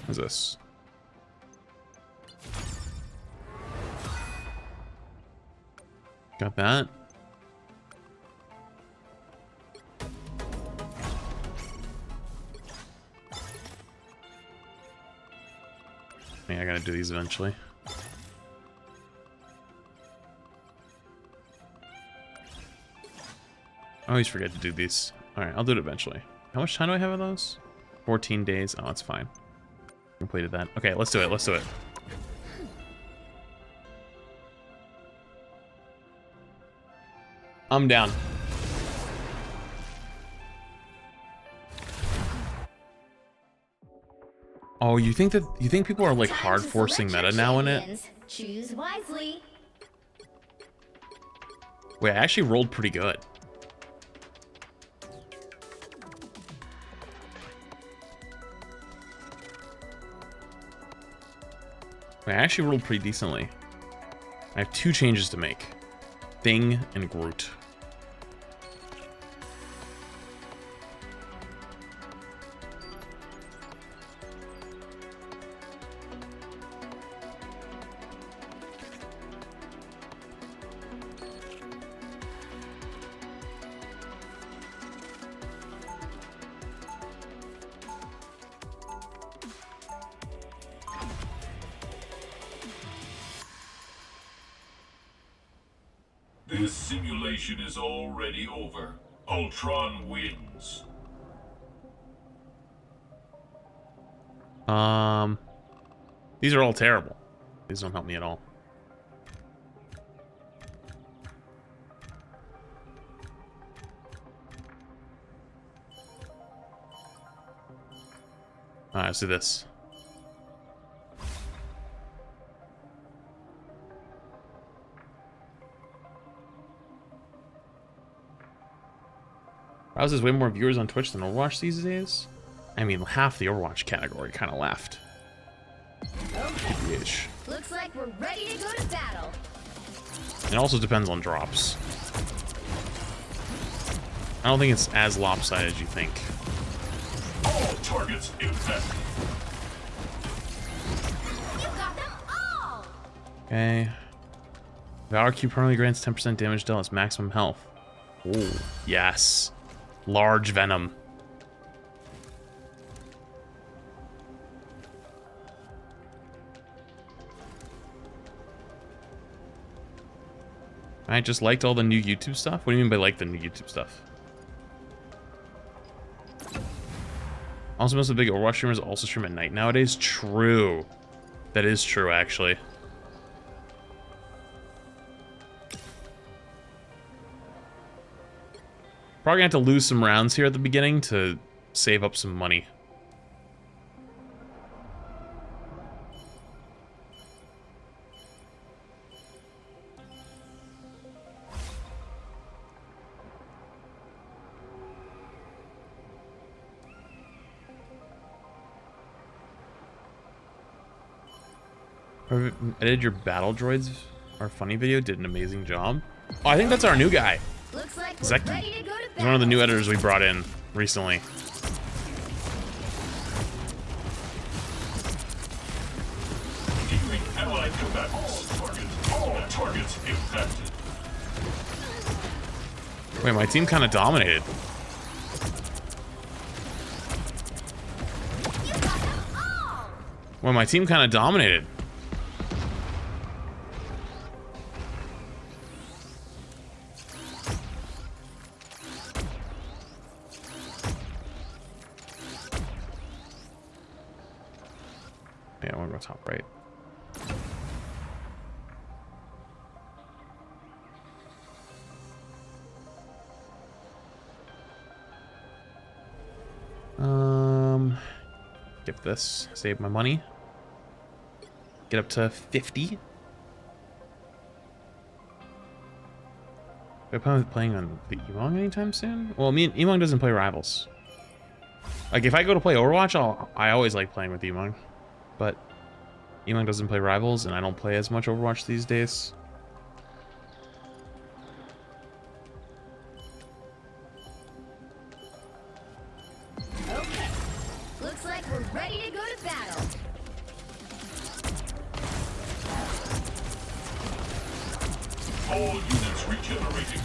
What's this? Got that. Yeah, I gotta do these eventually. I always forget to do these. Alright, I'll do it eventually. How much time do I have on those? 14 days. Oh, that's fine. Completed that. Okay, let's do it. Let's do it. I'm down. Oh, you think people are like hard forcing meta now in it? Choose wisely. Wait, I actually rolled pretty good. Wait, I actually rolled pretty decently. I have 2 changes to make. Thing and Groot. This simulation is already over. Ultron wins. These are all terrible. These don't help me at all. Alright, let's do this. Browse has way more viewers on Twitch than Overwatch these days. I mean, half the Overwatch category kind of left. Okay. Looks like we're ready to go to battle. It also depends on drops. I don't think it's as lopsided as you think. All targets infected. You got them all. Okay. Valor Q permanently grants 10% damage dealt its maximum health. Ooh, yes. Large Venom. I just liked all the new YouTube stuff. What do you mean by like the new YouTube stuff? Also, most of the big Overwatch streamers also stream at night nowadays. True. That is true, actually. Probably gonna have to lose some rounds here at the beginning to save up some money. Edited your battle droids. Our funny video did an amazing job. Oh, I think that's our new guy. Looks like Zeki. we're ready to go to He's one of the new editors we brought in recently. Dealing allied combatants. All targets infected. Wait, my team kind of dominated. You got them all. Well, my team kind of dominated. Yeah, I want to go top right. Skip this. Save my money. Get up to 50. Are we playing on the Emong anytime soon? Well, Emong doesn't play Rivals. Like, if I go to play Overwatch, I always like playing with Emong. But Emong doesn't play Rivals, and I don't play as much Overwatch these days. Okay. Looks like we're we're ready to go to battle. All units regenerating.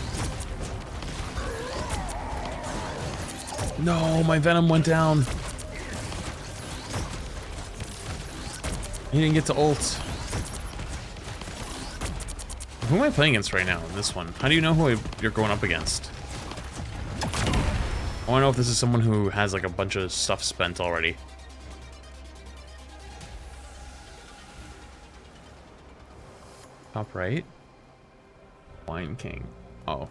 No, my Venom went down. He didn't get to ult. Who am I playing against right now in this one? How do you know who you're going up against? I want to know if this is someone who has like a bunch of stuff spent already. Top right. Wine King. Oh.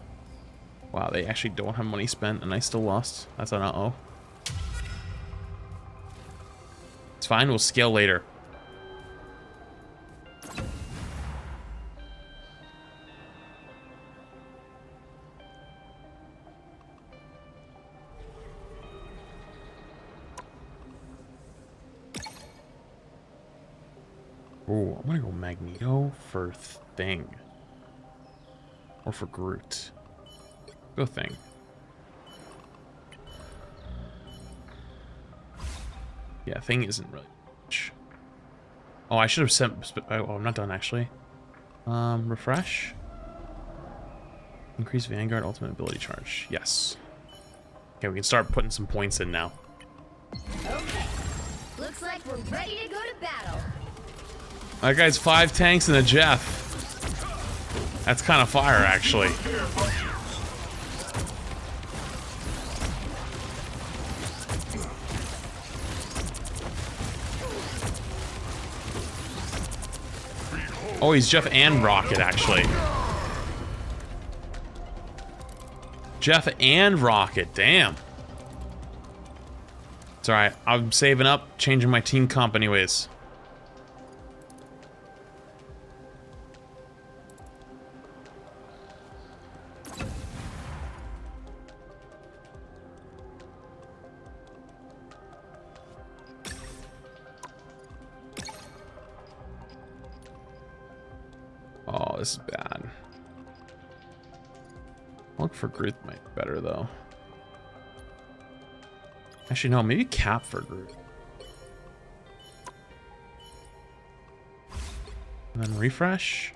Wow, they actually don't have money spent and I still lost. That's an uh-oh. It's fine, we'll scale later. Ooh, I'm gonna go Magneto for Thing. Or for Groot. Go Thing. Yeah, Thing isn't really much. Oh, I should have sent... Oh, I'm not done, actually. Refresh. Increase Vanguard ultimate ability charge. Yes. Okay, we can start putting some points in now. Okay. Looks like we're ready to go to battle. That guy's 5 tanks and a Jeff. That's kind of fire, actually. Oh, he's Jeff and Rocket, actually. Jeff and Rocket, damn. It's alright, I'm saving up, changing my team comp anyways. Oh, this is bad. Look for Groot might be better though. Actually, no, maybe Cap for Groot. And then refresh.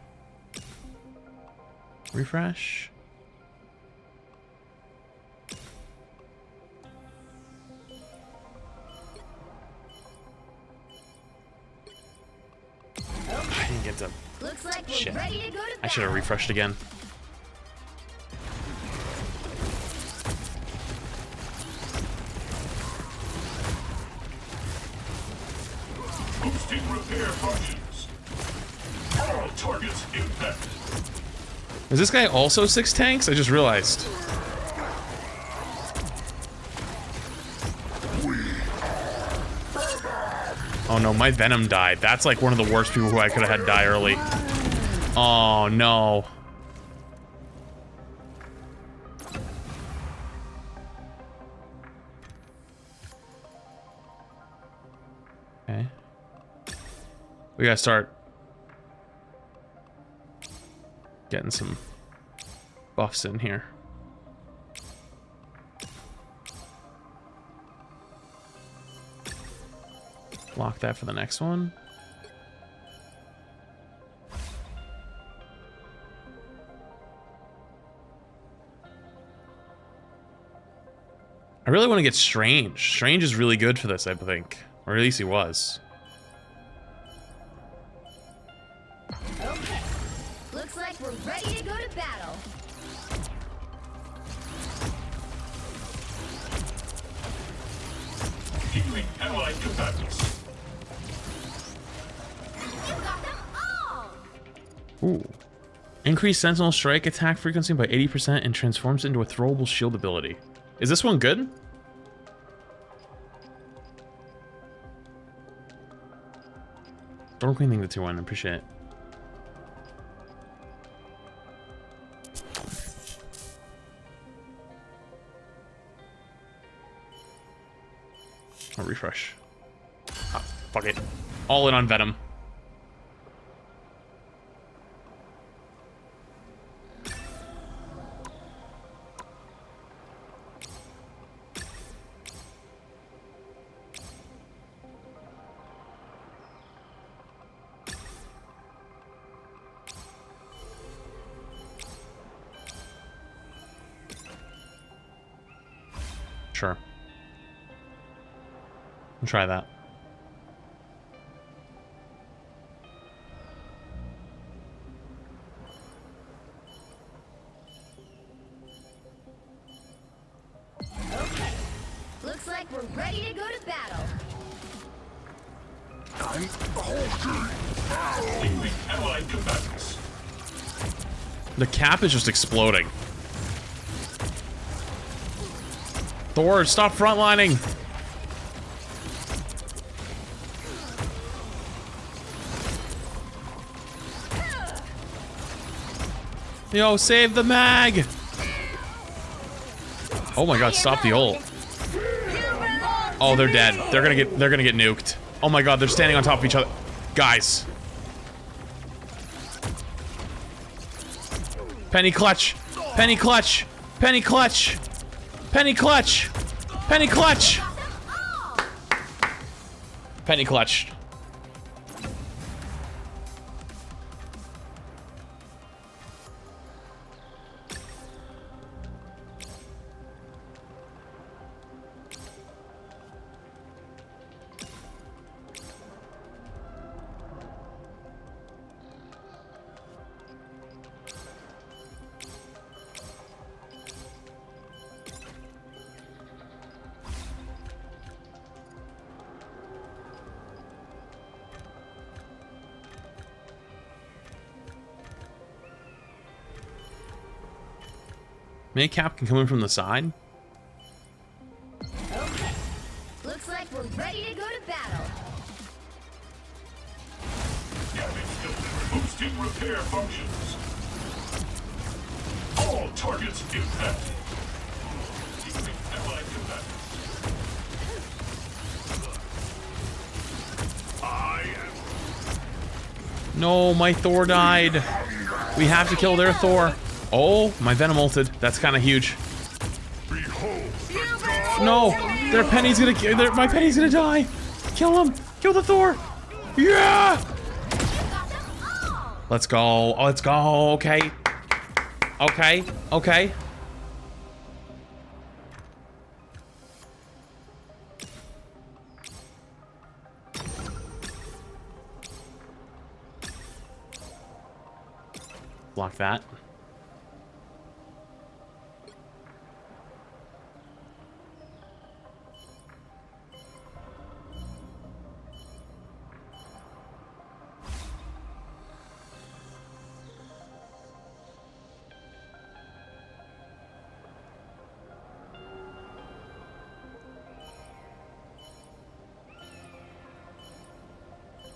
Refresh. I didn't get to. Looks like we're Shit. ready to go to battle. I should have refreshed again. Boosting repair functions. All targets impacted. Is this guy also 6 tanks? I just realized. Oh no, my Venom died. That's like one of the worst people who I could have had die early. Oh no. Okay. We gotta start getting some buffs in here. Lock that for the next one. I really want to get Strange. Strange is really good for this, I think. Or at least he was. Okay. Looks like we're ready to go to battle. Healing allied combatants. You got them all. Ooh. Increase Sentinel strike attack frequency by 80% and transforms into a throwable shield ability. Is this one good? Storm Queen thing the 2-1, appreciate it. I'll refresh. Ah, fuck it. All in on Venom. Sure. I'll try that. Okay. Looks like we're ready to go to battle. Leaving allied combatants. The cap is just exploding. Thor, stop frontlining! Yo, save the mag! Oh my god, stop the ult. Oh, they're dead. They're gonna get nuked. Oh my god, they're standing on top of each other. Guys. Penny clutch! Penny clutch! Penny clutch! Penny clutch! Penny clutch! Penny clutch. Maybe Cap can come in from the side? Okay. Looks like we're ready to go to battle. Damage filter boosting repair functions. All targets impacted. Leaving allied combatants. I am. No, my Thor died. We have to kill their Thor. Oh, my Venom ulted. That's kind of huge. No, their Penny's gonna. My Penny's gonna die. Kill him. Kill the Thor. Yeah. Let's go. Oh, let's go. Okay. Okay. Okay. Block that.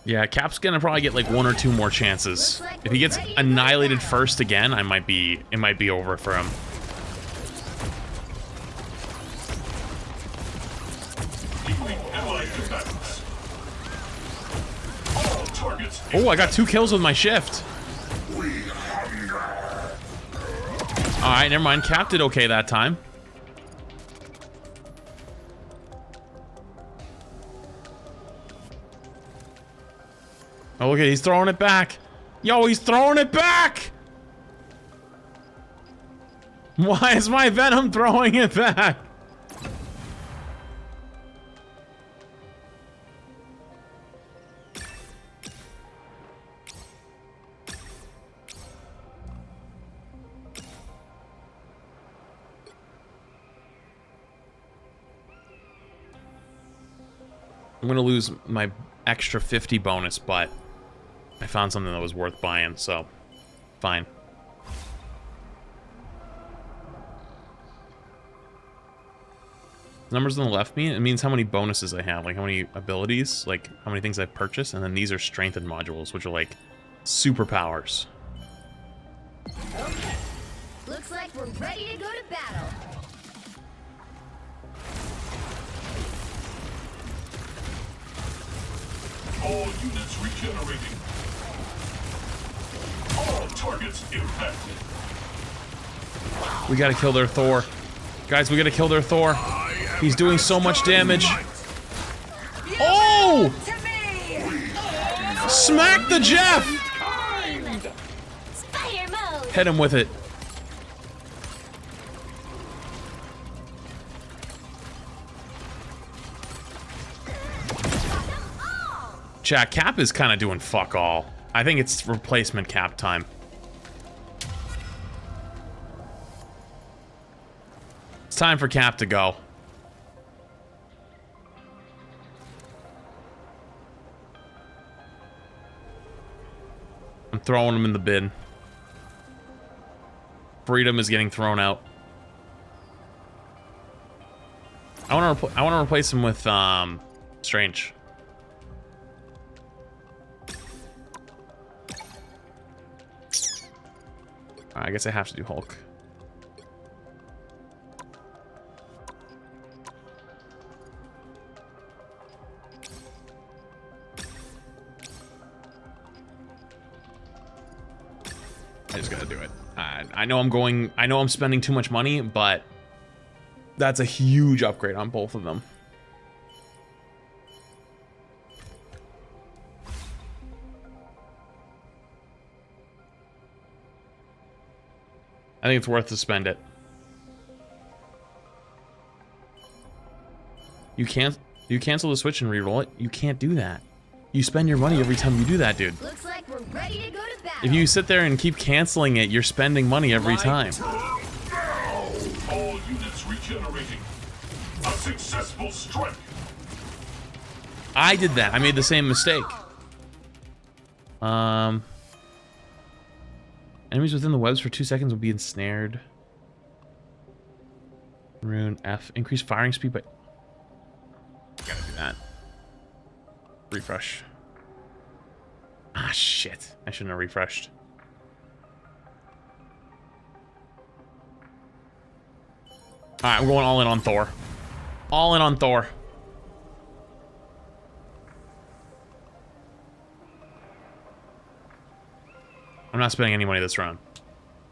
Yeah, Cap's gonna probably get like 1 or 2 more chances. If he gets annihilated first again, it might be over for him. Oh, I got 2 kills with my shift. Alright, never mind. Cap did okay that time. Oh, look at, he's throwing it back. Yo, he's throwing it back! Why is my Venom throwing it back? I'm gonna lose my extra 50 bonus, but I found something that was worth buying, so fine. Numbers on the left mean it means how many bonuses I have, like how many abilities, like how many things I've purchased, and then these are strengthened modules, which are like superpowers. Okay. Looks like we're ready to go to battle. All units regenerating. All targets impacted. We gotta kill their Thor. Guys, we gotta kill their Thor. He's doing so much damage. Oh! Smack the Jeff! Spider mode. Hit him with it. Chat, Cap is kind of doing fuck all. I think it's replacement Cap time. It's time for Cap to go. I'm throwing him in the bin. Freedom is getting thrown out. I want to replace him with Strange. I guess I have to do Hulk. I just gotta do it. I know I'm spending too much money, but that's a huge upgrade on both of them. I think it's worth to spend it. You cancel the Switch and re-roll it. You can't do that. You spend your money every time you do that, dude. Looks like we're ready to go to battle. If you sit there and keep canceling it, you're spending money every time. All units regenerating. A successful strike. I did that. I made the same mistake. Enemies within the webs for 2 seconds will be ensnared. Rune F. Increase firing speed, but gotta do that. Refresh. Ah, shit. I shouldn't have refreshed. Alright, I'm going all in on Thor. All in on Thor. I'm not spending any money this round.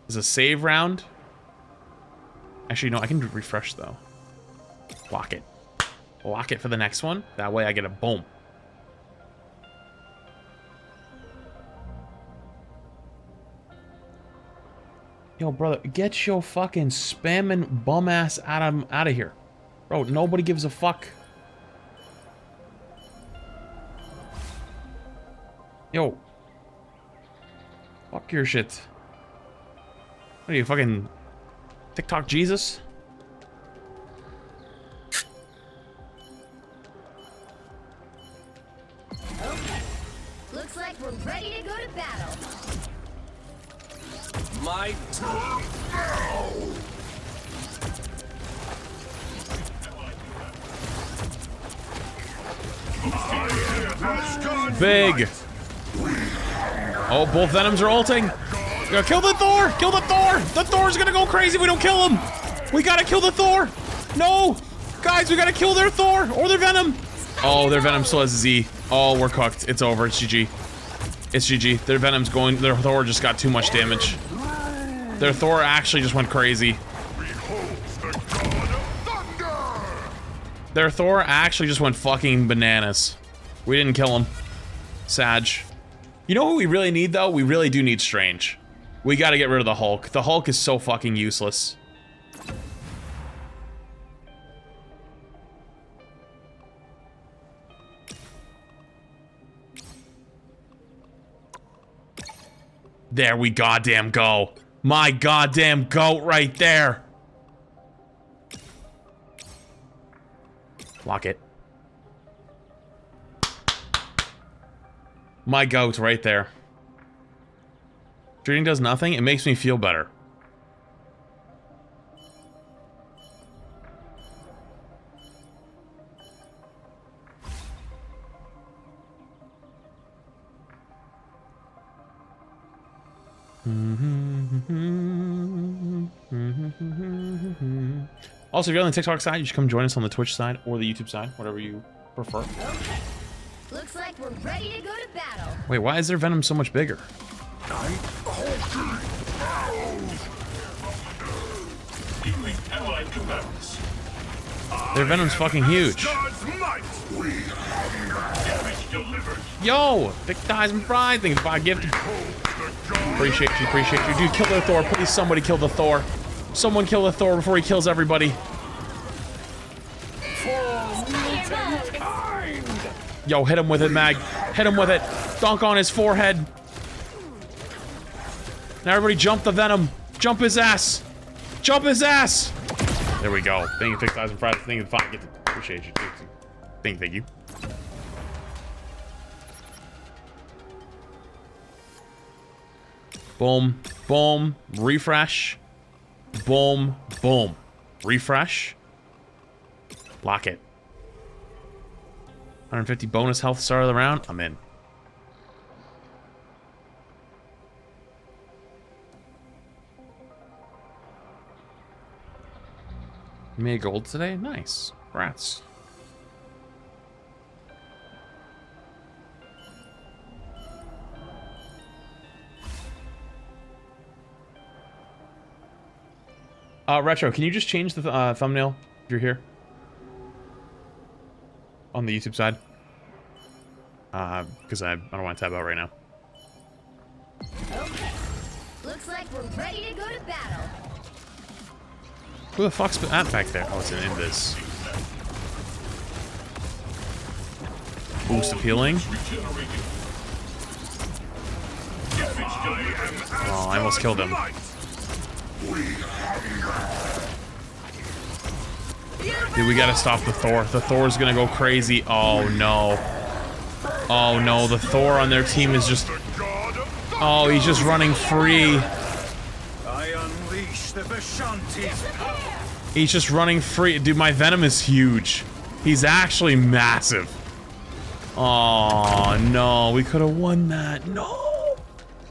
This is a save round. Actually, no, I can refresh, though. Lock it. Lock it for the next one. That way I get a boom. Yo, brother, get your fucking spamming bum ass out of here. Bro, nobody gives a fuck. Yo. Fuck your shit. What are you, fucking TikTok Jesus? Okay. Looks like we're ready to go to battle. My turn now. Big. Oh, both Venoms are ulting. We gotta kill the Thor! Kill the Thor! The Thor's gonna go crazy if we don't kill him! We gotta kill the Thor! No! Guys, we gotta kill their Thor or their Venom! Oh, their Venom still has Z. Oh, we're cooked. It's over. It's GG. It's GG. Their Venom's going. Their Thor just got too much damage. Their Thor actually just went crazy. Their Thor actually just went fucking bananas. We didn't kill him. Sag. You know who we really need, though? We really do need Strange. We gotta get rid of the Hulk. The Hulk is so fucking useless. There we goddamn go. My goddamn goat right there. Lock it. My goat right there. Treating does nothing. It makes me feel better. Also, if you're on the TikTok side, you should come join us on the Twitch side or the YouTube side, whatever you prefer. Okay. Looks like we're ready to go to battle. Wait, why is their Venom so much bigger? Their Venom's fucking huge. Yo, Big Thighs and Fries, thanks for gift. Appreciate you, appreciate you. Dude, kill the Thor. Please, somebody kill the Thor. Someone kill the Thor before he kills everybody. Yo, hit him with it, Mag. Hit him with it. Dunk on his forehead. Now everybody jump the Venom. Jump his ass. Jump his ass. There we go. Thank you, 6,000 Fridays. Thank you, fine. Appreciate you. Thank you. Boom. Boom. Refresh. Boom. Boom. Refresh. Lock it. 150 bonus health start of the round. I'm in. You made gold today? Nice. Congrats. Retro, can you just change the thumbnail if you're here? On the YouTube side? Because I don't want to tab out right now. Okay. Looks like we're ready to go to battle. Who the fuck's that back there? Oh, it's an invis. Boost of healing. Oh, I almost killed him. Dude, we gotta stop the Thor. The Thor's gonna go crazy. Oh no. Oh no, the Thor on their team is just... Oh, he's just running free. I unleash the Vishanti's power. He's just running free. Dude, my Venom is huge. He's actually massive. Oh no, we could have won that. No.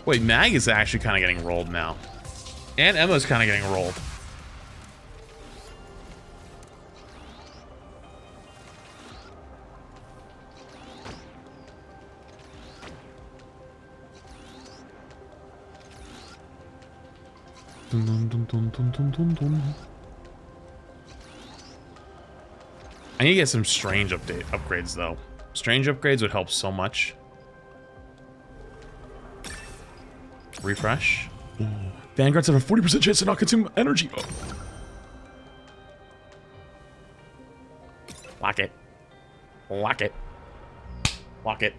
Wait, Mag is actually kind of getting rolled now. And Emma's kind of getting rolled. Dun, dun, dun, dun, dun, dun, dun, dun. I need to get some strange upgrades though. Strange upgrades would help so much. Refresh. Ooh. Vanguards have a 40% chance to not consume energy. Oh. Lock it. Lock it. Lock it.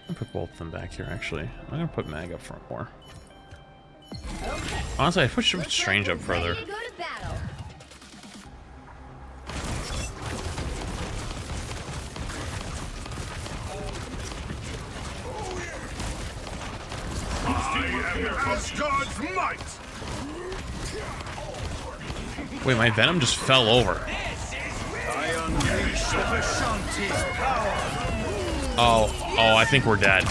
I'll put both of them back here, actually. I'm gonna put Mag up front more. Okay. Honestly, I pushed Strange up further. Ready to go to battle. I am Asgard's might. Wait, my Venom just fell over. I unleash the Vishanti's power. Oh, I think we're dead.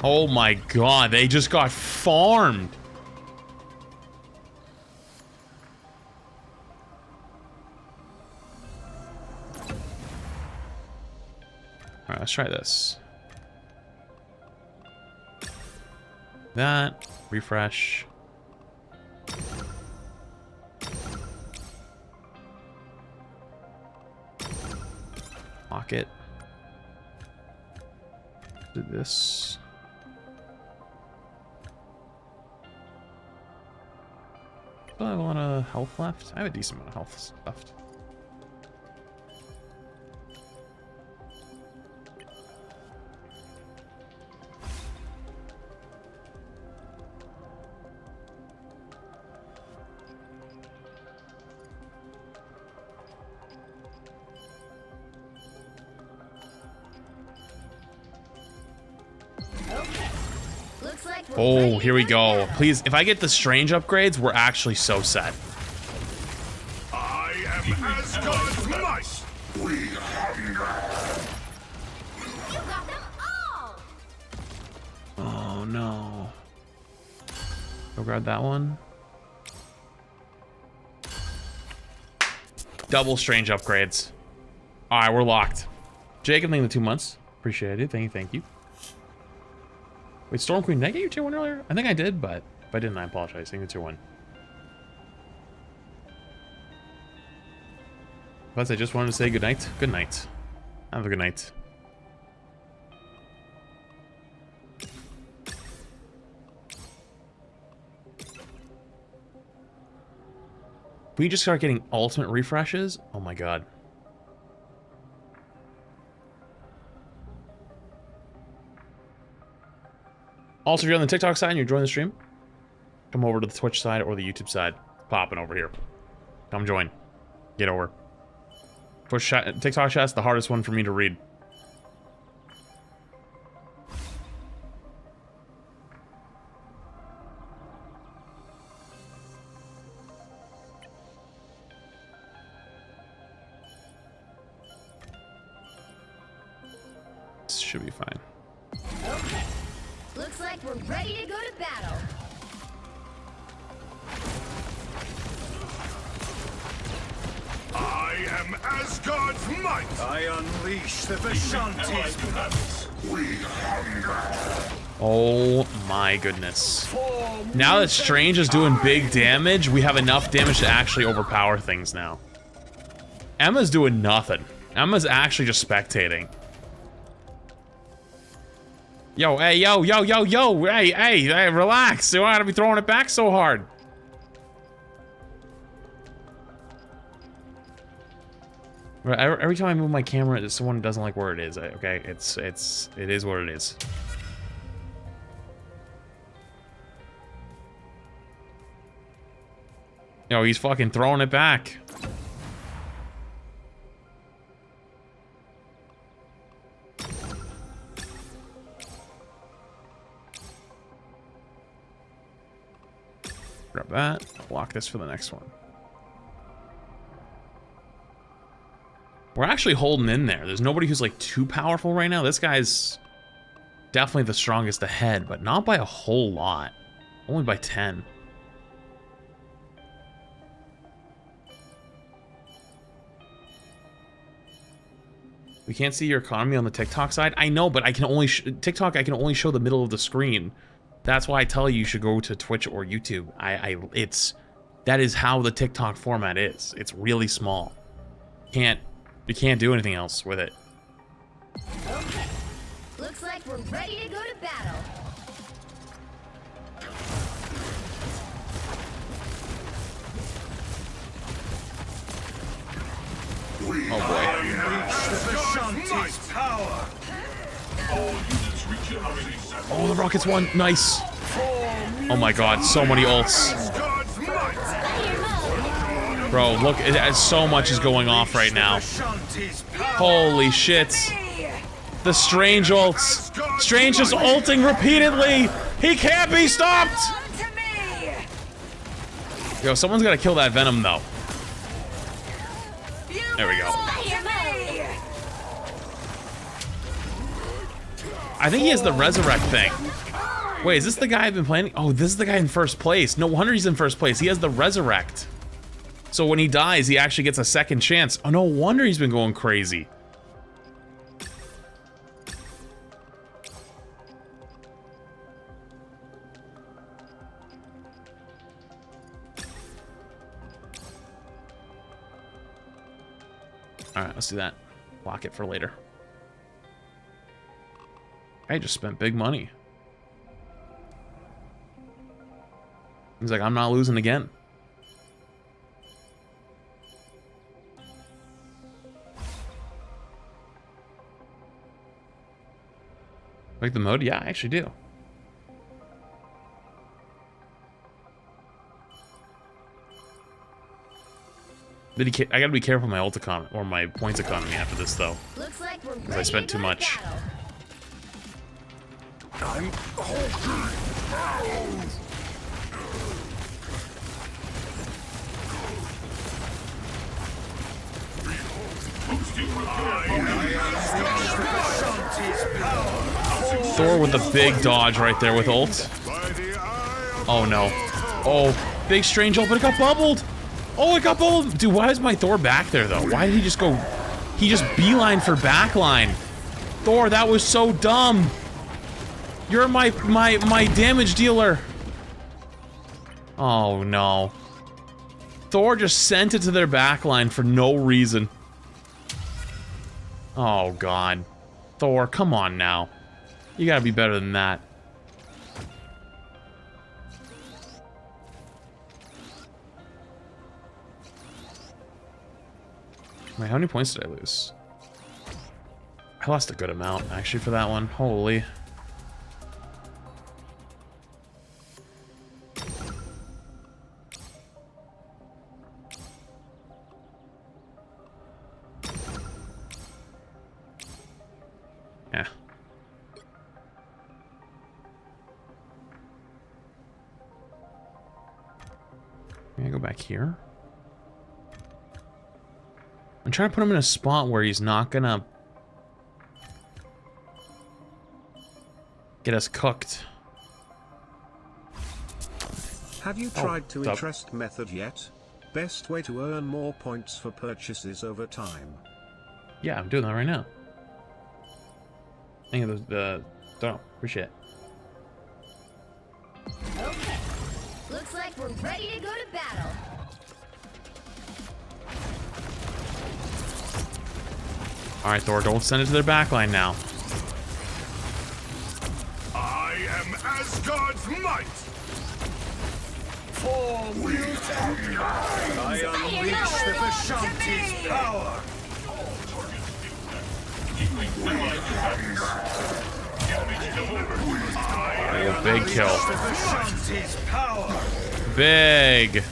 Oh my god, they just got farmed. Alright, let's try this. That, refresh. Lock it. Do this. Do I have a lot of health left? I have a decent amount of health left. Oh, here we go. Please, if I get the strange upgrades, we're actually so set. I am Asgard's might. We hunger. You got them all. Oh no. Go grab that one. Double strange upgrades. Alright, we're locked. Jacob, thank you for the 2 months. Appreciate it. Thank you. Wait, Storm Queen, did I get you tier 1 earlier? I think I did, but if I didn't, I apologize. I think it's tier 1. Plus, I just wanted to say good night. Good night. Have a good night. We just start getting ultimate refreshes? Oh my god. Also, if you're on the TikTok side and you're joining the stream, come over to the Twitch side or the YouTube side. It's popping over here. Come join. Get over. Twitch chat, TikTok chat's the hardest one for me to read. This should be fine. Okay. Looks like we're ready to go to battle. I am Asgard's might. I unleash the Vishanti's. We hunger. Oh my goodness. Now that Strange is doing big damage, we have enough damage to actually overpower things now. Emma's doing nothing. Emma's actually just spectating. Yo, hey, yo, hey, relax. You don't gotta be throwing it back so hard. Every time I move my camera, someone doesn't like where it is. Okay, it is what it is. Yo, he's fucking throwing it back. Grab that. Block this for the next one. We're actually holding in there. There's nobody who's like too powerful right now. This guy's definitely the strongest ahead, but not by a whole lot. Only by 10. We can't see your economy on the TikTok side. I know, but I can only TikTok. I can only show the middle of the screen. That's why I tell you should go to Twitch or YouTube. That is how the TikTok format is. It's really small. You can't do anything else with it. Okay. Looks like we're ready to go to battle. Oh boy. Oh, the Rockets won. Nice. Oh my god, so many ults. Bro, look, so much is going off right now. Holy shit. The Strange ults. Strange is ulting repeatedly. He can't be stopped. Yo, someone's got to kill that Venom, though. There we go. I think he has the Resurrect thing. Wait, is this the guy I've been playing? Oh, this is the guy in first place. No wonder he's in first place. He has the Resurrect. So when he dies, he actually gets a second chance. Oh, no wonder he's been going crazy. All right, let's do that. Lock it for later. I just spent big money. He's like, I'm not losing again. Like the mode? Yeah, I actually do. I gotta be careful with my ult economy, or my points economy after this, though. Looks like we're Because I spent too much. I'm Thor with a big dodge right there with ult. Oh no. Oh, big Strange ult, but it got bubbled. Oh, it got bubbled. Dude, why is my Thor back there, though? Why did he just go... He just beeline for backline. Thor, that was so dumb. You're my damage dealer. Oh no. Thor just sent it to their backline for no reason. Oh god. Thor, come on now. You gotta be better than that. Wait, how many points did I lose? I lost a good amount, actually, for that one. Holy. Yeah. Can I go back here? I'm trying to put him in a spot where he's not gonna get us cooked. Have you tried to interest method yet? Best way to earn more points for purchases over time. Yeah, I'm doing that right now. Thank you, don't appreciate it. Okay. Looks like we're ready to go to battle. Alright, Thor, don't send it to their backline now. I am Asgard's might. For mutant I unleash the Vishanti's power. Oh, big kill. The Vishanti's power. Big.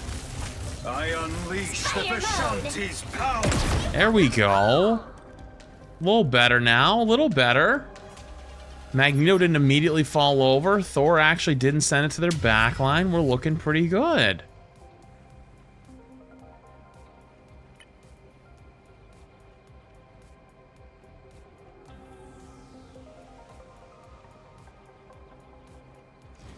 I unleash the Vishanti's power. There we go. A little better now, a little better. Magneto didn't immediately fall over. Thor actually didn't send it to their backline. We're looking pretty good.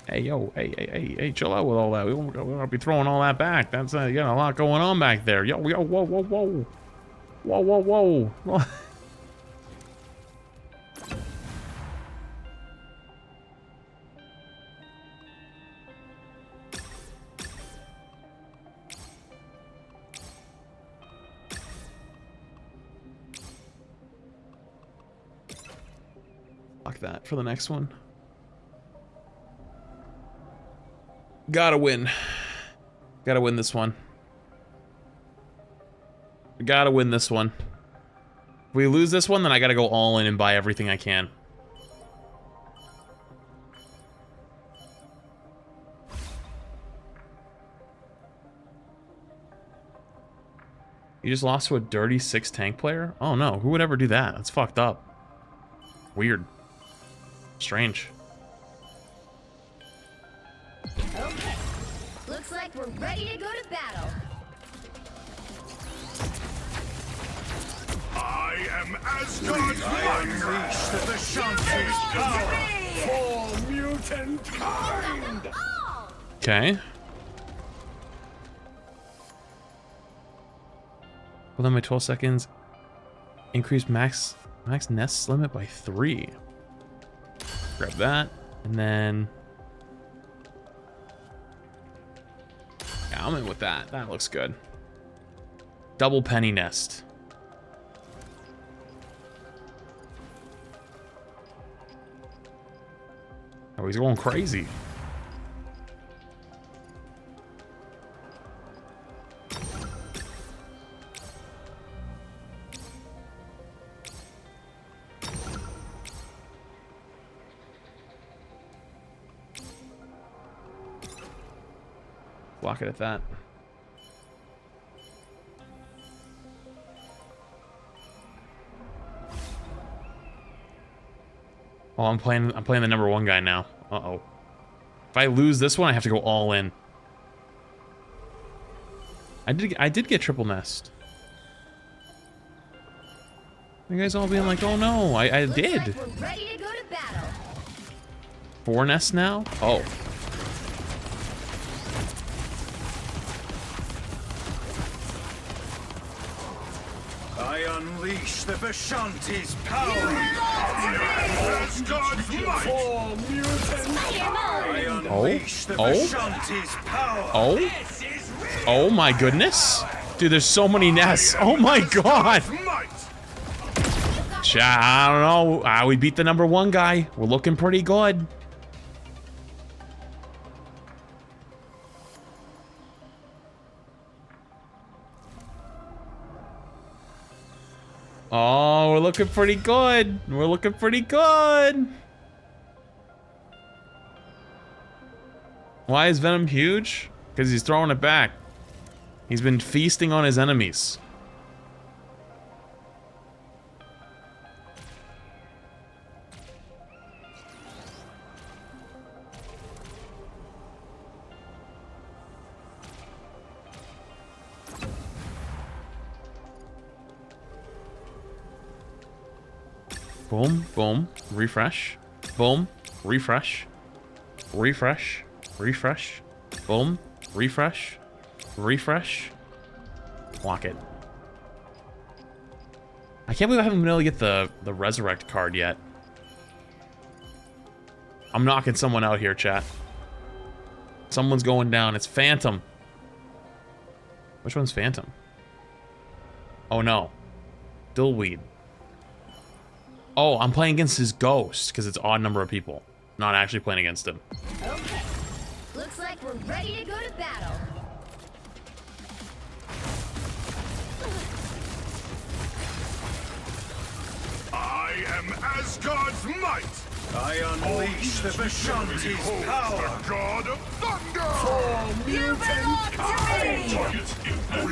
Hey, yo, hey, chill out with all that. We won't be throwing all that back. That's, you got a lot going on back there. Yo, whoa. Whoa. Fuck that for the next one. Gotta win. Gotta win this one. Gotta win this one. If we lose this one, then I gotta go all in and buy everything I can. You just lost to a dirty 6 tank player? Oh no, who would ever do that? That's fucked up. Weird. Strange. Okay. Looks like we're ready to go to battle. I am Asgard's might. Unleash the Vishanti's power. For mutant kind. Okay. Well, then my 12 seconds. Increase max nest limit by 3. Grab that, and then yeah, I'm in with that. That looks good. Double penny nest. Oh, he's going crazy. Block it at that. Oh, I'm playing the #1 guy now. Uh-oh. If I lose this one, I have to go all in. I did get triple nest. You guys all being like, oh no, I did. Like we're ready to go to battle. 4 nests now? Oh. I unleash the Vishanti's power. As God's might. For mutant. I unleash the Oh? Vishanti's power. Oh? Oh my goodness. Dude, there's so many nests. Oh my god. Might. I don't know. We beat the #1 guy. We're looking pretty good. Oh, we're looking pretty good. We're looking pretty good. Why is Venom huge? Because he's throwing it back. He's been feasting on his enemies. Boom, boom, refresh. Boom, refresh. Refresh, refresh. Boom, refresh. Refresh. Lock it. I can't believe I haven't been able to get the resurrect card yet. I'm knocking someone out here, chat. Someone's going down. It's Phantom. Which one's Phantom? Oh no. Dillweed. Oh, I'm playing against his ghost because it's odd number of people. Not actually playing against him. Okay. Looks like we're ready to go to battle. I am Asgard's might. I unleash the Vishanti's power. The god of thunder. For You belong to me! Targets impact.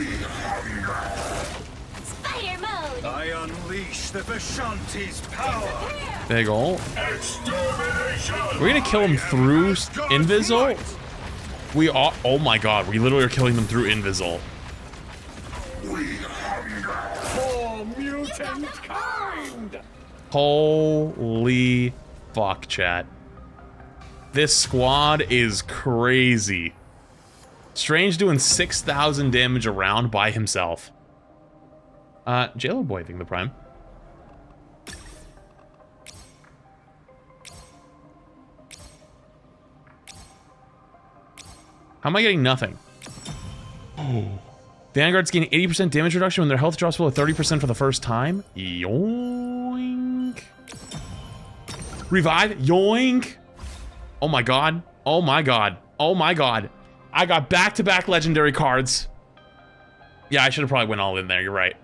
Spider mode! I unleash the Vishanti's power. Big ol'. Extermination. We're gonna kill him through Invisol? We are. Oh my god, we literally are killing them through Invisol. For mutant kind. Holy fuck, chat. This squad is crazy. Strange doing 6,000 damage a round by himself. JLo Boy, I think the prime. How am I getting nothing? Oh. Vanguards gain 80% damage reduction when their health drops below 30% for the first time. Yoink. Revive. Yoink. Oh my god. Oh my god. Oh my god. I got back-to-back legendary cards. Yeah, I should have probably went all in there. You're right.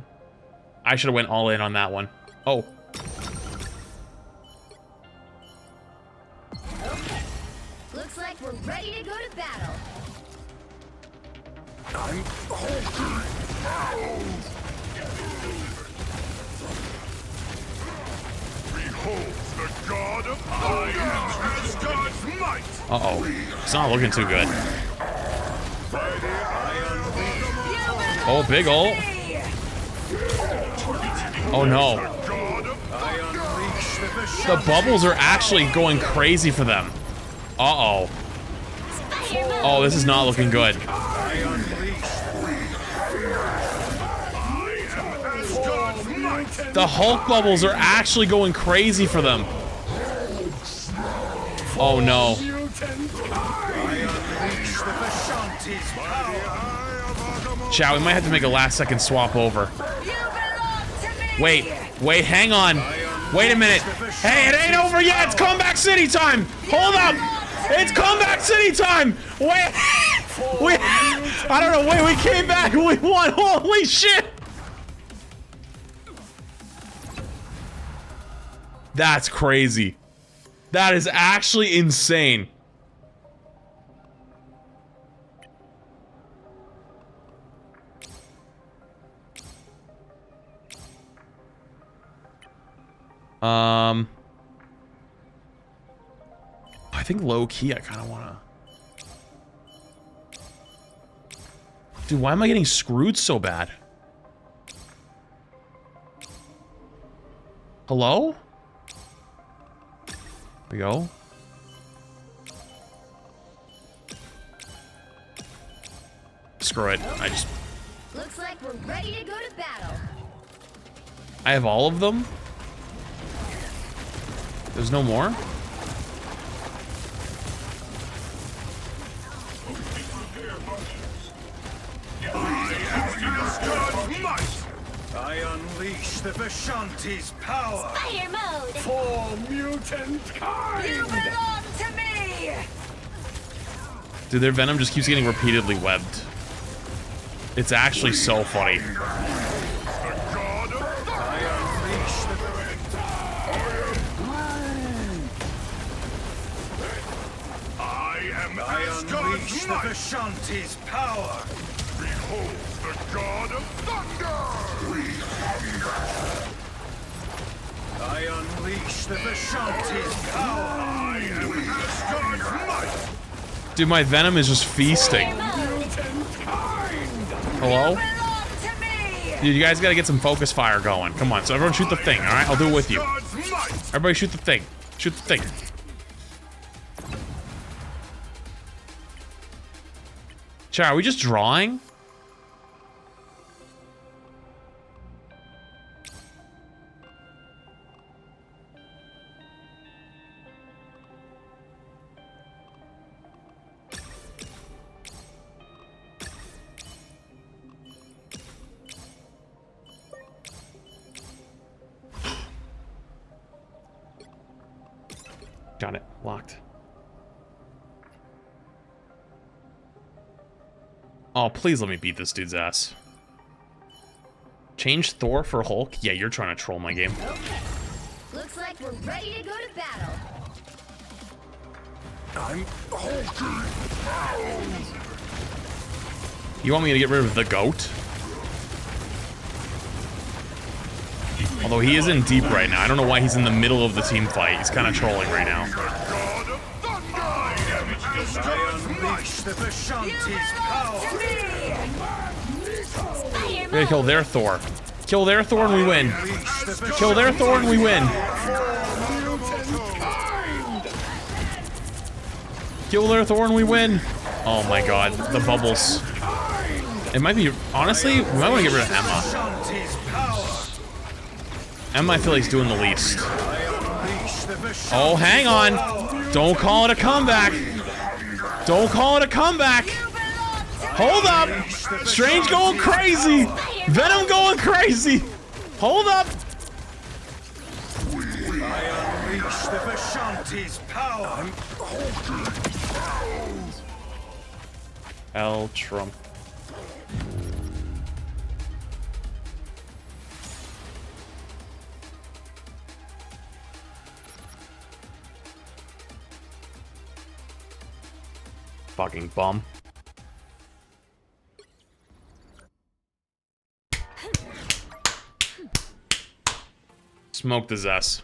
I should have went all in on that one. Oh. Okay. Looks like we're ready to go to battle. I'm holding out. Behold the god of thunder. Asgard's might. Uh-oh. It's not looking too good. Oh, big ol'. Oh no. The bubbles are actually going crazy for them. Uh-oh. Oh, this is not looking good. The Hulk bubbles are actually going crazy for them. Oh no. Chow, we might have to make a last-second swap over. Wait, hang on. Wait a minute. Hey, it ain't over yet. It's Comeback City time. Hold up. It's Comeback City time. Wait. I don't know. Wait, we came back and we won. Holy shit. That's crazy. That is actually insane. I think low key, I kind of want to. Dude, why am I getting screwed so bad? Hello? There we go. Screw it. I just. Looks like we're ready to go to battle. I have all of them? There's no more? I unleash the Vishanti's power. Fire mode. For mutant kind. You belong to me! Dude, their venom just keeps getting repeatedly webbed. It's actually so funny. I unleash the Vishanti's power. Behold the god of thunder. We hunger. I unleash the Vishanti's power. I am Asgard's might. Dude, my venom is just feasting. Hello? Belong to me! Dude, you guys gotta get some focus fire going. Come on, so everyone shoot the thing, alright? I'll do it with you. Asgard's might. Everybody shoot the thing. Shoot the thing. Chat, are we just drawing? Got it. Locked. Oh, please let me beat this dude's ass. Change Thor for Hulk? Yeah, you're trying to troll my game. Okay. Looks like we're ready to go to battle. I'm hulking. You want me to get rid of the goat? Although he is in deep right now. I don't know why he's in the middle of the team fight. He's kind of trolling right now. God of thunder. I unleash the Vishanti's power. Fire We gotta kill mode. their Thor. Kill their Thor and we win. Kill their Thor and we win. Kill their Thor and we win. Oh my god, the bubbles. It might be, honestly, we might want to get rid of Emma. Vishanti's power. Emma, I feel like, is doing the least. I unleash the Vishanti's Oh, hang on. Don't call it a comeback. Don't call it a comeback. Hold up. Strange going crazy. Venom going crazy. Hold up. I unleash the Vishanti's power. L Trump. Fucking bum. Smoke the Zess.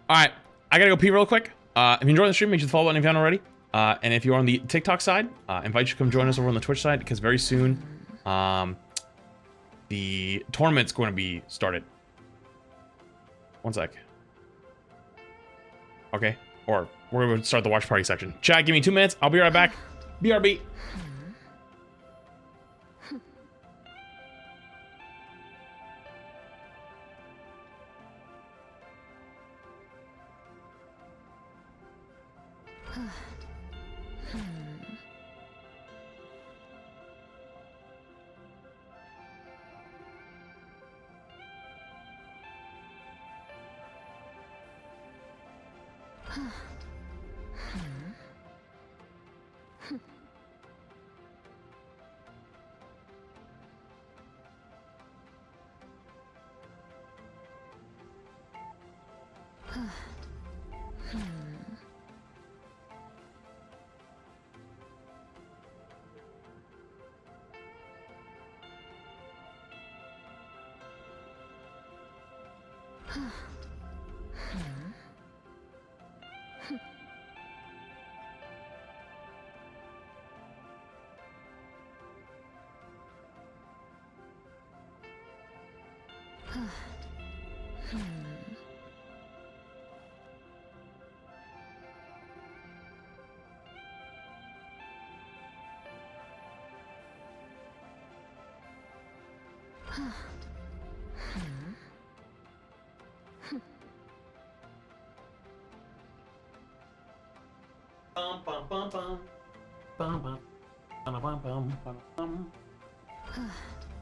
Alright, I gotta go pee real quick. If you enjoyed the stream, make sure to follow button if you haven't already. And if you're on the TikTok side, invite you to come join us over on the Twitch side, because very soon, the tournament's going to be started. One sec. Okay, or we're going to start the watch party section. Chat, give me 2 minutes. I'll be right back. BRB.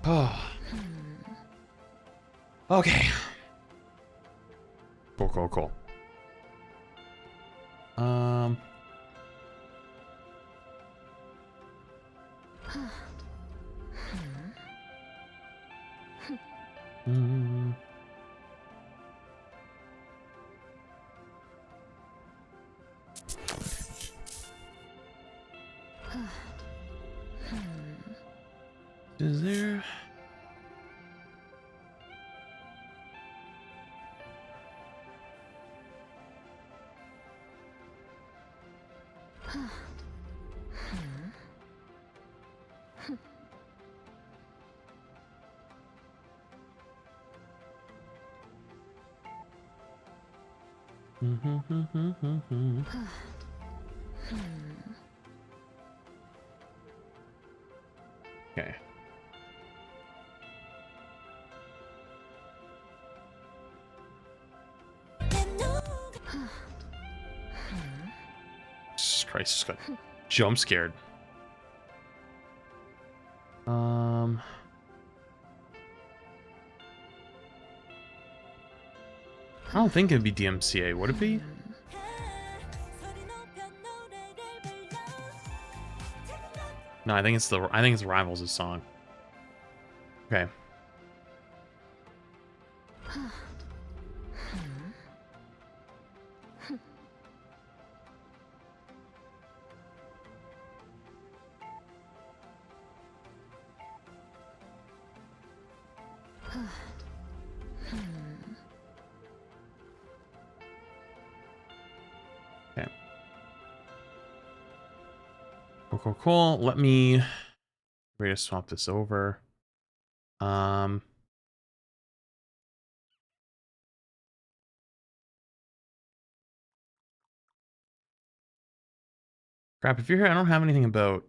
Oh. Okay. Cool. Is there? Okay. Jesus Christ, just got jump scared. I don't think it'd be DMCA, would it be? No, I think it's Rivals' song. Okay. Okay. Cool. Let me ready to swap this over. Crap, if you're here, I don't have anything about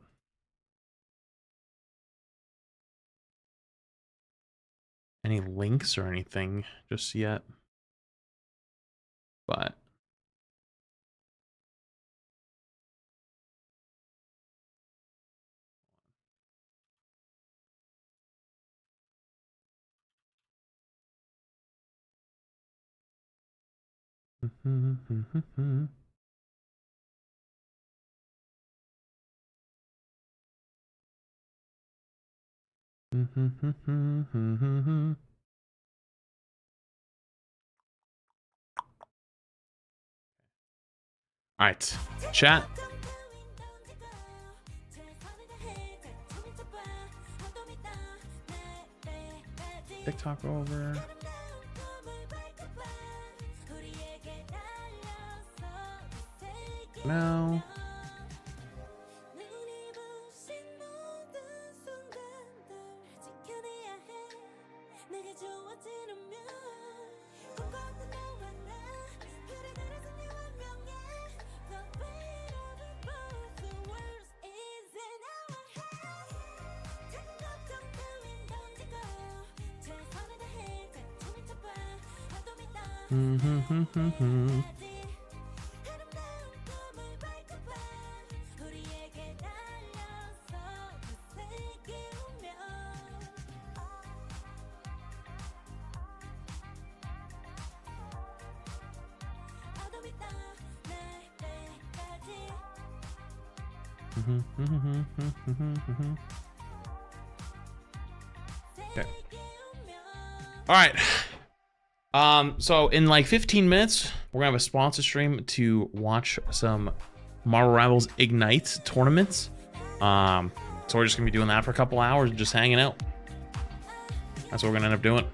any links or anything just yet. But all right, chat. TikTok over. No. Okay. All right. So in like 15 minutes, we're gonna have a sponsor stream to watch some Marvel Rivals Ignite tournaments. So we're just gonna be doing that for a couple hours and just hanging out. That's what we're gonna end up doing.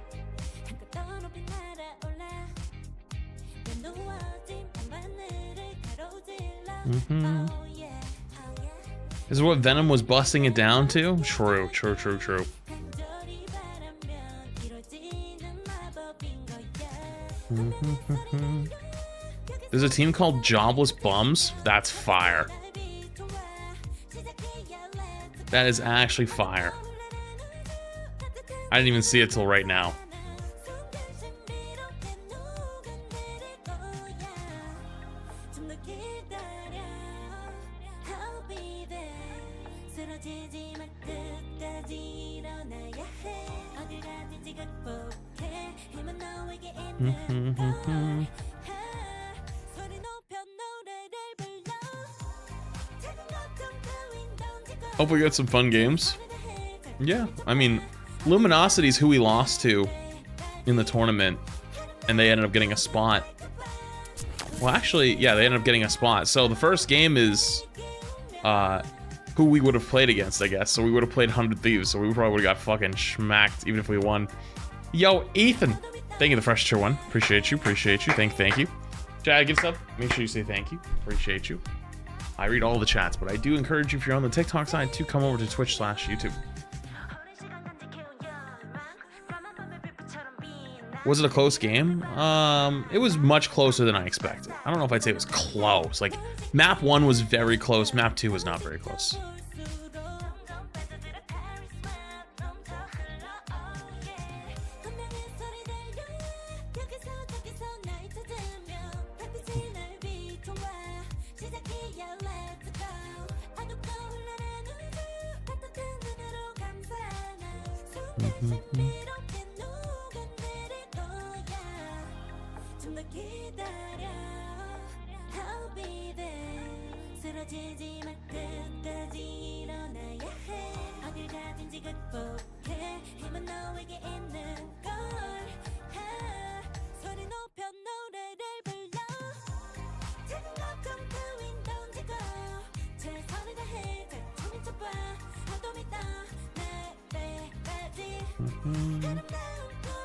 This is what Venom was busting it down to? True. There's a team called Jobless Bums. That's fire. That is actually fire. I didn't even see it till right now. Hope we get some fun games. Yeah, I mean, Luminosity's who we lost to in the tournament, and they ended up getting a spot. Well, actually, yeah, they ended up getting a spot. So the first game is who we would have played against, I guess. So we would have played 100 Thieves, so we probably would have got fucking schmacked even if we won. Yo, Ethan! Thank you, the fresh tier 1. Appreciate you, appreciate you. Thank you. Chad, get up. Make sure you say thank you. Appreciate you. I read all the chats, but I do encourage you, if you're on the TikTok side, to come over to Twitch/YouTube. Was it a close game? It was much closer than I expected. I don't know if I'd say it was close. Like, map 1 was very close. Map 2 was not very close.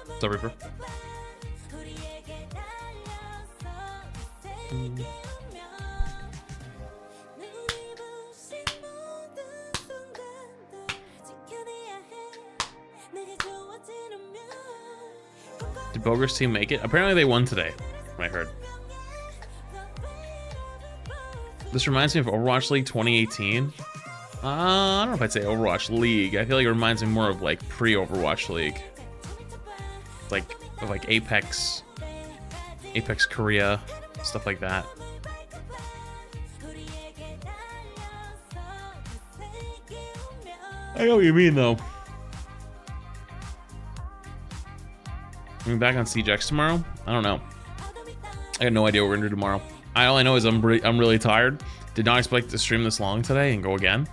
What's up, Reaper? Did Boger's team make it? Apparently they won today, I heard. This reminds me of Overwatch League 2018. I don't know if I'd say Overwatch League. I feel like it reminds me more of like pre-Overwatch League. Like Apex Korea, stuff like that. I know what you mean though. I'm back on CJX tomorrow. I don't know. I have no idea what we're gonna do tomorrow. All I know is I'm really tired. Did not expect to stream this long today and go again.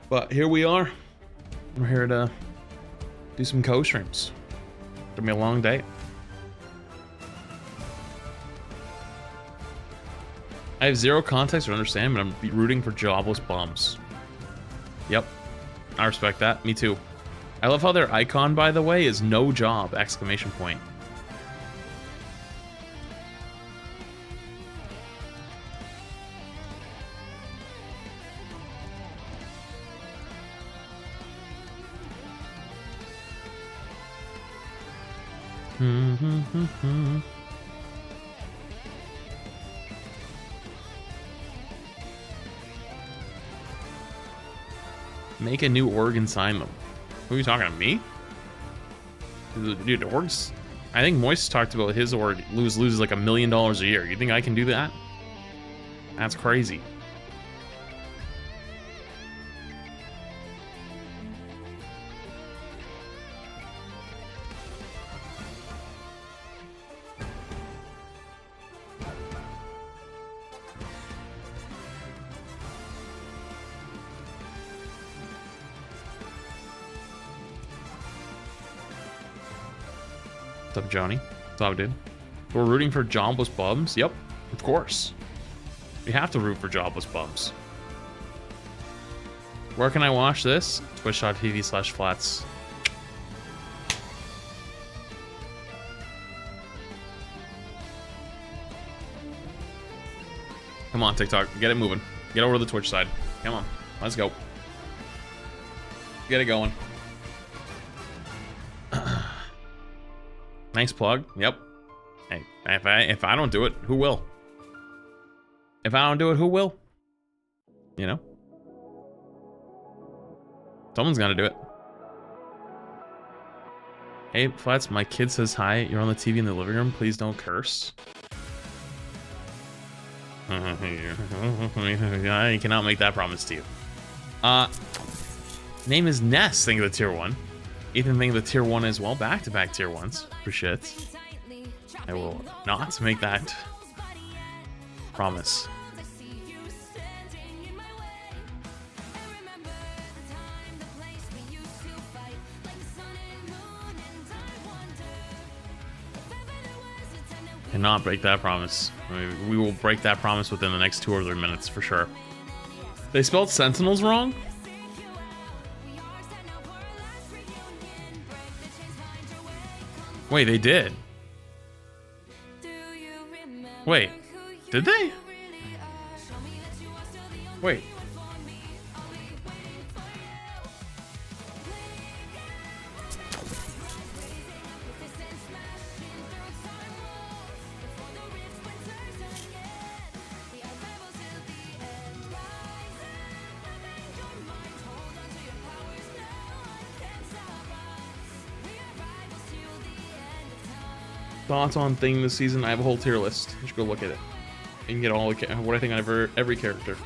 But here we are. We're here to do some co-streams. It's gonna be a long day. I have zero context or understanding, but I'm rooting for jobless bums. Yep. I respect that. Me too. I love how their icon, by the way, is no job! Exclamation point. Make a new org and sign them. Who are you talking to, me? Dude, orgs? I think Moist talked about his org loses like $1 million a year. You think I can do that? That's crazy. What's up, Johnny? What's up, dude? We're rooting for jobless bums? Yep, of course. We have to root for jobless bums. Where can I watch this? Twitch.tv/flats. Come on, TikTok. Get it moving. Get over to the Twitch side. Come on. Let's go. Get it going. Nice plug. Yep. Hey, if I don't do it, who will? If I don't do it, who will? You know? Someone's gonna do it. Hey, Flats, my kid says hi. You're on the TV in the living room. Please don't curse. I cannot make that promise to you. Name is Ness. Think of the tier 1. Ethan, think of the tier 1 as well. Back-to-back tier 1s. For shit. I will not make that promise. Cannot break that promise. We will break that promise within the next 2 or 3 minutes for sure. They spelled Sentinels wrong? Wait, they did. Wait, did they? Wait. Thoughts on thing this season? I have a whole tier list. You should go look at it. You can get all the what I think on every character.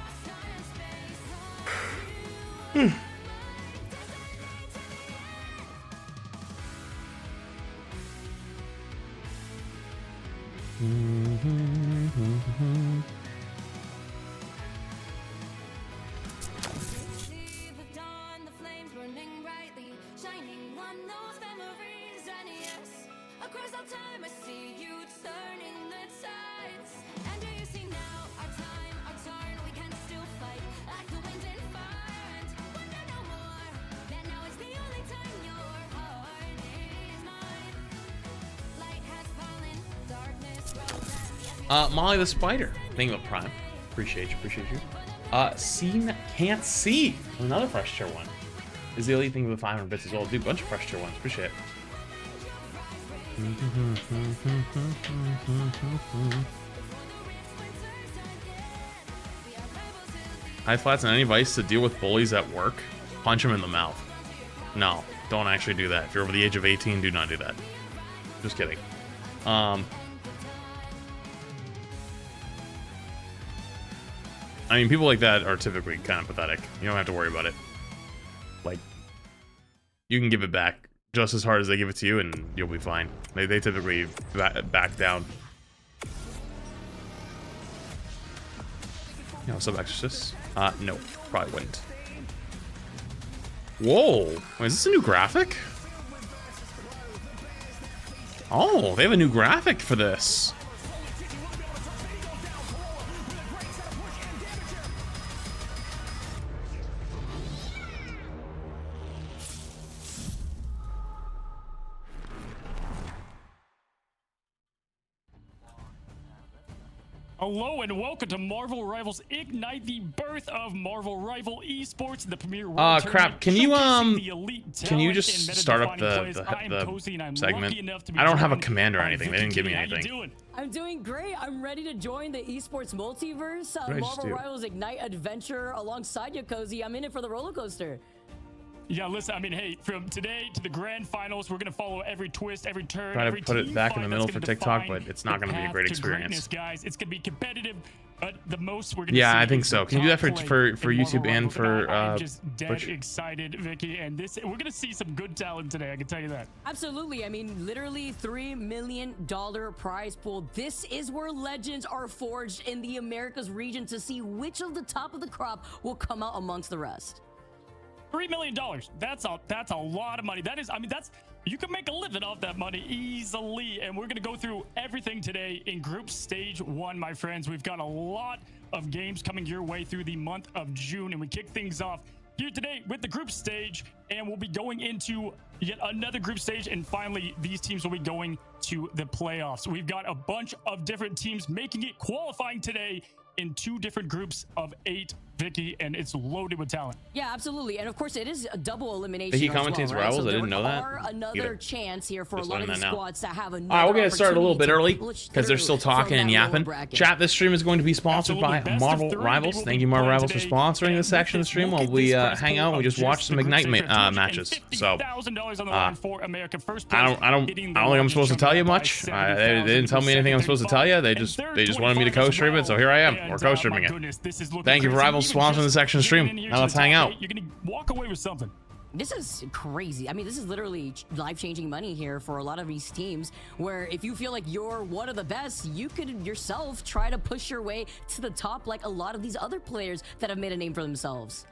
Molly the Spider. Thank you, Prime. Appreciate you. Seen Can't See. Another fresh tier 1. Is the elite thing with 500 bits as well. Do a bunch of fresh tier 1s. Appreciate it. High Flats, and any advice to deal with bullies at work? Punch them in the mouth. No, don't actually do that. If you're over the age of 18, do not do that. Just kidding. I mean, people like that are typically kind of pathetic. You don't have to worry about it. Like, you can give it back just as hard as they give it to you, and you'll be fine. They typically back down. You know, sub Exorcist? No, probably wouldn't. Whoa, wait, is this a new graphic? Oh, they have a new graphic for this. Hello and welcome to Marvel Rivals Ignite, the birth of Marvel Rival Esports, the premier world crap, can you just start up the segment? I don't have a command or anything. They didn't give me anything. I'm doing great. I'm ready to join the esports multiverse, Marvel Rivals Ignite adventure alongside you, Cozy. I'm in it for the roller coaster. Yeah, listen, I mean, hey, from today to the grand finals, we're going to follow every twist, every turn, Try to every put it back in the middle for TikTok, but it's not going to be a great experience. Guys, it's going to be competitive, but the most we're going to Yeah, I think so. Can you do that for YouTube and for I'm just dead excited, Vicky, and we're going to see some good talent today, I can tell you that. Absolutely. I mean, literally $3 million prize pool. This is where legends are forged in the Americas region to see which of the top of the crop will come out amongst the rest. $3 million. That's a lot of money. That is, I mean, you can make a living off that money easily. And we're going to go through everything today in group stage 1, my friends. We've got a lot of games coming your way through the month of June, and we kick things off here today with the group stage, and we'll be going into yet another group stage, and finally these teams will be going to the playoffs. We've got a bunch of different teams making it, qualifying today in 2 different groups of 8, Vicky, and it's loaded with talent. Yeah, absolutely. And of course, it is a double elimination. He as well, commentates right? Rivals? So I didn't there know that. are another chance here for Just a lot of learned these that now. squads to have another. All right, we're gonna start a little bit early push because they're through still talking from and that lower yapping. bracket. Chat, this stream is going to be sponsored Absolutely. by Best of Marvel 3 Rivals. will Thank be you, Marvel playing Rivals, for today. sponsoring And this section of the stream while look at we this prize hang pool out and we of just watch just some the group Ignite stage of matches. So $250,000 on the line for America. First I place don't getting think the I'm largest supposed to chunk tell of you that by much. They 70,000 didn't tell me anything I'm supposed to tell you. They and just third wanted me to 25 co-stream it, so here I am. We're co-streaming my it. goodness, this is looking Thank you for crazy. Rivals Even sponsoring the just section getting stream. in here Now to let's the hang top out. 8, you're gonna walk away with something. This is crazy. I mean, this is literally life-changing money here for a lot of these teams, where if you feel like you're one of the best, you could yourself try to push your way to the top like a lot of these other players that have made a name for themselves.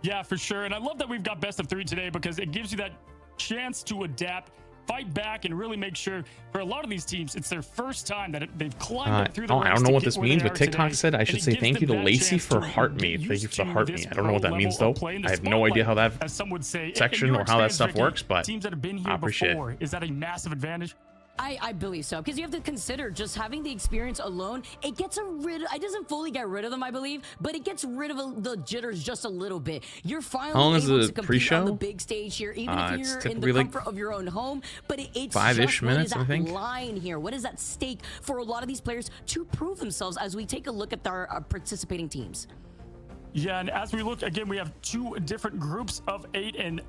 Yeah, for sure. And I love that we've got best of 3 today because it gives you that chance to adapt, fight back, and really make sure for a lot of these teams, it's their first time that they've climbed up through the I ranks don't know to what get this where means, they but are TikTok today. said I And should it say gives thank you to them that Lacey chance for to heart get me. Thank you used for the to heart me. this I don't know what that pro means level though. of play in the I have no idea how spotlight, that as some would say. section In your or how that experience, stuff Vicky, works, but teams that have been I here appreciate it. before, is that a massive advantage? I believe so, because you have to consider just having the experience alone. It doesn't fully get rid of them, I believe, but it gets rid of the jitters just a little bit. You're finally How long is able the to compete pre-show? on the big stage here, even if It's you're in typically the like comfort of your own home. But it's 5-ish just minutes, I what is think. that line here? What is at stake for a lot of these players to prove themselves as we take a look at our participating teams? Yeah, and as we look again, we have 2 different groups of 8, and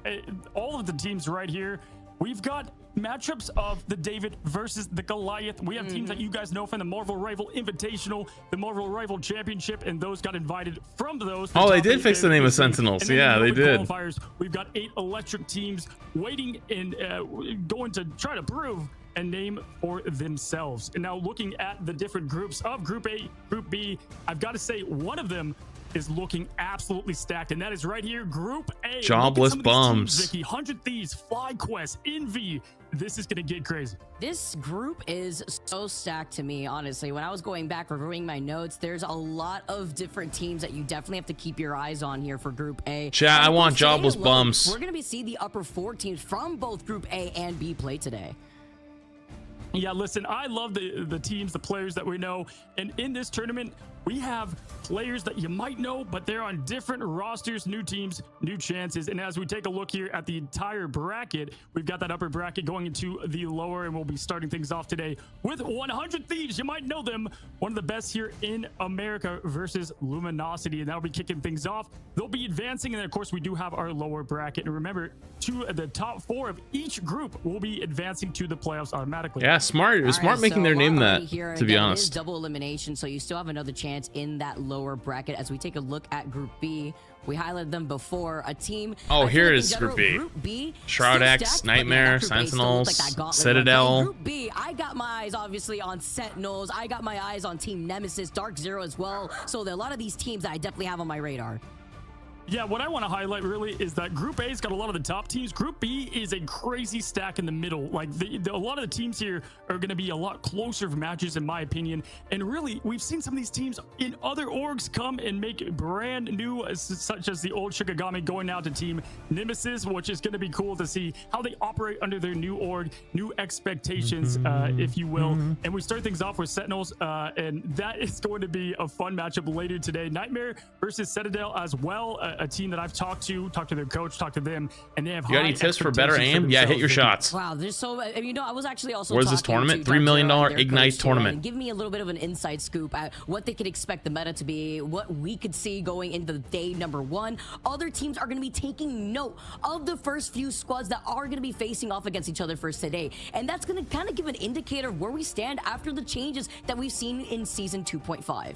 all of the teams right here. We've got matchups of the David versus the Goliath. We have teams that you guys know from the Marvel Rival Invitational, the Marvel Rival Championship, and those got invited from those. Oh, they did fix the name of Sentinels. And then Yeah, in they the did. Qualifiers, we've got 8 electric teams waiting and going to try to prove a name for themselves. And now looking at the different groups of Group A, Group B, I've got to say one of them is looking absolutely stacked, and that is right here, Group A. Jobless Look at some of these bums. teams, Vicky. 100 Thieves, FlyQuest, Envy. This is gonna get crazy. This group is so stacked to me, honestly. When I was going back reviewing my notes, there's a lot of different teams that you definitely have to keep your eyes on here for Group A. Chat, I want Today jobless alone, bums. We're gonna be seeing the upper 4 teams from both Group A and B play today. Yeah, listen, I love the teams, the players that we know. And in this tournament, we have players that you might know, but they're on different rosters, new teams, new chances. And as we take a look here at the entire bracket, we've got that upper bracket going into the lower, and we'll be starting things off today with 100 Thieves. You might know them. One of the best here in America versus Luminosity. And that'll be kicking things off. They'll be advancing. And then, of course, we do have our lower bracket. And remember, the top 4 of each group will be advancing to the playoffs automatically. Yeah, smart. It was smart making their name that, Here, to be again, it is honest. double elimination, so you still have another chance in that lower bracket. As we take a look at Group B, we highlighted them before. A team. Oh, I feel here like in is general, Group B. B Shroud still X, stacked, but yeah, Nightmare, that Group A still looked like that Sentinels, gauntlet run. Citadel. But in Group B, I got my eyes obviously on Sentinels. I got my eyes on Team Nemesis, Dark Zero as well. So there are a lot of these teams that I definitely have on my radar. Yeah, what I want to highlight really is that Group A's got a lot of the top teams. Group B is a crazy stack in the middle. Like a lot of the teams here are going to be a lot closer matches, in my opinion. And really, we've seen some of these teams in other orgs come and make brand new, such as the old Shikigami going now to Team Nemesis, which is going to be cool to see how they operate under their new org, new expectations, if you will. And we start things off with Sentinels, and that is going to be a fun matchup later today. Nightmare versus Citadel as well. A team that I've talked to their coach, talked to them, and they have You got any tips for better aim? Yeah, hit your shots. Wow, there's so, you know, I was actually also What is this talking tournament? to $3 million Dr. their Ignite coach, tournament. and give me a little bit of an inside scoop at what they could expect the meta to be, what we could see going into day number 1. Other teams are going to be taking note of the first few squads that are going to be facing off against each other first today, and that's going to kind of give an indicator of where we stand after the changes that we've seen in Season 2.5.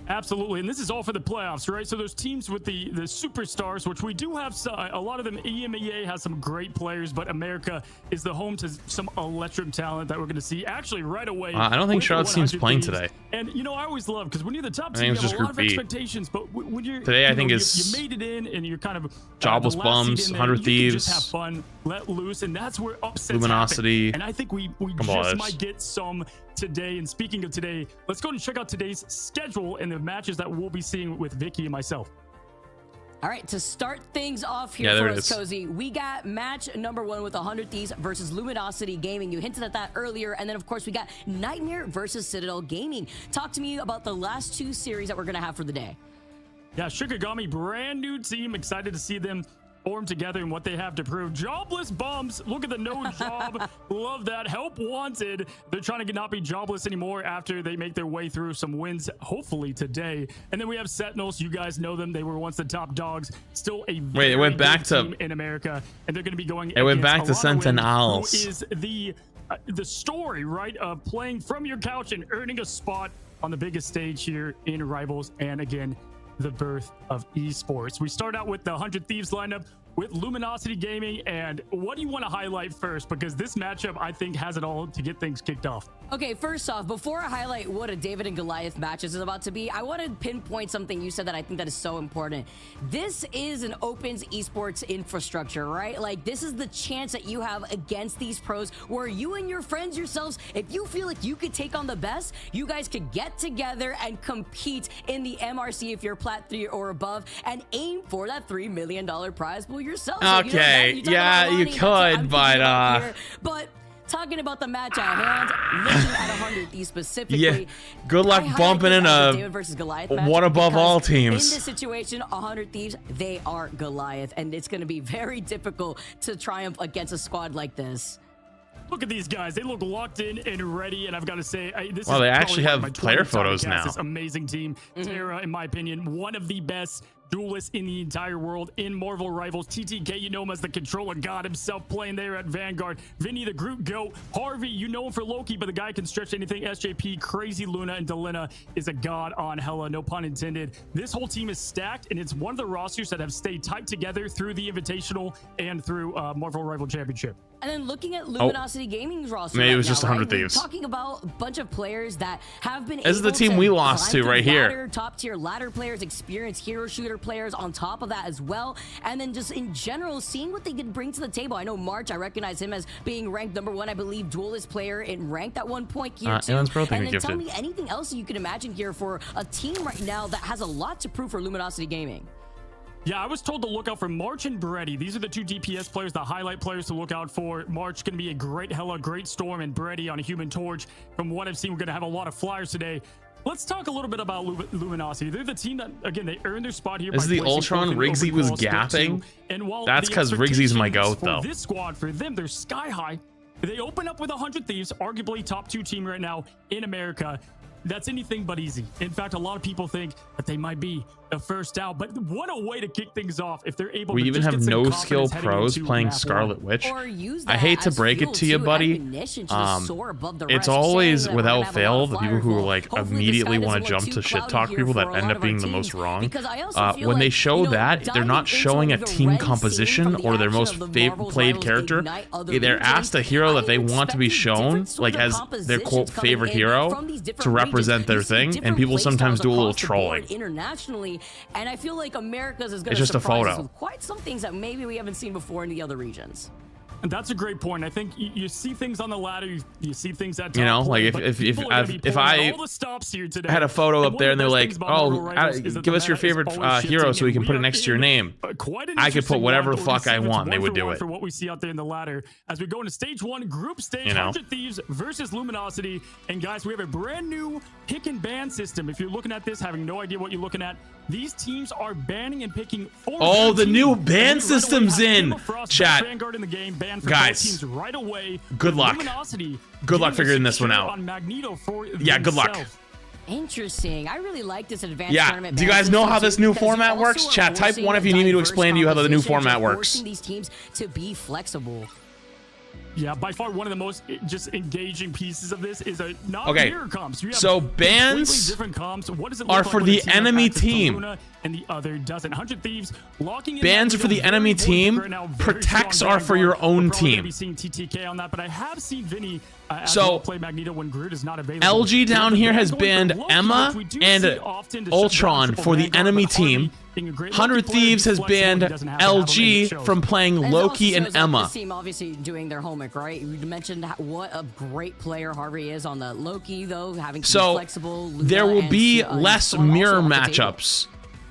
Absolutely, and this is all for the playoffs, right? So those teams with the superstars, which we do have a lot of them. EMEA has some great players, but America is the home to some electric talent that we're going to see actually right away. I don't think with Charlotte's the team's 100 playing Thieves. today. And you know, I always love, because when you're the top I team, think you it's have a lot just of Group B. expectations. But when you're Today, I think you it's made it in, and you're kind of Jobless the last seed Bums, in there, 100 you can Thieves, just have fun, let loose, and that's where upsets Luminosity, happen. And I think we just might get some today. And speaking of today, let's go and check out today's schedule and the matches that we'll be seeing with Vicky and myself. All right, to start things off here for us, Cozy, we got match number 1 with 100 Thieves versus Luminosity Gaming. You hinted at that earlier. And then, of course, we got Nightmare versus Citadel Gaming. Talk to me about the last 2 series that we're going to have for the day. Yeah, Shikigami, brand new team. Excited to see them form together and what they have to prove. Jobless bums. Look at the no job. Love that. Help wanted. They're trying to not be jobless anymore after they make their way through some wins, hopefully today. And then we have Sentinels. You guys know them. They were once the top dogs. Still a wait. It went back to team in America, and they're going to be going. It went back to Sentinels. Who is the story, right, of playing from your couch and earning a spot on the biggest stage here in Rivals, and again, the birth of esports. We start out with the 100 Thieves lineup with Luminosity Gaming. And what do you want to highlight first? Because this matchup, I think, has it all to get things kicked off. Okay, first off, before I highlight what a David and Goliath match is about to be, I want to pinpoint something you said that I think that is so important. This is an Opens esports infrastructure, right? Like, this is the chance that you have against these pros where you and your friends yourselves, if you feel like you could take on the best, you guys could get together and compete in the MRC if you're Plat 3 or above and aim for that $3 million prize pool yourself. Okay, so, yeah, you could, but talking about the match at hand, looking at 100 Thieves specifically. Yeah, good luck bumping in a David versus Goliath match, one above all teams. In this situation, 100 Thieves, they are Goliath, and it's going to be very difficult to triumph against a squad like this. Look at these guys. They look locked in and ready. And I've got to say, this well, is they actually have player photos now. This amazing team. Terra, in my opinion, one of the best duelists in the entire world in Marvel Rivals. TTK, you know him as the controller god himself, playing there at Vanguard. Vinny, the Groot goat. Harvey, you know him for Loki, but the guy can stretch anything. SJP, Crazy Luna, and Delina is a god on Hella, no pun intended. This whole team is stacked, and it's one of the rosters that have stayed tight together through the Invitational and through Marvel Rival Championship. And then looking at Luminosity Gaming's roster, maybe right it was just 100 right? Thieves. We're talking about a bunch of players that have been. This is the team we lost to right here. Top tier ladder players, experienced hero shooter players on top of that as well. And then just in general, seeing what they can bring to the table. I know March, I recognize him as being ranked #1, I believe, duelist player in ranked at one point here too. And then tell me anything else you can imagine here for a team right now that has a lot to prove for Luminosity Gaming. Yeah, I was told to look out for March and Breddy. These are the 2 DPS players, the highlight players to look out for. March going to be a great Hella, great Storm, and Breddy on a Human Torch. From what I've seen, we're going to have a lot of flyers today. Let's talk a little bit about Luminosity. They're the team that, again, they earned their spot here. Is the Ultron Riggsy was gapping? And while that's because Riggsy's my goat, though. This squad, for them, they're sky high. They open up with 100 Thieves, arguably top 2 team right now in America. That's anything but easy. In fact, a lot of people think that they might be the first out, but what a way to kick things off if they're able to even have no skill pros playing Scarlet Witch. I hate to break it to you, buddy. It's always without fail the people who like immediately want to jump to shit talk people that end up being the most wrong. When they show that, they're not showing a team composition or their most played character. They're asked a hero that they want to be shown, like as their quote favorite hero, to represent their thing, and people sometimes do a little trolling. Internationally, and I feel like America's is going to surprise us photo with quite some things that maybe we haven't seen before in the other regions. And that's a great point. I think you see things on the ladder, you see things at top. You know, like if I had a photo up there and they're like, oh, give us your favorite hero so we can put it next to your name, I could put whatever the fuck I want. They would do it. For what we see out there in the ladder, as we go into stage 1, group stage, 100 Thieves versus Luminosity. And guys, we have a brand new pick and ban system. If you're looking at this, having no idea what you're looking at, these teams are banning and picking 4. Oh, the new ban system's in chat. Vanguard in the game, guys, right away. Good luck. Good luck figuring this one out. Yeah, good luck. Interesting. I really like this advanced tournament. Do you guys know how this new format works? Chat, type 1 if you need me to explain to you how the new format works. Forcing these teams to be flexible. Yeah, by far one of the most just engaging pieces of this is mirror comps. So bans are for the enemy team. And the other doesn't. 100 Thieves locking in. Bans are for the enemy team. Protects are for your own team. Be seeing TTK on that, but I have seen Vinny play Magneto when Groot is not available. LG down here has banned Emma and Ultron for the enemy team. 100 Thieves has banned LG from playing Loki and Emma. This team obviously doing their homework, right? You mentioned what a great player Harvey is on the Loki, though, having to be flexible. There will be less mirror matchups.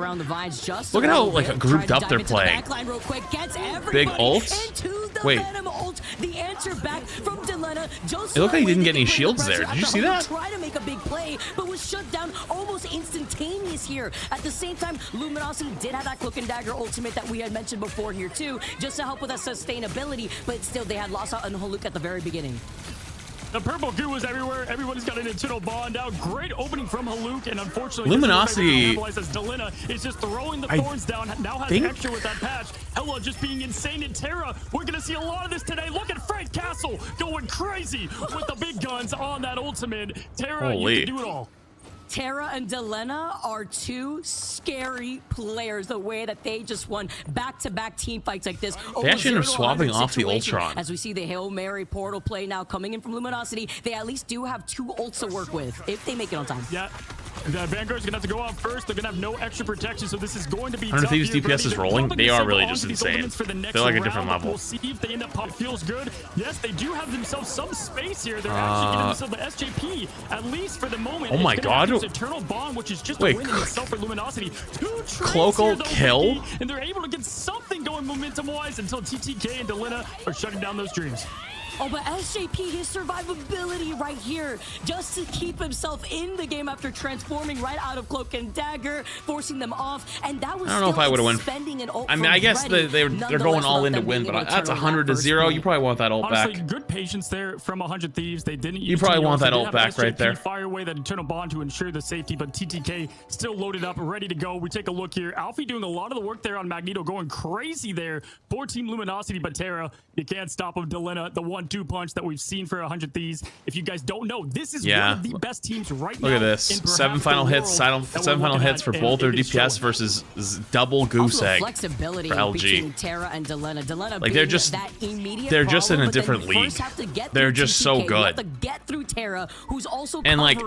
around the vines just Look a at how little like bit. grouped Tried up to they're dive into the playing. backline real quick, gets Big everybody ult. into the Wait. Venom ult, The answer back from Delena. Just It looked like he didn't get any shields there. Did you see that? Try to make a big play, but was shut down almost instantaneous here. At the same time, Luminosity did have that Cloak and Dagger ultimate that we had mentioned before here too, just to help with that sustainability, but still they had lost out on Haluk at the very beginning. The purple goo is everywhere. Everybody's got an internal bond out. Great opening from Haluk, and unfortunately, Luminosity. As Delena is just throwing the thorns down. Now has extra with that patch. Hella just being insane in Terra. We're gonna see a lot of this today. Look at Frank Castle going crazy with the big guns on that ultimate. Terra, you can do it all. Terra and Delena are two scary players. The way that they just won back-to-back team fights like this. They actually ended up swapping off the Ultron. As we see the Hail Mary portal play now coming in from Luminosity, they at least do have 2 ults to work with if they make it on time. Yeah. The Vanguard's gonna have to go out first. They're gonna have no extra protection, so this is going to be 100 tough. Thieves DPS is rolling. They are really just insane. They're like a different level. We'll see if they end up feels good. Yes, they do have themselves some space here. They're actually giving themselves the SJP, at least for the moment. Oh my god. Eternal Bond, which is just a win in itself for Luminosity. Cloakle kill? And they're able to get something going momentum-wise until TTK and Delena are shutting down those dreams. Oh, but SJP, his survivability right here, just to keep himself in the game after transforming right out of Cloak and Dagger, forcing them off, and that was I don't know if I would have won. Spending an ult. I mean, I guess they're going all in to win, but that's 100-0. You probably want that ult back. Honestly, good patience there from 100 Thieves. They didn't. You probably want that ult back right there. Fire away that Eternal Bond to ensure the safety, but TTK still loaded up, ready to go. We take a look here. Alfie doing a lot of the work there on Magneto, going crazy there for Team Luminosity, but Terra, you can't stop him. Delena, the 1-2 punch that we've seen for 100 Thieves. If you guys don't know, this is one of the best teams right now. Look at this. 7 final hits. 7 final hits for both their DPS versus double goose egg flexibility for LG. between Terra and Delena. Like they're just in a different league. They're just so good. To get through Terra, who's also and like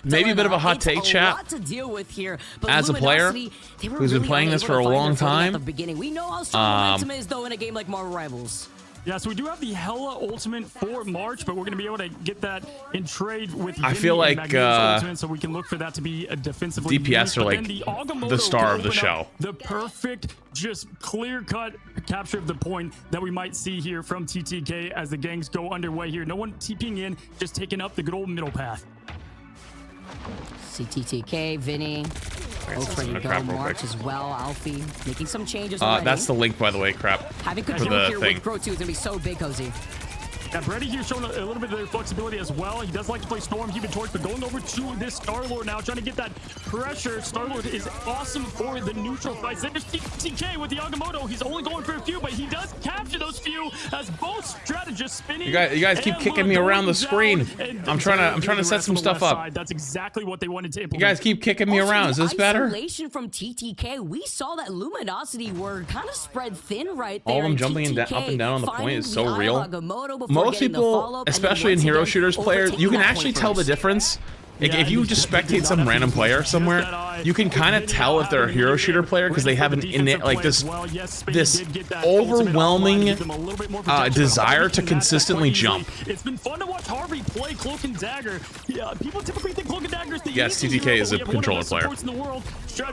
maybe a bit of a hot take, chat. To deal with here, but as a player who's been playing this for a long time, at the beginning. We know how strong momentum is though in a game like Marvel Rivals. Yeah, so we do have the Hella ultimate for March, but we're going to be able to get that in trade with I feel like ultimate, so we can look for that to be a defensively DPS are like the star of the show. The perfect, just clear-cut capture of the point that we might see here from TTK as the gangs go underway here. No one TPing in, just taking up the good old middle path. CTTK, Vinny, both ready to go. March as well. Alfie making some changes. That's the link, by the way. Crap. Having control here with Pro 2 is gonna be so big, Cozy. Yeah, Brady here showing a little bit of their flexibility as well. He does like to play Storm, Human Torch, but going over to this Star-Lord now, trying to get that pressure. Star-Lord is awesome for the neutral fights. There's TK with the Agamotto. He's only going for a few, but he does capture those few as both strategists spinning. You guys keep kicking me around the screen. I'm trying to set some stuff up. That's exactly what they wanted to implement. You guys keep kicking me around. Is this better? Isolation from TTK. We saw that Luminosity were kind of spread thin right there. All of them jumping up and down on the point is so real. Most people, especially in hero shooters players, you can actually tell the difference. If you just spectate some random player somewhere, you can kind of tell if they're a hero shooter player because they have an innate, like this overwhelming desire to consistently jump. It's been fun to watch Harvey play Cloak and Dagger. Yeah, people typically think Cloak and Dagger is the yes, TTK is a controller player. In the world,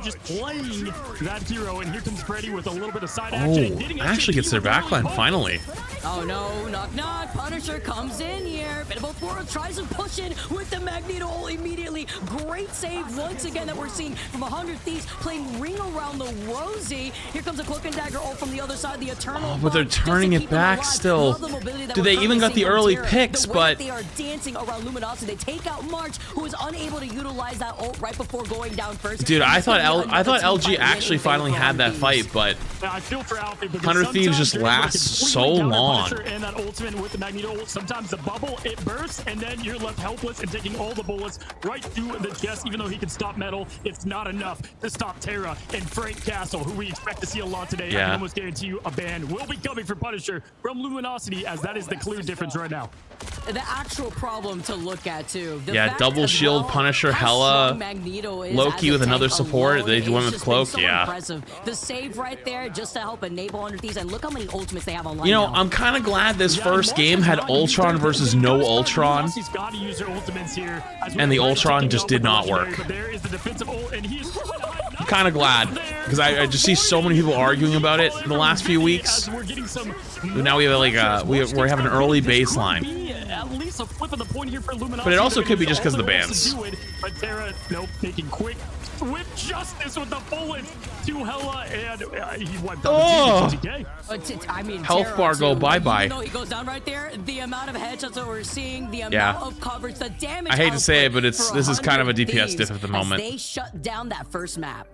just playing that hero, and here comes Freddy with a little bit of side action. Actually gets their backline finally. Oh no, knock knock. Punisher comes in here. Bit of a forward, tries to push in with the Magneto immediately. Great save once again that we're seeing from 100 Thieves playing ring around the Rosie. Here comes a Cloak and Dagger ult from the other side, the Eternal. Oh, but they're turning it back still. Do they even got the early picks? But they are dancing around Luminosity. They take out March, who is unable to utilize that ult right before going down first. Dude, I thought LG actually finally had that fight, but 100 Thieves just lasts so long. And that ultimate with the Magneto ult, sometimes the bubble, it bursts, and then you're left helpless and taking all the bullets right through the chest. Even though he can stop metal, it's not enough to stop Terra and Frank Castle, who we expect to see a lot today. I can almost guarantee you a ban will be coming for Punisher from Luminosity, as that is the clear difference right now. The actual problem to look at too. Double shield, Punisher, Hella, Loki with another support. They went with Cloak. So impressive. The save right there just to help enable 100 Thieves, and look how many ultimates they have online. You know, I'm kind of glad this first game had Ultron versus no Ultron, and the Ultron just did not work. But there is the defensive ult, and he's kind of glad because I just see so many people arguing about it in the last few weeks. Now we have like we're having an early baseline. At least a flip of the point here for Luminosity. But it also could be just because of the bans. But Terra, nope, making quick with justice with the bullet to Hella, and he wiped out the TTK. I mean, health bar go bye-bye. Even though he goes down right there, the amount of headshots that we're seeing, the amount of coverage, the damage. I hate to say it, but this is kind of a DPS diff at the moment. They shut down that first map.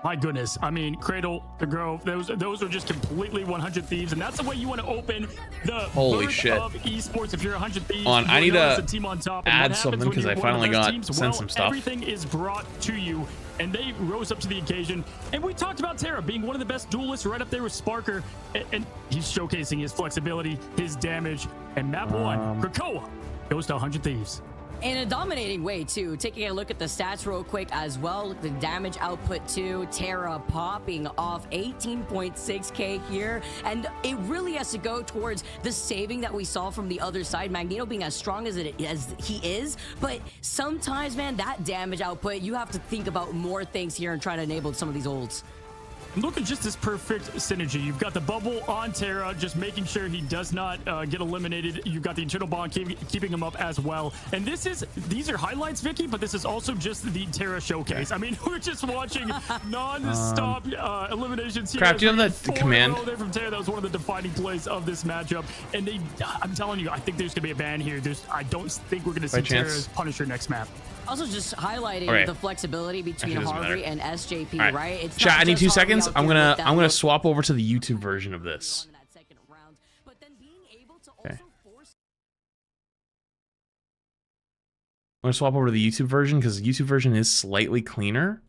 My goodness, I mean, Cradle, the Grove, those are just completely 100 Thieves, and that's the way you want to open the holy birth shit of esports. If you're 100 Thieves, I need to team on top. add something because I finally got sent some stuff. Everything is brought to you, and they rose up to the occasion. And we talked about Terra being one of the best duelists, right up there with Sparker, and he's showcasing his flexibility, his damage, and map one, Krakoa goes to 100 Thieves. In a dominating way, too. Taking a look at the stats real quick as well. The damage output, too. Terra popping off 18.6k here. And it really has to go towards the saving that we saw from the other side. Magneto being as strong as he is. But sometimes, man, that damage output, you have to think about more things here and try to enable some of these ults. Look at just this perfect synergy. You've got the bubble on Terra, just making sure he does not get eliminated. You've got the internal bond keeping him up as well. And these are highlights, Vicky, but this is also just the Terra showcase. I mean, we're just watching non-stop eliminations here. Crap, do you have that command? There from Terra. That was one of the defining plays of this matchup. And I'm telling you, I think there's going to be a ban here. I don't think we're going to see Terra's Punisher next map. Also, just highlighting the flexibility between Harvey and SJP, right? It's chat, I need 2 seconds. I'm gonna swap over to the YouTube version of this. Okay. I'm gonna swap over to the YouTube version because the YouTube version is slightly cleaner.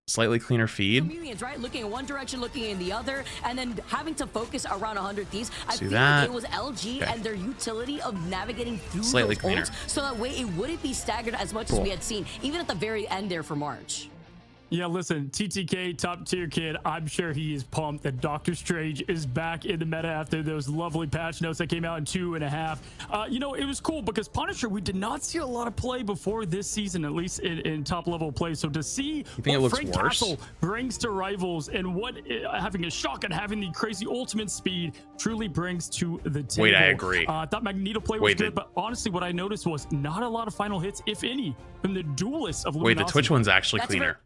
Slightly cleaner feed. Chameleons, right? Looking in one direction, looking in the other, and then having to focus around 100 Thieves. I feel like it was LG and their utility of navigating through slightly those cleaner. ults, so that way it wouldn't be staggered as much as we had seen, even at the very end there for March. Yeah, listen, TTK, top tier kid, I'm sure he is pumped that Doctor Strange is back in the meta after those lovely patch notes that came out in 2.5. You know, it was cool because Punisher, we did not see a lot of play before this season, at least in top level play. So to see what Frank Castle brings to rivals and what having a shotgun, having the crazy ultimate speed truly brings to the table. Wait, I agree. I thought Magneto play was good, but honestly, what I noticed was not a lot of final hits, if any, from the duelists of Luminosity. Wait, the Twitch one's actually cleaner.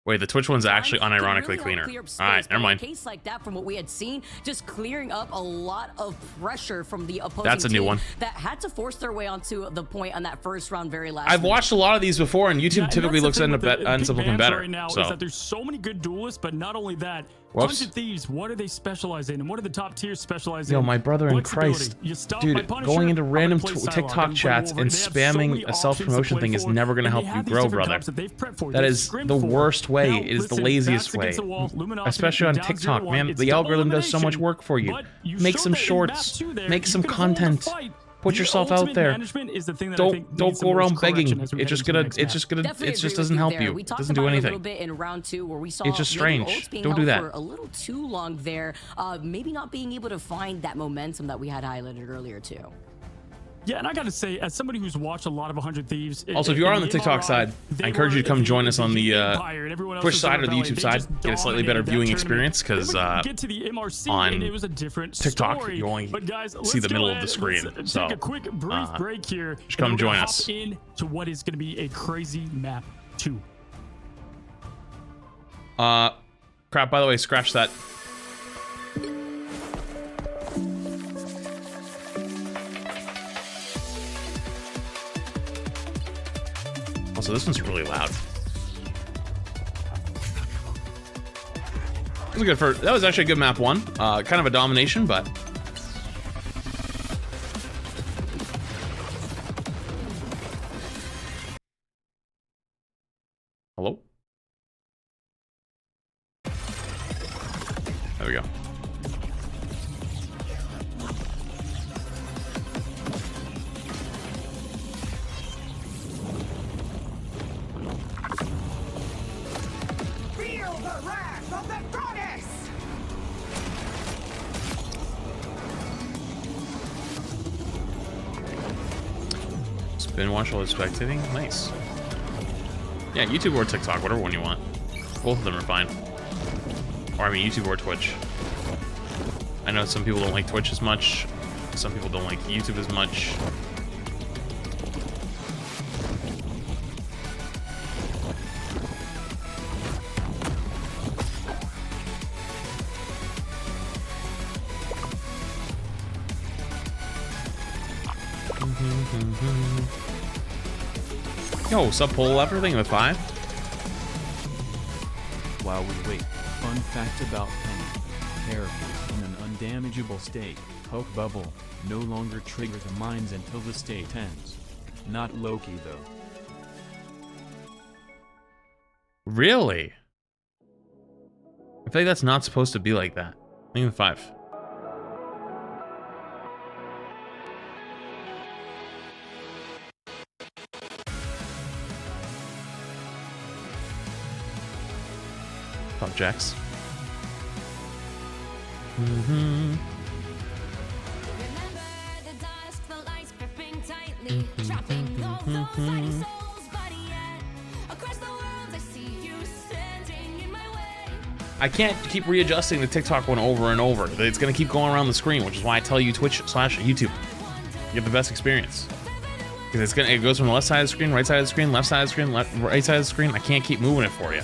Wait, the Twitch one's actually unironically cleaner. All right, never mind. A case like that, from what we had seen, just clearing up a lot of pressure from the opposing That's a new one. that had to force their way onto the point on that first round very last I've watched a lot of these before, and YouTube typically ends up looking better. Right now is that there's so many good duelists, but not only that, 100 Thieves, what do they specialize in? And what are the top tiers specialize in? Yo, my brother in Christ. Dude, going into random TikTok chats and spamming a self-promotion thing is never going to help you grow, brother. That is the worst way. It is the laziest way. Especially on TikTok, man. The algorithm does so much work for you. Make some shorts. Make some content. Put yourself out there. Don't go around begging. It just doesn't help you. It doesn't do anything. A little bit in round 2 where we saw it's just strange. Don't do for that. a little too long there. Maybe not being able to find that momentum that we had highlighted earlier too. Yeah, and I gotta say, as somebody who's watched a lot of 100 Thieves... Also, if you are on the TikTok side, I encourage you to come join us on the Twitch side or the YouTube side. Get a slightly better viewing experience, because on TikTok, you only see the middle of the screen. So, take a quick, brief break here. Just come join us. Into what is going to be a crazy map 2. Crap, by the way, scratch that. Also, this one's really loud. That was actually a good map 1. Kind of a domination, but hello? There we go. Feel the wrath of the goddess! Spin watch while spectating. Nice. Yeah, YouTube or TikTok, whatever one you want. Both of them are fine. Or I mean, YouTube or Twitch. I know some people don't like Twitch as much. Some people don't like YouTube as much. Yo, sub poll everything with 5. While we wait, fun fact about Penny. Characters in an undamageable state, poke bubble, no longer trigger the mines until the state ends. Not Loki though. Really? I feel like that's not supposed to be like that. I think 5. Objects. I can't keep readjusting the TikTok one over and over. It's gonna keep going around the screen, which is why I tell you Twitch/YouTube. You have the best experience. Because it goes from the left side of the screen, right side of the screen, left side of the screen, right side of the screen. I can't keep moving it for you.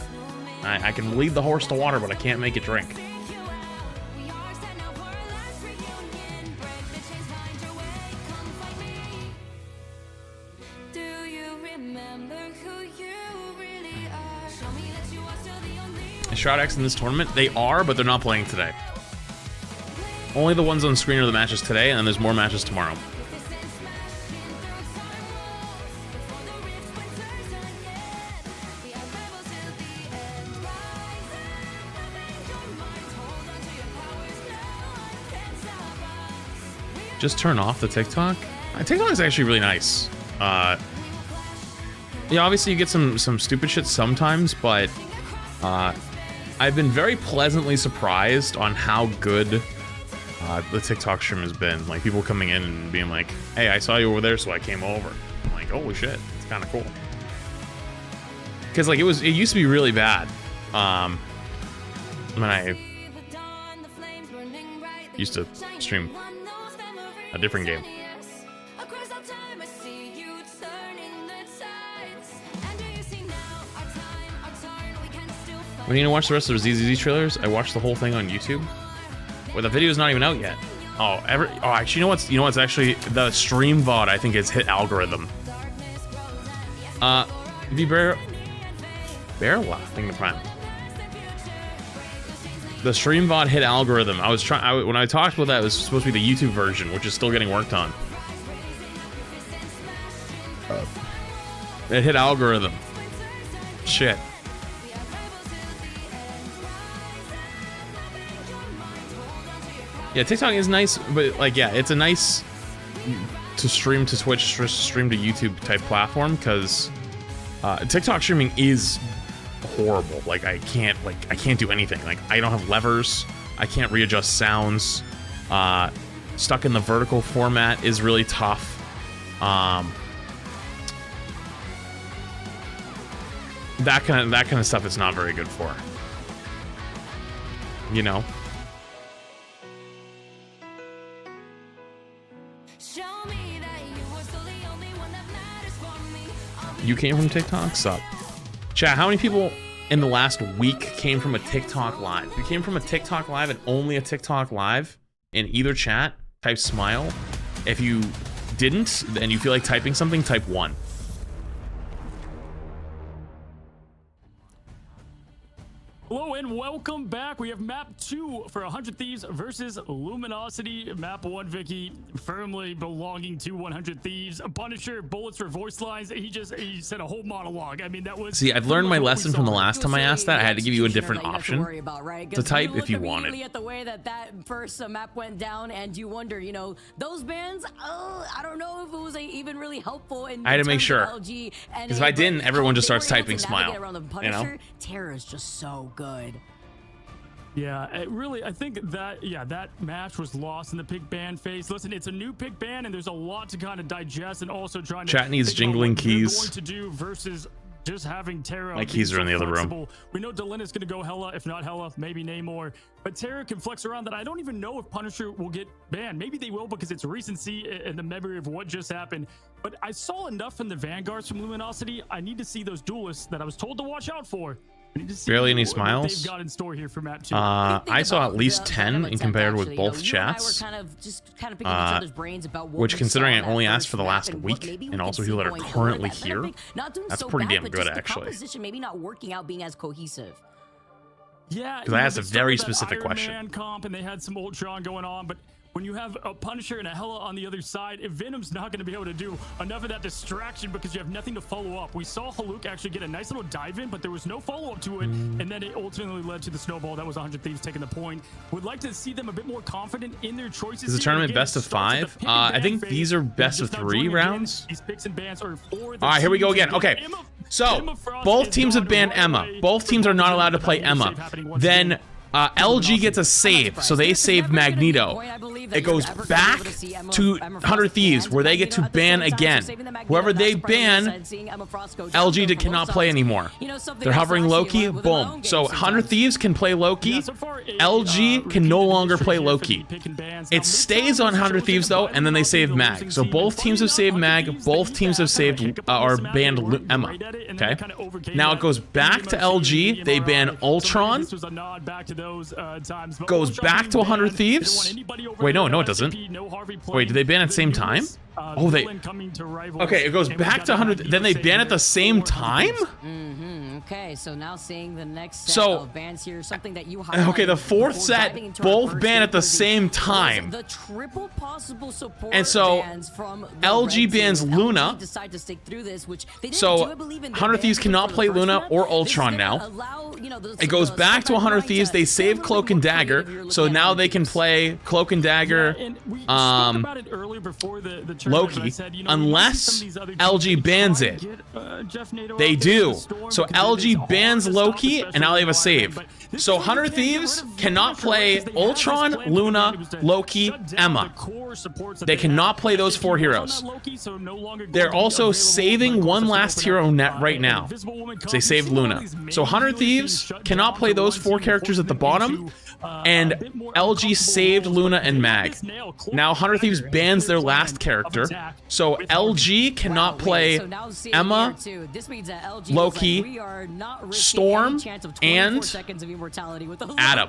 I can lead the horse to water, but I can't make it drink. Is Shroud X in this tournament? They are, but they're not playing today. Only the ones on screen are the matches today, and then there's more matches tomorrow. Just turn off the TikTok. TikTok is actually really nice. Yeah, obviously you get some stupid shit sometimes, but I've been very pleasantly surprised on how good the TikTok stream has been. Like people coming in and being like, "Hey, I saw you over there, so I came over." I'm like, "Holy shit, it's kind of cool." Because like it used to be really bad when I used to stream a different game. When you gonna watch the rest of the ZZZ trailers? I watched the whole thing on YouTube. Well, the video's not even out yet. Actually, you know what's actually the stream VOD? I think it's hit algorithm. Barrel, I think the prime. The stream VOD hit algorithm. When I talked about that, it was supposed to be the YouTube version, which is still getting worked on. It hit algorithm. Shit. Yeah, TikTok is nice, but like, yeah, it's a nice to stream to Twitch, stream to YouTube type platform, because TikTok streaming is horrible. Like I can't do anything. Like I don't have levers. I can't readjust sounds. Stuck in the vertical format is really tough. That kind of stuff is not very good for. You know. You came from TikTok? Sup? Chat, how many people in the last week came from a TikTok live? If you came from a TikTok live and only a TikTok live in either chat, type smile. If you didn't and you feel like typing something, type 1. Hello and welcome back. We have map 2 for 100 Thieves versus Luminosity. Map 1, Vicky, firmly belonging to 100 Thieves. Punisher, bullets for voice lines. He said a whole monologue. I mean, that was... See, I've learned my lesson from the last time I asked that. I had to give you a different option to type if you wanted. At the way that first map went down, and you wonder, you know, those bans, I don't know if it was even really helpful. I had to make sure. Because if I didn't, everyone just starts typing smile. You know? Terror is just so good. Yeah, it really, I think that, yeah, that match was lost in the pick ban phase. Listen, it's a new pick ban, and there's a lot to kind of digest, and also trying to... Chat needs jingling keys. Going to do versus just having Terra. My keys are in the other room. Flexible. We know Delina's going to go Hella, if not Hella, maybe Namor. But Terra can flex around that. I don't even know if Punisher will get banned. Maybe they will because it's recency and the memory of what just happened. But I saw enough from the Vanguards from Luminosity. I need to see those duelists that I was told to watch out for. Barely any smiles. They've got in store here for map 2. I saw at least 10 in compared with both chats. Which, considering I only asked for the last week, and also people that are currently here, that's pretty damn good, actually. Maybe not working out, being as cohesive. Yeah, because I asked a very specific question. Iron Man comp, and they had some Ultron going on, but when you have a Punisher and a Hela on the other side, if Venom's not going to be able to do enough of that distraction because you have nothing to follow up. We saw Haluk actually get a nice little dive in, but there was no follow-up to it, and then it ultimately led to the snowball. That was 100 Thieves taking the point. Would like to see them a bit more confident in their choices. Is the tournament best of 5? I think these are best of 3 rounds. These picks and bans are for the all right, here we go again. Okay, so both teams have banned Emma. Both teams are not allowed to play Emma. Then LG gets a save, so they save Magneto. It goes back to 100 Thieves, where they get to ban again. Whoever they ban, LG cannot play anymore. They're hovering Loki, boom. So 100 Thieves can play Loki. LG can no longer play Loki. It stays on 100 Thieves, though, and then they save Mag. So both teams have saved Mag. Both teams have saved or banned Emma. Okay. Now it goes back to LG. They ban Ultron. Goes back to 100 Thieves. Wait, no, it doesn't. Wait, did they ban at the same time? Oh, they... Okay, it goes back to 100... Then they ban at the same time? Okay, so now seeing the next set of bans here, something that you okay, the fourth set both ban at the same time. The triple possible support and so bans from LG bans Luna. Decide to stick through this, which they so 100 Thieves cannot play Luna or Ultron now. It goes back to 100 Thieves. They save Cloak and Dagger, so now they can play Cloak and Dagger, Loki, unless LG bans it. They do. So LG bans Loki, and now they have a save. So 100 Thieves cannot play Ultron, Luna, Loki, Emma. They cannot play those 4 heroes. They're also saving one last hero net right now. So they saved Luna. So 100 Thieves cannot play those 4 characters at the bottom. And LG saved Luna and Mag. Now 100 Thieves bans their last character. So LG cannot play Emma, Loki, Storm, and Adam.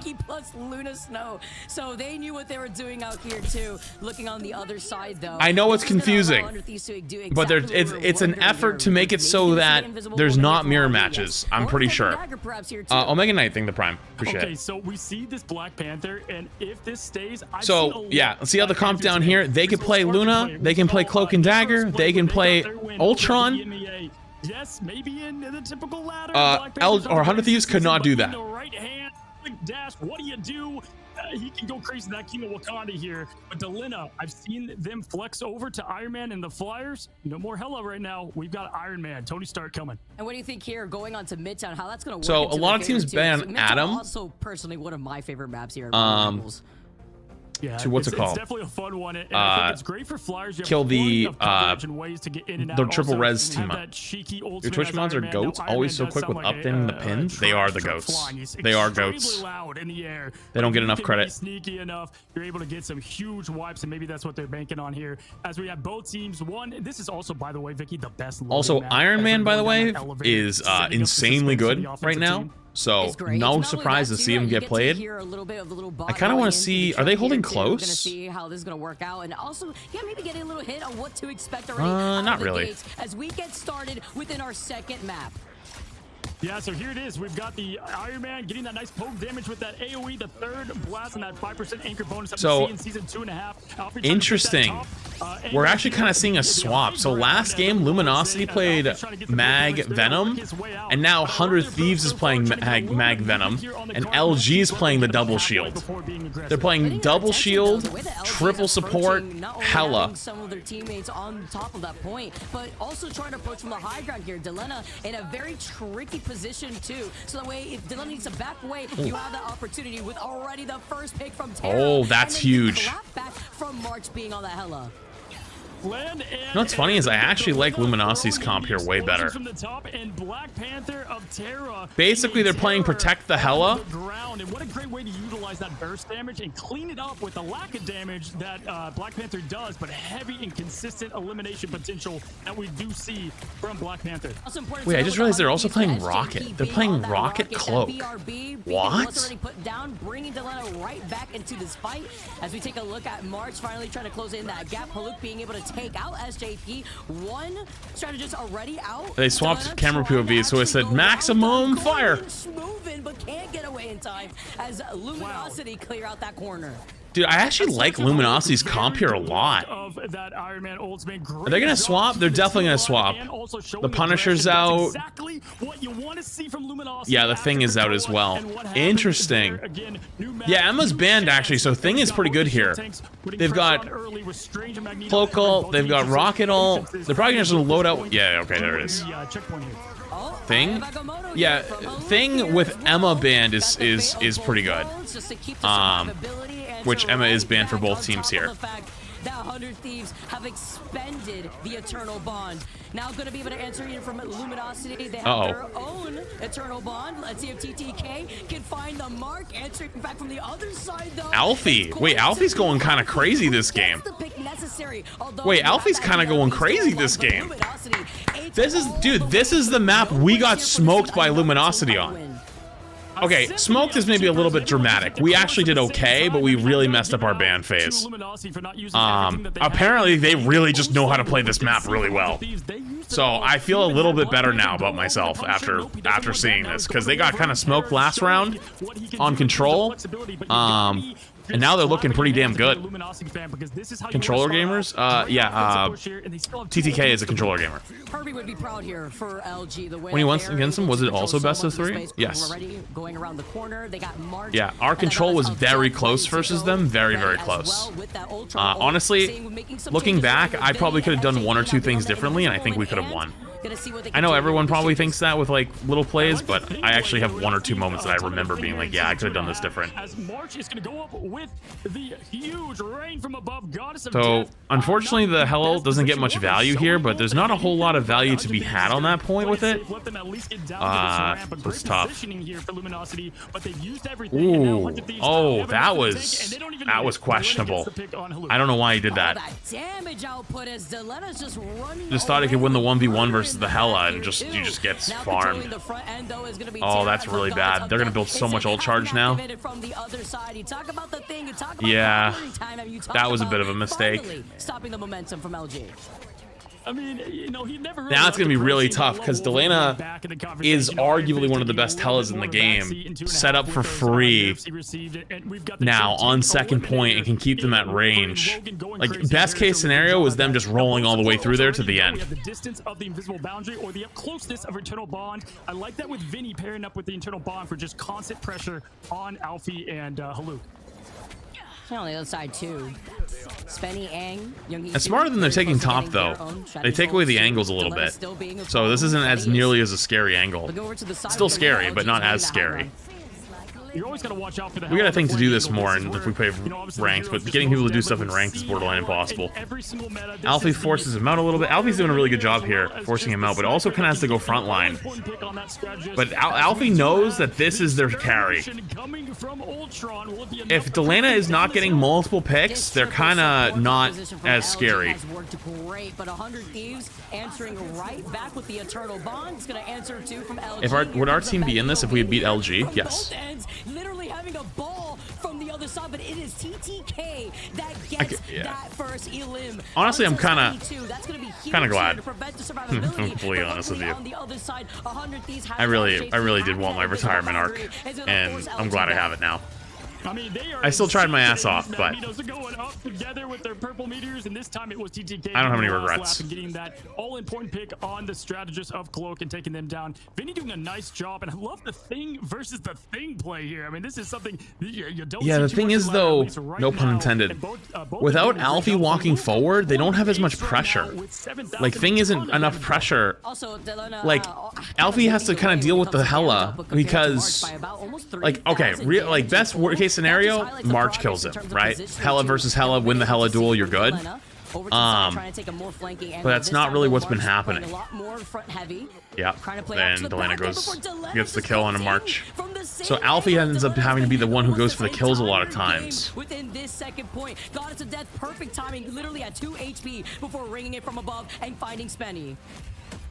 So they knew what they were doing out here too. Looking on the other side though. I know it's confusing, but it's an effort to make it so that there's not mirror matches. I'm pretty sure. Omega Knight thing, the Prime. Appreciate it. Okay, so we see this Black Panther, and if this stays, so yeah, see how the comp down here? They can play Luna, they can play Cloak and Dagger, they can play Ultron. Yes, maybe in the typical ladder. or 100 Thieves could not do that. Right hand, dash. What do you do? He can go crazy, that King of Wakanda here. But Delina, I've seen them flex over to Iron Man and the Flyers. No more Hela right now. We've got Iron Man, Tony Stark coming. And what do you think here, going on to Midtown, how that's going to work? So a lot of teams ban Adam. Also, personally, one of my favorite maps here. Yeah, to what's it called? It's definitely a fun one. And I think it's great for Flyers. You kill the ways to get in and out. the triple res team up. Your Twitch mods are goats, always so quick with updating the pins. They are the goats. They are goats. They don't get enough credit. Sneaky enough, you're able to get some huge wipes, and maybe that's what they're banking on here. As we have both teams. One, this is also, by the way, Vicky, the best. Also, Iron Man, by the way, is insanely good right now. So no surprise to see him get played. I kind of want to see, are they holding close? See how this is going to work out, and also, yeah, maybe getting a little hint on what to expect already. Not really. As we get started within our second map. Yeah, so here it is. We've got the Iron Man getting that nice poke damage with that AoE, the third blast, and that 5% anchor bonus that we see in season 2.5. Interesting. We're actually kind of seeing a swap. So last game, Luminosity played Mag Venom, and now 100 Thieves is playing Mag Venom, and LG is playing the double shield. They're playing double shield, triple support, Hela. Some of their teammates on top of that point, but also trying to approach from the high ground here. Delena in a very tricky position too. So that way, if Delena needs to back away, you have that opportunity with already the first pick from Terra. Oh, that's huge. Back from March being on the Hela. Land and, You know what's funny is I actually like Luminosity's comp here way better. From the top, and Black Panther of Terra Basically, they're playing Protect the Hella. Ground, and what a great way to utilize that burst damage and clean it up with the lack of damage that Black Panther does, but heavy and consistent elimination potential that we do see from Black Panther. Wait, I just realized they're also playing Rocket. They're playing Rocket Cloak. What? Put down, bringing Delena right back into this fight as we take a look at March finally trying to close in that gap. Haluk being able to take out SJP. One strategist already out. They swapped camera POV, so I said maximum fire. Moving, but can't get away in time as Luminosity clear out that corner. Dude, I actually like Luminosity's comp here a lot. Are they gonna swap? They're definitely gonna swap. The Punisher's out. Yeah, the Thing is out as well. Interesting. Yeah, Emma's banned actually, so Thing is pretty good here. They've got Cloak ult, they've got Rocket ult. They're probably just gonna load out. Yeah, okay, there it is. Thing? Yeah, Thing with Emma banned is pretty good. Which Emma is banned for both teams here. That 100 Thieves have expended the Eternal Bond. Now going to be able to answer in from Luminosity. They have their own Eternal Bond. Let's see if TTK can find the mark. Answering back from the other side, though. Alfie. Wait, Alfie's going kind of crazy this game. Wait, Alfie's kind of going crazy this game. This is, dude, this is the map we got smoked by Luminosity on. Okay, smoked is maybe a little bit dramatic. We actually did okay, but we really messed up our ban phase. Apparently, they really just know how to play this map really well. So I feel a little bit better now about myself after seeing this, because they got kind of smoked last round on Control. And now they're looking pretty damn good. Controller gamers? Yeah, TTK is a controller gamer. Kirby would be proud here for LG. The way when he went against them, was it also best of 3? Yes. Going around the corner, they got March. Yeah, our control was very close versus them. Very, very close. Honestly, looking back, I probably could have done 1 or 2 things differently, and I think we could have won. I know everyone probably thinks that with like little plays, but I actually have 1 or 2 moments that I remember being like, yeah, I could have done this different. So unfortunately, the Hello doesn't get much value here, but there's not a whole lot of value to be had on that point with it. So it's tough. Ooh, oh, that was questionable. I don't know why he did that. Just thought he could win the 1v1 versus the Hella and you just gets farmed. Oh, that's really bad. They're gonna build so much ult charge now. Yeah, that was a bit of a mistake. Stopping the momentum from LG. I mean, you know, he never really now it's going to be really tough because Delena is arguably one of the best Hellas in the game, set up for free now on second point and can keep them at range. Like, best case scenario is them just rolling all the way through there to the end. The distance of the invisible boundary or the up closeness of Eternal Bond. I like that with Vinny pairing up with the Eternal Bond for just constant pressure on Alfie and Haluk. On the other side too. Spenny, Ang, it's smarter than they're taking top though. They take away the angles a little bit. So this isn't as nearly as a scary angle. Still scary, but not as scary. You're always gonna watch out for the we got a thing to do this more and if we play ranked, but getting people to do stuff in ranked is borderline impossible. Alfie forces him out a little bit. Alfie's doing a really good job here, forcing him out, but also kind of has to go front line. But Alfie knows that this is their carry. If Delena is not getting multiple picks, they're kind of not as scary. Would our team be in this if we had beat LG? Yes. Literally having a ball from the other side, but it is TTK that gets that first elim. Honestly, I'm kind of glad. I'm fully honest with you. I really did want my retirement arc, and I'm glad I have it now. I mean, I still tried my ass off, but going up together with their purple meteors, and this time it was TTK. I don't have any regrets. Getting that all-important pick on the strategist of Cloak and taking them down. Vinny doing a nice job, and I love the Thing versus the Thing play here. I mean, this is something you don't. Yeah, the thing is though, no pun intended. Without Alfie walking forward, they don't have as much pressure. Like Thing isn't enough pressure. Like Alfie has to kind of deal with the Hella because, like, okay, like best case scenario, March kills him, right? Hella versus Hella, win the Hella duel, you're good. Over to the side, trying to take a more flanking angle. But that's This not time, really though, what's been March happening. playing a lot more front heavy. Yeah, Trying to play then out to the Delana back end goes, before Delana gets the just kill on a comes march. in from the same So Alfie angle. ends up Delana's having to be the one who goes almost for the this kills a lot of entire times. game within this second point. Got it to death, perfect timing, literally at 2 HP before ringing it from above and finding Spenny.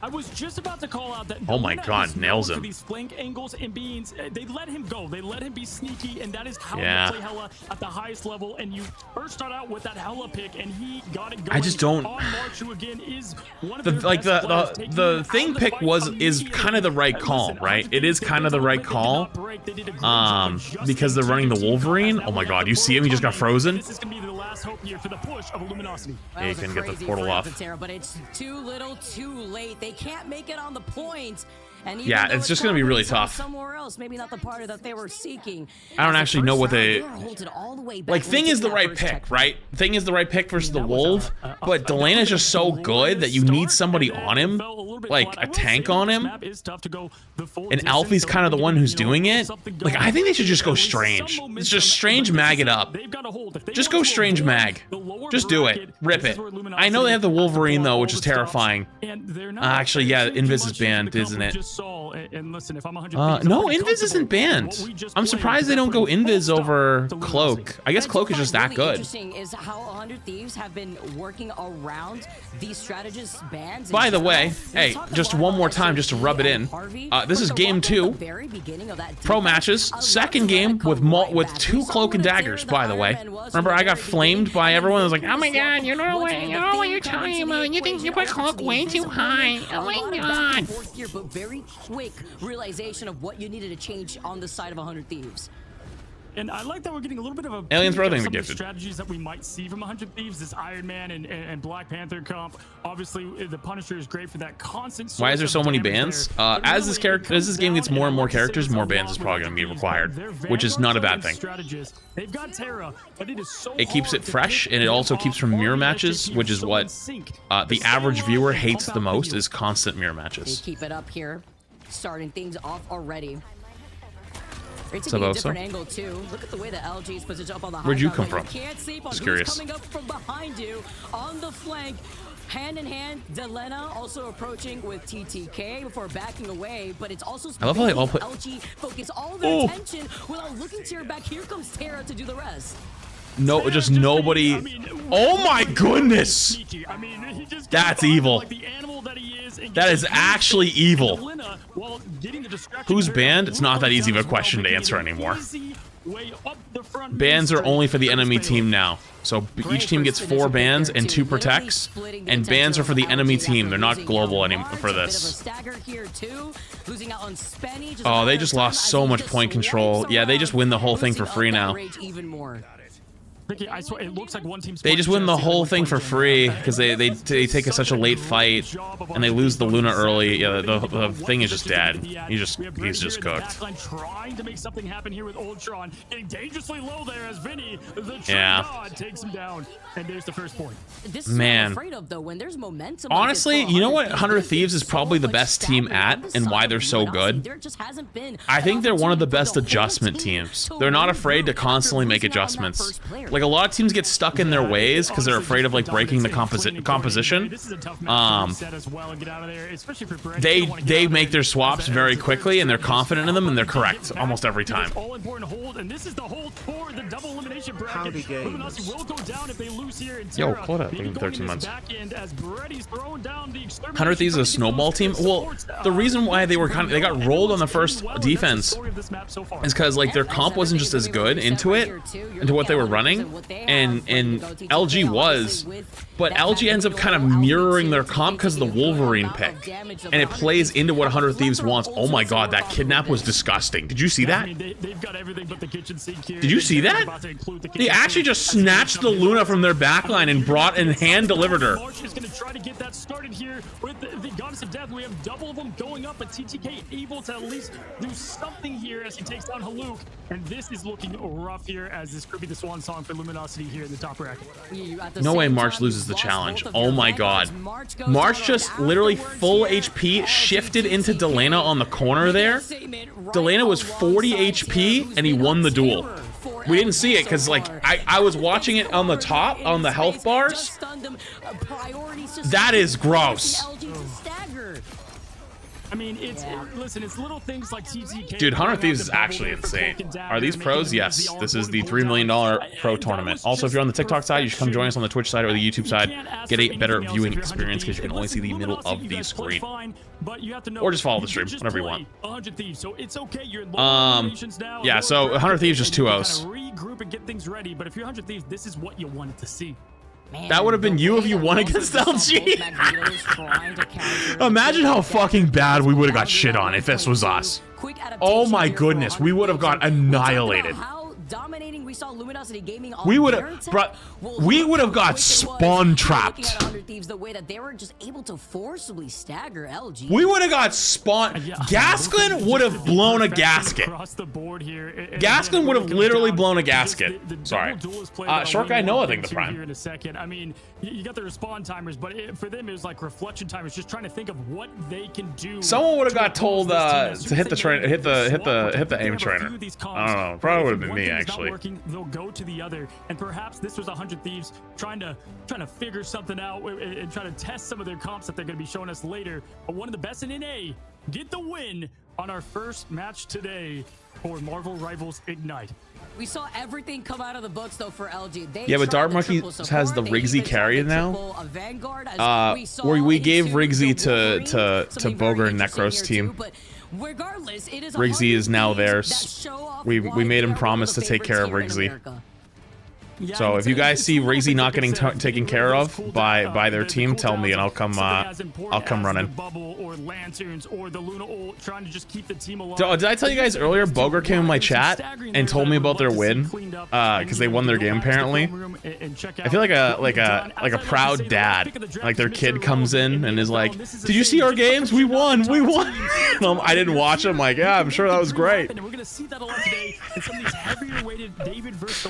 I was just about to call out that. Oh my Delana God, is nails known him. for these flank angles and beings. They let him go. They let him be sneaky, and that is how Yeah. you play Hella at the highest level. And you first start out with that Hella pick, and he got it going. I just don't. On March, who again is one of The their like best players, the taking him the out thing of the pick fight is immediately. kind of the right call, Listen, right? It is kind of the right call. Because Because they're running the Wolverine. Oh my God, you see him? He just got frozen. This is gonna be the last hope here for the push of Luminosity. That Yeah, you was a can get the crazy portal frame off. for Terra, but it's too little, too late. They can't make it on the point. And even Yeah, though it's just gonna be really tough. Somewhere else, maybe not the party that they were seeking. I don't As the actually know first what round, they- were halted all the way back Like, when Thing is taking the that right first pick, checkpoint. right? Thing is the right pick versus the That was Wolf, but Delena's just so good that you need somebody on him, like a tank on him. And Alfie's kind of the one who's doing it. Like, I think they should just go Strange. It's just Strange mag it up. Just go Strange mag. Just do it. Rip it. I know they have the Wolverine, though, which is terrifying. Actually, yeah, Invis is banned, isn't it? No, Invis isn't banned. I'm surprised they don't go Invis over Cloak. I guess Cloak is just that Really good. Interesting is how 100 Thieves have been working around these strategist bans. in By the general. way, We hey, talked a just lot one about more time just to rub it SCP in. and Harvey, This but is the game one at the 2. very beginning of that Pro defense, matches, a lot second of game them with come right with back. 2 We saw Cloak and what a Daggers, terror by the the way. Iron Man was Remember, from I the got very flamed beginning, by and everyone. I was then like, oh my God, you know what? You know what you're telling me. You think you put Cloak way too high. Oh my God. Here, but very quick realization of what you needed to change on the side of 100 Thieves. And I like that we're getting a little bit of a Aliens peek at Rothing some of the gifted. strategies that we might see from 100 Thieves. This Iron Man and Black Panther comp. Obviously, the Punisher is great for that constant. Why is there source so of many damage bans? there. But As really, this game gets more and more characters, more bans is probably going to be required, which is not a bad thing. They've got Terra, but it is so It keeps hard it to fresh, pick and it them also off keeps from mirror already that matches, they which is so in what sync. the average viewer hates the most, is constant mirror They matches. keep it up here, starting things off already. They're What's taking up, a different Oso? angle too. Look at the way the LG is positioned up on the high Where'd you ground. come Like, from? You can't sleep on Just who's curious. coming up from behind you on the flank. Hand in hand, Delena also approaching with TTK before backing away, but it's also I love how they all making put- LG focus all their Oh. attention without looking to your back. Here comes Terra to do the rest. No, just nobody. Oh my goodness! That's evil. That is actually evil. Who's banned? It's not that easy of a question to answer anymore. Bans are only for the enemy team now. So each team gets 4 bans and 2 protects, and bans are for the enemy team. They're not global anymore for this. Oh, they just lost so much point control. Yeah, they just win the whole thing for free now. Ricky, I swear, it looks like one team's They just win the whole thing for free because they take such a late fight and they lose the Luna early. Yeah, the thing is just dead. He's just cooked. Trying to make something happen here with Ultron, getting dangerously low there as Vinny, the true Yeah. god, takes him down. And there's the first point. This is Man. what I'm afraid of, though, when there's momentum. Honestly, you know what 100 Thieves is probably the best team at and why they're so good? There just hasn't been I think they're one of the opportunity best for the whole adjustment team teams. to They're not run afraid to through constantly after make losing out on that adjustments. first player. Like a lot of teams get stuck in their ways because they're Honestly, afraid of like just breaking the dominance and composition. This is a tough match to reset as well and get out of there, especially for Brett. You don't wanna get They out of make there their swaps as very a quickly and they're first confident in them and they're to get correct back almost every to this time. all-important hold, and this is the hold for the double elimination bracket. Howdy, gamers. Luminosity will go down if they lose here in Yo, Terra. Quota, Maybe taking going 13 in this months. back end as Brady's throwing down the 100 Thieves is a snowball team. Well, the reason why they got rolled on the first defense is because like their comp wasn't just as good into what they were running, and LG was, but LG ends up kind of mirroring their comp because of the Wolverine pick, and it plays into what 100 Thieves wants. Oh my God, that kidnap was disgusting. Did you see that? They've got everything but the kitchen sink here. Did you see They're that? about to include the They kitchen actually sink just as they snatched the come in. Luna from their backline and brought and hand delivered her. March is going to try to get that started here with the Goddess of Death. We have double of them going up, but TTK able to at least do something here as he takes down Haluk. And this is looking rough here as this could be the swan song for Luminosity here in the top bracket. No way March loses the challenge. Oh my God. March just literally full HP shifted into Delana on the corner there. Delana was 40 HP and he won the duel. We didn't see it because like I was watching it on the top on the health bars. That is gross. I mean, it's listen, it's little things like TTK. Dude, 100 Thieves is actually insane. Are these pros? Yes. This is the $3 million pro tournament. Also, if you're on the TikTok side, you should come join us on the Twitch side or the YouTube side. Get a better viewing experience because you can only see the middle of the screen. Or just follow the stream, whatever you want. Yeah, so 100 Thieves just 2-0s. Regroup and get things ready, but if you're 100 Thieves, this is what you wanted to see. Man, that would have been you if you won against LG. Imagine how fucking bad we would have got shit on if this was us. Oh my goodness, we would have got annihilated. Dominating, we saw Luminosity Gaming on we would have got spawn trapped. The way that they were just able to forcibly stagger LG. We would have got spawn. Gaskin would have blown a gasket. Gaskin would have literally blown a gasket. Sorry. Short guy Noah, I think the prime. Here in a second. I mean, you got the respawn timers, but for them it was like reflection timers, just trying to think of what they can do. Someone would have got told to hit the train, hit the aim trainer. I don't know. Probably would have been me. Actually, not working, they'll go to the other, and perhaps this was 100 Thieves trying to figure something out and try to test some of their comps that they're going to be showing us later. But one of the best in NA get the win on our first match today for Marvel Rivals Ignite. We saw everything come out of the books though for LG. Yeah, but Dark Monkey has the Rigsy carry now. Where we gave Rigsy to Boger and Necros team. Regardless, it is Rigsy is now theirs. We made him promise to take care of Rigsy. So if you guys see Rigsy not getting taken care of by their team, tell me and I'll come running. Did I tell you guys earlier? Boger came in my chat and told me about their win because they won their game apparently. I feel like a proud dad. Like their kid comes in and is like, "Did you see our games? We won, we won." I didn't watch them. Like, yeah, I'm sure that was great. And we're gonna see that a lot today in some of these heavier weighted David versus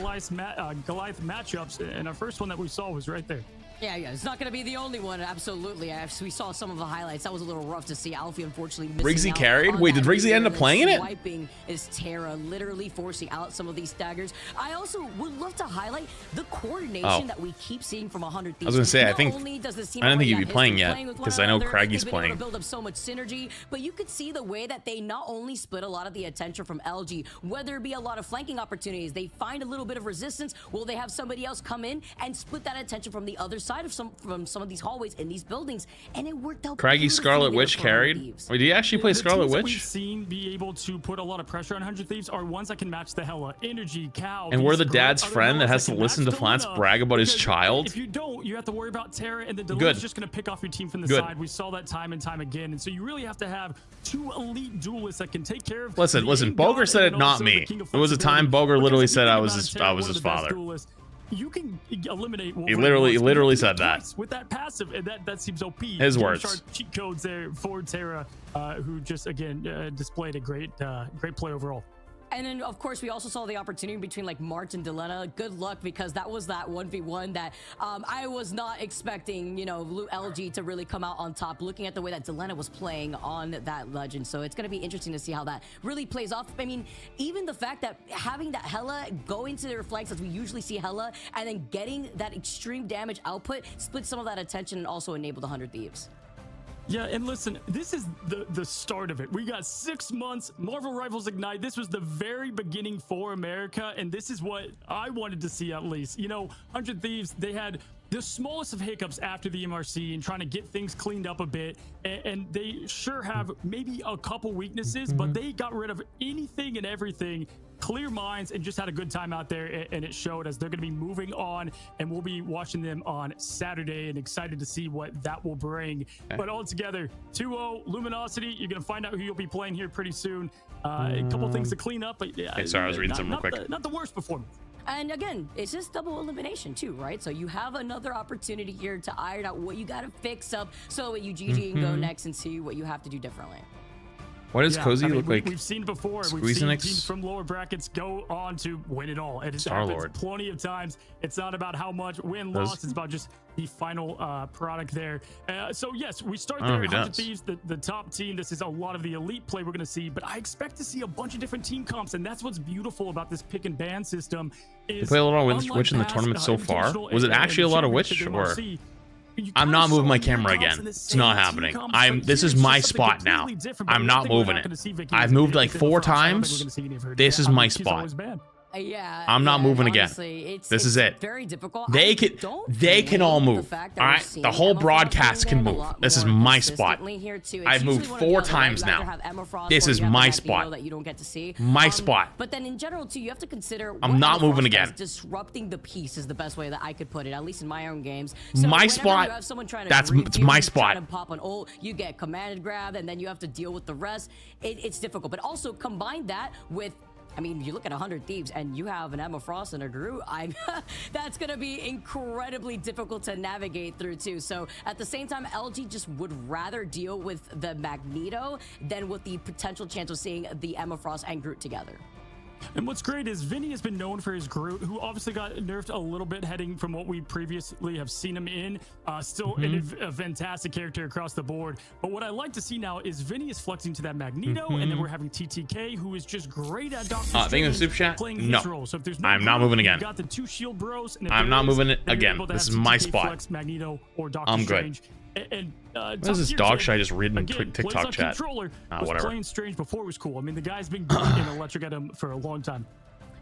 Goliath matchups, and our first one that we saw was right there. Yeah, it's not going to be the only one, absolutely. We saw some of the highlights. That was a little rough to see. Alfie, unfortunately, missing Rigsy carried? Wait, did Rigsy end up playing in it? Swiping is Terra, literally forcing out some of these staggers. I also would love to highlight the coordination that we keep seeing from 100 Thieves. I was going to say, I don't think he'd be playing yet, because I know Craggy's playing. Build up so much synergy, but you could see the way that they not only split a lot of the attention from LG, whether it be a lot of flanking opportunities, they find a little bit of resistance, will they have somebody else come in and split that attention from the other side of some of these hallways in these buildings, and it worked out. Craggy Scarlet Witch carried. Wait, did he actually play Scarlet Witch? We've seen be able to put a lot of pressure on 100 Thieves are ones that can match the Hella, Energy, Cow. And we're the dad's friend that has to listen to Flance brag about his child. If you don't, you have to worry about Terra, and the delay is just going to pick off your team from the side. We saw that time and time again, and so you really have to have two elite duelists that can take care of. Listen. Boger said it, not me. There was a time Boger literally said I was his father. You can eliminate. He literally said that with that passive, and that seems OP. His words. Cheat codes there for Terra, who just again displayed a great play overall. And then, of course, we also saw the opportunity between, like, March and Delena. Good luck, because that was that 1v1 that I was not expecting, you know, LG to really come out on top, looking at the way that Delena was playing on that Legend. So it's going to be interesting to see how that really plays off. I mean, even the fact that having that Hella go into their flanks, as we usually see Hella, and then getting that extreme damage output, split some of that attention and also enabled 100 Thieves. Yeah, and listen, this is the start of it. We got 6 months, Marvel Rivals Ignite. This was the very beginning for America, and this is what I wanted to see at least. You know, 100 Thieves, they had the smallest of hiccups after the MRC and trying to get things cleaned up a bit, and they sure have maybe a couple weaknesses, but they got rid of anything and everything, clear minds, and just had a good time out there, and it showed as they're going to be moving on, and we'll be watching them on Saturday and excited to see what that will bring. But all together, 2-0 Luminosity. You're going to find out who you'll be playing here pretty soon. A couple things to clean up, but yeah, sorry, I was reading something real quick. Not the worst performance. And again, it's just double elimination too, right? So you have another opportunity here to iron out what you got to fix up so that you GG and go next and see what you have to do differently. Why does Cozy look like we've seen before. We've Squeezenix? seen teams from lower brackets go on to win it all. It has happened Star-Lord. plenty of times. It's not about how much win-loss. It's about just the final product there. So yes, we start there. 100 Thieves, the top team. This is a lot of the elite play we're going to see, but I expect to see a bunch of different team comps, and that's what's beautiful about this pick and ban system. They play a lot of Witch in the tournament so far. Was it actually a lot of Witch, or? I'm not moving my camera again. It's not happening. This is my spot now. I'm not moving it. I've moved like 4 times. This is my spot. Yeah, I'm not moving honestly, again. This is it. Very difficult. They can all move. All right, the whole broadcast can move. This is my spot. I've moved 4 times now. This is my spot. That you don't get to see. My spot. But then in general too, you have to consider. I'm not moving again. Disrupting the piece is the best way that I could put it, at least in my own games. So my spot. It's my spot. Trying to pop an ult, you get commanded grab, and then you have to deal with the rest. It's difficult. But also combine that with. I mean, you look at 100 Thieves and you have an Emma Frost and a Gru. That's going to be incredibly difficult to navigate through too. So at the same time, LG just would rather deal with the Magneto than with the potential chance of seeing the Emma Frost and Groot together. And what's great is Vinny has been known for his Groot, who obviously got nerfed a little bit heading from what we previously have seen him in. Still a fantastic character across the board. But what I like to see now is Vinny is flexing to that Magneto, and then we're having TTK, who is just great at Doctor Strange, playing his role. So if there's no I'm not moving again. You got the 2 shield bros. And I'm not moving it again. This is my spot. Flex Magneto or Doctor I'm Strange. good. And what is this dog shit I just read in TikTok chat? Whatever. Playing Strange before was cool. I mean, the guy's been good in Electric at him for a long time.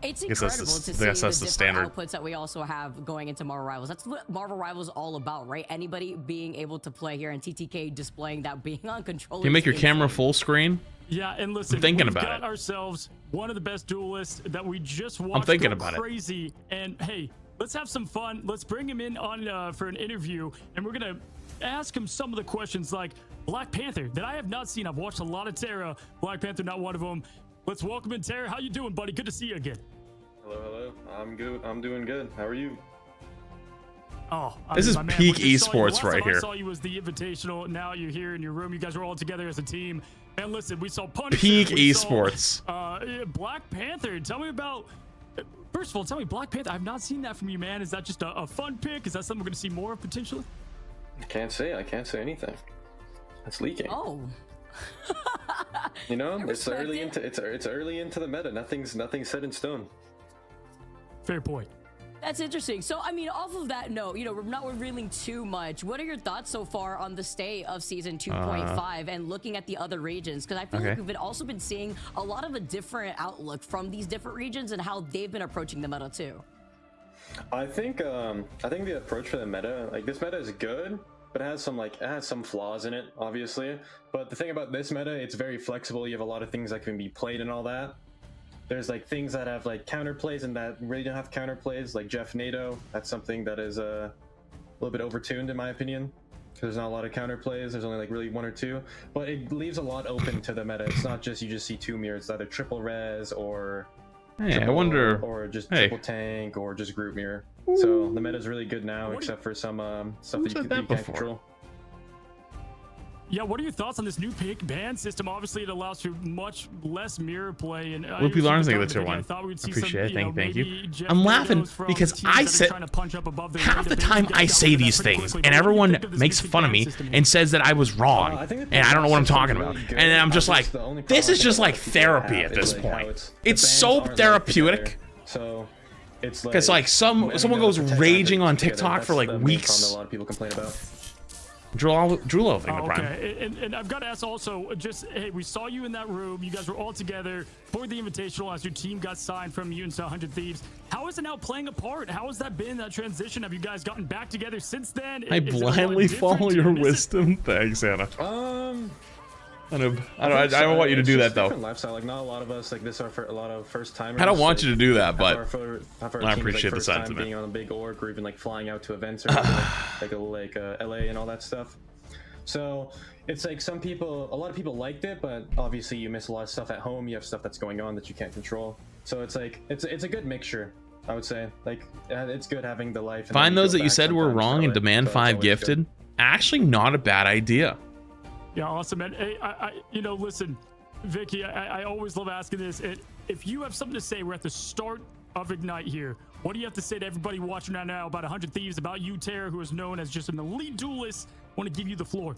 It's incredible to see the different outputs that we also have going into Marvel Rivals. That's what Marvel Rivals is all about, right? Anybody being able to play here, and TTK displaying that being on controller. Can you make your camera full screen? Yeah, and listen, we've got ourselves one of the best duelists that we just watched. I'm thinking about crazy. And hey, let's have some fun. Let's bring him in on for an interview, and we're gonna ask him some of the questions like Black Panther that I have not seen. I've watched a lot of Terra. Black Panther, not one of them. Let's welcome in Terra. How you doing, buddy? Good to see you again. Hello. I'm good. I'm doing good. How are you? Oh, this is peak esports right here. I saw you was the Invitational. Now you're here in your room. You guys are all together as a team. And listen, we saw Punisher. Peak esports. Black Panther. Tell me about. First of all, tell me Black Panther. I've not seen that from you, man. Is that just a fun pick? Is that something we're going to see more of potentially? I can't say anything. It's leaking. Oh. You know, it's early into the meta. Nothing's set in stone. Fair point. That's interesting. So, I mean, off of that note, we're not revealing too much. What are your thoughts so far on the state of season 2.5 and looking at the other regions? Because I feel like we've also been seeing a lot of a different outlook from these different regions and how they've been approaching the meta too. I think the approach for the meta, like this meta is good, but it has some flaws in it, obviously. But the thing about this meta, it's very flexible. You have a lot of things that can be played and all that. There's like things that have like counterplays and that really don't have counterplays, like Jeff NATO. That's something that is a little bit overtuned in my opinion, because there's not a lot of counterplays. There's only like really 1 or 2, but it leaves a lot open to the meta. It's not just you just see 2 mirrors. It's either triple res or triple tank or just group mirror. So the meta is really good now, except for some stuff that you can't control. Yeah, what are your thoughts on this new pick ban system? Obviously, it allows for much less mirror play. And Loopy Larns, thank you for one. Appreciate it. Thank you. I'm laughing because I said half the time I say these things, and everyone makes fun of me and says that I was wrong, and I don't know what I'm talking about. And then I'm just like, this is just like therapy at this point. It's so therapeutic. So it's because like someone goes raging on TikTok for like weeks. A lot of people complain about. Drulo thing, okay, and I've got to ask also, hey, we saw you in that room. You guys were all together for the Invitational as your team got signed from you into 100 Thieves. How is it now playing a part? How has that been, that transition? Have you guys gotten back together since then? I blindly follow your wisdom. Thanks, Anna. I don't want you to do that though. Lifestyle. Like not a lot of us like this are for a lot of first timers. I don't want you to do that, but I appreciate the sentiment. Being on a big org or even like flying out to events or like LA and all that stuff. So it's like a lot of people liked it, but obviously you miss a lot of stuff at home. You have stuff that's going on that you can't control. So it's like it's a good mixture, I would say. Like it's good having the life. Find those that you said were wrong and demand 5 gifted. Actually, not a bad idea. Yeah, awesome, man. Hey, listen, Vicky, I always love asking this. If you have something to say, we're at the start of Ignite here. What do you have to say to everybody watching right now about 100 Thieves, about you, Tara, who is known as just an elite duelist? I want to give you the floor.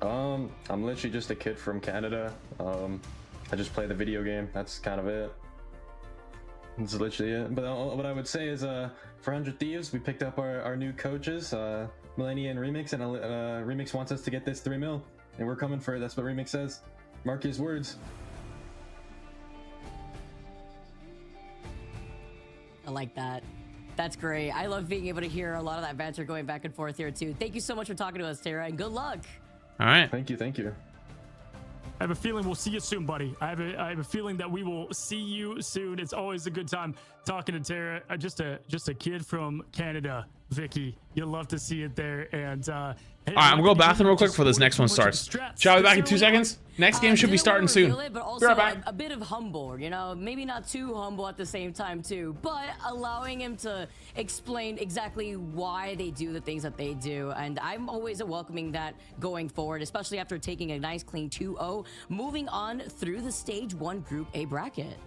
I'm literally just a kid from Canada. I just play the video game. That's kind of it. That's literally it. But what I would say is, for 100 Thieves, we picked up our new coaches, Millennia and Remix, and Remix wants us to get this 3 mil, and we're coming for it. That's what Remix says. Mark his words. I like that. That's great. I love being able to hear a lot of that banter going back and forth here too. Thank you so much for talking to us, Tara, and good luck. All right. Thank you. Thank you. I have a feeling we'll see you soon, buddy. I have a feeling that we will see you soon. It's always a good time talking to Tara. Just a kid from Canada, Vicky. You'll love to see it there. And hey, all right, I'm gonna go bathroom real quick before this next one starts. Shall we be back in 2 seconds? Next game should be starting soon. But also Be right back. a bit of humble, you know, maybe not too humble at the same time too, but allowing him to explain exactly why they do the things that they do. And I'm always welcoming that going forward, especially after taking a nice clean 2-0, moving on through the stage 1 Group A bracket.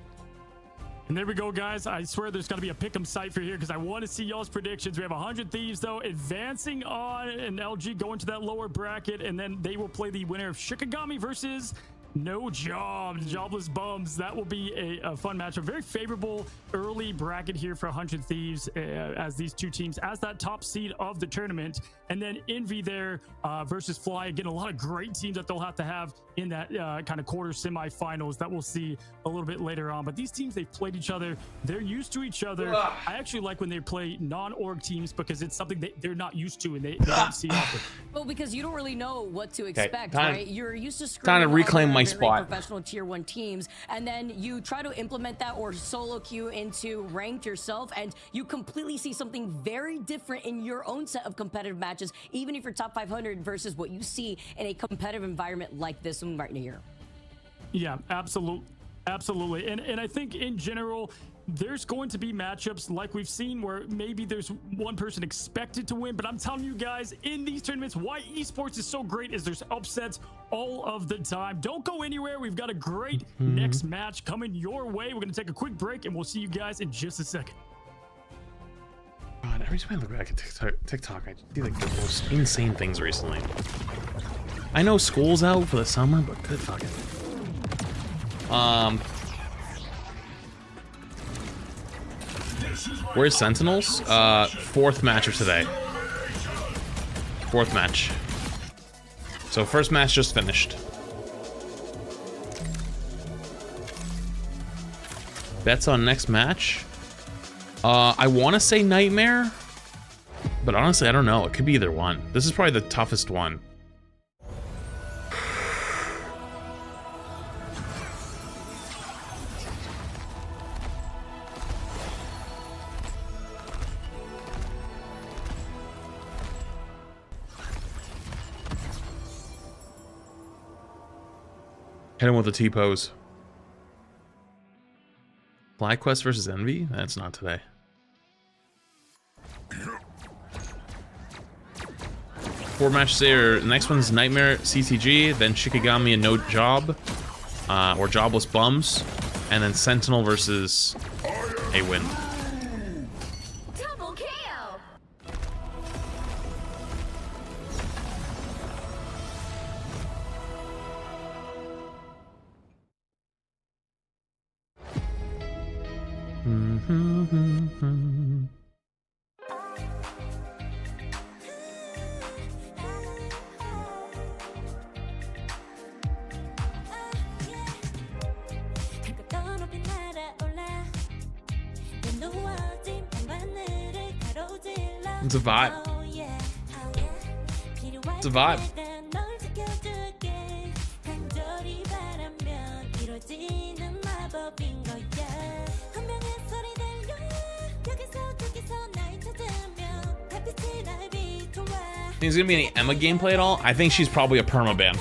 And there we go, guys. I swear there's going to be a pick'em site for here because I want to see y'all's predictions. We have 100 Thieves, though, advancing on, and LG going to that lower bracket, and then they will play the winner of Shikigami versus No Job, Jobless Bums. That will be a fun match. A very favorable early bracket here for 100 Thieves as these two teams as that top seed of the tournament. And then Envy there versus Fly. Again, a lot of great teams that they'll have to have in that kind of quarter semifinals that we'll see a little bit later on. But these teams, they've played each other. They're used to each other. I actually like when they play non-org teams because it's something they're not used to and they don't see often. Well, because you don't really know what to expect, time- right? You're used to time to screening reclaim other my very spot. professional tier 1 teams, and then you try to implement that or solo queue into ranked yourself, and you completely see something very different in your own set of competitive matches, even if you're top 500 versus what you see in a competitive environment like this one right here. Yeah, absolutely. And I think in general, there's going to be matchups like we've seen where maybe there's one person expected to win, but I'm telling you guys, in these tournaments, why esports is so great is there's upsets all of the time. Don't go anywhere. We've got a great next match coming your way. We're going to take a quick break and we'll see you guys in just a second. God, every time I look back at TikTok, I see like the most insane things recently. I know school's out for the summer, but good fucking. Where's Sentinels? 4th match of today. 4th match. So first match just finished. Bets on next match. I want to say Nightmare, but honestly, I don't know. It could be either one. This is probably the toughest one. Hit him with a T-pose. FlyQuest versus Envy? That's not today. Four matches there. Next one's Nightmare, CTG, then Shikigami and No Job, or Jobless Bums, and then Sentinel versus a win. Double KO. It's a vibe. It's a vibe. Think there's gonna be any Emma gameplay at all? I think she's probably a permaban.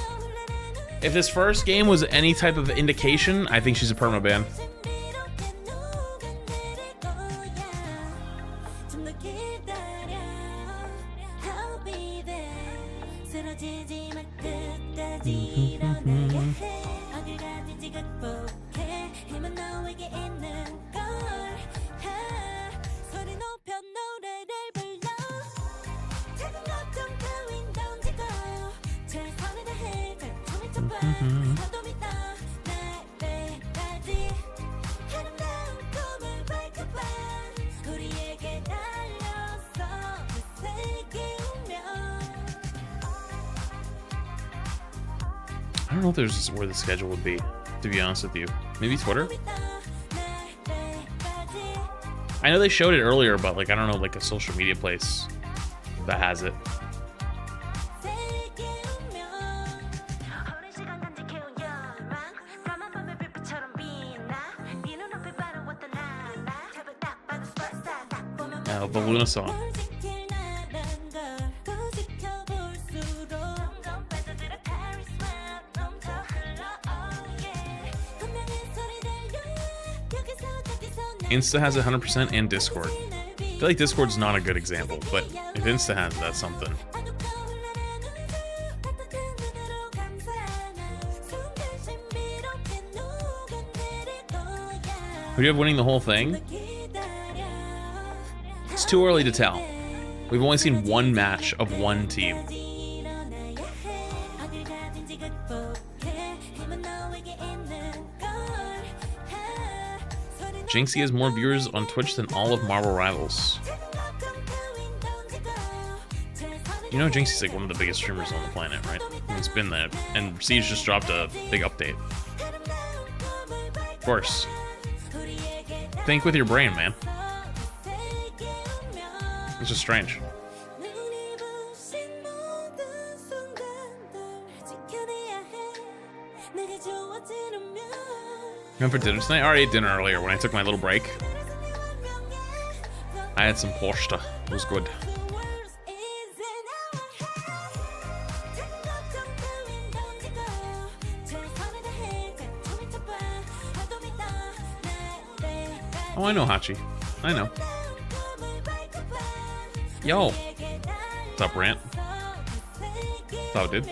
If this first game was any type of indication, I think she's a permaban. I don't know if there's where the schedule would be, to be honest with you. Maybe Twitter? I know they showed it earlier, but like I don't know, like a social media place that has it. The Luna song. Insta has 100% and Discord. I feel like Discord's not a good example, but if Insta has it, that's something. Who do you have winning the whole thing? It's too early to tell. We've only seen one match of one team. Jinxie has more viewers on Twitch than all of Marvel Rivals. You know Jinxie's like one of the biggest streamers on the planet, right? He's been that. And Siege just dropped a big update. Of course. Think with your brain, man. It's just strange. Going for dinner tonight? I already ate dinner earlier when I took my little break. I had some pasta. It was good. Oh, I know Hachi. I know. Yo. What's up, Rant? What's up, dude?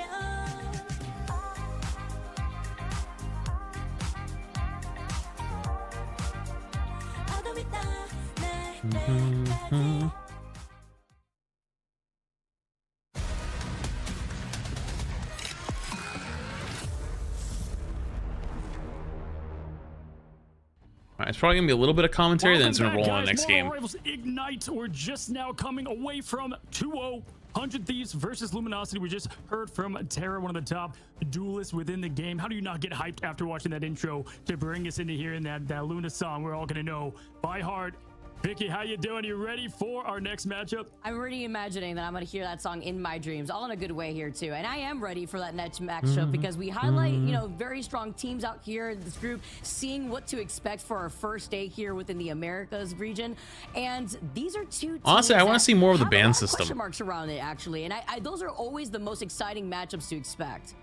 Alright, it's probably gonna be a little bit of commentary, then it's gonna roll on the next game. Rivals Ignite. We're just now coming away from 2-0. 100 Thieves versus Luminosity. We just heard from Terra, one of the top duelists within the game. How do you not get hyped after watching that intro to bring us into here in that Luna song we're all gonna know by heart? Vicky, how you doing? You ready for our next matchup? I'm already imagining that I'm going to hear that song in my dreams, all in a good way here too. And I am ready for that next matchup because we highlight, you know, very strong teams out here in this group, seeing what to expect for our first day here within the Americas region. And these are two teams. Honestly, I want to see more of the band system. Question marks around it actually, and those are always the most exciting matchups to expect.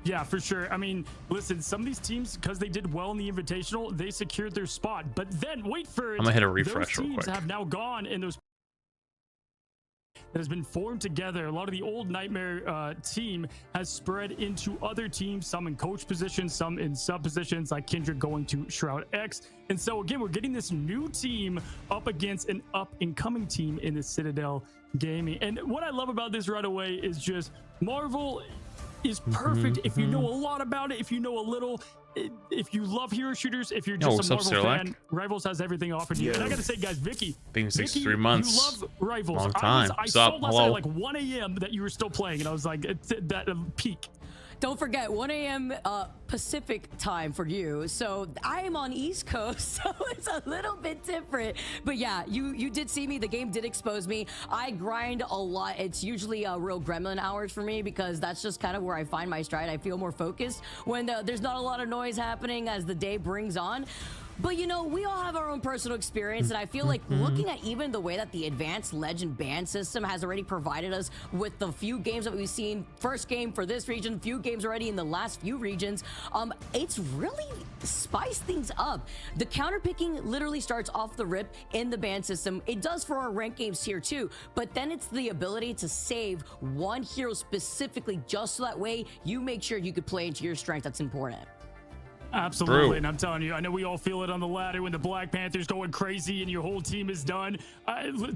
Yeah, for sure. I mean, listen, some of these teams, because they did well in the Invitational, they secured their spot. But then, wait for it. I'm gonna hit a refresh those real teams quick. have now gone in those that has been formed together. A lot of the old Nightmare team has spread into other teams, some in coach positions, some in sub positions, like Kindred going to Shroud X. And so again, we're getting this new team up against an up-and-coming team in the Citadel Gaming. And what I love about this right away is just Marvel is perfect if you know a lot about it, if you know a little, if you love hero shooters, if you're just a Marvel fan, Rivals has everything offered you. And I gotta say, guys, Vicky, been 63 months. You love Rivals. Long time. I saw last night at like 1 a.m. that you were still playing, and I was like, it's at that peak. Don't forget, 1 a.m. Pacific time for you. So I am on East Coast, so it's a little bit different. But yeah, you did see me. The game did expose me. I grind a lot. It's usually real gremlin hours for me because that's just kind of where I find my stride. I feel more focused when there's not a lot of noise happening as the day brings on. But you know, we all have our own personal experience, and I feel like looking at even the way that the advanced legend ban system has already provided us with the few games that we've seen, first game for this region, few games already in the last few regions, it's really spiced things up. The counter picking literally starts off the rip in the ban system. It does for our ranked games here too, but then it's the ability to save one hero specifically just so that way you make sure you could play into your strength. That's important. Absolutely, True. and I'm telling you, I know we all feel it on the ladder when the Black Panther's going crazy and your whole team is done.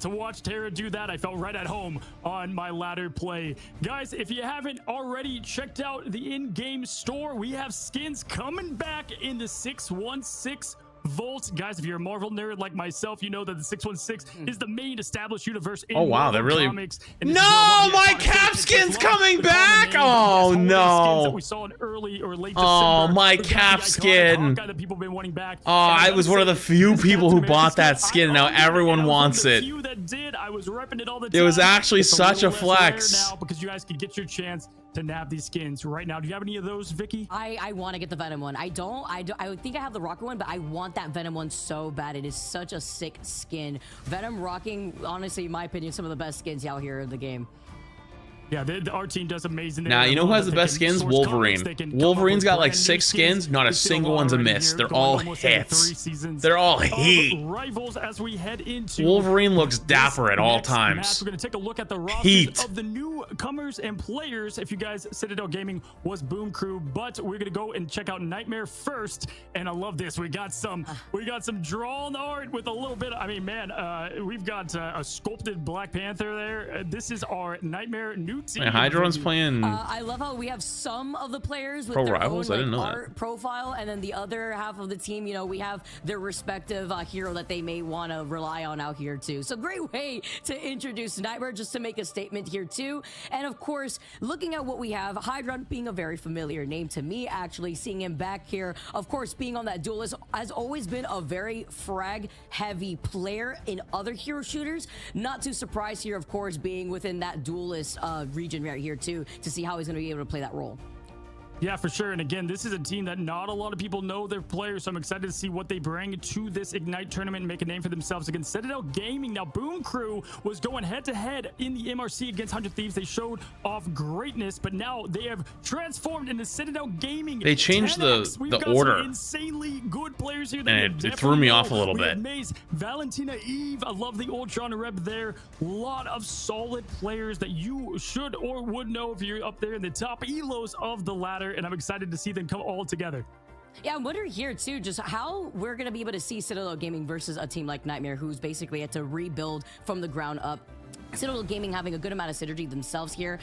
To watch Tara do that, I felt right at home on my ladder play. Guys, if you haven't already checked out the in-game store, we have skins coming back in the 616 Volts. Guys, if you're a Marvel nerd like myself, you know that the 616 is the main established universe in They're really comics. No, my cap skin's coming back. Oh no. We saw in early or late Oh, December. my The cap skin. Hawkeye that people have been wanting back. Oh, I was one of the few people who bought that skin, and now everyone wants it. Few that did. I was repping it all the It time. was actually It's such a little less flex. rare now because you guys can get your chance to nab these skins right now. Do you have any of those, Vicky? I want to get the Venom one. I think I have the Rocker one, but I want that Venom one so bad. It is such a sick skin. Venom rocking, honestly, in my opinion, some of the best skins out here in the game. Yeah, our team does amazing. Now, you know who has the best skins? Wolverine. Wolverine's got like 6 skins. Not a single one's a miss. They're all hits. They're all heat. Rivals as we head into Wolverine looks dapper at all times. We're going to take a look at the rosters Heat. of the newcomers and players. If you guys, Citadel Gaming was Boom Crew, but we're going to go and check out Nightmare first. And I love this. We got some drawn art with a little bit. I mean, man, we've got a sculpted Black Panther there. This is our Nightmare new team. Man, Hydron's playing. I love how we have some of the players with Pro their Rivals? I own didn't know art that. profile, and then the other half of the team, you know, we have their respective hero that they may want to rely on out here too. So great way to introduce Nightmare, just to make a statement here too. And of course, looking at what we have, Hydron being a very familiar name to me, actually seeing him back here, of course, being on that duelist, has always been a very frag heavy player in other hero shooters. Not too surprised here, of course, being within that duelist region right here too, to see how he's going to be able to play that role. Yeah, for sure. And again, this is a team that not a lot of people know their players, so I'm excited to see what they bring to this Ignite tournament and make a name for themselves against Citadel Gaming. Now, Boom Crew was going head-to-head in the MRC against 100 Thieves. They showed off greatness, but now they have transformed into Citadel Gaming. They changed 10X. the order. Some insanely good players here. And it threw me off a little we bit. have Maze, Valentina Eve. I love the Ultron Rep there. A lot of solid players that you should or would know if you're up there in the top elos of the ladder, and I'm excited to see them come all together. Yeah, I'm wondering here too, just how we're going to be able to see Citadel Gaming versus a team like Nightmare, who's basically had to rebuild from the ground up. Citadel Gaming having a good amount of synergy themselves here,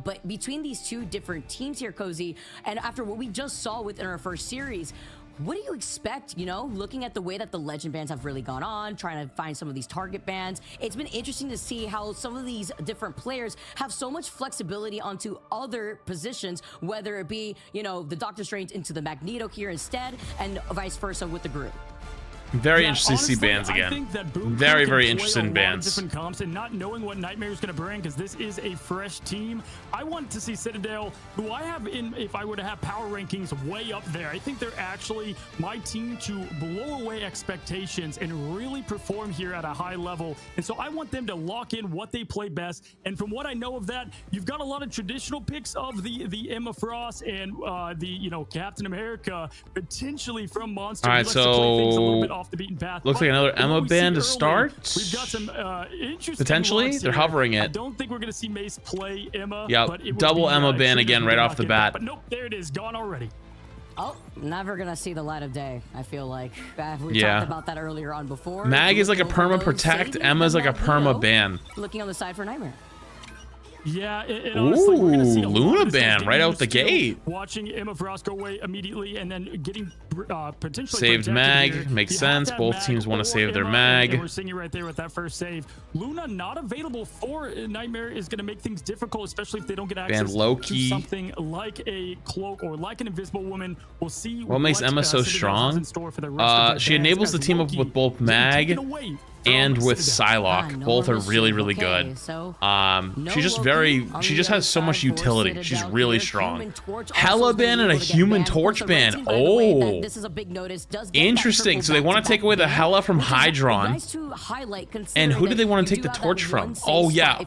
but between these two different teams here, Cozy, and after what we just saw within our first series, what do you expect, you know, looking at the way that the legend bans have really gone on, trying to find some of these target bans? It's been interesting to see how some of these different players have so much flexibility onto other positions, whether it be, you know, the Doctor Strange into the Magneto here instead, and vice versa with the group. Very interested to see bans again. Very interested in bans. Different comps, and not knowing what Nightmare is going to bring, because this is a fresh team. I want to see Citadel, who I have in, if I were to have power rankings way up there, I think they're actually my team to blow away expectations and really perform here at a high level. And so I want them to lock in what they play best. And from what I know of that, you've got a lot of traditional picks of the Emma Frost and the, you know, Captain America, potentially from Monster. All right, so off the beaten path. Looks like another Emma ban to start. We've got some interesting potentially. They're hovering I it. don't think we're going to see Mace play Emma. Yeah, double Emma ban again right off the bat. But nope, there it is, gone already. Oh, never gonna see the light of day, I feel like. We talked about that earlier on before. Mag is like a perma protect, Emma's like a perma ban. Looking on the side for Nightmare. Yeah, and honestly, we're gonna see a Luna lot of ban right out the gate. Watching Emma Frost go away immediately and then getting potentially saved mag here. Makes sense. Both teams want to save their mag. And we're seeing it right there with that first save. Luna not available for Nightmare is going to make things difficult, especially if they don't get access to something like a cloak or like an invisible woman. We'll see what makes Emma so strong. She enables the team up with both mag and with Psylocke. Both are really good. She just has so much utility. She's really strong. Hella ban and a Human Torch ban. Oh, interesting. So they want to take away the Hella from Hydron. And who do they want to take the torch from? Oh yeah,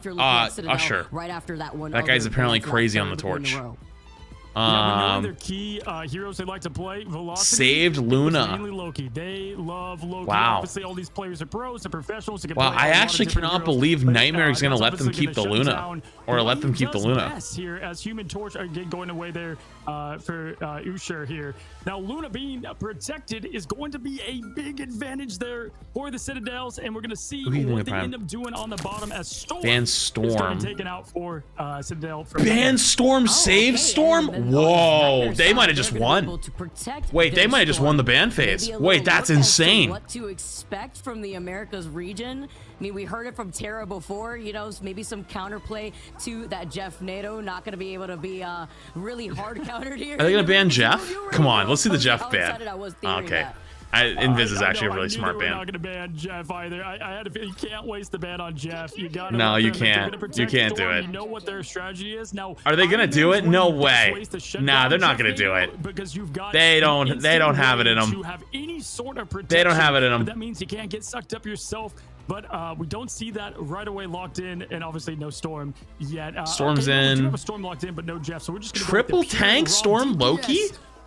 Usher. That guy's apparently crazy on the torch. Yeah, we know their key heroes they like to play. Velocity saved Luna. Mainly Loki. They love Loki. Wow. Obviously, all these players are pros and professionals. They can Wow, play I a lot of actually different cannot heroes, believe but, Nightmare is going to that's let them obviously keep the gonna shut Luna. down Or let what them he keep the does Luna. best here as Human Torch again going away there for Usher here. Now, Luna being protected is going to be a big advantage there for the Citadels, and we're going to see Who do you think what they they're end up doing on the bottom as Storm Ban is Storm. getting taken out for Citadel. From Ban Storm save okay, Storm? and then Whoa, on the they might have side, just they're gonna be won. able to protect Wait, they their might have just Storm. won the ban phase. Maybe a Wait, little that's look as to insane. What to expect from the Americas region. I mean, we heard it from Terra before, you know, maybe some counterplay to that Jeff NATO. Not going to be able to be really hard countered here. Are they going to ban Jeff? You Come on, know let's see the how Jeff ban. excited I was thinking Okay. that. Invis is actually a really I knew smart they were ban. not going to ban Jeff either. I had a feeling you can't waste the ban on Jeff. You got No, you can't. You can't do it. You know what their strategy is now. Are they gonna do it? No way. Nah, Nah, they're not gonna do it. Because you've got They don't have it in them. to have any sort of protection. They don't have it in But them. that means you can't get sucked up yourself. But we don't see that right away locked in, and obviously no Storm yet. Storm's We in. do have a Storm locked in, but no Jeff. So we're just gonna go Triple with the pure tank raw Storm DPS Loki?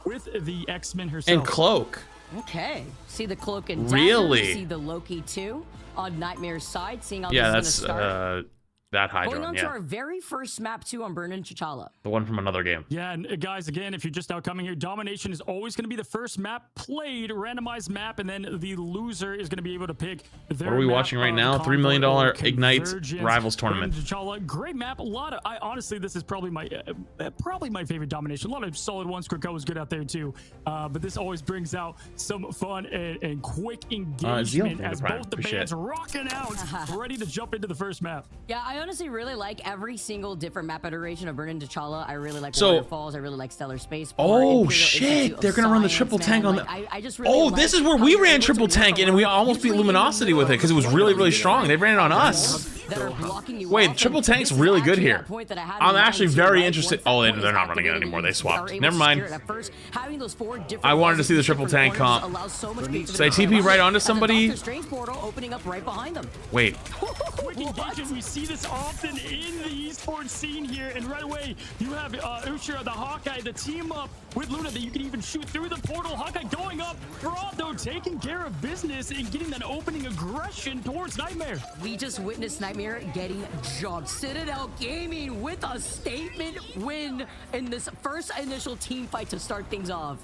with the X-Men herself. And Cloak. Okay. See the Cloak and Dagger. Really? See the Loki too on Nightmare's side. Seeing how Yeah, this that's is going to start. that Going Hydra, on to yeah. our very first map too on Burn and T'Challa. The one from another game. Yeah, and guys, again, if you're just now coming here, Domination is always going to be the first map played, randomized map, and then the loser is going to be able to pick their What are we map watching right of now? $3 Convoy million or Ignite Convergence. Rivals tournament. Burn T'Challa, great map. A lot of, honestly, this is probably my favorite Domination. A lot of solid ones. Krakoa was good out there too, but this always brings out some fun and quick engagement as both the bands rocking out, ready to jump into the first map. Yeah, I honestly really like every single different map iteration of Burn and T'Challa. I really like So- Waterfalls. I really like Stellar Space. Oh shit! They're gonna run the triple tank on the. I just really Oh, like this is where how we they're ran able to triple work tank and we around almost beat usually Luminosity with it because it was really, really strong. They ran it on us. that are blocking you Wait, off, triple and tank's this is really good actually here. that point that I had in I'm mind actually too, very right? interested. Once that Oh, point they're is not running it activated, anymore. you They are swapped. able Never to mind. secure it at first. Having those four different I wanted to see the different triple tank corners comp. allows so much space for Should I them to TP run. right onto And the somebody? Doctor Strange portal opening up right behind them. Wait. Quick engagement. We see this often in the esports scene here, and right away you have Usher, the Hawkeye, the team up with Luna that you can even shoot through the portal. Hawkeye going up, Fraud though taking care of business and getting that opening aggression towards Nightmare. We just witnessed Nightmare getting jogged. Citadel Gaming with a statement win in this first initial team fight to start things off.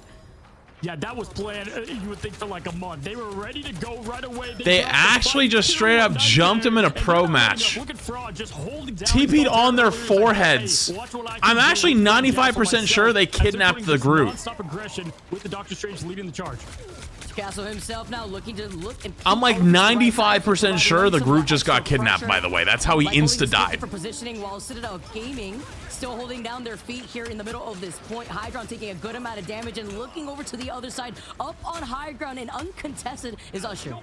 Yeah, that was planned, you would think, for like a month. They were ready to go right away. They dropped the actually fight just to straight up Nightmare, jumped him in a and pro now, match. Look at Fraud just holding down TP'd on their players like, foreheads. hey, watch what I can I'm do. actually Look at 95% sure they as they're kidnapped putting the this group. Non-stop aggression with the Doctor Strange leading the charge. Castle himself now looking to look and I'm like 95% sure the group just got kidnapped, by the way. That's how he insta-died. For positioning while Citadel Gaming still holding down their feet here in the middle of this point. Hydron taking a good amount of damage and looking over to the other side. Up on high ground and uncontested is Usher.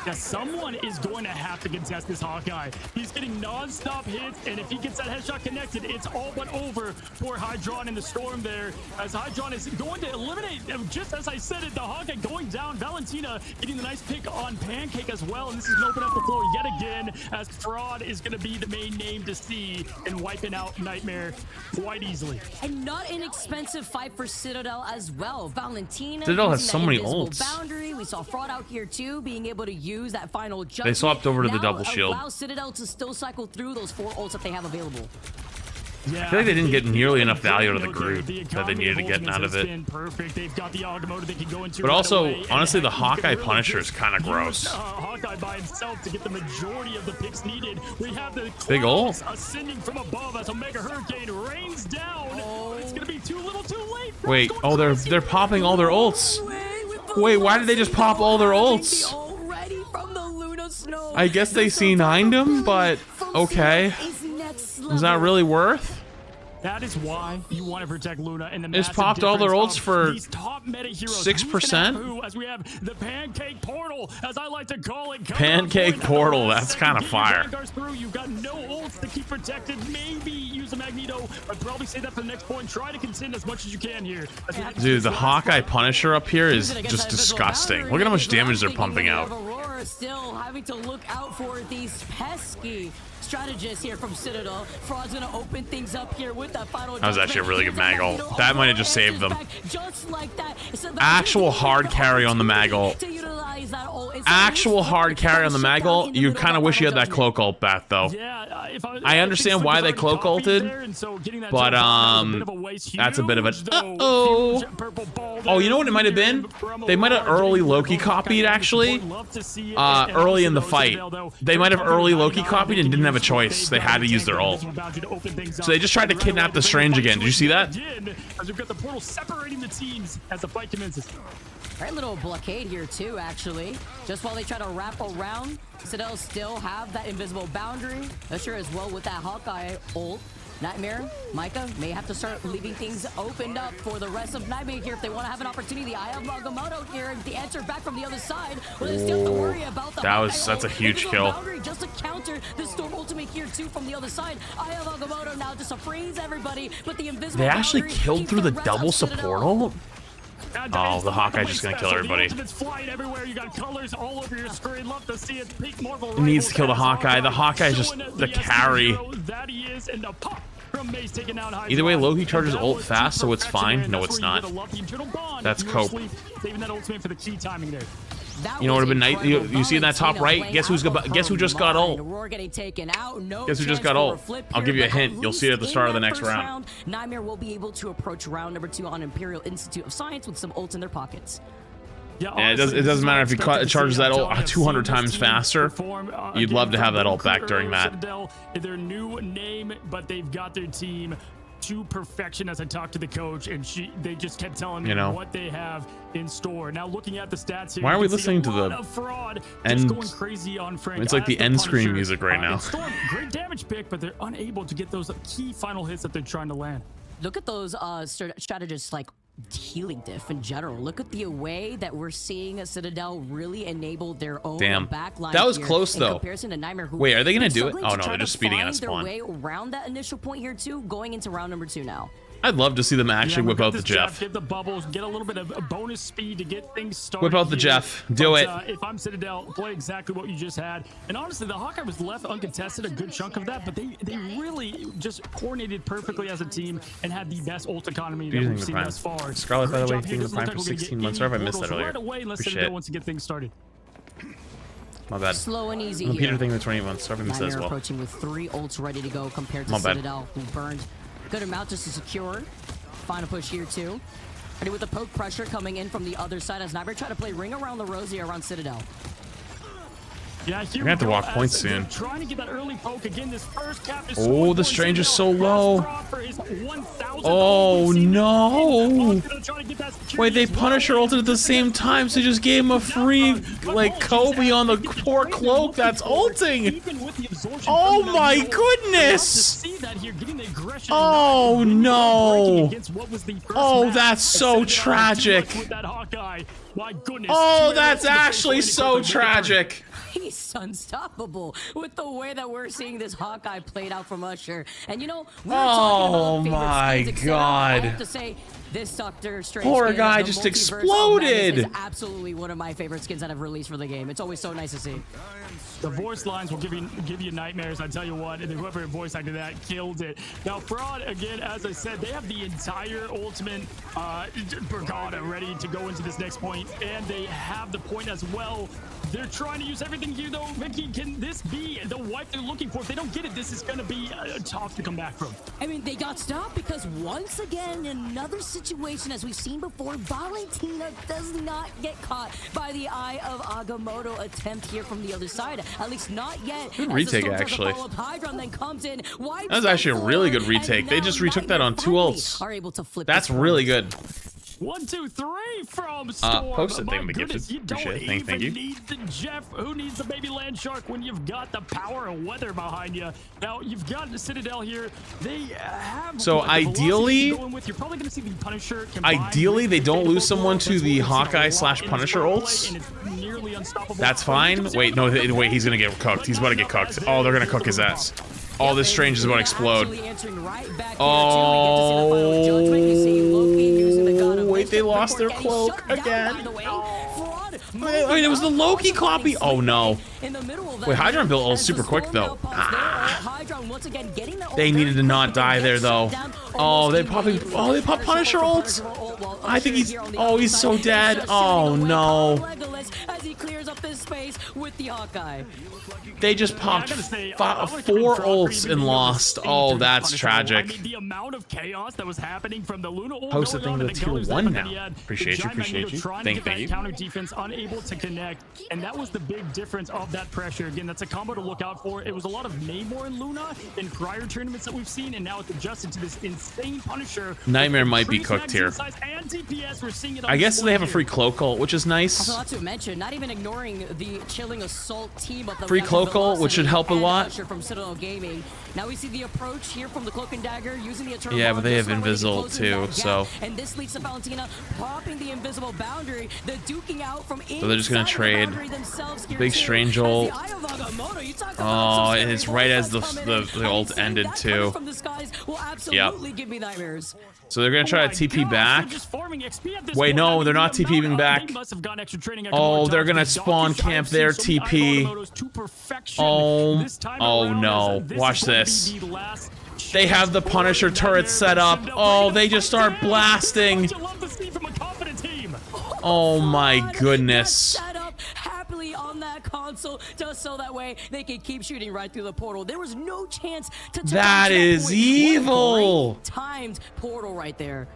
Yeah, someone is going to have to contest this Hawkeye. He's getting non-stop hits, and if he gets that headshot connected, it's all but over for Hydron in the storm there. As Hydron is going to eliminate, just as I said it, the Hawkeye going down. Valentina getting the nice pick on Pancake as well, and this is going to open up the floor yet again, as Fraud is going to be the main name to see and wiping out Nightmare quite easily. And not an expensive fight for Citadel as well. Valentina Citadel has using so that many invisible ults. Boundary. We saw Fraud out here too, being able to use that final jump. They swapped over to the Now double shield. allows Citadel to still cycle through those 4 ults that they have available. Yeah, I feel like they didn't get nearly enough value out of the group that they needed to get out of it. Perfect. They've got the automotive they can go into But right also, away, and honestly, the heck, you Hawkeye can really Punisher just is kind of use, gross. Hawkeye by himself to get the majority of the picks needed. We have the Big ult. clouds ascending from above as Omega Hurricane rains down. But it's gonna be too little, too late. Wait, oh, they're popping all their ults. Wait, why did they just pop all their ults? Already from the Luna Snow. I guess they C9'd him, but okay. Was that really worth? That is why you want to protect Luna and the They just massive popped all their difference ults of for these top meta heroes. 6%? Who, as we have the Pancake Portal, as I like to call it. Pancake Portal, that's kind of fire. Through. You've got no ults to keep protected. Maybe use a Magneto. I'd probably say that for the next point. Try to contend as much as you can here. Dude, the Hawkeye Punisher up here is just disgusting. Look at how much damage they're pumping out. are still having to look out for these pesky strategists here from Citadel. Fraud's gonna open things up here with that final. That was actually a really good Maggle. That might have just saved them. Just like that. Actual hard carry on the Maggle. Actual hard carry on the Maggle. You kind of wish you had that cloak ult back though. I understand why they cloak ulted, but that's a bit of a oh, you know what it might have been? They might have early Loki copied actually. Early in the fight, they might have early Loki copied and didn't have a choice. They had to use their ult. So they just tried to kidnap the Strange again. Did you see that? As we've got the portal separating the teams as the fight commences. Right, little blockade here too, actually. Just while they try to wrap around, Citadel still have that invisible boundary. Usher as well with that Hawkeye ult. Nightmare, Micah may have to start leaving things opened up for the rest of Nightmare here if they want to have an opportunity. The Eye of Agamotto here, and the answer back from the other side. Well, they still have to worry about the that's a huge kill. Just to counter the Storm ultimate here too from the other side. Eye of Agamotto now just to freeze everybody, but the invisible They actually killed through the double support ult? Oh, the Hawkeye's just gonna kill everybody. You got colors all over your screen. Love to see it. He needs to kill the Hawkeye. The Hawkeye's just the carry. Either way, Loki charges ult fast, so it's fine. No, it's not. That's cope. You know what would have been nice? You see in that top right? Guess who just got ult? Guess who just got ult? I'll give you a hint. You'll see it at the start of the next round. Nightmare will be able to approach round number 2 on Imperial Institute of Science with some ults in their pockets. Yeah, it doesn't matter if he charges that ult 200 times faster. You'd love to have that ult back during that. Their new name, but they've got their team to perfection. As I talked to the coach, and they just kept telling me what they have in store. Now looking at the stats here, why are we listening to the end? Going crazy on Frank. It's like the end screen music right now. Storm, great damage pick, but they're unable to get those key final hits that they're trying to land. Look at those strategists like healing diff in general. Look at the way that we're seeing Citadel really enable their own backline. That was close though. In comparison to Nightmare, who wait, are they gonna do it? Oh no, they're just speeding at spawn. Their way around that initial point here too, going into round number 2 now. I'd love to see them actually whip out the Jeff. Get the bubbles, get a little bit of bonus speed to get things started. Whip out the Jeff. Do it. If I'm Citadel, play exactly what you just had. And honestly, the Hawkeye was left uncontested a good chunk of that, but they really just coordinated perfectly as a team and had the best ult economy that we've seen thus far. Scarlet, by the way, being the prime for 16 months. Sorry if I missed that earlier. Right away, unless Citadel wants to get things started. My bad. Slow and easy Peter here. thing the 28 months. Sorry if I missed that as well. Approaching with 3 ults ready to go compared to Citadel, who burned good amount just to secure. Final push here too. Ready with the poke pressure coming in from the other side as Nightmare try to play ring around the rosy around Citadel. Yeah, you're gonna have to walk points soon. Trying to get that early poke again. This first cap is oh, the Strange is so low. Oh no! Wait, they Punisher ulted at the same time, so they just gave him a free like Kobe on the poor cloak that's ulting. Oh my goodness! Oh no! Oh, that's so tragic. Oh, that's actually so tragic. He's unstoppable with the way that we're seeing this Hawkeye played out from Usher. And you know, oh my god. I have to say, this Doctor Strange poor skin, guy just exploded. Is absolutely one of my favorite skins that I've released for the game. It's always so nice to see. The voice lines will give you nightmares. I tell you what, and whoever voice acted that killed it. Now, Fraud, again, as I said, they have the entire ultimate Brigada ready to go into this next point, and they have the point as well. They're trying to use everything here, though. Vicky, can this be the wipe they're looking for? If they don't get it, this is going to be tough to come back from. I mean, they got stopped because once again, in another situation, as we've seen before, Valentina does not get caught by the Eye of Agamotto attempt here from the other side. At least not yet. Good retake, actually. Then comes in, that was actually a really good retake. They just retook that on 2 ults. Are able to flip. That's really good. 1, 2, 3 from Storm. Post it thing to gifted. Appreciate it. Thank you. Need the Jeff. Who needs the baby land shark when you've got the power of weather behind you? Now you've got the Citadel here. They have. So ideally, you're probably going to see the Punisher. Ideally, they don't lose someone to the Hawkeye / Punisher ults. That's fine. Wait, no, wait. He's gonna get cooked. He's about to get cooked. Oh, they're gonna cook his ass. Oh, this Strange is about to explode. Oh, wait, they lost their cloak again. Wait, it was the Loki copy. Oh no. In the middle of that, Wait, Hydron built all as the super quick storm now though. pops there, Hydron once again getting the ult They needed to very not quick die and there gets though. shut down Oh, almost they popping. immediately. Oh, they pop Punisher ult. While I think he's. here on the Oh, he's so outside, dead. just Oh shooting away no. Legolas as he clears up this space with the Hawkeye. They just popped I gotta say, four I wanna commend Property ults and being lost. able to Oh, stay that's through the Punisher ult. I tragic. mean, the amount of chaos that was happening from the Luna ult Post going the thing on to and the tier killers 1 and then now. he had Appreciate Giant Magneto you. trying Thank to get you. that counter defense, unable to connect, and that was the big difference of that pressure. Again, that's a combo to look out for. It was a lot of Namor and Luna in prior tournaments that we've seen, and now it's adjusted to this insane Punisher. Nightmare might be Increased cooked here. magazine size and DPS. We're seeing it on I guess display they have a here. free cloak ult, which is nice. Also, not to mention, not even ignoring the chilling assault team of the Free cloak ult, which should help a lot. From Citadel Gaming. Now we see the approach here from the Cloak and Dagger using the Eternal Yeah, Bond but they just have already Invisible closing too, that gap. so. And this leads to Valentina popping the invisible boundary, the duking out from So they're just gonna inside the trade. boundary themselves here Big too. strange As the ult. Eye of Agamotto, you talk about Oh, some and it's scary right bolts as that come in, the and ult seeing ended that too. coming from the skies will absolutely give me nightmares. So they're gonna try Oh to TP my gosh, back. they're just farming XP at this Wait, point. no, I mean, they're the not amount TPing of- back. they must have gone extra training a Oh, couple of they're times. gonna The spawn Doctors camp I've their seen so many TP. Agamottos to perfection Oh, this time oh around, no. as this Watch is going to this. be the last They have the chance Punisher for turret set up. Nightmare. Oh, they just start Damn. blasting. What you love to see from a confident team. Oh my God, goodness. got set up happily on that console just so that way they can keep shooting right through the portal. There was no chance to touch That is point. evil. What a great timed portal right there.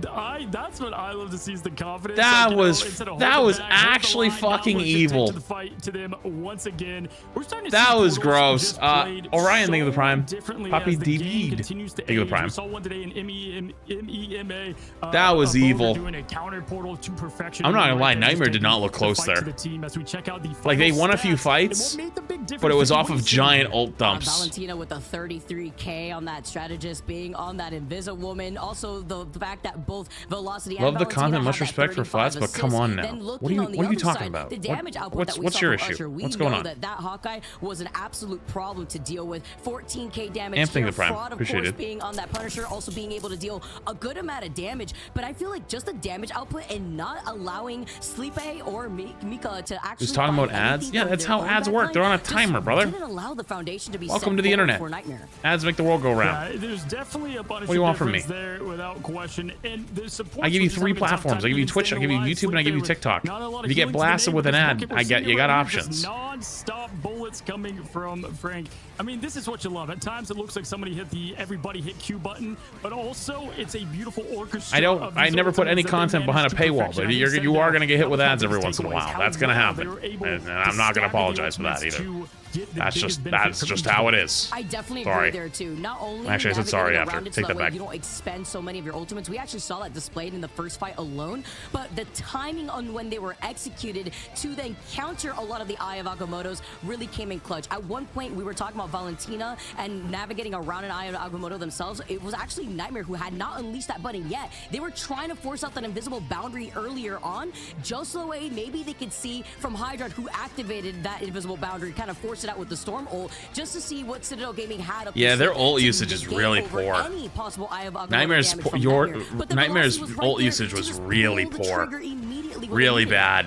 That's what I love to see is the confidence. That Like, you know, was- instead of that holding was back, hold the actually line, now fucking push it, take evil. To the fight to them once again. We're starting to That see was portals gross. just played Orion, thank you for the so Prime. differently Poppy as the game DV'd. continues to Thank you for the age. Prime. We saw one today in MEMA. That was evil. Doing a counter portal to perfection. I'm not gonna lie, Right there, Nightmare just did not look taking close the fight there. to the team as we check out the Like, they final won a few stats. fights, And what made the big difference but it was is off what of you see giant here. ult dumps. Valentina with a 33k on that strategist being on that Invisible Woman. Also, the fact that both Velocity Love and the Valentina content, had much that respect for 35 Flats, but come assists. on now. Then What looking are you on the talking other side, about? The damage output What's that we saw your from issue? Usher, we What's know going on? that Hawkeye was an absolute problem to deal with. 14k damage. Amp, thank here. you, Prime. Fraud, of Appreciate course, it. being on that Punisher, also being able to deal a good amount of damage. But I feel like just the damage output and not allowing Sleepe or Mika to actually Just talking find about ads? anything Yeah, from that's their how own ads work. backline, They're on a just timer, brother. didn't allow the foundation to be Welcome set to the forward internet. for Nightmare. Ads make the world go round. Yeah, there's definitely a bunch What do you of want from difference me? there without question. And the support I give you teams 3 having a tough platforms. time I give you even Twitch, I staying give you alive. YouTube, and I give you Sleep there TikTok. with not a lot of If you get healing to the blasted name, with but an just ad, look at I get what you we're got seeing here, just options. non-stop bullets coming from Frank. I mean, this is what you love. At times, it looks like somebody hit the everybody hit Q button, but also it's a beautiful orchestra. I never put any content behind a paywall, but you are gonna get hit with ads every once in a while. That's gonna happen, and I'm not gonna apologize for that either. That's just how it is. I definitely Sorry. agree there too. Not only Actually, I said sorry navigating after. around it Take so that way back. you don't expend so many of your ultimates. We actually saw that displayed in the first fight alone, but the timing on when they were executed to then counter a lot of the Eye of Agamotto's really came in clutch. At one point, we were talking about Valentina and navigating around an Eye of Agamotto themselves. It was actually Nightmare who had not unleashed that button yet. They were trying to force out that invisible boundary earlier on, just so way maybe they could see from Hydra who activated that invisible boundary, kind of force it out with the Storm ult, just to see what Citadel Gaming had up Yeah, their sleeve ult to usage is negate really over poor. any possible Eye of Agamotto Nightmare's damage from your Nightmare. But the Nightmare's velocity was right ult there usage to was just really pull the poor, trigger immediately when really needed. bad.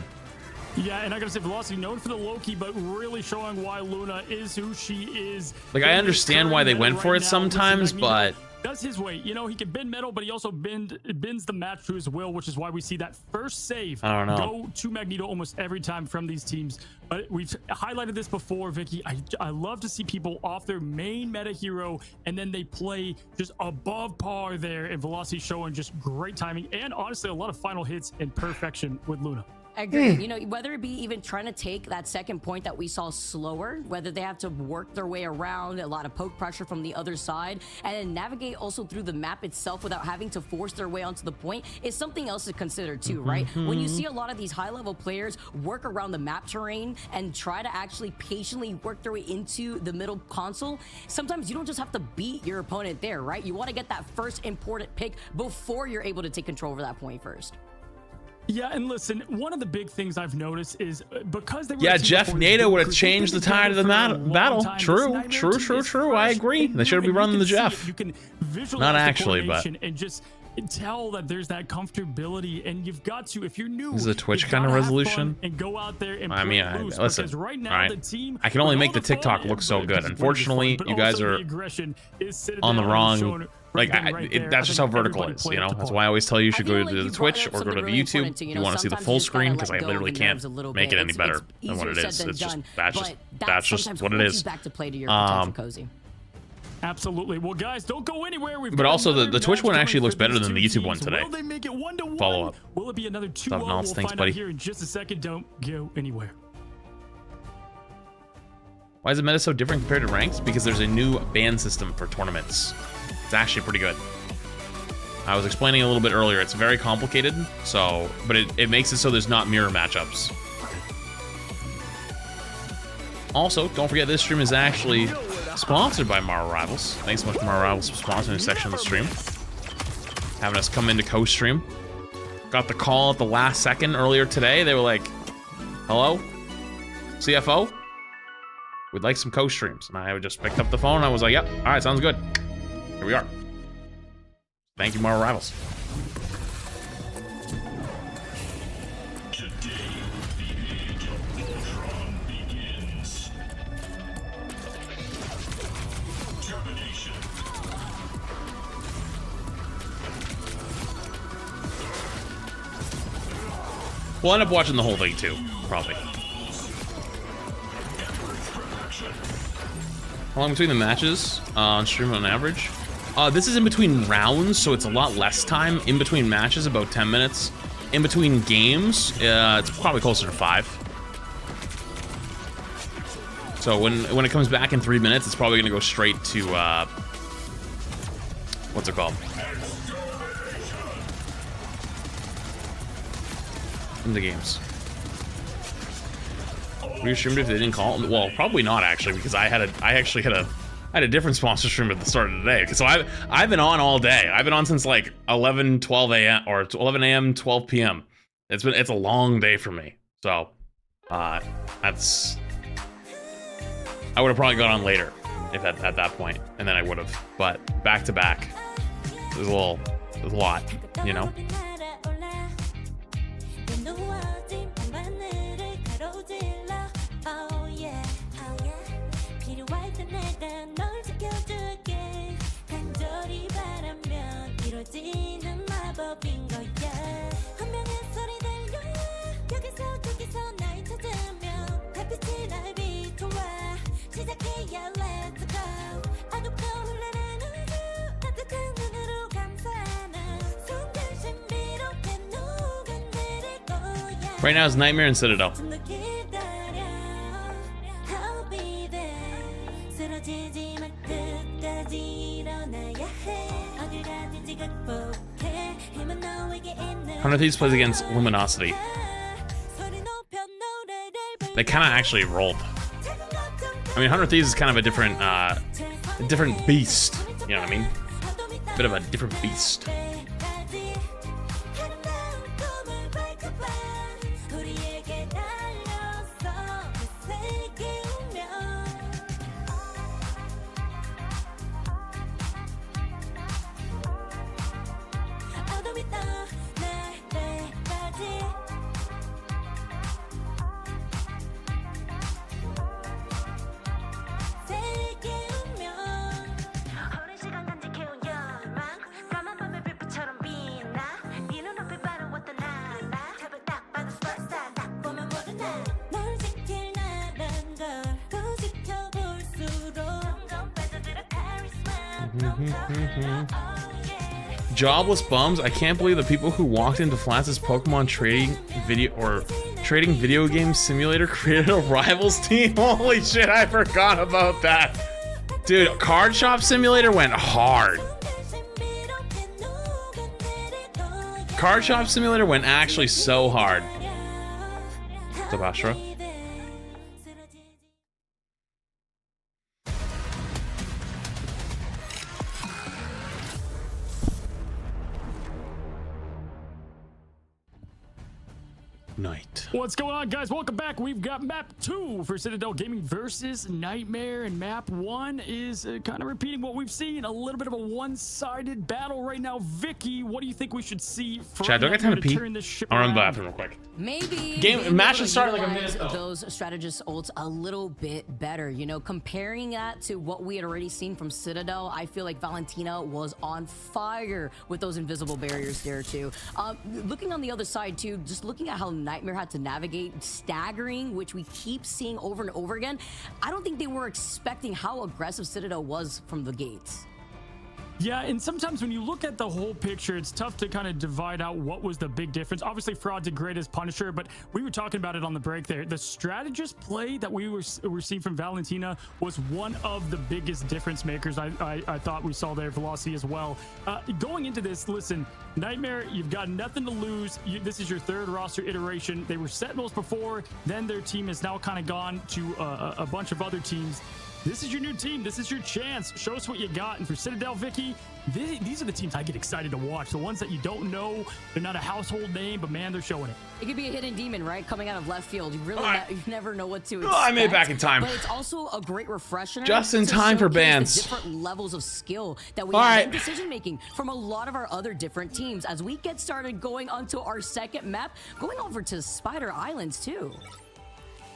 Yeah, and I gotta say, Velocity known for the Loki, but really showing why Luna is who she is. Like, I understand why they went for it sometimes, but That's his way. You know, he can bend metal, but he also bends the match to his will, which is why we see that first save I don't know. go to Magneto almost every time from these teams. But we've highlighted this before, Vicky. I love to see people off their main meta hero, and then they play just above par there, and Velocity showing just great timing, and honestly, a lot of final hits and perfection with Luna. I agree. You know, whether it be even trying to take that second point that we saw slower, whether they have to work their way around, a lot of poke pressure from the other side, and then navigate also through the map itself without having to force their way onto the point is something else to consider too, right? When you see a lot of these high-level players work around the map terrain and try to actually patiently work their way into the middle console, sometimes you don't just have to beat your opponent there, right? You want to get that first important pick before you're able to take control over that point first. Yeah, and listen, one of the big things I've noticed is because they were yeah, Jeff NATO would have changed the tide of the battle. True. I agree. They should be running the Jeff. You can visualize Not the actually, but coordination and just tell that there's that comfortability, and you've got to, if you're new, This is a Twitch you've kind of gotta have resolution. fun and go out there and I mean, play loose, listen, because right now alright. the team, I can only with make all the fun, TikTok look so everybody good. just wanted to be Unfortunately, fun, but you guys also are the aggression is sitting on the down and wrong. showing it Like, right there. that's I just how think vertical everybody is, played you up know? the That's part. why I always tell you you I should feel go like to the you brought Twitch up or go to something the really YouTube important, if you want to see the sometimes full you just gotta screen, let because I go of literally the can't nerves a little make bit. it any better It's than what it easier is. said It's than just done, that's but just that that's just sometimes what it holds is. you back to play to your potential, Cozy. Absolutely. Well, guys, don't go anywhere. We've But got also the another Twitch match one coming actually for looks better these than the two YouTube one teams. today. Will they make it 1-1? Follow up. Will it be another 2-0? Stuff We'll nonce. Thanks, find buddy. out here in just a second. Don't go anywhere. Why is the meta so different compared to ranked? Because there's a new ban system for tournaments. It's actually pretty good. I was explaining a little bit earlier. It's very complicated, so but it makes it so there's not mirror matchups. Also, don't forget this stream is actually sponsored by Marvel Rivals. Thanks so much, Marvel Rivals, for sponsoring this section of the stream. Having us come into co-stream. Got the call at the last second earlier today. They were like, hello, CFO? We'd like some co-streams. And I just picked up the phone and I was like, yep, all right, sounds good. Here we are. Thank you, Marvel Rivals. We'll end up watching the whole thing too, probably. How long between the matches on stream on average? This is in between rounds, so it's a lot less time. In between matches, about 10 minutes. In between games, it's probably closer to 5. So when it comes back in 3 minutes, it's probably gonna go straight to what's it called? Into games. Would you stream it if they didn't call? Well, probably not actually, because I actually had a different sponsor stream at the start of the day. So I've been on all day. I've been on since like 11, 12 a.m. or 11 a.m., 12 p.m. It's a long day for me. So that's I would have probably gone on later if at that point, and then I would have. But back to back, there's a lot, you know. Right now it's Nightmare and Citadel. Hunter Thieves plays against Luminosity. They kind of actually rolled. I mean, Hunter Thieves is kind of a different beast. You know what I mean? Bit of a different beast. Jobless bums. I can't believe the people who walked into Flats' Pokemon trading video game simulator created a rivals team. Holy shit, I forgot about that. Dude, Card Shop Simulator went hard. Card Shop Simulator went actually so hard. What's up, Astra? night. What's going on, guys? Welcome back. We've got map 2 for Citadel Gaming versus Nightmare, and map 1 is kind of repeating what we've seen. A little bit of a one-sided battle right now. Vicky, what do you think we should see from Chad, do I got time to pee? turn this ship I'll run to the around? bathroom real quick. Maybe match should start in like a minute. those strategist ults a little bit better. You know, comparing that to what we had already seen from Citadel, I feel like Valentina was on fire with those invisible barriers there too. Looking on the other side too, just looking at how Nightmare had to navigate staggering, which we keep seeing over and over again. I don't think they were expecting how aggressive Citadel was from the gates. Yeah, and sometimes when you look at the whole picture, it's tough to kind of divide out what was the big difference. Obviously, Fraud did great as Punisher, but we were talking about it on the break there. The strategist play that we were seeing from Valentina was one of the biggest difference makers I thought we saw there. Velocity as well. Going into this, listen, Nightmare, you've got nothing to lose. This is your third roster iteration. They were Sentinels before, then their team has now kind of gone to a bunch of other teams. This is your new team. This is your chance. Show us what you got. And for Citadel, Vicky, these are the teams I get excited to watch. The ones that you don't know, they're not a household name, but man, they're showing it. It could be a hidden demon, right? Coming out of left field. You really you never know what to expect. I made it back in time. But it's also a great refresher. Just in time for bans. Different levels of skill that we have in decision making from a lot of our other different teams. As we get started going onto our second map, going over to Spider Islands too.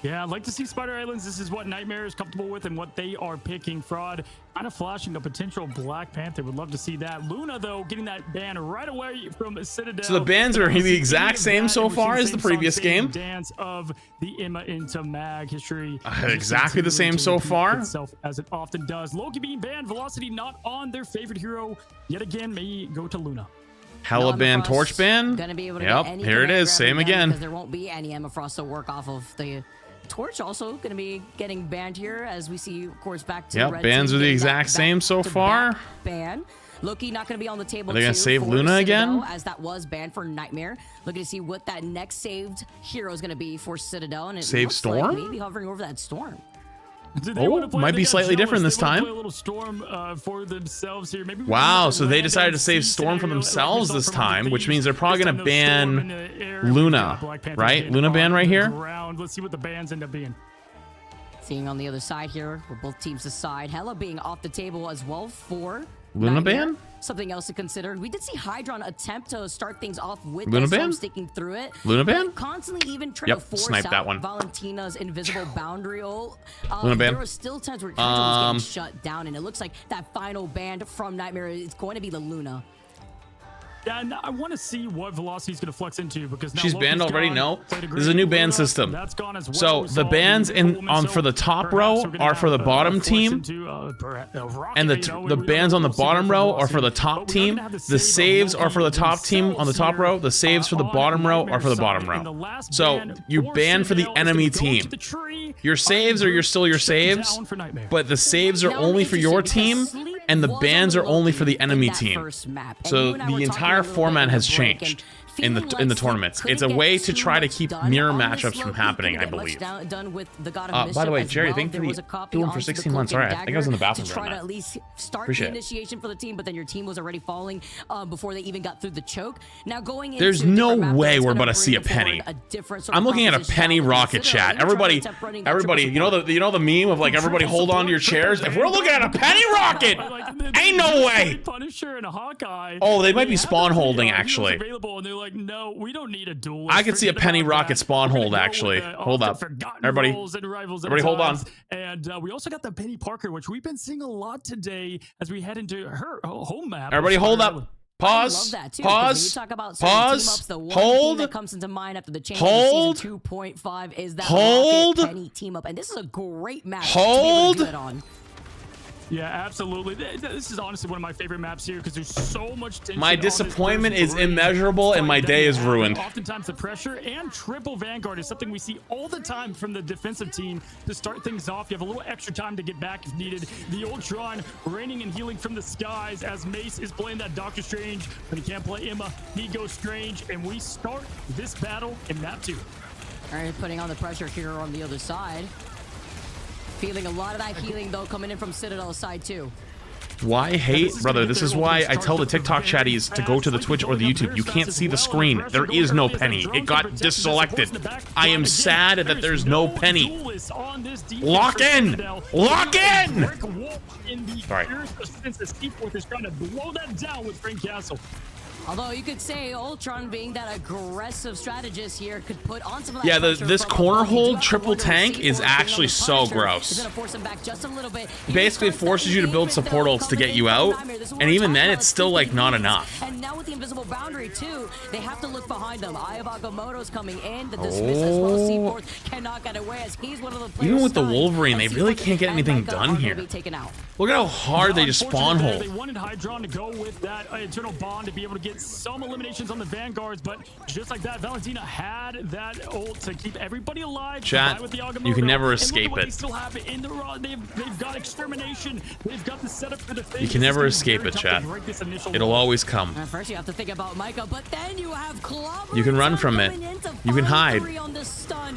Yeah, I'd like to see Spider Islands. This is what Nightmare is comfortable with and what they are picking. Fraud kind of flashing a potential Black Panther. Would love to see that. Luna, though, getting that ban right away from Citadel. So the bans are the exact same so far as the previous game. Dance of the Emma into Mag history. Exactly the same so far. Itself as it often does. Loki being banned. Velocity not on their favorite hero. Yet again, may go to Luna. Hella ban, torch ban. Gonna be able to yep, here it is. Same again. Because there won't be any Emma Frost to work off of. The torch also going to be getting banned here, as we see, of course, back to Yep, bans are the exact same so far. Ban. Loki not going to be on the table. Are they going to save Luna again? As that was banned for Nightmare. Looking to see what that next saved hero is going to be for Citadel. And it save Storm? like maybe hovering over that Storm. Might be slightly different this time. A little Storm for themselves here. Maybe wow, so they decided to save Storm for themselves this time, which means they're probably going to ban Luna, right? Luna ban right here. Let's see what the bans end up being. Seeing on the other side here, where both teams decide. Hella being off the table as well for Luna ban. Something else to consider. We did see Hydron attempt to start things off with Luna ban, sticking through it. Luna ban, constantly even trying to force snipe that out one. Valentina's invisible boundary ult. Luna ban. There were still times where Hydron was getting shut down, and it looks like that final ban from Nightmare is going to be the Luna. Yeah, and I want to see what Velocity's going to flex into, because now she's banned Loki's already. gone, No, there's a new ban system. That's gone as well. So the bans for the top row are for the bottom team, and the bans on the bottom row are for the top team. The saves are for the top team on the top row. The saves for the bottom row are for the bottom row. So you ban for the enemy team. Your saves are still your saves, but the saves are only for your team, and the bans are only for the enemy team. So the entire format has changed in the tournaments. It's a way to try to keep mirror matchups from happening, I believe. By the way, Jerry, thank you for doing for 16 months. All right, I think I was in the bathroom to try to at least start the initiation for the team, but then your team was already falling before they even got through the choke. Now going into there's no way we're about to see a penny. I'm looking at a penny rocket chat. Everybody, you know the meme of like everybody hold on to your chairs. If we're looking at a penny rocket, ain't no way. Punisher and Hawkeye. Oh, they might be spawn holding actually. Like, no, we don't need a duel. I could see a penny rocket spawn hold actually. Hold up, everybody hold on. And we also got the Penny Parker, which we've been seeing a lot today as we head into her home map. Everybody hold up. Pause. Pause. Pause. Hold. That comes into mind after the change hold. Of season 2.5 is that hold. Penny team up, and this is a great match. Hold. To be able to do it on. Yeah, absolutely. This is honestly one of my favorite maps here because there's so much tension. My disappointment is immeasurable and my day is ruined. Oftentimes the pressure and triple Vanguard is something we see all the time from the defensive team to start things off. You have a little extra time to get back if needed. The Ultron raining and healing from the skies as Mace is playing that Doctor Strange, but he can't play Emma. He goes Strange, and we start this battle in map 2. All right, putting on the pressure here on the other side. Feeling a lot of that healing, though, coming in from Citadel's side, too. Why hate? Brother, this is why I tell the TikTok chatties to go to the Twitch or the YouTube. You can't see the screen. There is no penny. It got deselected. I am sad that there's no penny. Lock in! Lock in! Sorry. Although you could say Ultron, being that aggressive strategist here, could put on some of that Yeah, pressure this from corner above. You do hold have to triple wonder if tank is C4 actually being so on the Punisher gross. is gonna force him back just a little bit. Basically, it forces you to build support ults to get you out, and even then, it's still like not enough. And now with the invisible boundary too, they have to look behind them. Eye of Agamotto's coming in. The dismiss as well. C4 cannot get away as he's one of the players. Even with the stunned. Wolverine, they And really C4 can't get and anything Micah done are here. gonna be taken out. Look at how hard they just spawn Unfortunately, hold. They wanted Hydron to go with that internal bond to be able to get some eliminations on the Vanguards, but just like that, Valentina had that ult to keep everybody alive. Chat, with the Agamotto. you can never And look at escape what it. They still have it in the run. They've got extermination. They've got the setup for the thing. You can never escape it, chat. It'll always come. First, you have to think about Micah, but then you have Clobber. You can run from it. You can hide.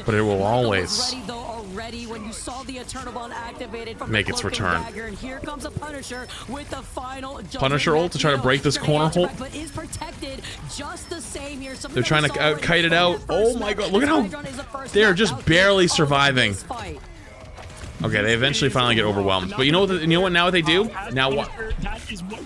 But it will Micah always was ready, though, already when you saw the Eternal Bond activated from make the its Cloak and return. Dagger, and here comes a Punisher with the final Punisher ult to try to break this corner hold. But is protected just the same here. They're trying to kite it out. Oh my god, look at how they're just barely surviving. Okay, they eventually finally get overwhelmed. But you know what now what they do? Now what?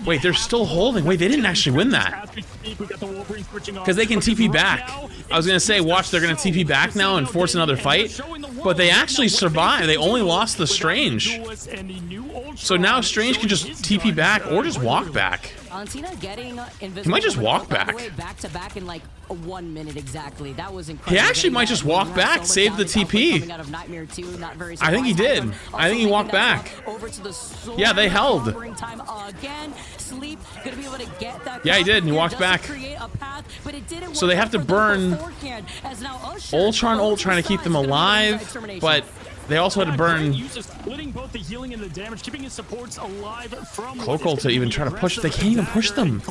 Wait, they're still holding. Wait, they didn't actually win that. Because they can TP back. I was going to say, watch, they're going to TP back now and force another fight. But they actually survived. They only lost the Strange. So now Strange can just TP back or just walk back. He might just walk back. Back to back in like 1 minute exactly. That was incredible. He actually might just walk back, save the TP. I think he did. I think he walked back. Yeah, they held. Yeah, he did. He walked back. So they have to burn Ultron ult trying to keep them alive, but they also had to burn Cloak ult to even try to push. They can't even push them.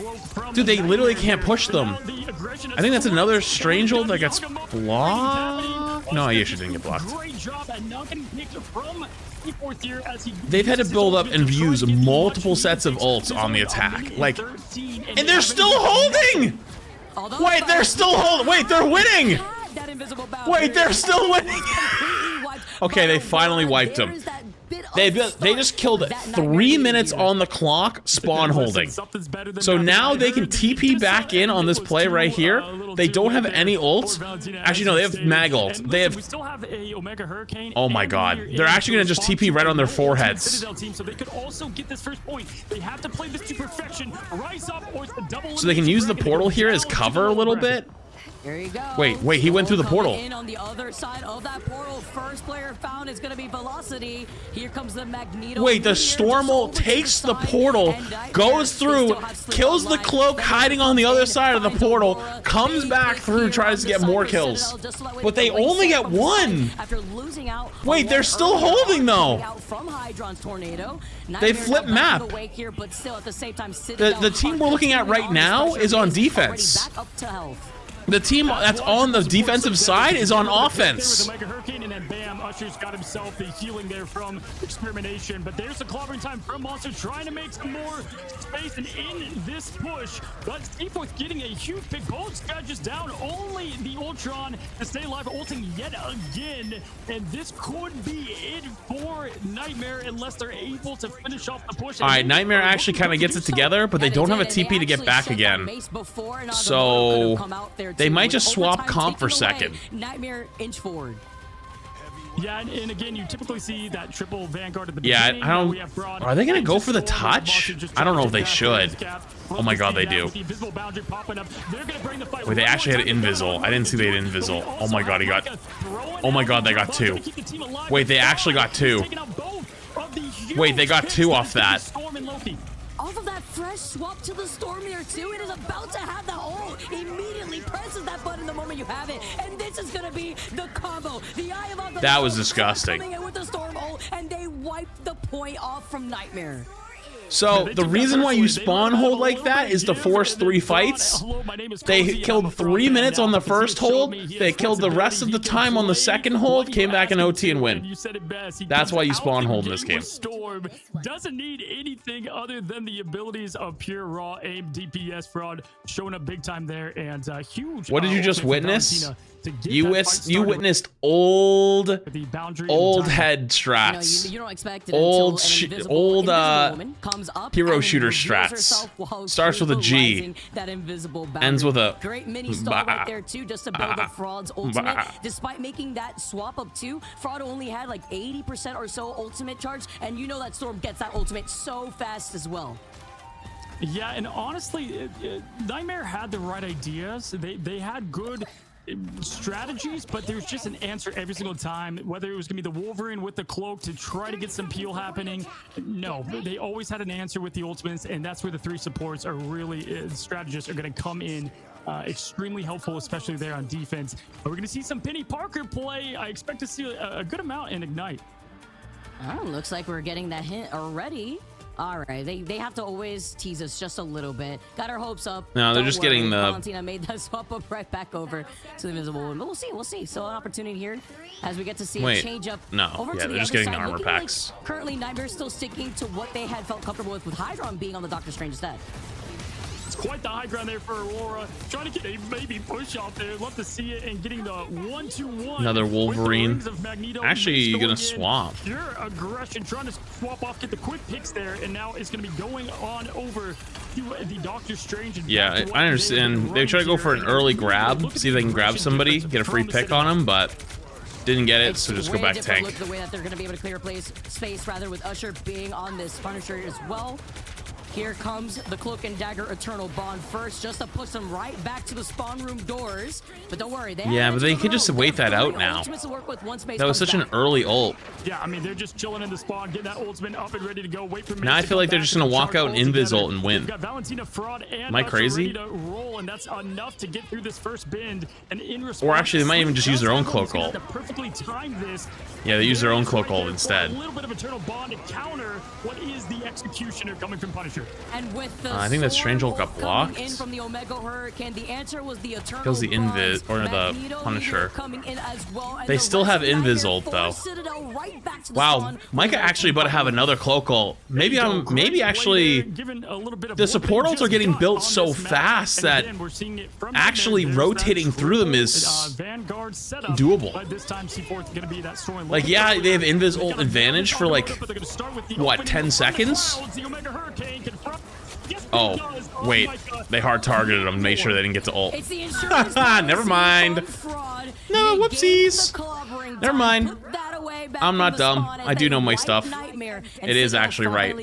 Dude, they literally can't push them. I think that's another Strange ult that gets blocked. No, I actually didn't get blocked. They've had to build up and use multiple sets of ults on the attack. Like, and they're still holding! Wait, they're still holding! Wait, they're winning! Wait, they're still winning! Okay, they finally wiped him. They just killed 3 minutes on the clock spawn holding. So now they can TP back in on this play right here. They don't have any ult. Actually, no, they have mag ult. They have... Oh my god. They're actually going to just TP right on their foreheads. So they can use the portal here as cover a little bit. Here you go. Wait, he went through the portal. In on the other side of that portal, first player found is going to be Velocity. Here comes the Magneto. Wait, the Storm ult takes the portal, goes through, kills the Cloak hiding on the other side of the portal, comes back through, tries to get more kills. But they only get one. Wait, they're still holding though. They flip map. The team we're looking at right now is on defense. The team that's on the defensive side is on offense. And then bam, Usher's got himself the healing there from extermination. But there's the clobbering time from Monster trying to make some more space and in this push. But C4 getting a huge pick. Gold scratches down only the Ultron to stay alive, ulting yet again. And this could be it for Nightmare unless they're able to finish off the push. All right, Nightmare actually kind of gets it together, but they don't have a TP to get back again. So they might just swap comp for second. Nightmare inch forward. Yeah, and again, you typically see that triple Vanguard at the beginning. beginning. I don't... Are they going to go for the touch? I don't know if they should. Oh my god, they do. Wait, they actually had Invisible. I didn't see they had Invisible. Oh my god, he got... Oh my god, they got 2. Wait, they actually got 2. Wait, they got 2 off that. Off of that fresh swap to the Stormier 2, it is about to have the ult. Immediately presses that button the moment you have it, and this is gonna be the combo. The Eye of Agamotto that was disgusting. Coming in with the Storm ult, and they wiped the point off from Nightmare. So, the reason why you spawn hold like that is to force 3 fights. They killed 3 minutes on the first hold, they killed the rest of the time on the second hold, came back in OT and win. That's why you spawn hold in this game. Storm doesn't need anything other than the abilities of pure raw aim. DPS Fraud showing up big time there, and huge. What did you just witness? You witnessed old head strats. You don't expect it old woman comes up hero shooter strats. Starts with a G. That invisible ends with a great mini stall right there too, just to build up Fraud's ultimate. Despite making that swap up too, Fraud only had like 80% or so ultimate charge, and you know that Storm gets that ultimate so fast as well. Yeah, and honestly, Nightmare had the right ideas. They had good strategies, but there's just an answer every single time, whether it was gonna be the Wolverine with the cloak to try to get some peel happening. No, they always had an answer with the ultimates, and that's where the 3 supports are really strategists are going to come in extremely helpful, especially there on defense. We're going to see some Penny Parker play. I expect to see a good amount in Ignite. Oh, looks like we're getting that hint already. All right, they have to always tease us just a little bit. Got our hopes up. No, they're just getting the... Valentina made that swap up right back over to the Invisible Woman. But we'll see. So an opportunity here as we get to see a change up. No, over yeah, to they're the just other getting the side. armor Looking packs. like currently, Nightmare's still sticking to what they had felt comfortable with Hydron being on the Doctor Strange instead. It's quite the high ground there for Aurora. Trying to get a maybe push out there. Love to see it, and getting the 1-2-1. Another Wolverine. Actually, gonna swap. Pure aggression, trying to swap off, get the quick picks there, and now it's gonna be going on over to the Doctor Strange. And yeah, I understand. They try to go for an early grab, see if they can grab somebody, get a free pick on him, but didn't get it, so just go back tank. Look the way that they're gonna be able to clear space rather with Usher being on this Punisher as well. Here comes the Cloak and Dagger Eternal Bond first, just to push them right back to the spawn room doors. But don't worry, but they could just wait that out now. That was such an early ult. Yeah, I mean, they're just chilling in the spawn, getting that ultimate up and ready to go. Wait for now I feel like they're just gonna walk out and invis ult and win. Valentina, Fraud, and am I crazy? to roll, and that's enough to get through this first bend. And in response, or actually, they might even just use their own cloak ult. Perfectly time this. Yeah, they use their own cloak ult instead. A little bit of Eternal Bond to counter what is the executioner coming from Punisher. And with I think that Strange ult got blocked. In from the Omega Hurricane, the answer was the Eternal kills the invis or the Punisher. They still have invis ult though. Wow, Micah actually about to have another cloak ult. Maybe actually the support ults are getting built so fast that actually rotating through them is doable. Like, yeah, they have invis ult advantage for like what, 10 seconds? Oh, wait. They hard targeted him. Made sure they didn't get to ult. Never mind. No, whoopsies. Never mind. I'm not dumb. I do know my stuff. It is actually right.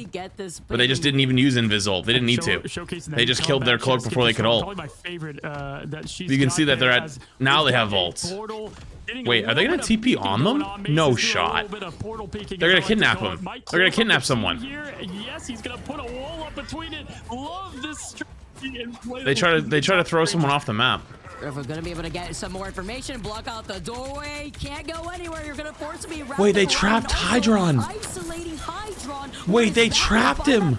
But they just didn't even use invis ult. They didn't need to. They just killed their cloak before they could ult. You can see that they're at... Now they have ults. Wait, are they gonna TP on them? No shot. They're gonna kidnap him. They're gonna kidnap someone. Yes, he's gonna put a wall up between it. Love this. They try to throw someone off the map. If we're gonna be able to get some more information, block out the doorway. Can't go anywhere. You're gonna force me. Wait, they trapped Hydron. Wait, they trapped him.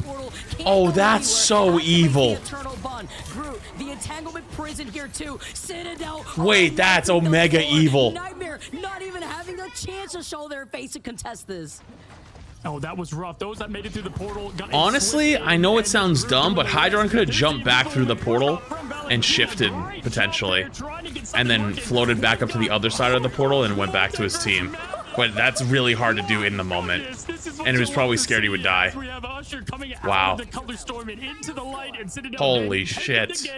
Oh, that's so evil. The entanglement prison here too. Citadel. Wait, that's Omega evil. Nightmare not even having a chance to show their face and contest this. Oh, that was rough. Those that made it through the portal got... Honestly, I know it sounds dumb, but Hydron could have jumped back through the portal and shifted, potentially, and then floated back up to the other side of the portal and went back to his team. But that's really hard to do in the moment. And he was probably scared he would die. Wow. Holy shit.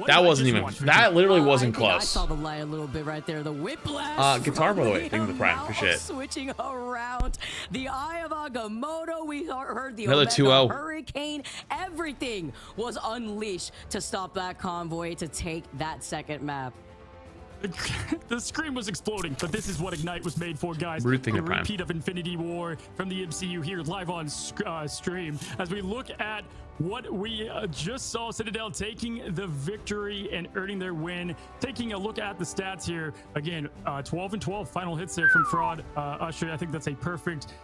That wasn't even... That literally wasn't close. I saw the light a little bit right there. The whiplash. Guitar, by the way. Thank you for the prime. Appreciate it. Switching around. The Eye of Agamotto. We heard the another 2-0 Hurricane. Everything was unleashed to stop that convoy to take that second map. The screen was exploding, but this is what Ignite was made for, guys. A repeat of Infinity War from the MCU here live on stream as we look at what we just saw. Citadel taking the victory and earning their win. Taking a look at the stats here again, 12 and 12 final hits there from Fraud. Usher, I think that's a perfect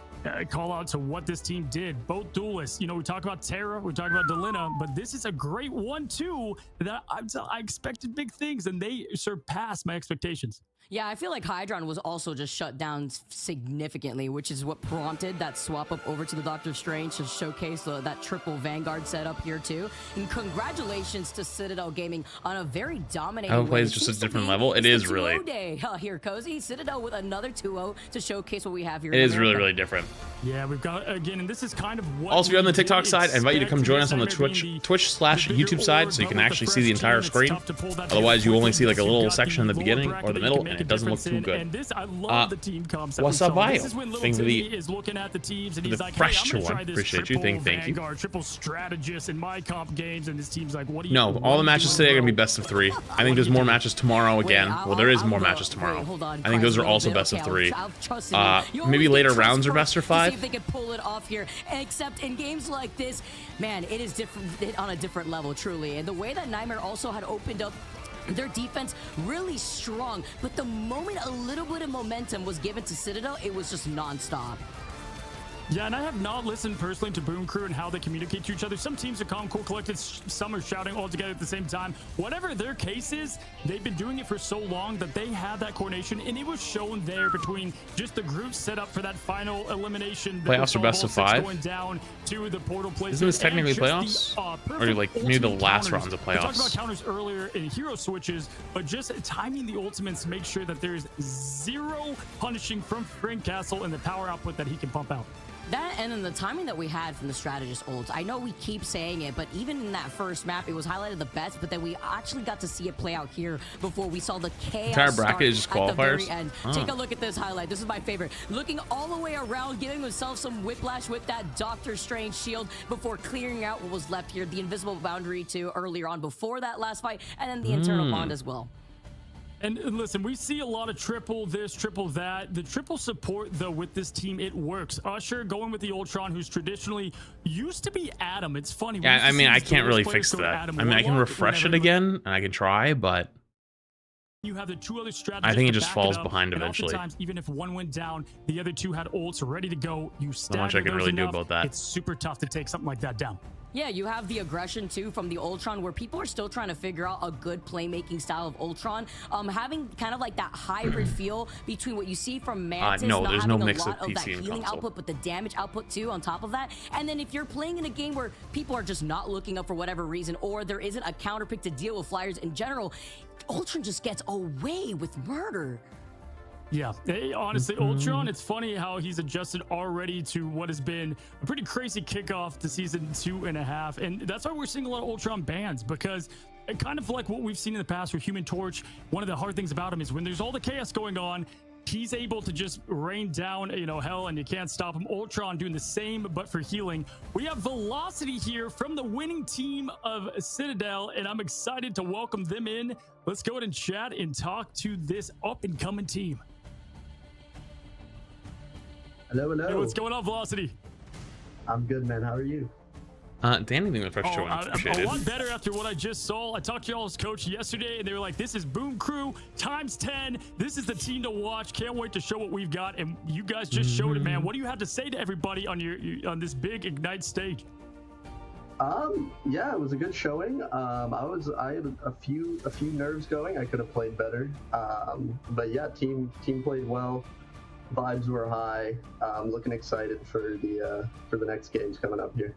call out to what this team did. Both duelists, you know, we talk about Terra, we talk about Delina, but this is a great 1-2 that I expected big things, and they surpassed my expectations. Yeah, I feel like Hydron was also just shut down significantly, which is what prompted that swap up over to the Doctor Strange to showcase that triple Vanguard setup here too. And congratulations to Citadel Gaming on a very dominating How it plays win. just a Seems to different be level. It it's is the 2-0 really. day. Here, Cozy. Citadel with another 2-0 to showcase what we have here. It is really, really different. Yeah, we've got again, and this is kind of what. Also, if you're on the we TikTok did side, I invite you to come expect. join us on the Nightmare being Twitch/YouTube side, so you can actually see the entire screen. Otherwise, you only see like a little section in the beginning or the middle, and it doesn't look too good. And this, I love the team comps. What's up, Bio? This is when Thank you for Timmy is looking at the teams, and he's like, fresh "Hey, I'm gonna one. try this Appreciate you. triple Thank you. Vanguard, triple strategist in my comp games." And this team's like, "What do you?" No, all the matches today are gonna be best of 3. I think there's more matches tomorrow again. Well, there is more matches tomorrow. I think those are also best of 3. Maybe later rounds are best of 5. See if they could pull it off here. Except in games like this, man, it is different on a different level, truly. And the way that Nightmare also had opened up their defense really strong, but the moment a little bit of momentum was given to Citadel, it was just non-stop. Yeah, and I have not listened personally to Boom Crew and how they communicate to each other. Some teams are calm, cool, collected. Some are shouting all together at the same time. Whatever their case is, they've been doing it for so long that they have that coordination, and it was shown there between just the group set up for that final elimination. Playoffs are best of 5. Going down to the portal place. Isn't this technically playoffs? Or like maybe the last rounds of playoffs? We talked about counters earlier in hero switches, but just timing the ultimates, make sure that there's zero punishing from Frank Castle and the power output that he can pump out. That and then the timing that we had from the strategist ults. I know we keep saying it, but even in that first map, it was highlighted the best, but then we actually got to see it play out here before we saw the chaos entire bracket is just at the qualifiers? very end. Take a look at this highlight. This is my favorite. Looking all the way around, giving himself some whiplash with that Doctor Strange shield before clearing out what was left here. The invisible boundary too earlier on before that last fight, and then the internal bond as well. And listen, we see a lot of triple this, triple that. The triple support, though, with this team, it works. Usher going with the Ultron, who's traditionally used to be Adam. It's funny. Yeah, I mean, I can't really fix that. I mean, I can refresh it again, and I can try, but you have the 2 other strategists. I think it just back falls up, behind and eventually. Oftentimes, even if one went down, the other 2 had ults ready to go. You Not much I can really do about that. It's super tough to take something like that down. Yeah, you have the aggression too from the Ultron, where people are still trying to figure out a good playmaking style of Ultron. Having kind of like that hybrid feel between what you see from Mantis, no, not there's having no a mix lot of of that PC and healing console. output, but the damage output too on top of that. And then if you're playing in a game where people are just not looking up for whatever reason, or there isn't a counter pick to deal with flyers in general, Ultron just gets away with murder. Yeah, honestly, Ultron, it's funny how he's adjusted already to what has been a pretty crazy kickoff to season 2.5. And that's why we're seeing a lot of Ultron bans, because kind of like what we've seen in the past with Human Torch, one of the hard things about him is when there's all the chaos going on, he's able to just rain down, hell, and you can't stop him. Ultron doing the same, but for healing. We have Velocity here from the winning team of Citadel, and I'm excited to welcome them in. Let's go ahead and chat and talk to this up-and-coming team. Hello, hello. Hey, what's going on, Velocity? I'm good, man. How are you? Danny, the fresh Oh, join. Appreciate a it. lot better after what I just saw. I talked to y'all's coach yesterday, and they were like, "This is Boom Crew times 10. This is the team to watch. Can't wait to show what we've got." And you guys just showed it, man. What do you have to say to everybody on on this big Ignite stage? Yeah, it was a good showing. I had a few nerves going. I could have played better. But yeah, team played well. Vibes were high. Looking excited for the next games coming up here.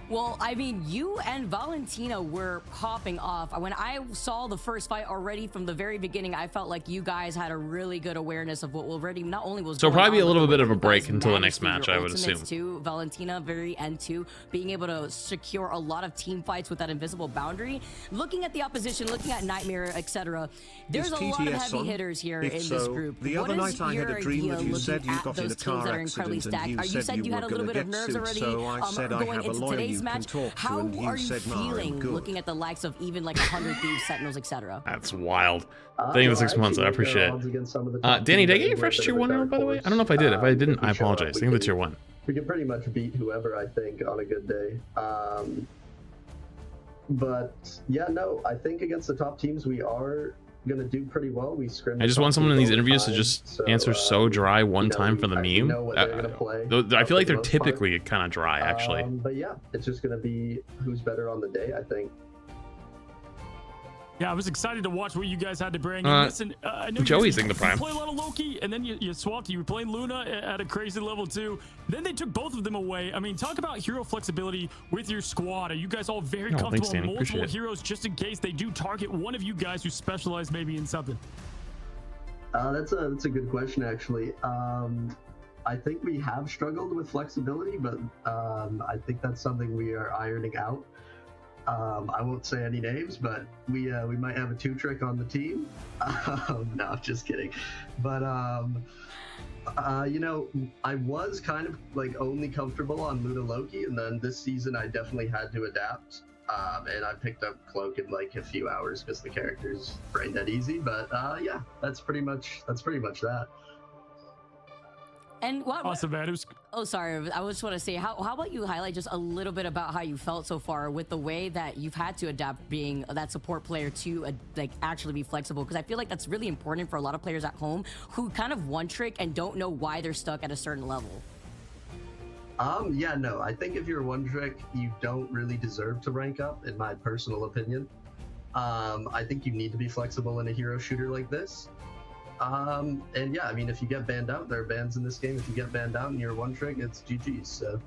Well, I mean, you and Valentina were popping off. When I saw the first fight already from the very beginning, I felt like you guys had a really good awareness of what already not only was So going probably on, a little but bit of a you break guys until the managed next through match, your I would ultimates assume. Too, Valentina, very end too, being able to secure a lot of team fights with that invisible boundary. Looking at the opposition, looking at Nightmare, etc. There's a lot of heavy hitters here in this group. The other night I had a dream that you said you got in a car accident and you said you were going to get sued, so I said I have a lawyer you can talk to, and you said no, I'm good. Looking at the likes of even like 100 Thieves, Sentinels, etc. That's wild. Thank you for the 6 months. I appreciate it. Danny, did I get your fresh tier 1 arrow, by the way? I don't know if I did. If I didn't, I apologize. Thank you for the tier 1. We can pretty much beat whoever, I think, on a good day. But yeah, no, I think against the top teams we are gonna do pretty well. We scrimmed. I just want someone in these interviews to just answer so dry one time for the meme. I feel like they're typically kind of dry, actually. But yeah, it's just gonna be who's better on the day, I think. Yeah, I was excited to watch what you guys had to bring. And listen, I know Joey's you in the prime. play a lot of Loki, and then you swapped. You were playing Luna at a crazy level too. Then they took both of them away. I mean, talk about hero flexibility with your squad. Are you guys all very comfortable on multiple heroes just in case they do target one of you guys who specialize maybe in something? That's a good question, actually. I think we have struggled with flexibility, but I think that's something we are ironing out. I won't say any names, but we might have a 2-trick on the team. No, I'm just kidding. But you know, I was kind of like only comfortable on Luna Loki, and then this season I definitely had to adapt. And I picked up Cloak in like a few hours because the character's brain dead easy. But yeah, that's pretty much that. And what? Awesome, man. Oh, sorry. I just want to say, how about you highlight just a little bit about how you felt so far with the way that you've had to adapt being that support player to like actually be flexible? Because I feel like that's really important for a lot of players at home who kind of one trick and don't know why they're stuck at a certain level. Yeah, no. I think if you're one trick, you don't really deserve to rank up, in my personal opinion. I think you need to be flexible in a hero shooter like this. And yeah, I mean, if you get banned out, there are bans in this game. If you get banned out and you're one trick, it's GG's. So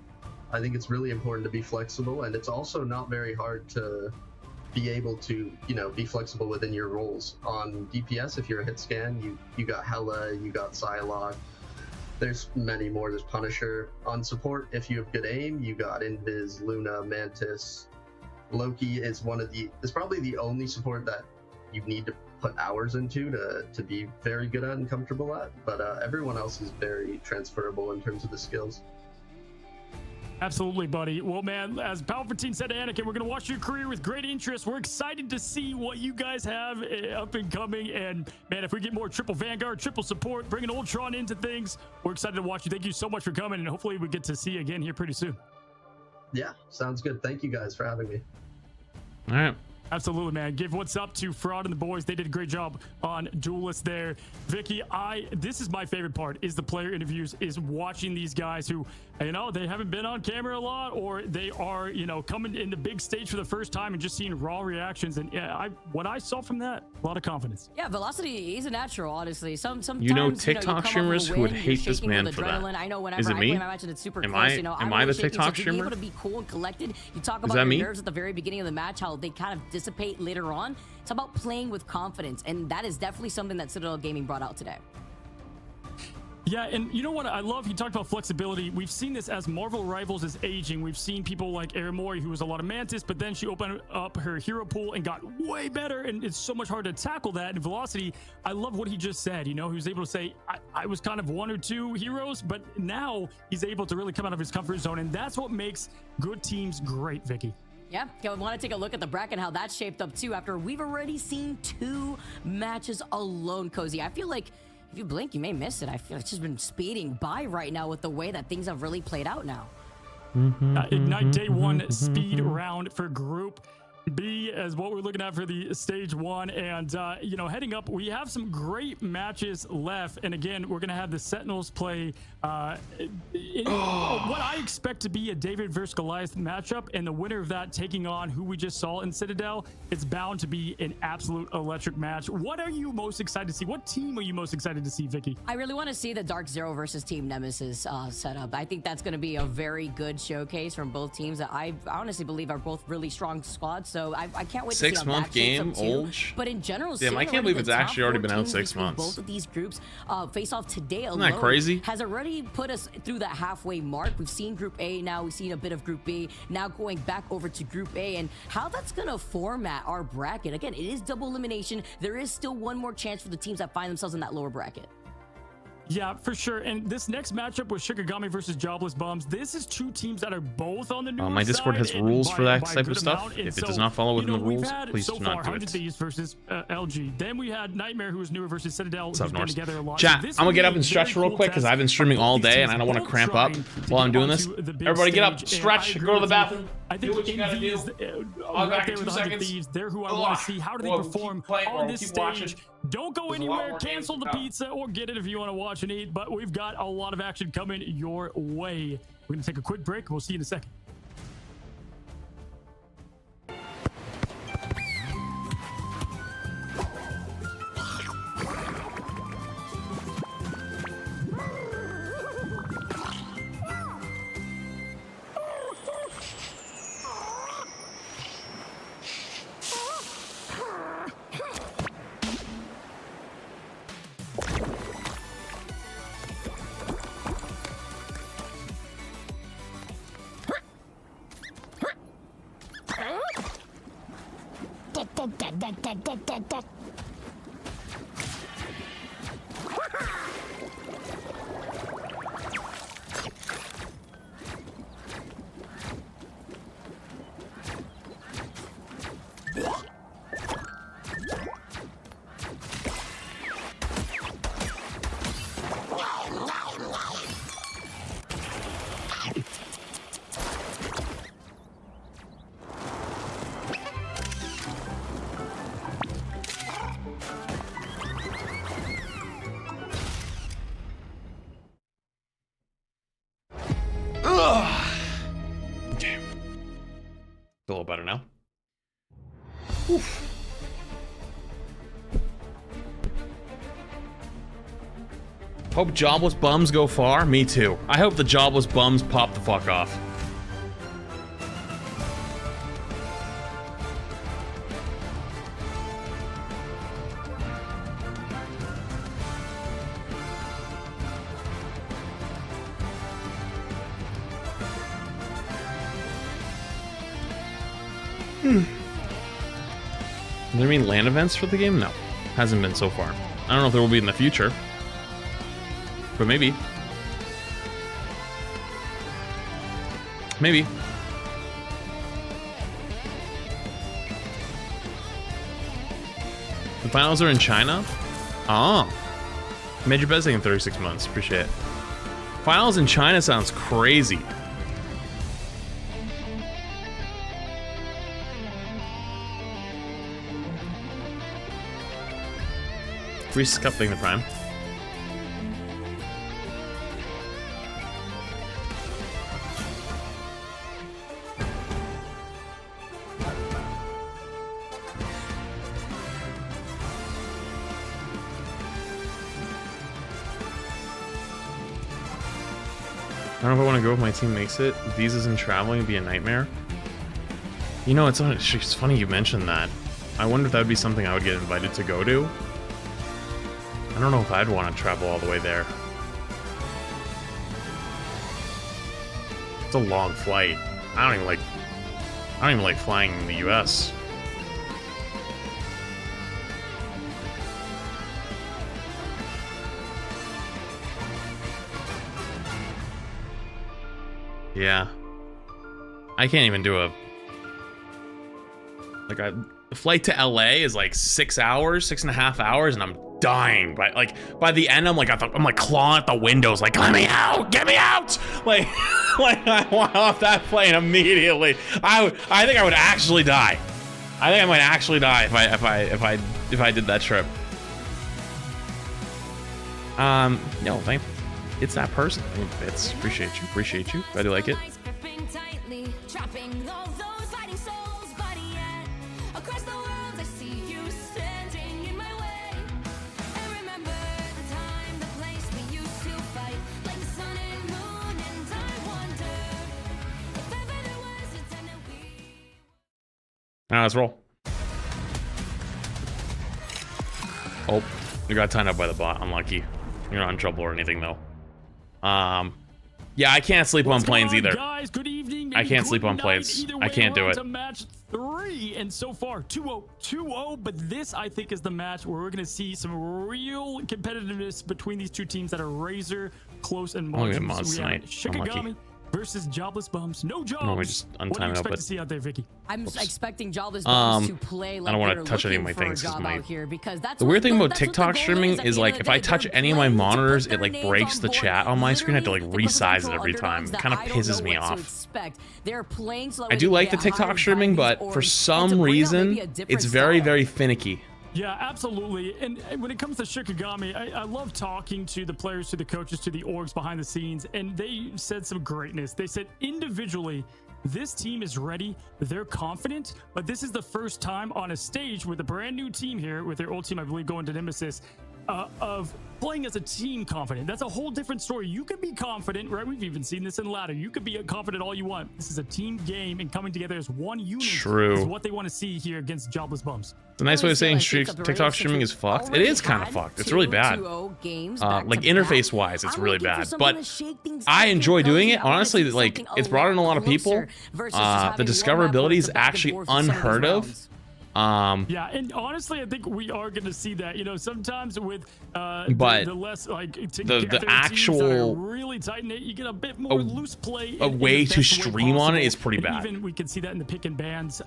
I think it's really important to be flexible, and it's also not very hard to be able to, you know, be flexible within your roles. On DPS, if you're a hit scan, you got Hela, you got Psylocke. There's many more. There's Punisher. On support, if you have good aim, you got Invis, Luna, Mantis. Loki is probably the only support that you need to put hours into to be very good at and comfortable at, but everyone else is very transferable in terms of the skills. Absolutely, buddy. Well, man, as Palpatine said to Anakin, we're going to watch your career with great interest. We're excited to see what you guys have up and coming. And, man, if we get more triple Vanguard, triple support, bringing Ultron into things, we're excited to watch you. Thank you so much for coming, and hopefully we get to see you again here pretty soon. Yeah, sounds good. Thank you guys for having me. All right. Absolutely, man. Give what's up to Fraud and the boys. They did a great job on Duelist there. Vicky, this is my favorite part, is the player interviews, is watching these guys who, you know, they haven't been on camera a lot, or they are, you know, coming in the big stage for the first time and just seeing raw reactions. And yeah, what I saw from that, a lot of confidence. Yeah, Velocity is a natural, honestly. Sometimes, you know, TikTok streamers who would hate this man for that. I know whenever is it I me? play my match and it's super am close, I, you know, am I the TikTok so streamer? To be able to be cool and collected, you talk about your nerves at the very beginning of the match, how they kind of dissipate later on. It's about playing with confidence, and that is definitely something that Citadel Gaming brought out today. Yeah, and you know what I love? He talked about flexibility. We've seen this as Marvel Rivals is aging. We've seen people like Aramori, who was a lot of Mantis, but then she opened up her hero pool and got way better, and it's so much harder to tackle that. And Velocity, I love what he just said. You know, he was able to say, I was kind of one or two heroes, but now he's able to really come out of his comfort zone, and that's what makes good teams great, Vicky. Yeah, I want to take a look at the bracket, how that's shaped up too, after we've already seen 2 matches alone, Cozy. I feel like if you blink, you may miss it. I feel it's just been speeding by right now with the way that things have really played out now. Ignite Day 1 speed round for Group B as what we're looking at for the stage 1, and you know, heading up, we have some great matches left, and again, we're gonna have the Sentinels play what I expect to be a David versus Goliath matchup, and the winner of that taking on who we just saw in Citadel. It's bound to be an absolute electric match. What are you most excited to see? What team are you most excited to see, Vicky? I really want to see the Dark Zero versus Team Nemesis setup. I think that's going to be a very good showcase from both teams that I honestly believe are both really strong squads. So I can't wait to see how 6 month game, old. But in general, damn, I can't believe it's actually already been out 6 months. Both of these groups face off today alone. Isn't that crazy? Has already put us through that halfway mark. We've seen Group A now. We've seen a bit of Group B. Now going back over to Group A, and how that's going to format our bracket. Again, it is double elimination. There is still one more chance for the teams that find themselves in that lower bracket. Yeah, for sure. And this next matchup with Shikigami versus Jobless Bums, this is 2 teams that are both on the new my Discord has rules for that type of stuff. If it does not follow within the rules, please do not do it. 100 Thieves versus LG. Then we had Nightmare, who was newer, versus Citadel, who's been together a lot. Chat, I'm gonna get up and stretch real quick because I've been streaming all day and I don't want to cramp up while I'm doing this. Everybody get up, stretch, go to the bathroom. I think do what you gotta do. Right there with 100 Thieves, they're who I want to see. How do they perform on this stage? Don't go anywhere. Cancel the pizza or get it if you want to watch and eat. But we've got a lot of action coming your way. We're going to take a quick break. We'll see you in a second. Okay. A little better now. Oof. Hope jobless bums go far. Me too. I hope the jobless bums pop the fuck off. Do there mean land events for the game? No. Hasn't been so far. I don't know if there will be in the future. But maybe. Maybe. The finals are in China? Oh. Major Bezing in 36 months. Appreciate it. Finals in China sounds crazy. Reese's Cup thing the prime. I don't know if I want to go if my team makes it. Visas and traveling would be a nightmare. You know, it's funny you mentioned that. I wonder if that would be something I would get invited to go to. I don't know if I'd want to travel all the way there. It's a long flight. I don't even like flying in the US. Yeah. I can't even do a flight to LA is like 6 hours, 6.5 hours, and I'm dying. By the end, I'm like clawing at the windows, like, let me out, get me out! Like I want off that plane immediately. I think I would actually die. I think I might actually die if I did that trip. No, thank. It's that person. It's appreciate you. I do like it. Now let's roll. Oh, you got tied up by the bot. Unlucky. You're not in trouble or anything though. Yeah, I can't sleep on planes either. Guys, good evening. I can't sleep on planes. I can't do it. To match 3, and so far 2-0, but this I think is the match where we're gonna see some real competitiveness between these two teams that are razor close and margins. We have Shikigami versus Jobless Bums. No jobs. No, we just what do you expect to see out there, Vicky? I'm expecting Jobless Bums to play like I don't want to touch any of my things because the weird thing about TikTok streaming is like if I touch any of my monitors, it like breaks the chat on my screen. I have to like resize it every time. It kind of pisses me off. I do like the TikTok streaming, but for some reason, it's very, very finicky. Yeah, absolutely. And when it comes to Shikigami, I love talking to the players, to the coaches, to the orgs behind the scenes, and they said some greatness. They said individually, this team is ready, they're confident, but this is the first time on a stage with a brand new team here, with their old team, I believe, going to Nemesis, of playing as a team confident. That's a whole different story. You could be confident, right? We've even seen this in ladder. You could be confident all you want. This is a team game, and coming together as one unit is what they want to see here against Jobless Bums. The nice way of saying TikTok streaming is fucked. It is kind of fucked. It's really bad. Like interface wise, it's really bad. But I enjoy doing it. Honestly, like it's brought in a lot of people. The discoverability is actually unheard of. Yeah, and honestly, I think we are going to see that. You know, sometimes with but the less like the actual really tight knit, you get a bit more loose play. A way to stream on it is pretty bad. Even we can see that in the pick and bans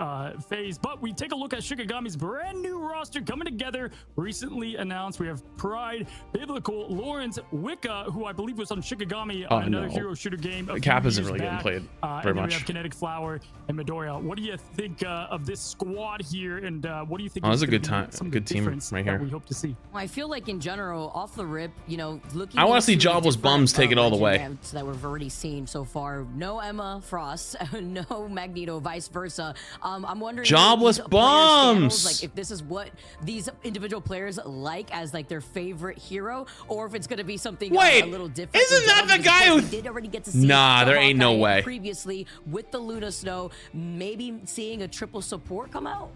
phase. But we take a look at Shikigami's brand new roster coming together. Recently announced, we have Pride, Biblical, Lawrence, Wicca, who I believe was on Shikigami, another hero shooter game. Cap isn't really getting played very much. We have Kinetic Flower and Midoriya. What do you think of this squad here? And what do you think? Oh, it's a good time, good team right here. We hope to see. Well, I feel like in general, off the rip, you know, looking. I want to see Jobless Bums take it all the way. That we've already seen so far. No Emma Frost, no Magneto, vice versa. I'm wondering. Jobless Bums. Like if this is what these individual players like as like their favorite hero, or if it's going to be something a little different. Isn't that the guy who did already get to see? Nah, there ain't no way. Previously with the Luna Snow, maybe seeing a triple support come out.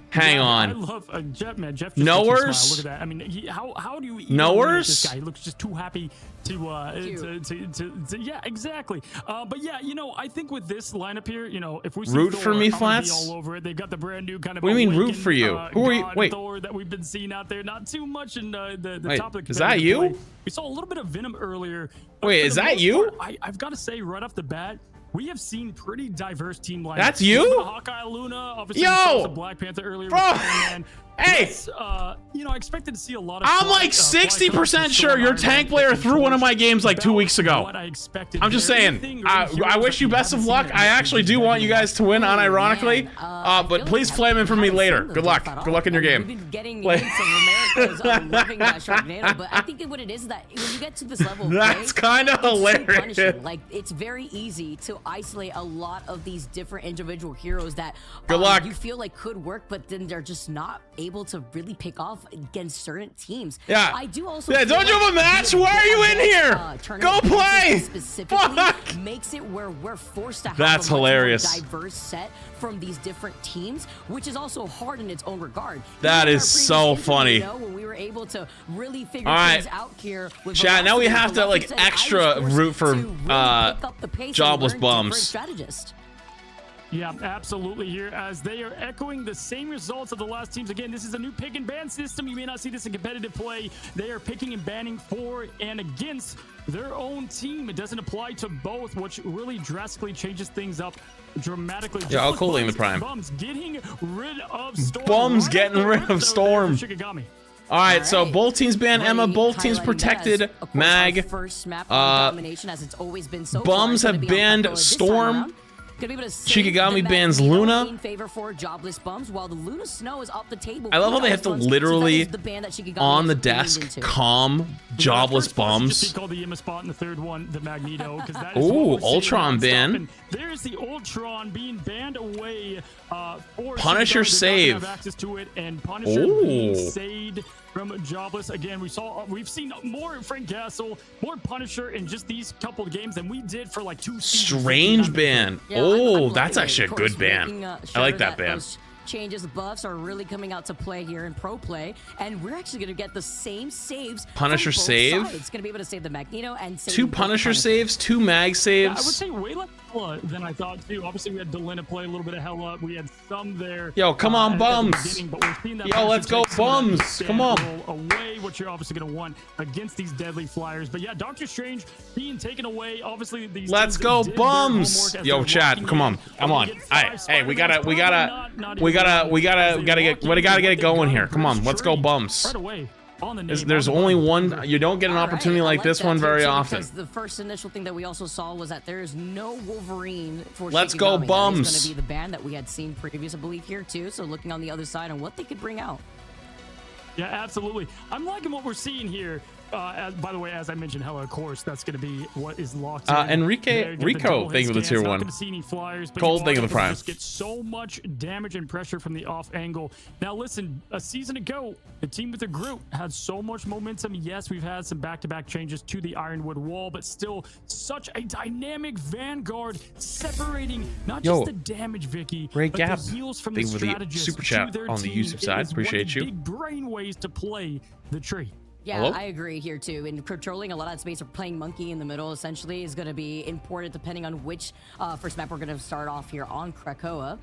Hang on. I love Jeff, man. Jeff. Knowers? Look at that. I mean, how do you Knowers? This guy? He looks just too happy to yeah, exactly. But yeah, you know, I think with this lineup here, you know, if we see root Thor, for me, I'm Flats. all over it. They've got the brand new kind of. What do you mean root for you? Who are you? Wait. Thor that we've been seeing out there. Not too much in the Wait, top of the. Is that you? Play. We saw a little bit of Venom earlier. Wait, is that you? I've got to say right off the bat, we have seen pretty diverse team lineups. That's you? Hawkeye, Luna, obviously. Yo, Black Panther earlier. Bro. Hey, you know, I expected to see a lot of. I'm like 60% sure your tank player threw one of my games like 2 weeks ago. What I expected. I'm just saying. I wish you best of luck. I actually do want you guys to win, unironically. But please flame in for me later. Good luck. Good luck in your game. We've been getting hints of America's loving that Sharknado, but I think what it is that when you get to this level of that's play, kind of hilarious. Like it's very easy to isolate a lot of these different individual heroes that good luck. You feel like could work, but then they're just not able to really pick off against certain teams. Yeah. I do also. Yeah. Don't you have a match? Why are you in here? Go play. Fuck. Makes it where we're forced to have that's a much hilarious. More diverse set from these different teams, which is also hard in its own regard. That is so funny. You know, when we were able to really figure things out here. With chat, now we have to like extra root for Jobless Bums. Yeah, absolutely here as they are echoing the same results of the last teams. Again, this is a new pick and ban system. You may not see this in competitive play. They are picking and banning for and against their own team. It doesn't apply to both, which really drastically changes things up dramatically. Yeah, I'll call in the Prime. Bums getting rid of Storm. Bums getting rid of Storm. All right, so both teams banned Emma, both teams protected Mag. Domination, as it's always been so Bums have banned Storm. Shikigami bans Luna. In favor for Jobless Bums, while the Luna Snow is off the table. I love how they have to literally on the desk calm Jobless Bums. Just called the Yima spot in the third one, the Magneto. Ooh, Ultron ban. There's the Ultron being banned away. Punisher save. Have access to it, and Punisher being saved from Jobless. Again, we've seen more Frank Castle, more Punisher in just these couple of games than we did for like 2 seasons. Strange ban. Oh, that's actually a good ban. I like that ban. Changes, buffs are really coming out to play here in pro play, and we're actually going to get the same saves. Punisher save. It's going to be able to save the Magneto and save 2 Punisher saves, 2 Mag saves. Yeah, I would say way less than I thought too. Obviously, we had Delina play a little bit of Hella. We had some there. Yo, come on, Bums. Yo, let's go, Bums. Come on. Away, what you're obviously going to want against these deadly flyers. But yeah, Doctor Strange being taken away. Obviously, these. Let's go, Bums. Yo, chat, come on, come on. Hey, we gotta get it going here. Come on, let's go, Bums. Right away. There's only one. You don't get an opportunity like this one very often. Because the first initial thing that we also saw was that there is no Wolverine for Let's go, Bums. That is going to be the band that we had seen previous, I believe, here too. So looking on the other side and what they could bring out. Yeah, absolutely. I'm liking what we're seeing here. By the way, as I mentioned, Hella, of course, that's going to be what is locked in. Rico, thank you for the tier 1. Cold, thank you for the Prime. Just get so much damage and pressure from the off angle. Now, listen, a season ago, the team with the group had so much momentum. Yes, we've had some back-to-back changes to the Ironwood wall, but still such a dynamic vanguard separating not just the damage, Vicky, Great but gap. the heals from Thank the you for the strategists super chat to their on the team. Yusuf side. Appreciate you. Big brain ways to play the tree. Yeah, Hello? I agree here too. And controlling a lot of space or playing monkey in the middle essentially is going to be important depending on which first map we're going to start off here on Krakoa.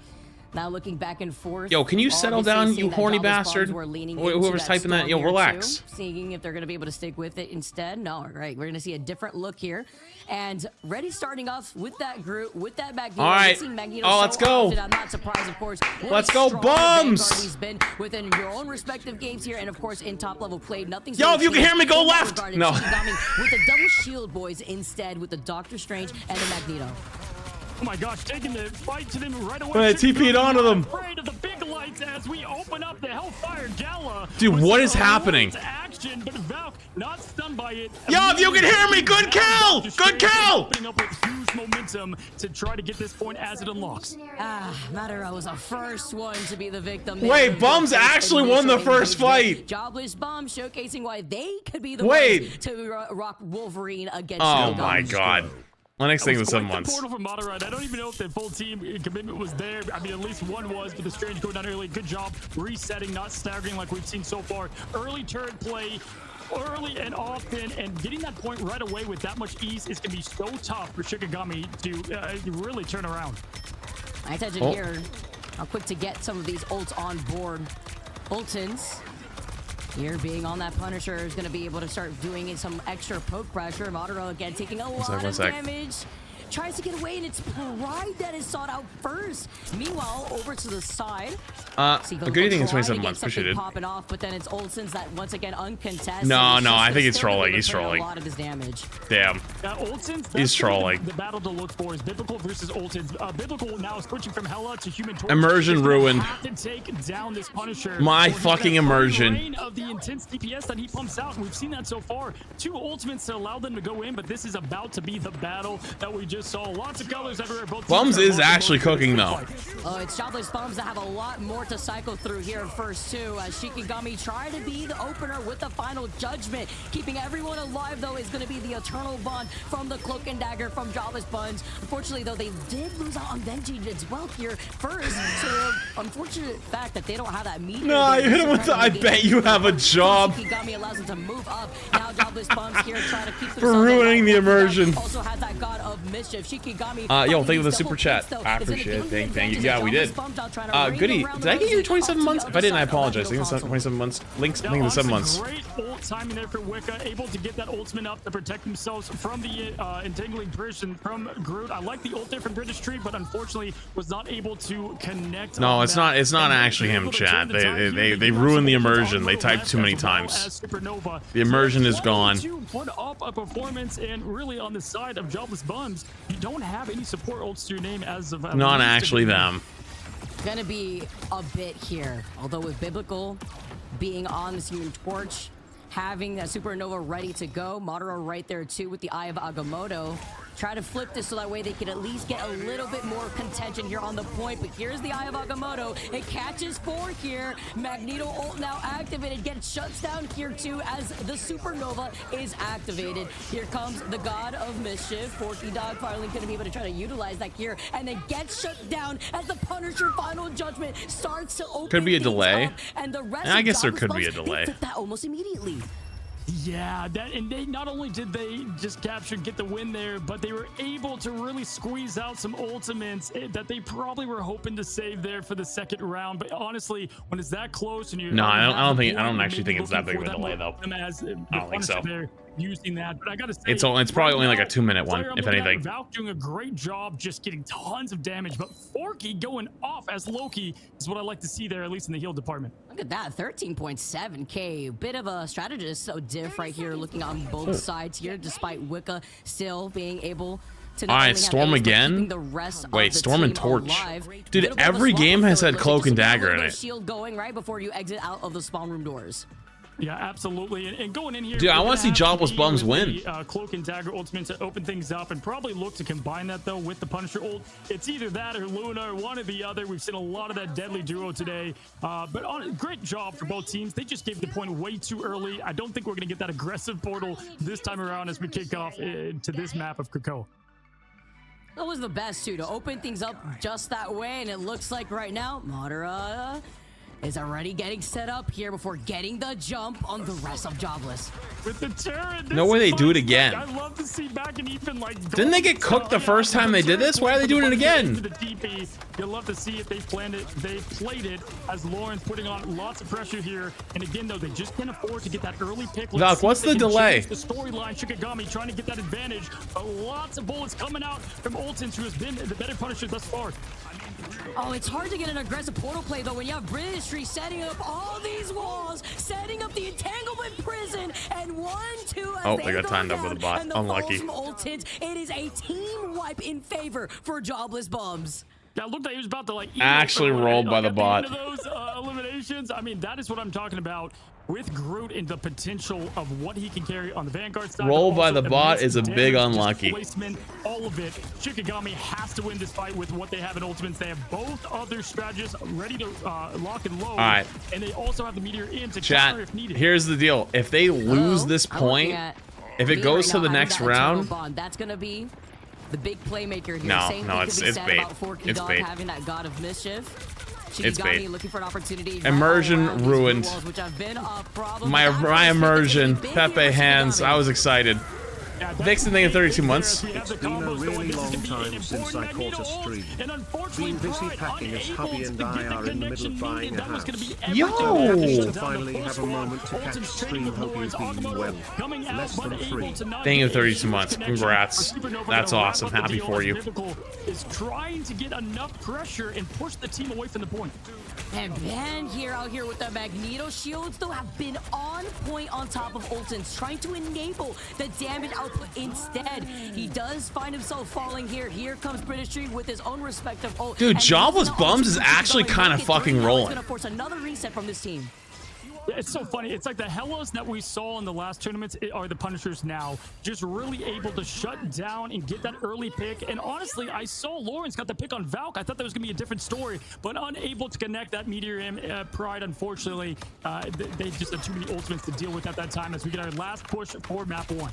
Now looking back and forth. Yo, can you settle obviously down, seeing you that horny Jobless bastard? Bombs were leaning Whoever's into typing that, storm yo, here relax. too, seeing if they're going to be able to stick with it instead. No, all right, we're going to see a different look here. And ready starting off with that Groot, with that Magneto. All right. Oh, let's go. I'm not surprised, of course. Let's go, Bums! He's been within your own respective games here, and of course in top level play. Nothing's Yo, if you can hear me, go left. No. With the double shield boys instead, with the Doctor Strange and the Magneto. Oh my gosh, taking the fight to them right away. But I TP'd onto them. Afraid of the big lights as we open up the Hellfire Gala. Dude, what is happening? Action, but Valk not stunned by it. Yo, if you can hear me, good kill! Good kill! Opening up with huge momentum to try to get this point as it unlocks. Madara was the first one to be the victim. Wait, Bums actually won the first fight. Jobless Bums showcasing why they could be the Wait. one to rock Wolverine against. Oh my god. My next thing was 7 months. Portal from Madara. I don't even know if the full team commitment was there. I mean, at least one was, but the Strange going down early. Good job resetting, not staggering like we've seen so far. Early turret play, early and often, and getting that point right away with that much ease is going to be so tough for Shikigami to really turn around. My attention here. How quick to get some of these ults on board. Ultins. Here, being on that Punisher is going to be able to start doing some extra poke pressure. Madara again taking a lot of damage. Tries to get away, and it's Pride that is sought out first. Meanwhile, over to the side. A good evening in 27 months. Appreciate it. Popping off, but then it's Olsen's that once again uncontested. No, I think he's trolling. He's trolling. A lot of his damage. Damn. He's trolling. The battle to look for is Biblical versus Olsen's. Biblical now switching from Hela to Human Torch. Immersion ruined. Have to take down this Punisher. My fucking immersion. Of the intense DPS that he pumps out, and we've seen that so far. 2 ultimates to allow them to go in, but this is about to be the battle that we just saw. Lots of colors everywhere. Both Bums is actually cooking though. Oh, it's Jobless Bums that have a lot more to cycle through here first too. As Shikigami try to be the opener with the final judgment. Keeping everyone alive though is going to be the eternal bond from the Cloak and Dagger from Jobless Bums. Unfortunately though, they did lose out on Benji as well here first. So unfortunate fact that they don't have that meter. No, you hit him with the I bet you have a job. Shikigami allows him to move up. Now Jobless Bums here trying to keep for ruining the immersion. Also has that God of Mischief. Shikigami. Yo, thank you for the super chat. I appreciate it. Thank you. Yeah, we did. Goody. Did I get you 27 months? If I didn't, I apologize. I think it's 27 months. Links. I think it's 7 months. Great ult timing there for Wicca, able to get that ultimate up to protect themselves from the entangling prison from Groot. I like the ult there from British Tree, but unfortunately was not able to connect. No, it's not. It's not actually him, chat. They ruined the immersion. They typed too many times. The immersion is gone. To put up a performance, and really on the side of Jobless Bums, you don't have any support ults to your name as of not actually them. Gonna be a bit here, although with Biblical being on this Human Torch, having that Supernova ready to go, Madara right there too with the Eye of Agamotto. Try to flip this so that way they can at least get a little bit more contention here on the point. But here's the Eye of Agamotto. It catches 4 here. Magneto ult now activated. Gets shuts down here too as the Supernova is activated. Here comes the God of Mischief. Forky Dog finally going to be able to try to utilize that here. And then gets shut down as the Punisher Final Judgment starts to open. Could be a delay. Up, and the rest I guess there could be a delay. They that almost immediately. Yeah, and they not only did they just get the win there, but they were able to really squeeze out some ultimates that they probably were hoping to save there for the second round. But honestly, when it's that close and you I don't actually think it's that big of a delay though. I don't think so. Using that, but I gotta say, it's probably only like a 2-minute one, if anything. Valk doing a great job just getting tons of damage, but Forky going off as Loki is what I like to see there, at least in the heal department. Look at that, 13.7k. Bit of a strategist, so diff right here, looking on both sides here, despite Wicca still being able to. All right, Storm again. Wait, Storm and Torch. Dude, every game has had Cloak and Dagger in it. Shield going right before you exit out of the spawn room doors. Yeah, absolutely. And going in here, dude, I want to see Jobless Bums win. The, Cloak and Dagger ultimate to open things up, and probably look to combine that though with the Punisher ult. It's either that or Luna, or one or the other. We've seen a lot of that deadly duo today. But great job for both teams. They just gave the point way too early. I don't think we're going to get that aggressive portal this time around as we kick off to this map of Krakoa. That was the best too, to open things up just that way, and it looks like right now Madara is already getting set up here before getting the jump on the rest of Jobless. With the turret, No way they do it again. I love to see back and even like. Didn't they get cooked the first time they did this? Why are they doing it again? You'll love to see if they planned it. They played it as Lauren's putting on lots of pressure here. And again, though, they just can't afford to get that early pick. Doc, what's the delay? The storyline, Shikigami trying to get that advantage. Lots of bullets coming out from Oltens, who has been the better Punisher thus far. Oh, it's hard to get an aggressive portal play, though, when you have Britishry setting up all these walls, setting up the entanglement prison, and 1-2 as oh, they got timed up with a bot. Unlucky. Oltens. It is a team wipe in favor for Jobless Bums. That looked like he was about to like actually rolled by the bot. Those eliminations. I mean, that is what I'm talking about with Groot and the potential of what he can carry on the Vanguard side. Roll by the bot is a big unlucky. All of it. Shikigami has to win this fight with what they have in Ultimates. They have both other strategists ready to lock and load. All right. And they also have the meteor in to Chat, counter if needed. here's the deal. If they lose this point, if it goes to the next round, that's gonna be the big playmaker here. No, Same no, thing it's bait. It's bait. Having that God of Mischief. It's bait. Looking for an opportunity. Immersion ruined. Walls, which have been a problem. My immersion. Pepe hands. I was excited. Vixen thing in 32 months. It's been a really long time since I caught a stream. Been busy packing as hubby and I are in the middle of buying a house. Yo! To finally have a moment to catch a stream. Hope you've been well. Less than free. Thank you, 32 months. Congrats. That's awesome. Happy for you. Is trying to get enough pressure and push the team away from the point. And Ben here out here with the Magneto shields, though, have been on point on top of Oltens, trying to enable the damage output instead. He does find himself falling here. Here comes Britishry with his own respective ult. Dude, Jobless Bums is actually kind of fucking rolling. It's gonna force another reset from this team. It's so funny. It's like the Hellas that we saw in the last tournaments are the Punishers now. Just really able to shut down and get that early pick. And honestly, I saw Lawrence got the pick on Valk. I thought that was going to be a different story, but unable to connect that Meteor M Pride, unfortunately. They just had too many ultimates to deal with at that time as we get our last push for map 1.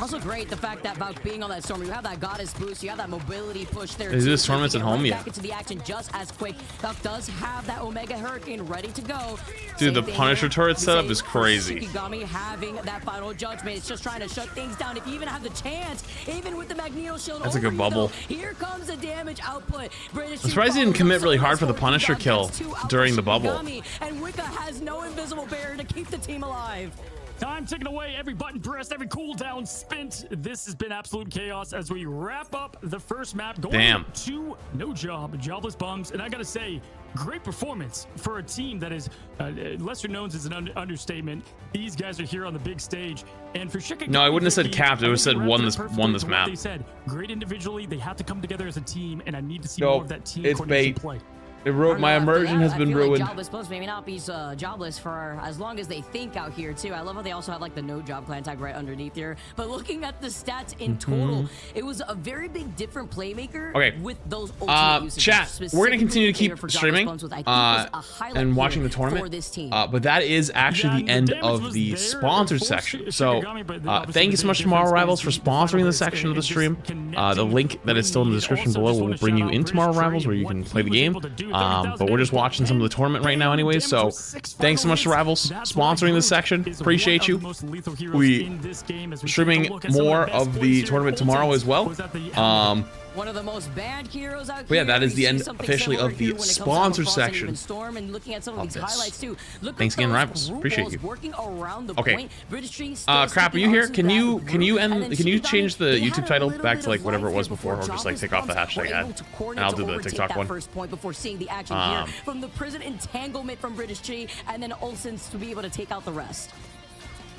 Also great the fact that Valk being on that storm, you have that goddess boost, you have that mobility push there. Is this tournament's at home? Right Yeah. back into the action just as quick. Valk does have that Omega Hurricane ready to go. Dude, the Punisher turret setup is crazy. Shikigami having that final judgment. It's just trying to shut things down. If you even have the chance, even with the Magneto shield. That's a good bubble. Here comes the damage output. I'm surprised he didn't commit really hard for the Punisher kill during the bubble. And Wicca has no invisible barrier to keep the team alive. Time ticking away, every button pressed, every cooldown spent. This has been absolute chaos as we wrap up the first map. Going to No Job, Jobless Bums. And I gotta say, great performance for a team that is lesser known as an understatement. These guys are here on the big stage. And for Shikigami, no, I wouldn't have said capped. I would have said won this map. They said great individually. They have to come together as a team, and I need to see more of that team coordination play. It wrote my immersion has been ruined. Like jobless Bums maybe not be jobless for as long as they think out here too. I love how they also have like the no job clan tag right underneath here. But looking at the stats in total, it was a very big different playmaker. Okay. With those ultimate chat, we're gonna continue to keep streaming and watching the tournament. But that is actually the end of the sponsor section. So thank you so much, Tomorrow Rivals, for sponsoring this section of the stream. The link that is still in the description below will bring you into Tomorrow Rivals, where you can play the game. But we're just watching some of the tournament right now anyways, so thanks so much to Rivals sponsoring this section. Appreciate you. We streaming more of the tournament tomorrow as well. One of the most banned heroes out but yeah, that is the end officially of the sponsor section. And looking at some of these highlights too. Thanks again, Rivals. Appreciate you. Okay. Crap, are you here? Can you change the YouTube title back to like whatever it was before, or just like take off the hashtag ad, and I'll do the TikTok one. First point before seeing the action here from the prison entanglement from Britishry, and then Olsen's to be able to take out the rest.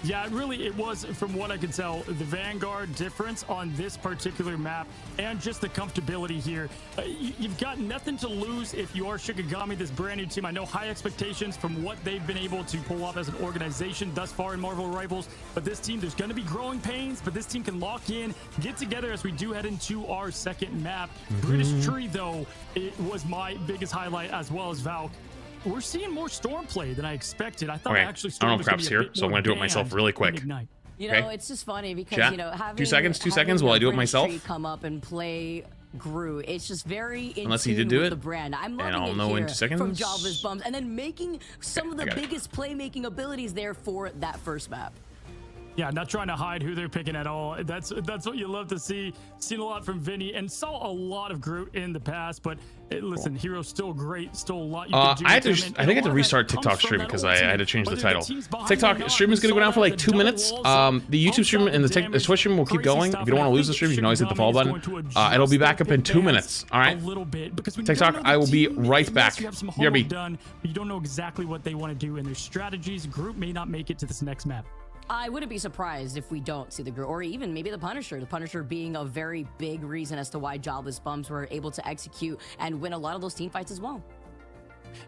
Yeah, really, it was, from what I can tell, the Vanguard difference on this particular map and just the comfortability here. You've got nothing to lose if you are Shikigami, this brand new team. I know high expectations from what they've been able to pull off as an organization thus far in Marvel Rivals. But this team, there's going to be growing pains, but this team can lock in, get together as we do head into our second map. Britishry, though, it was my biggest highlight, as well as Valk. We're seeing more Storm play than I expected. I thought actually Storm was Crap's here, so I'm going to do it myself really quick. You know, it's just funny because, you know, having 2 seconds while I do it myself. Come up and play Groot. It's just very in Unless he tune did do with it, the brand. I'm and loving I'll it know in here 2 seconds. from Jobless Bums, and then making some of the I got it. biggest playmaking abilities there for that first map. Yeah, not trying to hide who they're picking at all. That's what you love to see. Seen a lot from Vinny and saw a lot of Groot in the past, but listen, Hero's still great, still a lot you can do. I think I had to restart TikTok stream because I had to change the title. TikTok stream is going to go down for like 2 minutes. The YouTube stream and the Twitch stream will keep going. If you don't want to lose the stream, you can always hit the follow button. It'll be back up in 2 minutes. All right. TikTok, I will be right back. You have some BRB. homework done, but you don't know exactly what they want to do in their strategies. Groot may not make it to this next map. I wouldn't be surprised if we don't see the Groot, or even maybe the Punisher. The Punisher being a very big reason as to why Jobless Bums were able to execute and win a lot of those team fights as well.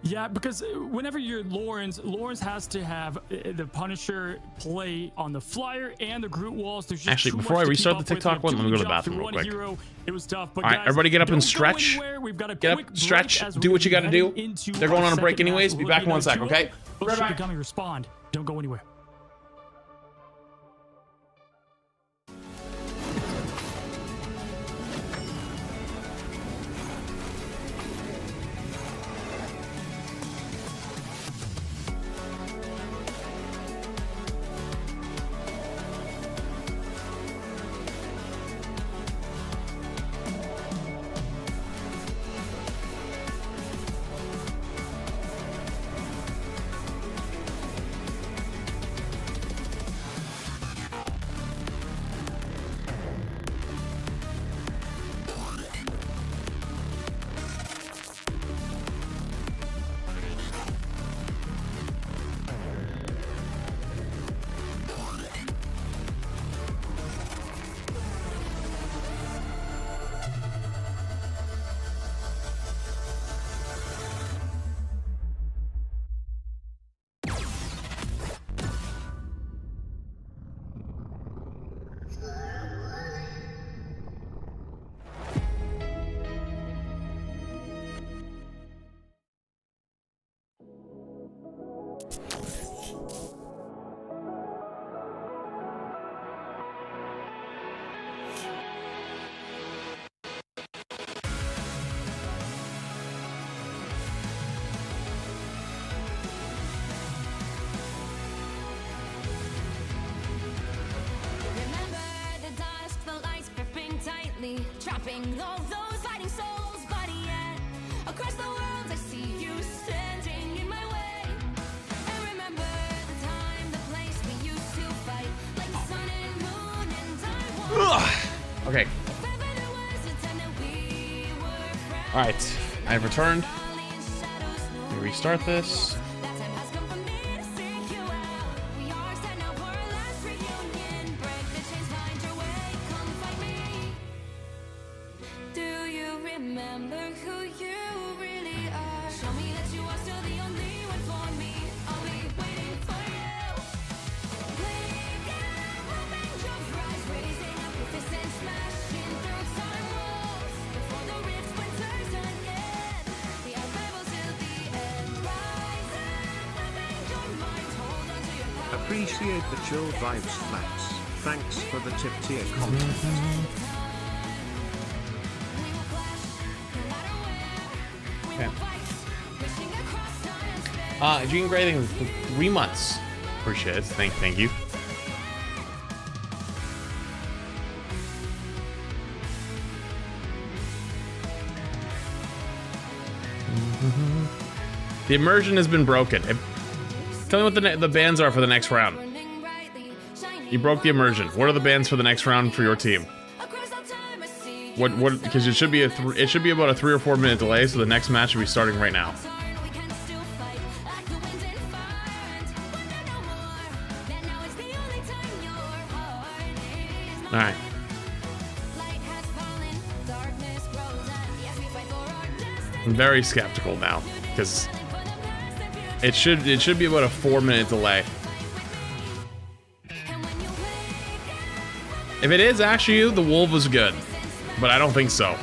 Yeah, because whenever you're Lawrence has to have the Punisher play on the flyer and the Groot walls. There's just Actually, too before much I to restart keep the up with. TikTok one, let me go to the Job bathroom through real one quick. hero. It was tough, but All right, guys, everybody get up and don't go stretch. anywhere. We've got a Get quick up, stretch, break as do we're what you got to do. heading into They're going our on a break second anyways. match. Be We'll back in get 1 sec, into okay? it. Bush should be coming. Respond. Don't go anywhere. Trapping all those fighting souls, but yet across the world I see you standing in my way. And remember the time, the place we used to fight, like the sun and moon and I was. Okay. If ever there was a time that we were friends, All right. I've returned. valley and shadows, no Let me restart this. that time has come for me to seek you out. We are set now for our last reunion. Break the chains, find your way, come find me. Do you remember who you really are? Show me that you are still the only one for me. I'll be waiting for you. Blink and hope angels rise, raising up with fists and smashing through time walls. Before the rift splinters again, the arrival till the end. Rise and hope angel minds, hold on to your power. Appreciate the chill vibes flats. Thanks for the tip tier content. Okay. Gene Gray, thank you for 3 months. Appreciate it. Thank you. The immersion has been broken. Tell me what the bans are for the next round. You broke the immersion. What are the bans for the next round for your team? What? Because it should be it should be about a 3 or 4 minute delay, so the next match should be starting right now. All right. I'm very skeptical now because it should be about a 4 minute delay. If it is actually you, the wolf was good, but I don't think so.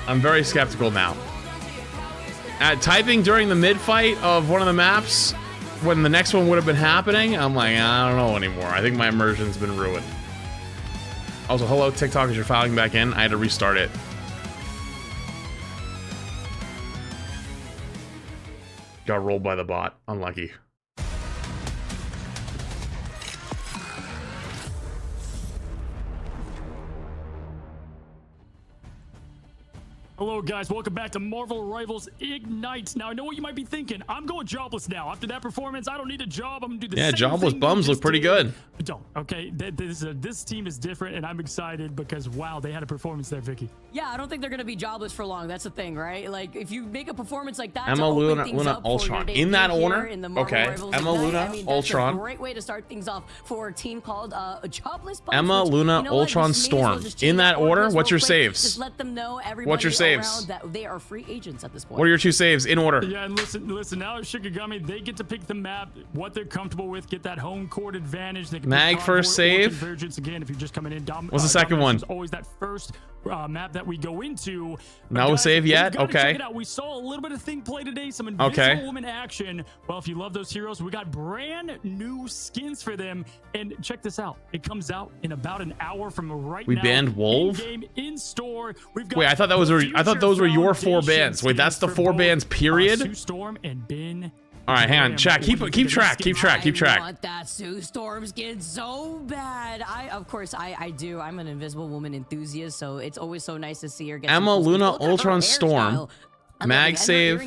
I'm very skeptical now. Typing during the mid fight of one of the maps when the next one would have been happening, I'm like, I don't know anymore. I think my immersion's been ruined. Also, hello, TikTok, as you're filing back in. I had to restart it. Got rolled by the bot. Unlucky. Hello guys, welcome back to Marvel Rivals Ignite. Now I know what you might be thinking. I'm going jobless now. After that performance, I don't need a job. I'm gonna do the same jobless thing bums look pretty good. Don't. Okay, this team is different, and I'm excited because wow, they had a performance there, Vicky. Yeah, I don't think they're gonna be jobless for long. That's the thing, right? Like if you make a performance like that, Emma, Luna, Ultron. In that order? Okay. Emma, Luna, Ultron. That's a great way to start things off for a team called Jobless Bums. Emma, Luna, Ultron, Storm. In that order? What's your saves? Just let them know everybody What's your saves? that they are free agents at this point. What are your 2 saves in order? Yeah, and listen. Now Shikigami, they get to pick the map, what they're comfortable with, get that home court advantage. They can Mag first save. Convergence again. If you're just coming in, what's the second one? Always that first map that we go into. No save yet. Okay. Check it out. We saw a little bit of thing play today. Some Invisible Woman action. Well, if you love those heroes, we got brand new skins for them. And check this out. It comes out in about an hour from right now. We banned Wolf. In game, in store. We've got Wait, I thought that was. I thought those were your 4 bans. Wait, that's the 4 bans. Period. Sue Storm and Ben. All right, hang on. Chat. Keep track. I want that Sue Storm skin so bad. Of course, I do. I'm an Invisible Woman enthusiast, so it's always so nice to see her get Emma, Luna, Ultron, Storm. Mag save.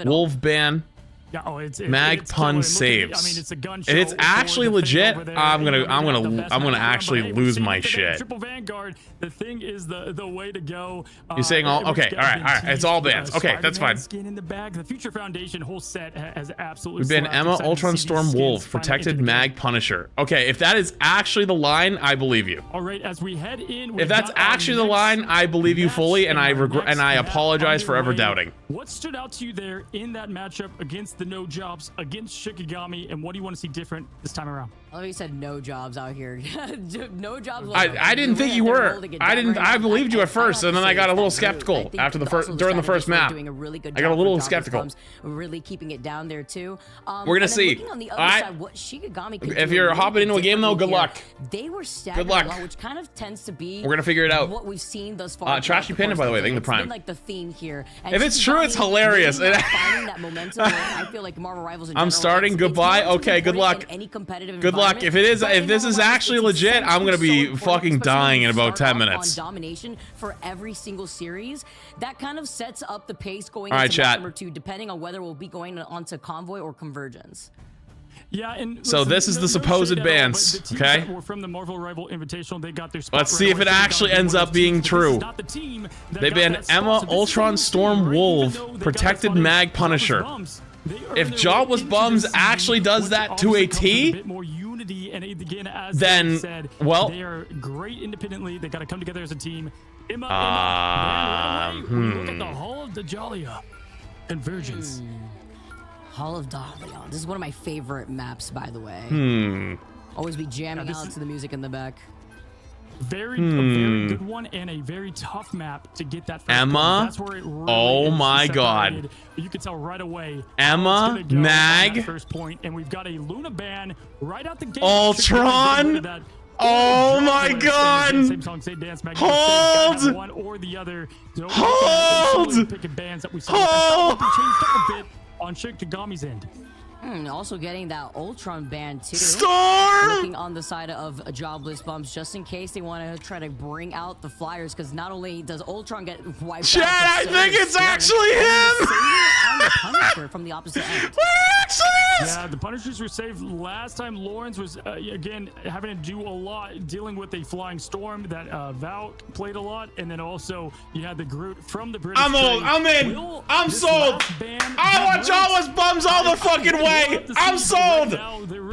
Wolf ban. Yeah, it's Mag pun saves. I mean, it's a gun show. If it's actually legit, I'm gonna actually lose my shit. Triple Vanguard. The thing is the way to go. You're saying all? Okay, all right. It's all bans. Okay, that's fine. Skin in the bag. The Future Foundation whole set has absolutely. We've been Emma, Ultron, Storm, Wolf, protected Mag, Punisher. Okay, if that is actually the line, I believe you. All right, as we head in. If that's actually the line, I believe you fully, and I apologize for ever doubting. What stood out to you there in that matchup against the No Jobs against Shikigami, and what do you want to see different this time around? I love you said no jobs out here. No jobs. I didn't think you were. I believed you at first, and then I got a little skeptical after during the first map. Doing a really good I got a little skeptical. Really keeping it down there too. We're gonna see. On the other side, what Shikigami could if you're hopping into a game though, good luck. They were staggering good luck. Well, which kind of tends to be. We're gonna figure it out. What we've seen thus far. Trashy Panda, by the way, I think the prime. Been like the theme here. And if it's true, it's hilarious. Finding that momentum. I feel like Marvel Rivals. I'm starting. Goodbye. Okay. Good luck. Good luck. If this is actually legit, I'm gonna be fucking dying in about 10 minutes. On domination for every single series, that kind of sets up the pace going into match number 2, depending on whether we'll be going onto Convoy or Convergence. Yeah, and so this is the supposed bans, okay? From the Marvel Rival Invitational, they got their Let's see if it actually ends up being true. They banned Emma, Ultron, Storm, Wolf, protected Mag, Punisher. If Jobless Bums actually does that to a T, then, well, they are great independently. They got to come together as a team. Look at the Hall of Dajalia. Convergence. Hall of Dahlia. This is one of my favorite maps, by the way. Always be jamming out to the music in the back. A very good one and a very tough map to get that first Emma. That's where it really oh my god. You can tell right away. Emma, Mag. First point, and we've got a Luna ban right out the gate. Ultron. Oh my god. Same song, same dance. Mag. Hold. One or the other. Hold. Picking bands that we saw. Changed up a bit on Shikigami's end. Also getting that Ultron ban too. Storm! Looking on the side of Jobless Bums just in case they want to try to bring out the Flyers, because not only does Ultron get wiped Chad, out, I think it's actually him! And the Punisher from the opposite end. Yeah, the Punishers were saved last time. Lawrence was again having to do a lot dealing with a flying storm that Val played a lot, and then also you had the Groot from the British. I'm in. I'm sold. I want Jobless Bums all the fucking way. I'm sold.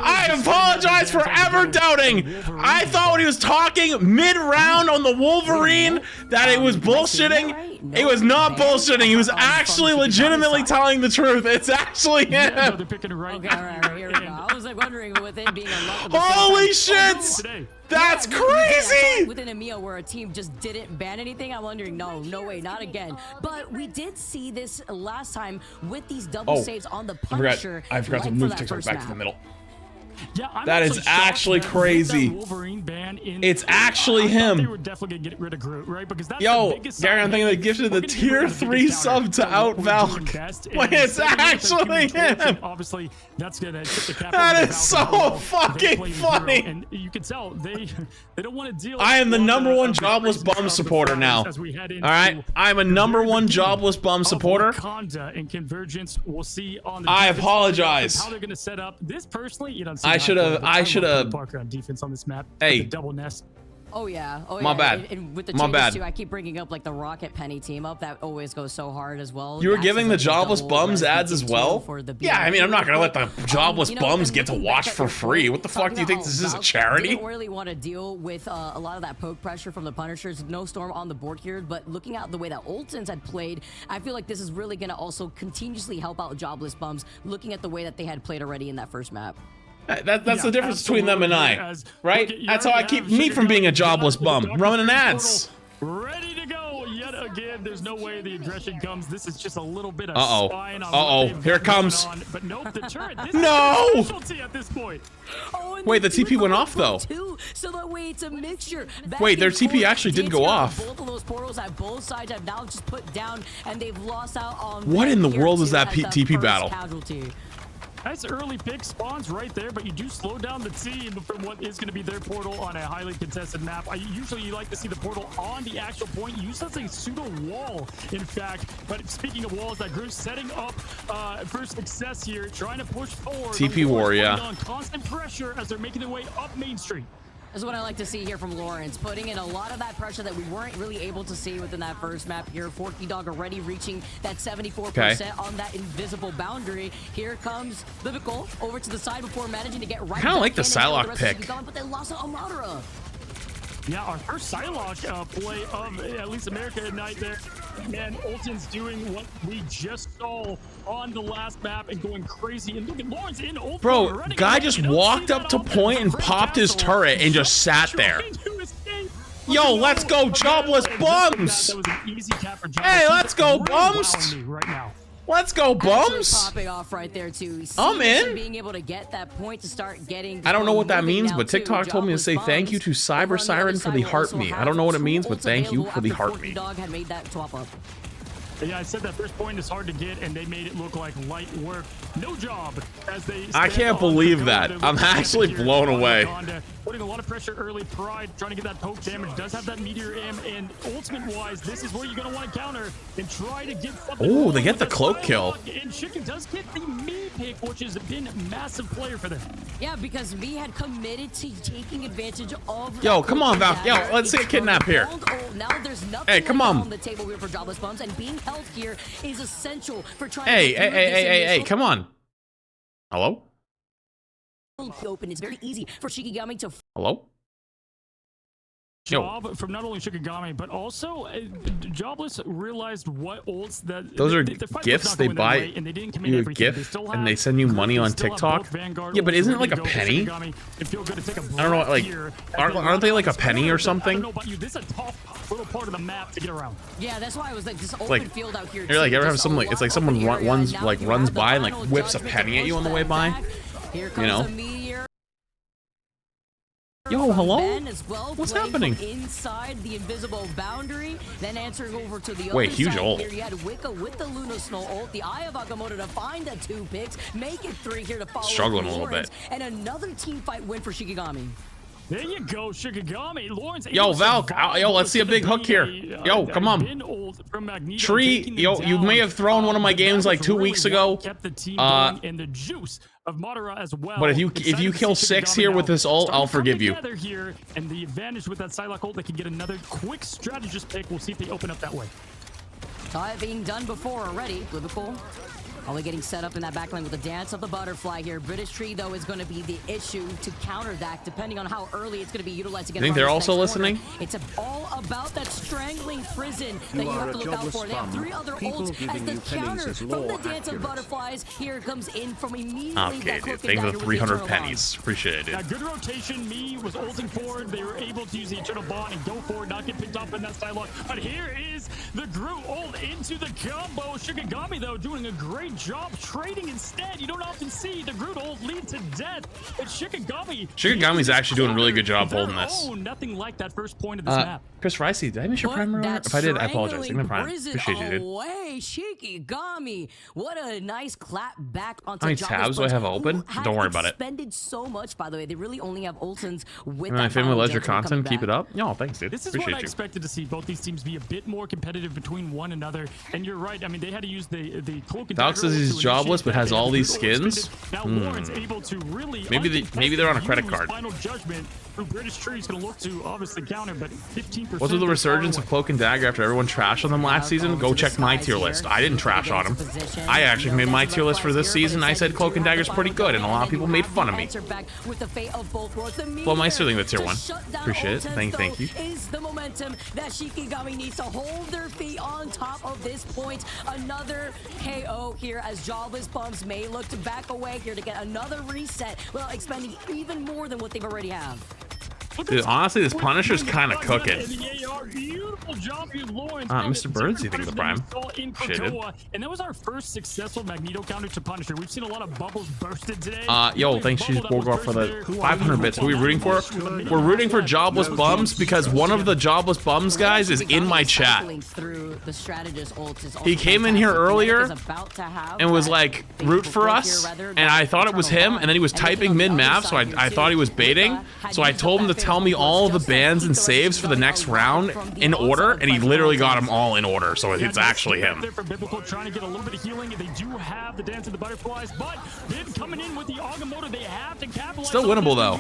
I apologize for ever doubting. I thought when he was talking mid-round on the Wolverine that it was bullshitting. right? He was not ban bullshitting. He was from actually Shikigami's legitimately side. telling the truth. It's actually him. Yeah, no, they're picking it right. Okay, all right, here we go. I was like wondering with it being unlocked. Holy shit! Today. That's Yeah, crazy! within EMEA where a team just didn't ban anything, I'm wondering, no way, not again. But we did see this last time with these double saves on the Punisher. I forgot to right move for that TikTok first back map. to the middle. Yeah, I'm That is shocked actually that crazy. with that Wolverine ban in, It's actually I thought him. They were definitely gonna get rid of Groot, right? Because that's the Yo, biggest Gary, sign I'm thinking that they gifted we're the gonna get rid tier of the 3 biggest sub counter to what we're doing Outvalk. best, Wait, and it's instead of actually using human torch, him. Obviously, that's gonna tip the cap. That over is the so Falcons as well. fucking They played hero, funny. and you can tell they don't want to deal. I am the with number one of the jobless craziness bum of the supporter Falcons now. as we head All right, into I'm a the number very one beginning jobless bum of supporter. Wakanda and Convergence. We'll see on the I defense apologize. how they're gonna set up this. Personally, you know, I should have. Parker on defense on this map. Hey. The double nest. Oh yeah. My bad. And with the My changes bad. too, I keep bringing up like the Rocket Penny team up. That always goes so hard as well. You were Acts giving as, the like, jobless double bums res ads as beacon well? tool for the Yeah, I mean, I'm not gonna let the jobless you know, bums and get to looking watch back at for your free. point, What the fuck talking do you think about this is, a Valk charity? Didn't really want to deal with a lot of that poke pressure from the Punishers. No Storm on the board here, but looking at the way that Olsen's had played, I feel like this is really gonna also continuously help out jobless bums. Looking at the way that they had played already in that first map. That's the difference between them and I, right? That's how I keep me from being a jobless bum, running ads. Ready to go yet again. There's no way the aggression comes. This is just a little bit of spine on Uh-oh. what they've Here it got going comes. on. But nope, the turret. This No! is specialty at this point. Oh, and Wait, they the do TP it went for off, though. too, so that way it's a mixture. Back Wait, their and TP forth. actually did go TNT on off. Both of those portals at both sides have now just put down, and they've lost out on. What in the here world is too that as the TP first battle? Casualty. Nice early pick spawns right there, but you do slow down the team from what is going to be their portal on a highly contested map. Usually you like to see the portal on the actual point. Use as a pseudo wall, in fact. But speaking of walls, that group's setting up for success here, trying to push forward. TP war, yeah. On constant pressure as they're making their way up Main Street. That's what I like to see here from Lawrence, putting in a lot of that pressure that we weren't really able to see within that first map here. Forky Dog already reaching that 74% on that invisible boundary. Here comes Livical over to the side before managing to get right. I kinda like the back in and kill Psylocke rest of pick. Shikigami, but they lost out on Madara. Yeah, our first Psylocke play of at least America at night there. Man, Olsen's doing what we just saw on the last map and going crazy. And look at Lawrence in Olsen. Bro, guy just walked up to point and popped his turret and just sat there. Yo, let's go, jobless bums! That was an easy cap for Hey, let's go, really bums! wowing me right now. Let's go, Absolutely bums! popping off right there too. I'm in. Being able to get that point to start getting. I don't know what that moving means, now, but too. TikTok told me to Jobless say thank you bums. to Cyber Over on the Siren other for the side, heart we me. also I don't know what it have means, two but ults thank you available for the after heart Forky me. Dog had made that swap up. Yeah, I said that first point is hard to get, and they made it look like light work. No job as they. I can't believe that. I'm actually blown away. Putting a lot of pressure early. Pride trying to get that poke damage. Does have that meteor M, and ultimate-wise, this is where you're going to want to counter and try to get something. Oh, they get with the cloak kill. And Chicken does get the me pick, which has been a massive player for them. Yeah, because me had committed to taking advantage of. Yo, that come on, cloak Val. Yo, dagger. let's see a It's kidnap here. Oh, now there's nothing Hey, come on. the table here for jobless bums, and being held here is essential for trying. Hey, to hey, hey, come on. Hello? Open. It's very easy for Shikigami to. Hello? Yo. Job from not only Shikigami, but also Jobless realized what ults that Those are the fight was gifts not they going their buy way, and they didn't commit you a everything. gift still and they have send you Groot, money they on still have TikTok. both Vanguard Yeah, but ults isn't it ready like to a go for penny? Shikigami. It feel good to take a I don't know, breath like, here as aren't they like a round penny or this corner. something? I don't know about you. This is a tough little part of the map to get around. Yeah, that's why I was like this open Like, field out here. You're like, too, ever have just something a like, it's lot like someone open area, runs, and like now runs you by have and the like whips a final penny at you on the way judgment to by. push that back. Here comes You know? a meteor. Yo, hello? Ben as well, What's playing happening? from inside the invisible boundary, then answering over to the Wait, other huge side ult. here. You had Wicca with the Luna Snow ult, the Eye of Agamotto to find the 2 picks, make it 3 here to follow. Struggling a little Lawrence, bit. and another team fight win for Shikigami. There you go, Shikigami. Lawrence. Yo, Valk, yo, let's see a big hook here. Yo, come on. Tree, yo, you may have thrown one of my games like 2 weeks ago. Kept the team going in the juice of Madara as well. But if you Excited to kill see 6 Shikigami here now with this ult, starting I'll to come forgive you. together here, and the advantage with that Psylocke ult, they can get another quick strategist pick. We'll see if they open up that way. Saw it being done before already. Liverpool. Only getting set up in that backline with the dance of the butterfly here. British Tree, though, is going to be the issue to counter that, depending on how early it's going to be utilized again. I think they're also listening. It's all about that strangling prison that you have to look out for. They have 3 other ults as the counter from the dance of butterflies. Here comes in from immediately. Okay, dude. Thanks for the 300 pennies. Appreciate it, dude. Yeah, good rotation. Me was ulting forward. They were able to use the Eternal Bond and go forward, not get picked up in that style lock. But here is the Groot ult into the combo. Shikigami, though, doing a great job trading instead. You don't often see the Groot ult lead to death, but Shikigami's actually doing a really good job holding this. Nothing like that first point of this map. Chris Ricey, did I miss your prime earlier? If I did, I apologize. Ignore prime. Appreciate you, dude. Away, Shikigami. What a nice clap back onto How many tabs do I have open? Don't worry about it. Expended so much, by the way. They really only have Ultons with my family loves your content. Keep it up. Yo, thanks, dude. This is what I expected to see. Both these teams be a bit more competitive between one another. And you're right. I mean, they had to use the cloak and Doc says he's jobless but has all these skins. Now Lauren's able to really maybe they're on a credit card. Final judgment who British Tree is going to look to obviously counter, but 15%. What's with the resurgence of Cloak and Dagger after everyone trashed on them last season? Go check my tier list. I didn't trash on them. I actually made my tier list for this season. I said Cloak and Dagger's pretty good, and a lot of people made fun of me. Well, my Sterling, that's tier 1. Appreciate it. Thank you. Is the momentum that Shikigami needs to hold their feet on top of this point. Another KO here as Jobless Bums may look to back away here to get another reset without expending even more than what they've already have. Dude, honestly, this Punisher's kind of cooking. Mr. Birds, you think the prime? Shit. And that was our first successful Magneto counter to Punisher. We've seen a lot of bubbles bursted today. Yo, thanks, She's Borgor, for the 500 bits. Who are we rooting for? We're rooting for Jobless Bums because one of the Jobless Bums guys is in my chat. He came in here earlier and was like, root for us, and I thought it was him, and then he was typing mid-map, so I thought he was baiting, so I told him to tell me all the bans and saves for the next round in order, and he literally got them all in order, so it's actually him. Trying to get a little bit of healing. They do have the Dance of the Butterflies, but Bib coming in with the Agamotto, they have to capitalize. Still winnable though.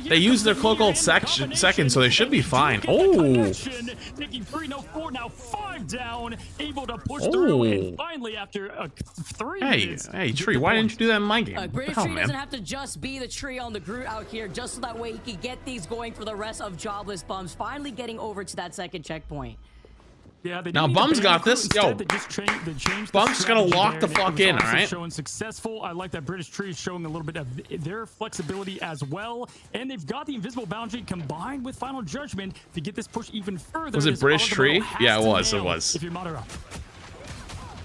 They used their cloak ult second, so they should be fine. Oh. Taking 3, no 4, now 5 down, able to push through, and finally after 3 minutes. Hey, Tree, why didn't you do that in my game? British Tree doesn't have to just be the tree on the Groot out here, just so that way he can get these going for the rest of Jobless Bums, finally getting over to that second checkpoint. Yeah, now Bum's got this. Yo, Bum's gonna lock the fuck in, all right? Showing successful. I like that British Tree is showing a little bit of their flexibility as well, and they've got the invisible boundary combined with Final Judgment to get this push even further. Was it British Tree? Yeah, it was. It was. If you're Madara.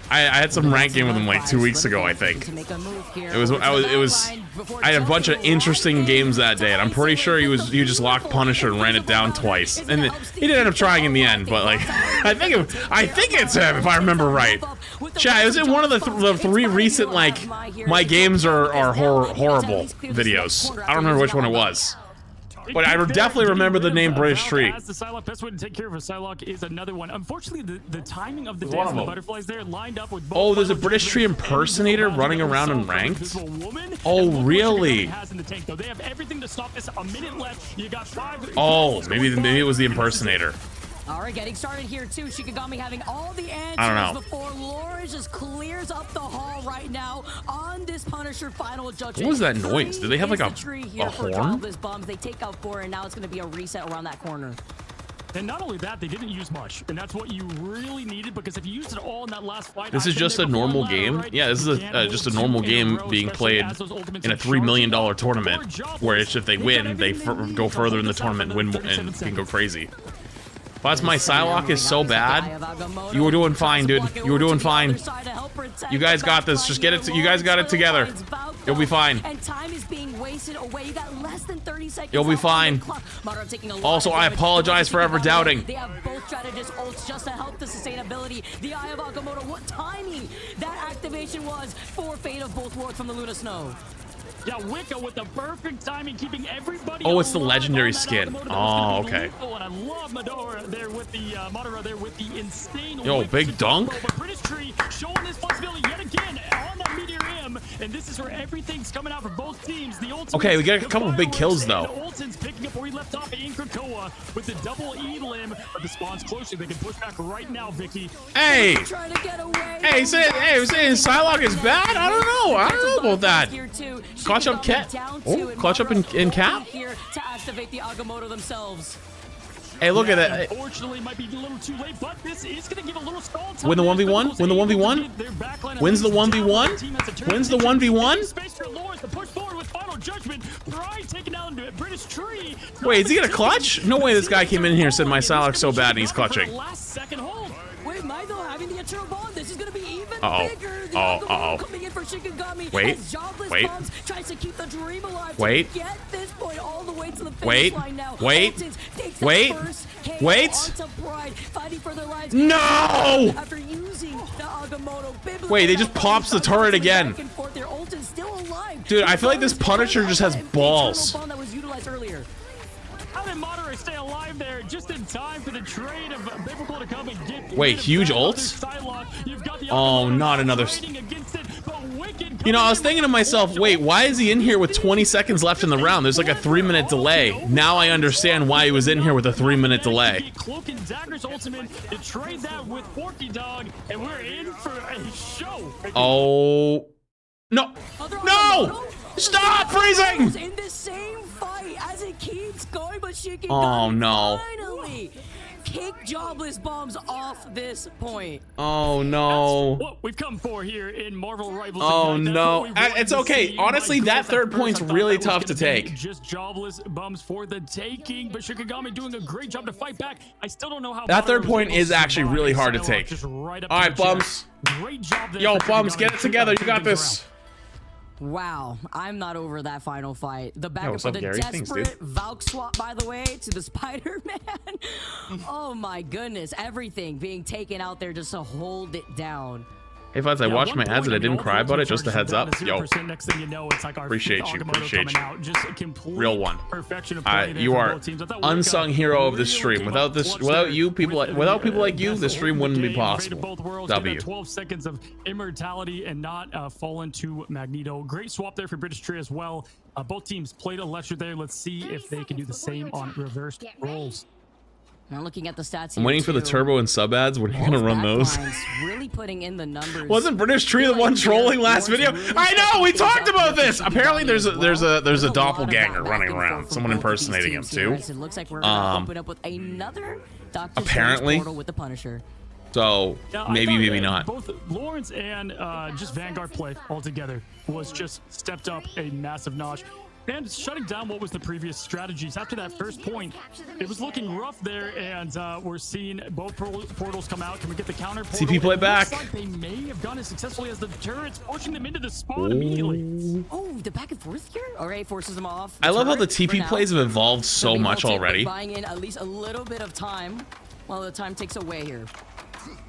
I had some rank game with him like 2 weeks ago, I think. I had a bunch of interesting games that day, and I'm pretty sure he just locked Punisher and ran it down twice, and he didn't end up trying in the end. But like, I think it's him if I remember right. Chat, it was in one of the 3 recent like my games are horrible videos. I don't remember which one it was. But I definitely remember the name British Tree. As the Psylocke, best way to take care of a Psylocke is another one. Unfortunately, the timing of the dance of the butterflies there lined up with both. Oh, there's a British Tree impersonator running around in ranked? Oh, really? They have everything to stop this. A minute left. You got 5. Oh, maybe it was the impersonator. All right, getting started here too. Shikigami having all the answers I don't know. before Laura just clears up the hall right now on this Punisher final judgment. What was that noise? Did they have like a horn? They take out 4, and now it's going to be a reset around that corner. And not only that, they didn't use much, and that's what you really needed, because if you used it all in that last fight, this is just a normal game. Yeah, this is just a normal game being played in a $3 million tournament, where it's if they win, they go further in the tournament, win, and can go crazy. But my Psylocke is so bad. You were doing fine, dude. You were doing fine. You guys got this. Just get it. You guys got it together. You'll be fine. And time is being wasted away. You got less than 30 seconds. You'll be fine. Also, I apologize for ever doubting. They have both strategist ults just to help the sustainability. The Eye of Agamotto. What timing that activation was for Fate of both worlds from the Luna Snow. Yeah, Wicca with the perfect timing, keeping everybody. Oh, it's the legendary skin. Oh, okay. And I love Madara there with the insane. Yo, big dunk. But British Tree showing this possibility yet again on that Meteor M, and this is where everything's coming out for both teams. The okay, we got a couple of big kills though. before he left off in Krakoa with the double E limb, but the spawn's closer. They can push back right now, Vicky. Hey! Hey, say Psylocke is bad? I don't know. I don't know about that. Clutch up Cat. Oh, clutch up in Cap? Here to activate the Agamotto themselves. Hey, look at that. Unfortunately, might be a little too late, but this is going to give a little stall time. Win the 1v1? Win the 1v1? Wins the 1v1? Wins the 1v1? Space for Lawrence to push forward with final judgment. Pride taking down the British Tree. Wait, is he gonna clutch? No way this guy came in here and said my Psylocke's so bad and he's clutching. Last second hold. Wait, Mido having the eternal bond. This is going to be even bigger. The Uh-oh. coming in for Shikigami. Wait. As Jobless Wait. Bombs tries to keep the dream alive. Wait. To get this point all the way to the finish Wait. line now. Wait. Ultins takes the Wait. first KO Wait. onto Pride, fighting for their lives. No! After using the Agamotto. Wait, they just pops the turret again. Back and forth, their Ultin's still alive. Dude, I feel like this Punisher just has balls. The eternal bond that was utilized earlier. How did Monterey stay alive there just in time for the trade of Biblical to come and get? Wait, huge ults? Oh, not another. You know, I was thinking to myself, wait, why is he in here with 20 seconds left in the round? There's like a 3-minute delay. Now I understand why he was in here with a 3-minute delay. Cloak and Dagger's ultimate to trade that with Forky Dog, and we're in for a show. Oh. No. No! Stop freezing! In the same fight as it keeps going, but Shikigami Oh, no. finally kick Jobless Bombs off this point. Oh, no. That's what we've come for here in Marvel Rivals. Oh, Ignite. no. It's okay. Honestly, that third point's really tough to take. Just Jobless Bombs for the taking, but Shikigami doing a great job to fight back. I still don't know how. That third point is actually really hard to take. All right, Bums. Great job there. Yo, Bums, get it together. You got this. Wow, I'm not over that final fight. The back what's for up, the Gary? Thanks, desperate dude. Valk swap, by the way, to the Spider-Man. Oh my goodness, everything being taken out there just to hold it down. Hey, Fuzz, I watched my ads and I didn't cry about it. Just a heads up. Yo, next thing you know, it's like our appreciate you. Appreciate you. out. Just a complete Real one. perfection of play there You from are both teams. I thought unsung hero of this stream. Without this, without you, people like you, the stream wouldn't be possible. Both worlds, W. 12 seconds of immortality and not fallen to Magneto. Great swap there for British Tree as well. Both teams played a lecture there. Let's see if they can do the same on reversed roles. Now looking at the stats I'm here waiting for the too, turbo and sub ads. When are you gonna run those? Really putting in the numbers. Wasn't British Tree the one trolling last video? I know, we talked about this. Apparently, there's a doppelganger running around. Someone impersonating him too. It looks like we're gonna open up with another Doctor apparently. Strange portal with the Punisher. So maybe not. Both Lawrence and just Vanguard play altogether was just stepped up a massive notch. And shutting down what was the previous strategies. After that first point, it was looking rough there, and we're seeing both portals come out. Can we get the counter portal? CP play It back. looks like they may have done as successfully as the turrets, pushing them into the spawn immediately. Oh, the back and forth here? All right, forces them off. I love how the Turret for TP now. plays have evolved so Gonna be much Ultimate already. Buying in at least a little bit of time while the time takes away here.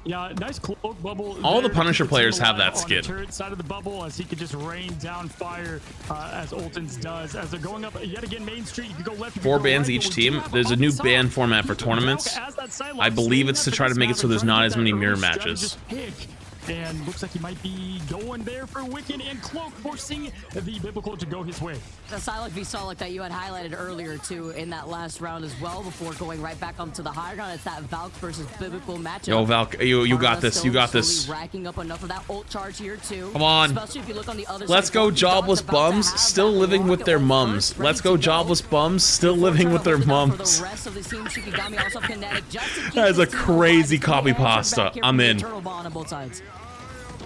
Yeah, nice cloak bubble. All the there. Punisher Keeps players him have alive that on skin. the turret side of the bubble as he could just rain down fire as Oltins does. As they're going up yet again Main Street, you can go left. You can 4 go bands right, each but we do team. have There's a new offside. ban format for tournaments. As that sideline, I believe staying it's to up try in to make it so the there's Savage, not as many trying to mirror get that matches. early strategist pick. And looks like he might be going there for Wiccan and Cloak, forcing the Biblical to go his way. The Psylocke v Psylocke that you had highlighted earlier too in that last round as well before going right back onto the high ground. It's that Valk versus Biblical matchup. Yo, Valk, you got this. You got this. Racking up enough of that ult charge here too. Come on. Especially if you look on the other Let's side. go, Valk jobless about to have bums, that still living with their rocket mums. first, Let's ready go, to jobless bums, still living with their For mums. the rest of the team, Shikigami also kinetic. Just to keep That is a this team crazy alive. copy Answer pasta. back here I'm from the in. Eternal Bond on both sides.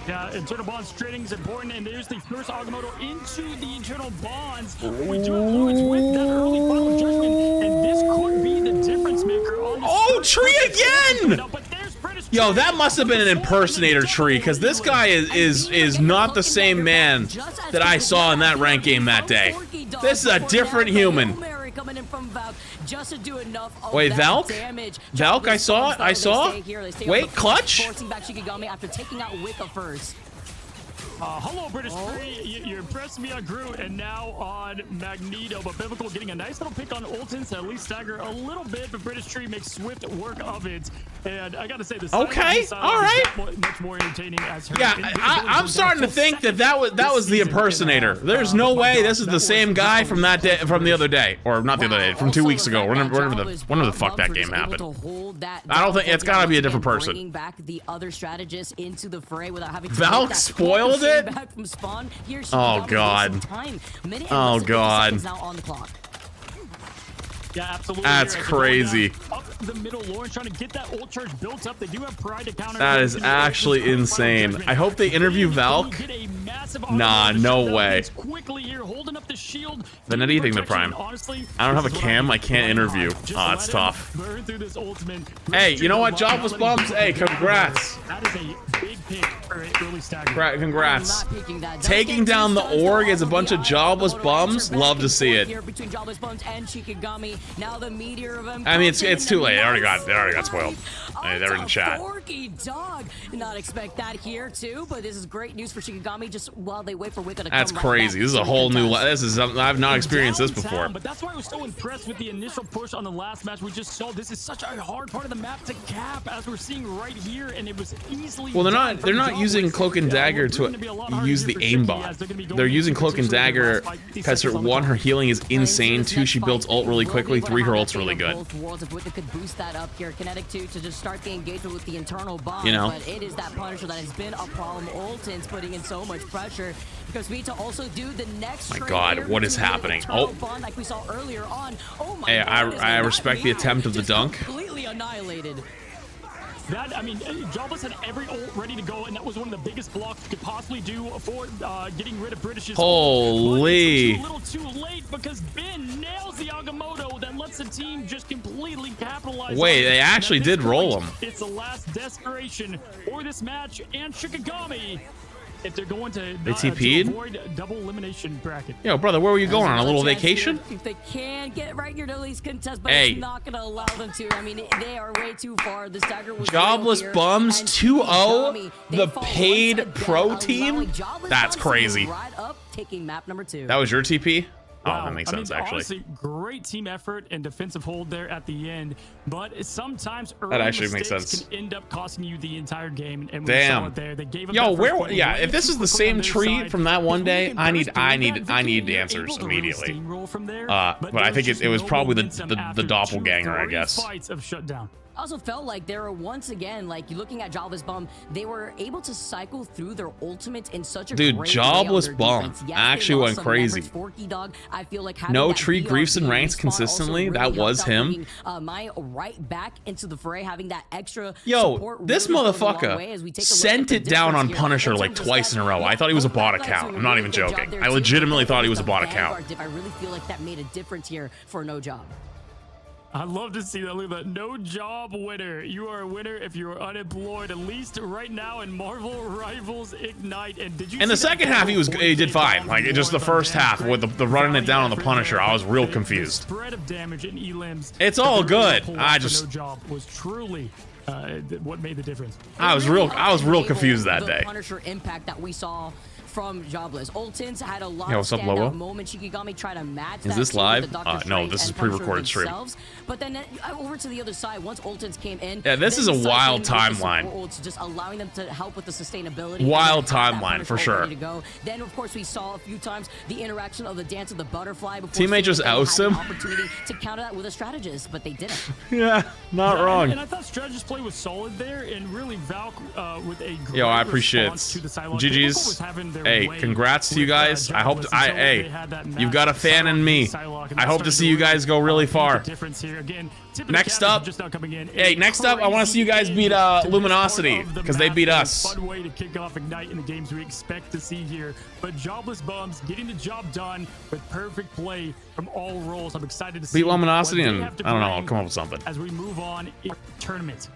Yeah, internal bonds trading is important, and there's the first Agamotto into the internal bonds. We do have Lawrence with that early final judgment, and this could be the difference maker on this. Oh, Tree again! No, but there's British Yo, Tree. that must have been an impersonator Tree, because this guy is not the same man that I saw in that rank game that day. This is a different human. Coming in from Valk just to do enough of Wait, that Valk? damage. Valk, I saw it. I saw. They stay here, they stay Wait, up the- clutch? Forcing back Shikigami after taking out Wicca first. Hello, British Free. You're impressing me on Groot and now on Magneto. But Biblical getting a nice little pick on Ultins to at least stagger a little bit. But British Tree makes swift work of it. And I got to say, this okay, all right. Much more entertaining as her. Yeah, I'm starting to think that was the impersonator. There's no way this is the same guy from that day, from the other day, or not the other day, from 2 weeks ago. Whenever the fuck that game happened. I don't think it's gotta be a different person. Back the other strategist into the fray without having to Valk spoiled it. back from spawn. Oh god. Oh god. Now on the clock. Yeah, absolutely. That's crazy. Up the middle, Lawrence trying to get that ult charge built up. They do have pride to counter. That is actually insane. I hope they interview Valk. Nah, no way. Quickly here, holding up the shield. Then anything the prime. I don't have a cam. I can't interview. Oh, it's tough. Hey, you know what? Jobless bums. Hey, congrats. That is a big pick for early stagger. Congrats. Taking down the org as a bunch of jobless bums. Love to see it. I mean, it's too late. They already got spoiled. They're in the chat. Dog. Not expect that here too, but this is great news for Shikigami. Just while they wait for Wicca to That's come crazy. This is a whole new. I've not experienced this before. But that's why I was so impressed with the initial push on the last match we just saw. This is such a hard part of the map to cap, as we're seeing right here, and it was easily. Well, they're not using Cloak and Dagger to use the aimbot. They're using Cloak and Dagger because her healing is insane. 2, she builds ult really quickly. 3, her ult's really good. Wicca could boost that up here. Kinetic 2 to just start the engagement with the internal bomb. You know. But it is that Punisher that has been a problem. Ultin's putting in so much pressure because we need to also do the next. My God, what is happening? Oh, like we saw earlier on. Oh my hey, God, I respect the attempt of the dunk. Completely annihilated. That, I mean, Jobless had every ult ready to go, and that was one of the biggest blocks you could possibly do for getting rid of British's Holy. ult. But it's a little too late because Ben nails the Agamotto that lets the team just completely capitalize. Wait, they actually did roll him. It's the last desperation for this match, and Shikigami, if they're going to, TP'd? avoid double elimination bracket. Yo, brother, where were you going? On a little vacation? If they can get right here to at least contest, but hey. It's not going to allow them to. I mean, they are way too far. The stagger was Jobless Bums 2-0, the paid pro team? That's crazy. Right up, taking map number 2. That was your TP? Wow. Oh, that makes sense, actually. Honestly, great team effort and defensive hold there at the end, but sometimes early that actually makes mistakes sense. Can end up costing you the entire game. And damn. We saw it there. They gave up yo, that yeah, if this is the same tree from that one day, I need answers immediately. But I think it was probably the doppelganger, I guess. Fights of shutdown. I also felt like they were once again, like looking at Jobless Bum, they were able to cycle through their ultimate in such a dude, great Jobless way Bum actually went crazy. Dog, I feel like no tree griefs and ranks consistently. Really that was him. My right back into the fray, having that extra. Yo, this motherfucker sent it down on Punisher like twice in a row. I thought he was a bot account. I'm not even joking. I legitimately thought he was a bot account. I really feel like that made a difference here for No Job. I'd love to see that. Look at that. No job winner. You are a winner if you are unemployed, at least right now in Marvel Rivals Ignite. And did you? In the second half, he did fine. Like just the first half with the running it down on the Punisher, I was real confused. Spread of damage in elims. It's all good. I just No job was truly what made the difference. I was real confused that day. The Punisher impact that we saw from Jobless. Ultins had a lot of standout moments. Shikigami tried to match Is this live? No, this is pre-recorded stream. But then over to the other side, once Ultins came in. Yeah, this is a wild timeline. Just allowing them to help with the sustainability. Wild timeline for sure. Then of course we saw a few times the interaction of the dance of the butterfly. Teammate just oust him. Opportunity to counter that with a strategist, but they didn't. Yeah, not wrong. And I thought strategist play was solid there, and really Valk with a great Yo, I appreciate it. GG's. Hey, congrats to you guys. I hope you've got a fan in me. I hope to see you guys go really far. Next up, I want to see you guys beat Luminosity because they beat us. Fun way to kick off Ignite in the games we expect to see here. But Jobless Bums getting the job done with perfect play from all roles. I'm excited to see beat Luminosity, and I don't know, I'll come up with something as we move on in the tournament.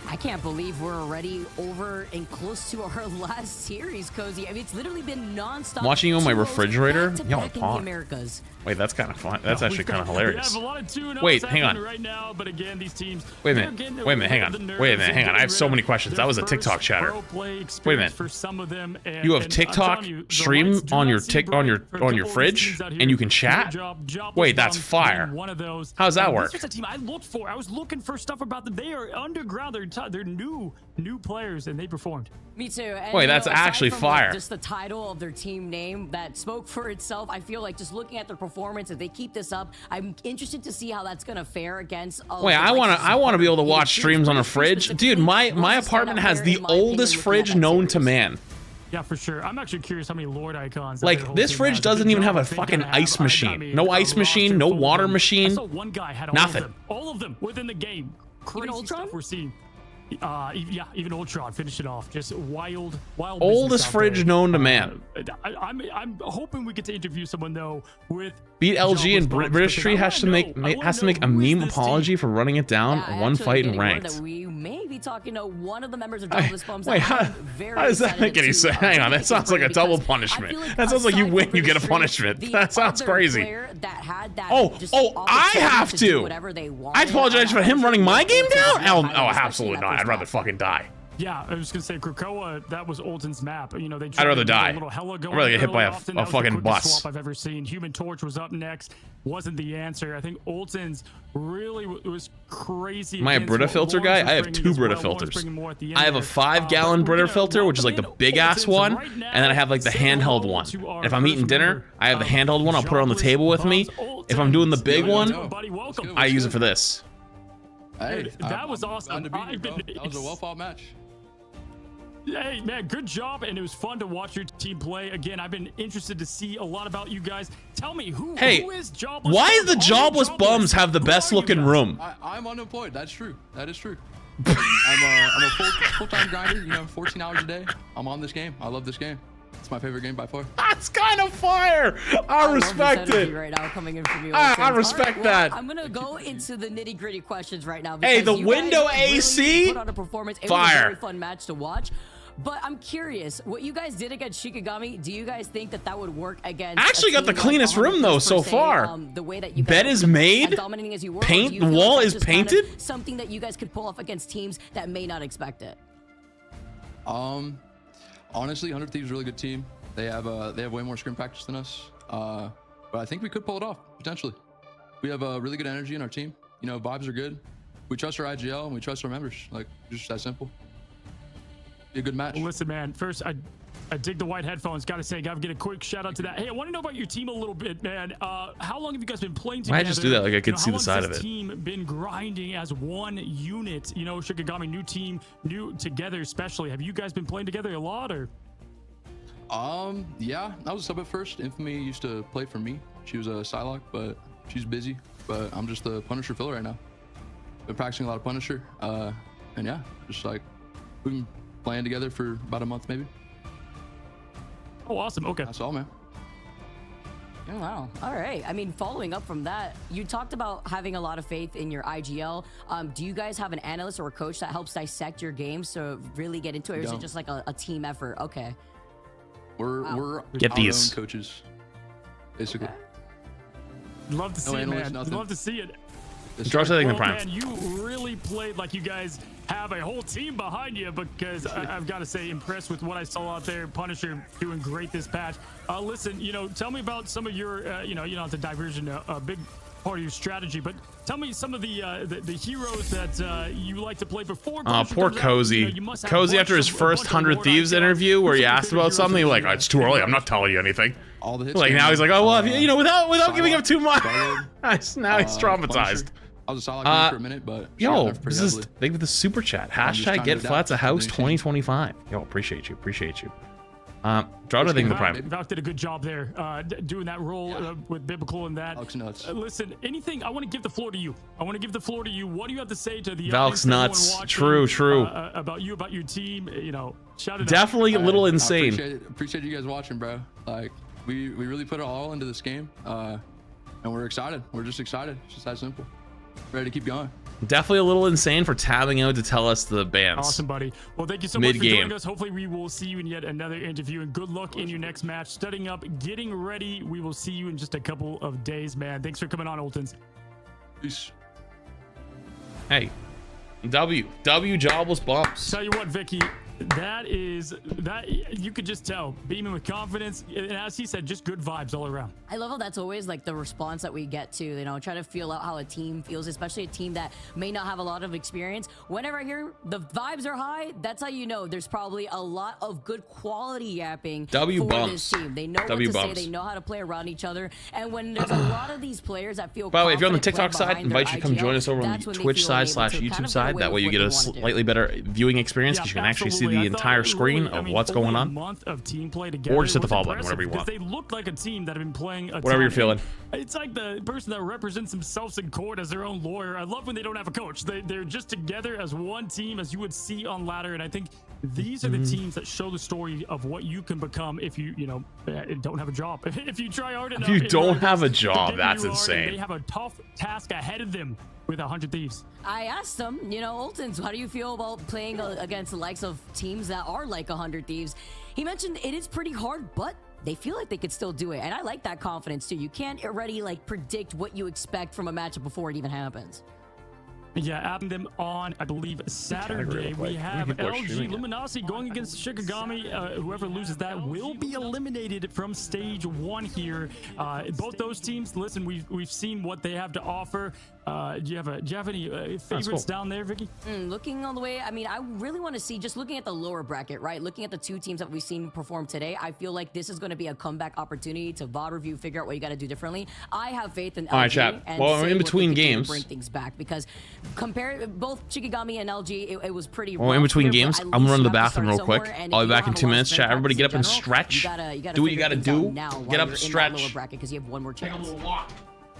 I can't believe we're already over and close to our last series, Cozy. I mean, it's literally been nonstop. Watching you on my 2-0s refrigerator? back to Yo, back in the Americas. Wait, that's kind of fun. That's actually kind of We hilarious. have a lot of 2-0s Wait, hang on. right now, but again, these teams. Wait a minute. Wait a minute. Hang on. Wait a minute. Hang on. I have so many questions. That was a TikTok chatter. Wait a minute. For some of them, You have TikTok stream on your fridge, and you can chat. Wait, that's fire. One of those. How's that work? This was a team I looked for. I was looking for stuff about them. They are underground. They're new players, and they performed. Me too. And, Wait, you that's know, aside actually from, fire. Like, just the title of their team name that spoke for itself. I feel like just looking at their performance, if they keep this up, I'm interested to see how that's gonna fare against. Wait, I wanna be able to watch streams on a fridge, dude. My apartment has the oldest fridge known to man. Yeah, for sure. I'm actually curious how many Lord icons. Like, this fridge doesn't even have a fucking ice machine. No ice machine, no water machine. I saw one guy had nothing. All of them within the game. Crazy stuff we're seeing. Yeah, even Ultron finished it off. Just wild. Oldest fridge known to man. I'm hoping we get to interview someone though with Beat LG and British Tree has to make a meme apology for running it down one fight in ranked. That we may be talking to one of the members of Jobless Bums. Wait, how does that make any sense? Hang on, that sounds like a double punishment. That sounds like you win, you get a punishment. That sounds crazy. I have to. I apologize for him running my game down? Oh, absolutely not. I'd rather fucking die. Yeah, I was gonna say Krakoa. That was Olton's map. You know, I'd rather die. I'd rather get hit by a fucking bus. Swap I've ever seen. Human Torch was up next. Wasn't the answer. I think Olton's really was crazy. Am I a Brita filter guy? I have 2 Brita filters. I have a 5-gallon Brita filter, which is like the big ass one, and then I have like the handheld one. If I'm eating dinner, I have the handheld one. I'll put it on the table with me. If I'm doing the big one, I use it for this. Hey, that was awesome. That was a well-fought match. Hey, man, good job, and it was fun to watch your team play. Again, I've been interested to see a lot about you guys. Tell me, who is Jobless? Why does the Jobless Bums have the best looking room? I'm unemployed. That's true. That is true. I'm a full-time grinder, you know, 14 hours a day. I'm on this game. I love this game. It's my favorite game by far. That's kind of fire. I respect it. Right now, coming in from you. I respect that. I'm gonna go into the nitty-gritty questions right now. Hey, the window really AC, put on a performance. It fire. was a very fun match to watch. But I'm curious, what you guys did against Shikigami, do you guys think that would work against? I actually got the cleanest room though so far. The way that you bed is made. Dominating as you were, Paint. The wall is painted. Kind of something that you guys could pull off against teams that may not expect it. Honestly, 100 Thieves is a really good team. They have way more scrim practice than us. But I think we could pull it off potentially. We have a really good energy in our team. You know, vibes are good. We trust our IGL and we trust our members. Like, just that simple. Be a good match. Well, listen, man. First, I dig the white headphones. Gotta say, gotta get a quick shout out to that. Hey, I want to know about your team a little bit, man. How long have you guys been playing together? Why just do that? Like I could see the side of it. How long has this team been grinding as one unit? You know, Shikigami, new team, new together, especially. Have you guys been playing together a lot, or? Yeah, I was a sub at first. Infamy used to play for me. She was a Psylocke, but she's busy. But I'm just the Punisher filler right now. Been practicing a lot of Punisher. And yeah, just like we've been playing together for about a month maybe. Oh, awesome. Okay. That's all, man. Oh, wow. All right. I mean, following up from that, you talked about having a lot of faith in your IGL. Do you guys have an analyst or a coach that helps dissect your games to really get into it, or is it just like a team effort? Okay. We're get our these own coaches, basically. Okay. Love to see it, man. Love to see it. Draw something in prime. Man, you really played like you guys have a whole team behind you, because I've got to say, impressed with what I saw out there. Punisher doing great this patch. Listen, you know, tell me about some of your, you know, not the diversion, a big part of your strategy, but tell me some of the heroes that you like to play before. Poor Cozy. Cozy, after his first 100 Thieves interview, where he asked about something, he was like, oh, it's too early. I'm not telling you anything. All the hits. Like now he's like, oh well, you know, without giving up too much. Now he's traumatized. Punisher. I was a Psylocke for a minute, but yo, this is thank you for the super chat. Hashtag get flats a house 2025. Yo, appreciate you. Draw the thing in the prime. Valk did a good job there, doing that role with Biblical and that. Valk's nuts. Listen, anything, I want to give the floor to you. What do you have to say to the Valk's nuts. True. About you, about your team, you know, shout it Definitely out. a little insane. Appreciate you guys watching, bro. Like, we really put it all into this game, and we're excited. We're just excited. It's just that simple. Ready to keep going. Definitely a little insane for tabbing out to tell us the bans. Awesome, buddy. Well, thank you so much for Mid-game. joining us. Hopefully, we will see you in yet another interview. And good luck in your next match. Studying up, getting ready. We will see you in just a couple of days, man. Thanks for coming on, Oltons. Peace. Hey, W jobless bumps. Tell you what, Vicky, that you could just tell, beaming with confidence, and as he said, just good vibes all around. I love how that's always like the response that we get to, you know, try to feel out how a team feels, especially a team that may not have a lot of experience. Whenever I hear the vibes are high, that's how you know there's probably a lot of good quality yapping for this team. They know what to say, they know how to play around each other, and when there's a lot of these players that feel By the way, if you're on the confident TikTok playing side, invite you to come behind their join us over on that's the when they Twitch feel side able to / kind YouTube of side. get That away way you with get a what they wanna do. slightly better viewing experience because you can actually see the entire screen of what's going on. Month of team play together, Or just hit the was follow button, impressive whatever you want. because they looked like a team that have been playing a Whatever you're ton. feeling. It's like the person that represents themselves in court as their own lawyer. I love when they don't have a coach. They're just together as one team, as you would see on Ladder. And I think these are the teams that show the story of what you can become if you don't have a job. If you try hard enough. If you don't have a to job, get that's who you are, insane. They have a tough task ahead of them with 100 Thieves. I asked them, you know, Oltons, how do you feel about playing against the likes of teams that are like 100 Thieves? He mentioned it is pretty hard, but they feel like they could still do it. And I like that confidence too. You can't already like predict what you expect from a matchup before it even happens. Yeah, adding them on, I believe, Saturday. We have LG Luminosity going against Shikigami. Whoever loses that will be eliminated from stage 1 here. Both those teams, listen, we've seen what they have to offer. Do you have any favorites down there, Vicky? Looking all the way, I mean, I really want to see, just looking at the lower bracket, right? Looking at the two teams that we've seen perform today, I feel like this is going to be a comeback opportunity to VOD review, figure out what you got to do differently. I have faith in LG. All right, chat. And Well, say in what between they can do to games. bring things back, because compare both Shikigami and LG, it was pretty Well, in rough between here, but games, at I'm gonna least run to the you have to bathroom real start quick. somewhere, and I'll if be you back don't in have 2 a lot of minutes, chat. strength Everybody get up and practice in general, stretch. you gotta Do what figure you gotta things out do. now while Get up, you're in that stretch. lower bracket, because you have one more chance.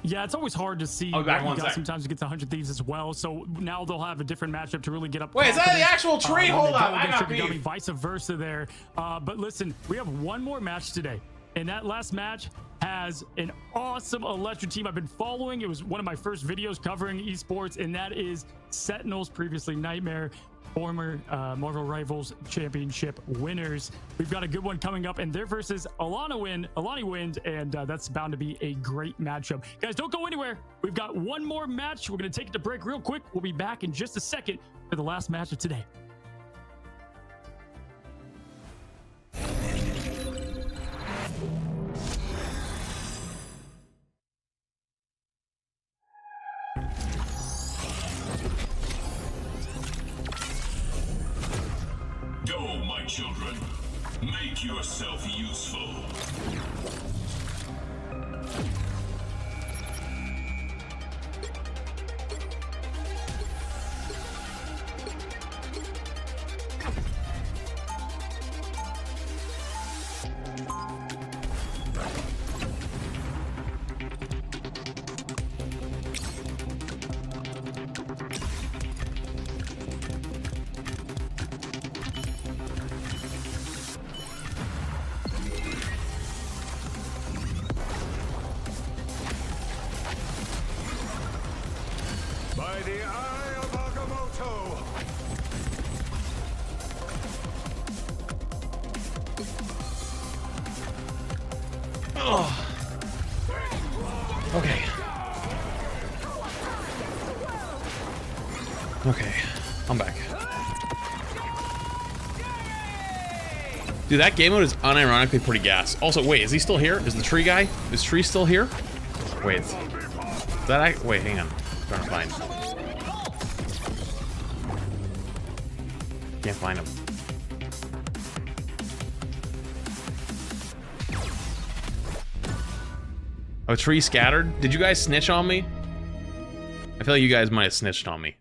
Yeah, it's always hard to see I'll be back what one you got sec. sometimes against 100 Thieves as well. So now they'll have a different matchup to really get up. Wait, is that the confidence, actual tree? when Hold they go on, I against got Shikigami, beef. vice versa there. But listen, we have one more match today. And that last match has an awesome Electro team I've been following. It was one of my first videos covering esports, and that is Sentinels, previously Nightmare, former Marvel Rivals Championship winners. We've got a good one coming up, and they're versus Alani Wind, and that's bound to be a great matchup. Guys, don't go anywhere. We've got one more match. We're going to take it to break real quick. We'll be back in just a second for the last match of today. Go, my children. Make yourself useful. By the eye of Agamotto! Okay. Okay, I'm back. Dude, that game mode is unironically pretty gas. Also, wait, is he still here? Is the tree guy? Is Tree still here? Wait. Is that wait, hang on. I'm trying to find. Can't find him. Oh, Tree scattered? Did you guys snitch on me? I feel like you guys might have snitched on me.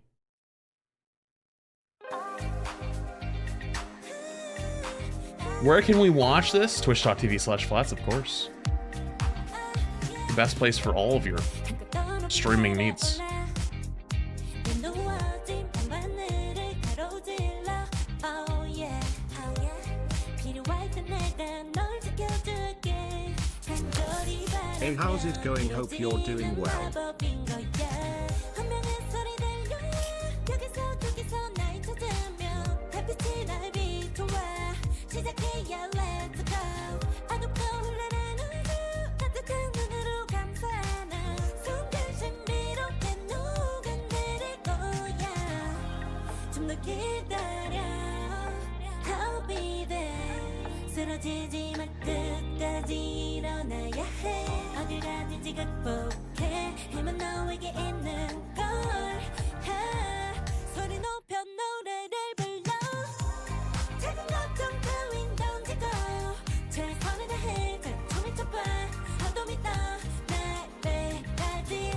Where can we watch this? Twitch.tv/flats, of course. The best place for all of your streaming needs. Hey, how's it going? Hope you're doing well. 기다려 I'll be there 쓰러지지 마 끝까지 일어나야 해 어딜 가든지 극복해 힘은 너에게 있는 걸 소리 높여 노래를 불러 작은 걱정 따윈 던지고 최선을 다해 가슴을 쳐봐 어둠이 떠 날때까지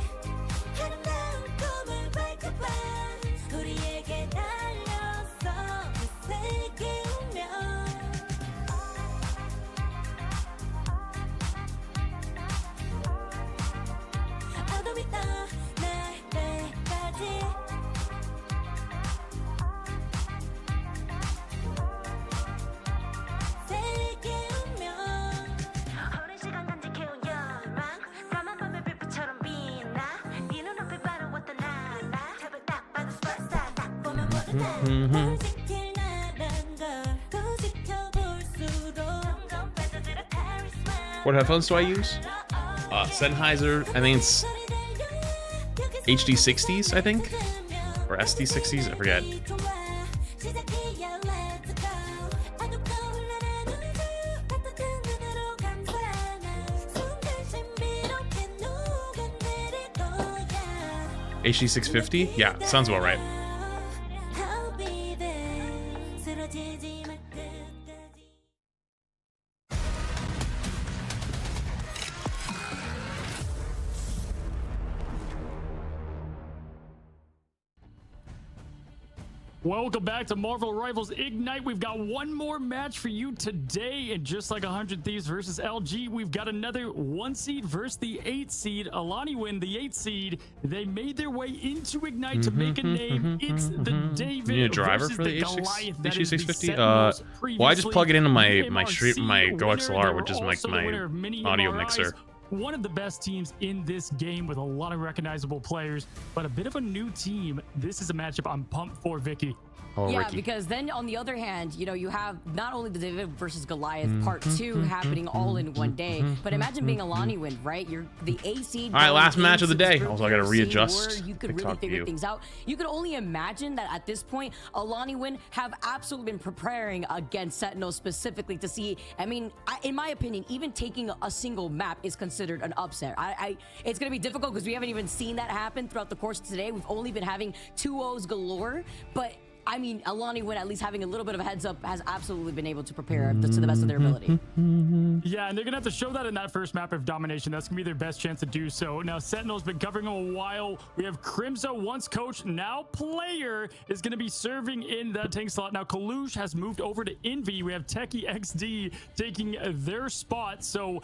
아름다운 꿈을 밝혀봐 우리에게 달려서 그 세계우며 어둠이 떠 날때까지 세계우며 오랜 시간 간직해온 열망 까만 밤의 빛처럼 빛나 네 눈앞에 바로 어떤 나라 제발 딱 봐도 스파스타 딱 보면 모두 다널 지킬 나란 걸 또 지켜볼수록 점점 빠져들어 카리스마 What headphones do I use? Sennheiser, I think it's HD60s, I think? Or SD60s, I forget. HD650? Yeah, sounds about right. Welcome back to Marvel Rivals Ignite. We've got one more match for you today, and just like 100 Thieves versus LG, we've got another 1 seed versus the 8 seed. Alani win the 8 seed. They made their way into Ignite to make a name. It's the David You need a driver versus for the Goliath. That is the HD650? Sentinels Well, I just plug it into my MRC my Go winner. XLR, They which is were like also the winner of my mini audio MRIs. mixer. One of the best teams in this game with a lot of recognizable players, but a bit of a new team. This is a matchup I'm pumped for, Vicky. Oh, Yeah, Ricky. because then on the other hand, you know, you have not only the David versus Goliath part 2 happening all in one day, but imagine being Alani win, right? You're the A seed. All right, last match of the day. Also, Also, I gotta readjust You could really TikTok figure view. things out. You could only imagine that at this point, Alani win have absolutely been preparing against Sentinels specifically to see. I mean, in my opinion, even taking a single map is considered an upset. It's gonna be difficult because we haven't even seen that happen throughout the course of today. We've only been having 2-0s galore, but I mean, Alani win, at least having a little bit of a heads up, has absolutely been able to prepare to the best of their ability. Yeah, and they're gonna have to show that in that first map of domination. That's gonna be their best chance to do so. Now, Sentinel's been covering them a while. We have Crimzo, once coach, now player, is gonna be serving in that tank slot. Now, Kalush has moved over to Envy. We have Techie XD taking their spot. So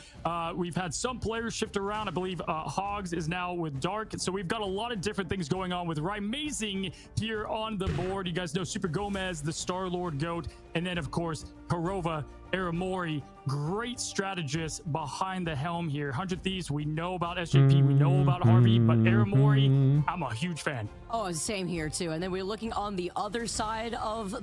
we've had some players shift around. I believe Hogs is now with Dark. So we've got a lot of different things going on with Rymazing here on the board. You guys know Super Gomez, the Star-Lord GOAT, and then, of course, Karova, Aramori, great strategist behind the helm here. 100 Thieves, we know about SJP, we know about Harvey, but Aramori, I'm a huge fan. Oh, same here too. And then we're looking on the other side of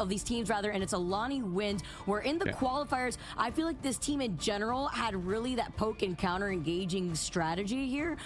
these teams rather, and it's Alani Wind. Where in the qualifiers, I feel like this team in general had really that poke and counter engaging strategy here.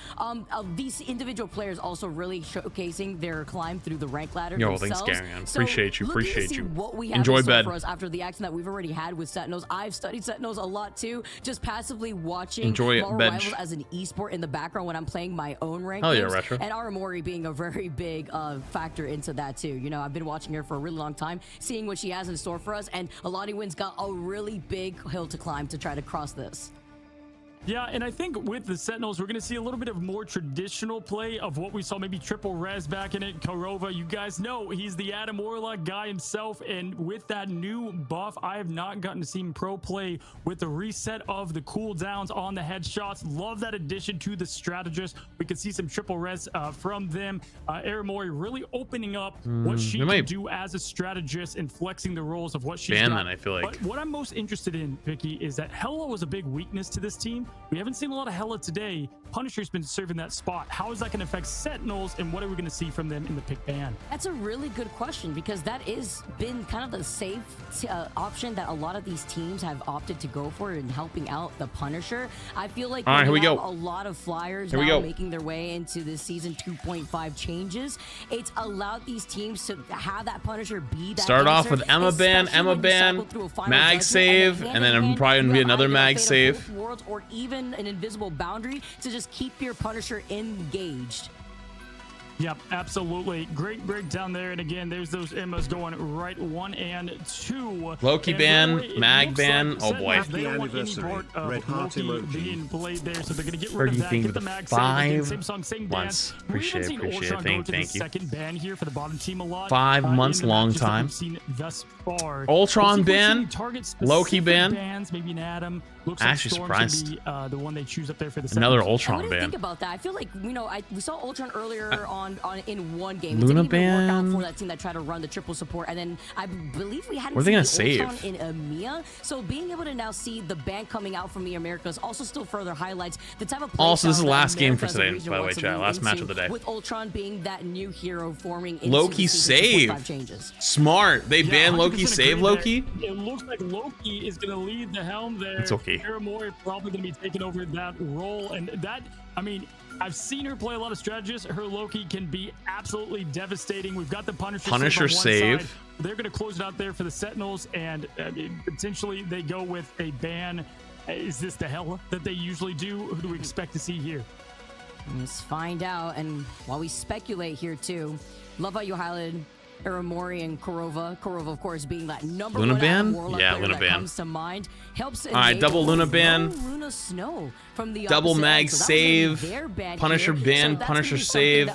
These individual players also really showcasing their climb through the rank ladder. Yo, themselves. thanks, Gary. So Appreciate you. looking to Appreciate see you. What we have Enjoy in store bed. for us after the action that we've already had with Sentinels. I've studied Sentinels a lot too, just passively watching Enjoy it, Marvel bench. Rivals as an esport in the background when I'm playing my own rank Hell yeah, games, Retro. and Aramori being a very big factor into that too. You know, I've been watching her for a really long time, seeing what she has in store for us, and Alani Win's got a really big hill to climb to try to cross this. Yeah, and I think with the Sentinels, we're going to see a little bit of more traditional play of what we saw, maybe Triple Res back in it. Karova, you guys know he's the Adam Warlock guy himself, and with that new buff, I have not gotten to see him pro play with the reset of the cooldowns on the headshots. Love that addition to the strategist. We could see some Triple Res from them. Aramori really opening up what she can do as a strategist and flexing the roles of what she's ban got. that, I feel like. But what I'm most interested in, Vicky, is that Hella was a big weakness to this team. We haven't seen a lot of Hella today, Punisher's been serving that spot. How is that going to affect Sentinels, and what are we going to see from them in the pick ban? That's a really good question, because that is been kind of the safe option that a lot of these teams have opted to go for in helping out the Punisher. I feel like all right, here we go. A lot of flyers here now making their way into the season 2.5 changes. It's allowed these teams to have that Punisher be that start off answer, with Emma ban, mag save, and then probably gonna be another mag save. Worlds or even an invisible boundary to just keep your Punisher engaged. Yep, absolutely. Great breakdown there. And again, there's those Emmas going right 1 and 2. Loki ban, mag ban. Oh boy. Happy anniversary. Red heart emoji. Being played there, so they're going to get rid of that. Get the mag save. Same song, same dance. Appreciate it. Thank you. Second ban here for the bottom team a lot. 5 months, long time. Seen thus far. Ultron ban, Loki ban. Bans, maybe an Adam. Looks actually surprised. Be, the one they choose up there for the another Ultron ban. Think about that. I feel like we saw Ultron earlier on in one game. Luna it didn't even work out ban for that team that tried to run the triple support, and then I believe we hadn't what are they gonna seen save Ultron in EMEA. So being able to now see the ban coming out from the Americas also still further highlights the type of play also this is the last game for today, today, by the way, chat. Last match of the day. With Ultron being that new hero forming into Loki the save. Changes. Smart. They banned Loki save Loki. It looks like Loki is going to lead the helm there. It's okay. Paramore probably going to be taking over that role, and that, I mean, I've seen her play a lot of strategists. Her Loki can be absolutely devastating. We've got the Punisher save. Side. They're going to close it out there for the Sentinels, and potentially they go with a ban. Is this the hell that they usually do? Who do we expect to see here? Let's find out. And while we speculate here too, love how you highlighted Iramori and Kurova. Kurova, of course, being that number Luna one ban? Yeah, Luna ban comes to mind. Helps. All right, double Luna ban. Luna Snow from the double mag so save. Punisher ban. So Punisher save.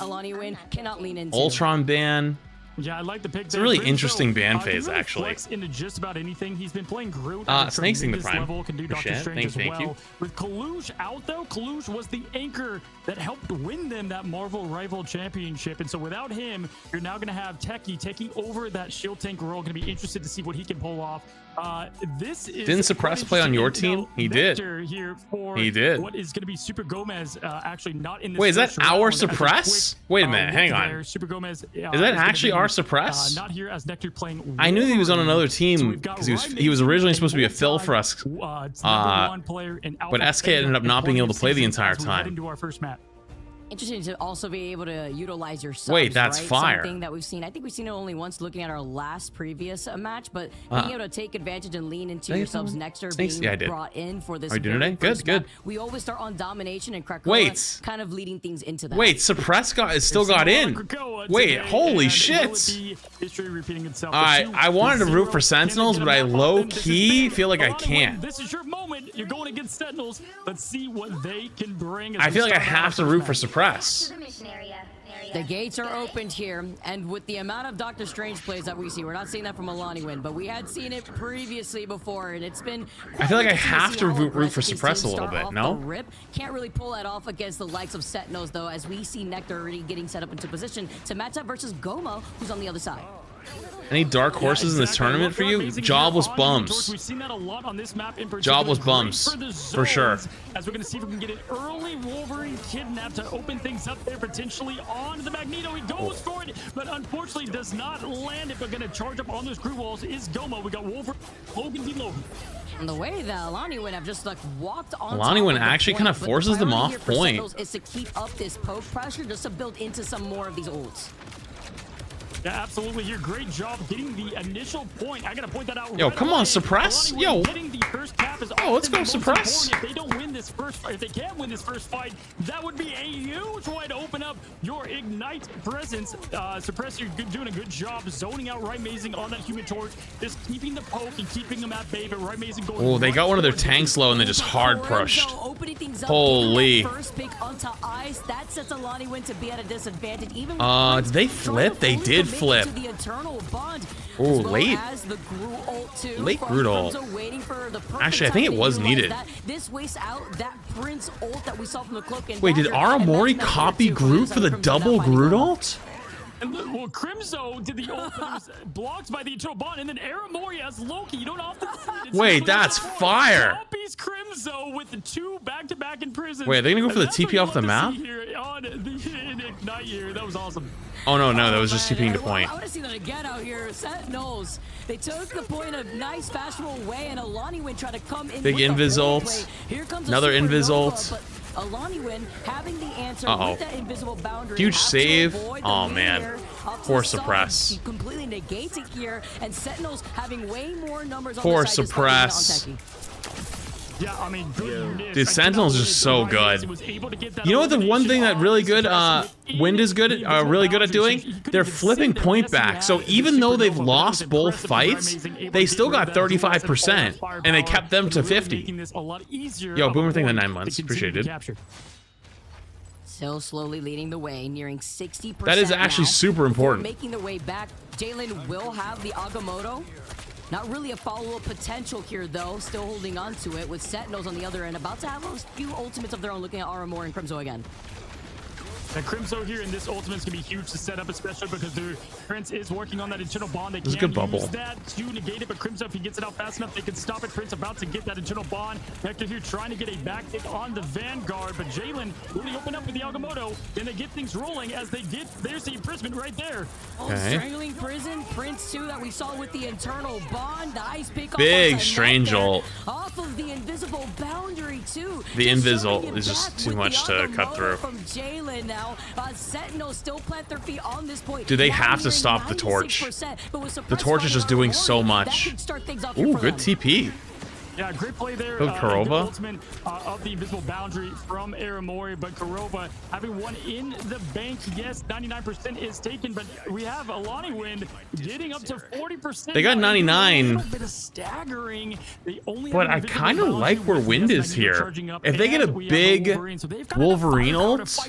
Cannot lean into. Ultron ban. Yeah, I like the pick. It's a really interesting ban phase, actually. Flex into just about anything. He's been playing Groot Snake's in the prime. Level, can do Doctor Strange as well. With Kalush out though, Kalush was the anchor that helped win them that Marvel Rival Championship, and so without him, you're now going to have Techie taking over that shield tank role. Going to be interested to see what he can pull off. This is didn't Suppress play on your team? He did. Here for he did. What is going to be Super Gomez? Actually, not in this. Wait, is that our Suppress? Wait a minute, hang on. Super Gomez. Is that actually our Suppress? Not here as Nectar playing. I knew he was on another team because he was originally supposed to be a fill for us. But SK ended up not being able to play the entire time. Into our first map. Interesting to also be able to utilize your subs. Wait, that's right? fire. Something that we've seen. I think we've seen it only once looking at our last previous match, but being able to take advantage and lean into your subs next are being brought in for this. Are you doing today? Good. We always start on domination and Krakoa kind of leading things into that. Wait, Suppress still got in. Wait, holy shit. I wanted to root for Sentinels, but I low-key feel like I can't. This is your moment. You're going against Sentinels. Let's see what they can bring. I feel like I have to root for Suppress. The gates are opened here, and with the amount of Doctor Strange plays that we see, we're not seeing that from Alani Win, but we had seen it previously before, and it's been. I feel like I have to root for Suppress a little bit. No, can't really pull that off against the likes of Sentinels, though, as we see Nectar already getting set up into position to match up versus Goma, who's on the other side. Any dark horses in this tournament for you? Jobless bums. We've seen that a lot on this map in particular. Jobless bums, for sure. As we're going to see if we can get an early Wolverine kidnap to open things up there, potentially on the Magneto. He goes for it, but unfortunately does not land it, but going to charge up on those crew walls is Goma. We got Wolverine, Logan v. Logan. And the way that Alani Win have just like walked on. Alani Win actually kind of forces them off point. Is to keep up this poke pressure just to build into some more of these ults. Yeah, absolutely. Your great job getting the initial point. I gotta point that out. Yo, come on, Suppress. Yo. Getting the first cap is let's go, Suppress. If they don't win this first fight, if they can't win this first fight, that would be a huge way to open up your Ignite presence. Suppress, you're doing a good job zoning out Right Mazing on that Human Torch, just keeping the poke and keeping them at bay. But Right Mazing going. Oh, they got one of their tanks low and they just hard pushed. Holy. First pick onto ice. That sets Alani Win to be at a disadvantage. Even did they flip? They did flip. Oh, late. Late Groot ult. Actually, I think it was needed. This wastes out that Prince ult that we saw from the cloak. Wait, did Aramori copy Groot for the double Groot ult? And well, Crimzo did the ult, but it was blocked by the Eternal Bond, and then Aramori as Loki. You don't often see it. Wait, that's fire. Copies Crimzo with the 2 back-to-back in prison. Wait, are they gonna go for the TP off the map? Here on the Ignite here. That was awesome. Oh no, that was just TPing to point. I want to see that again out here. Sentinels. They took the point a nice, fashionable way, and Alani Win tried to come in. Big invis ult. Here comes Another invis ult. Alani Win having the answer with that invisible boundary. Huge save. Oh man. Poor suppress. He completely negates it here, and Sentinels having way more numbers on Poor the side suppress. Yeah, I mean, dude, Sentinel's just so good. You know what? The one thing that really good, Wind is good, really good at doing. They're flipping point back. So even though they've lost both fights, they still got 35%, and they kept them to 50. Yo, Boomer thing the 9 months, appreciated. Still slowly leading the way, nearing 60%. That is actually super important. Making the way back, Jalen will have the Agamotto. Not really a follow-up potential here, though. Still holding on to it with Sentinels on the other end. About to have a few ultimates of their own, looking at Aramor and Crimzo again. And Crimzo here in this ultimate is going to be huge to set up, especially because their Prince is working on that Eternal Bond. They can use that to negate it, but Crimzo, if he gets it out fast enough, they can stop it. Prince about to get that Eternal Bond. Hector here trying to get a back kick on the Vanguard, but Jalen really open up with the Agamotto, and they get things rolling as they get, there's the imprisonment right there. Strangling prison, Prince too, that we saw with the Eternal Bond. Nice pick off big strange ult. Off of the invisible boundary too. The invis ult is just too much to cut through. From Jalen now. Sentinels still plant their feet on this point. Do they have to stop the torch? The torch is just doing so much. Ooh, good TP. Yeah, great play there. Good Kurova. Ultimate of the invisible boundary from Aramori, but Kurova having one in the bank. Yes, 99% is taken, but we have Alani Wind getting up to 40%. They got 99. A little bit of staggering. But I kind of like where Wind is here. If they get a big Wolverine ult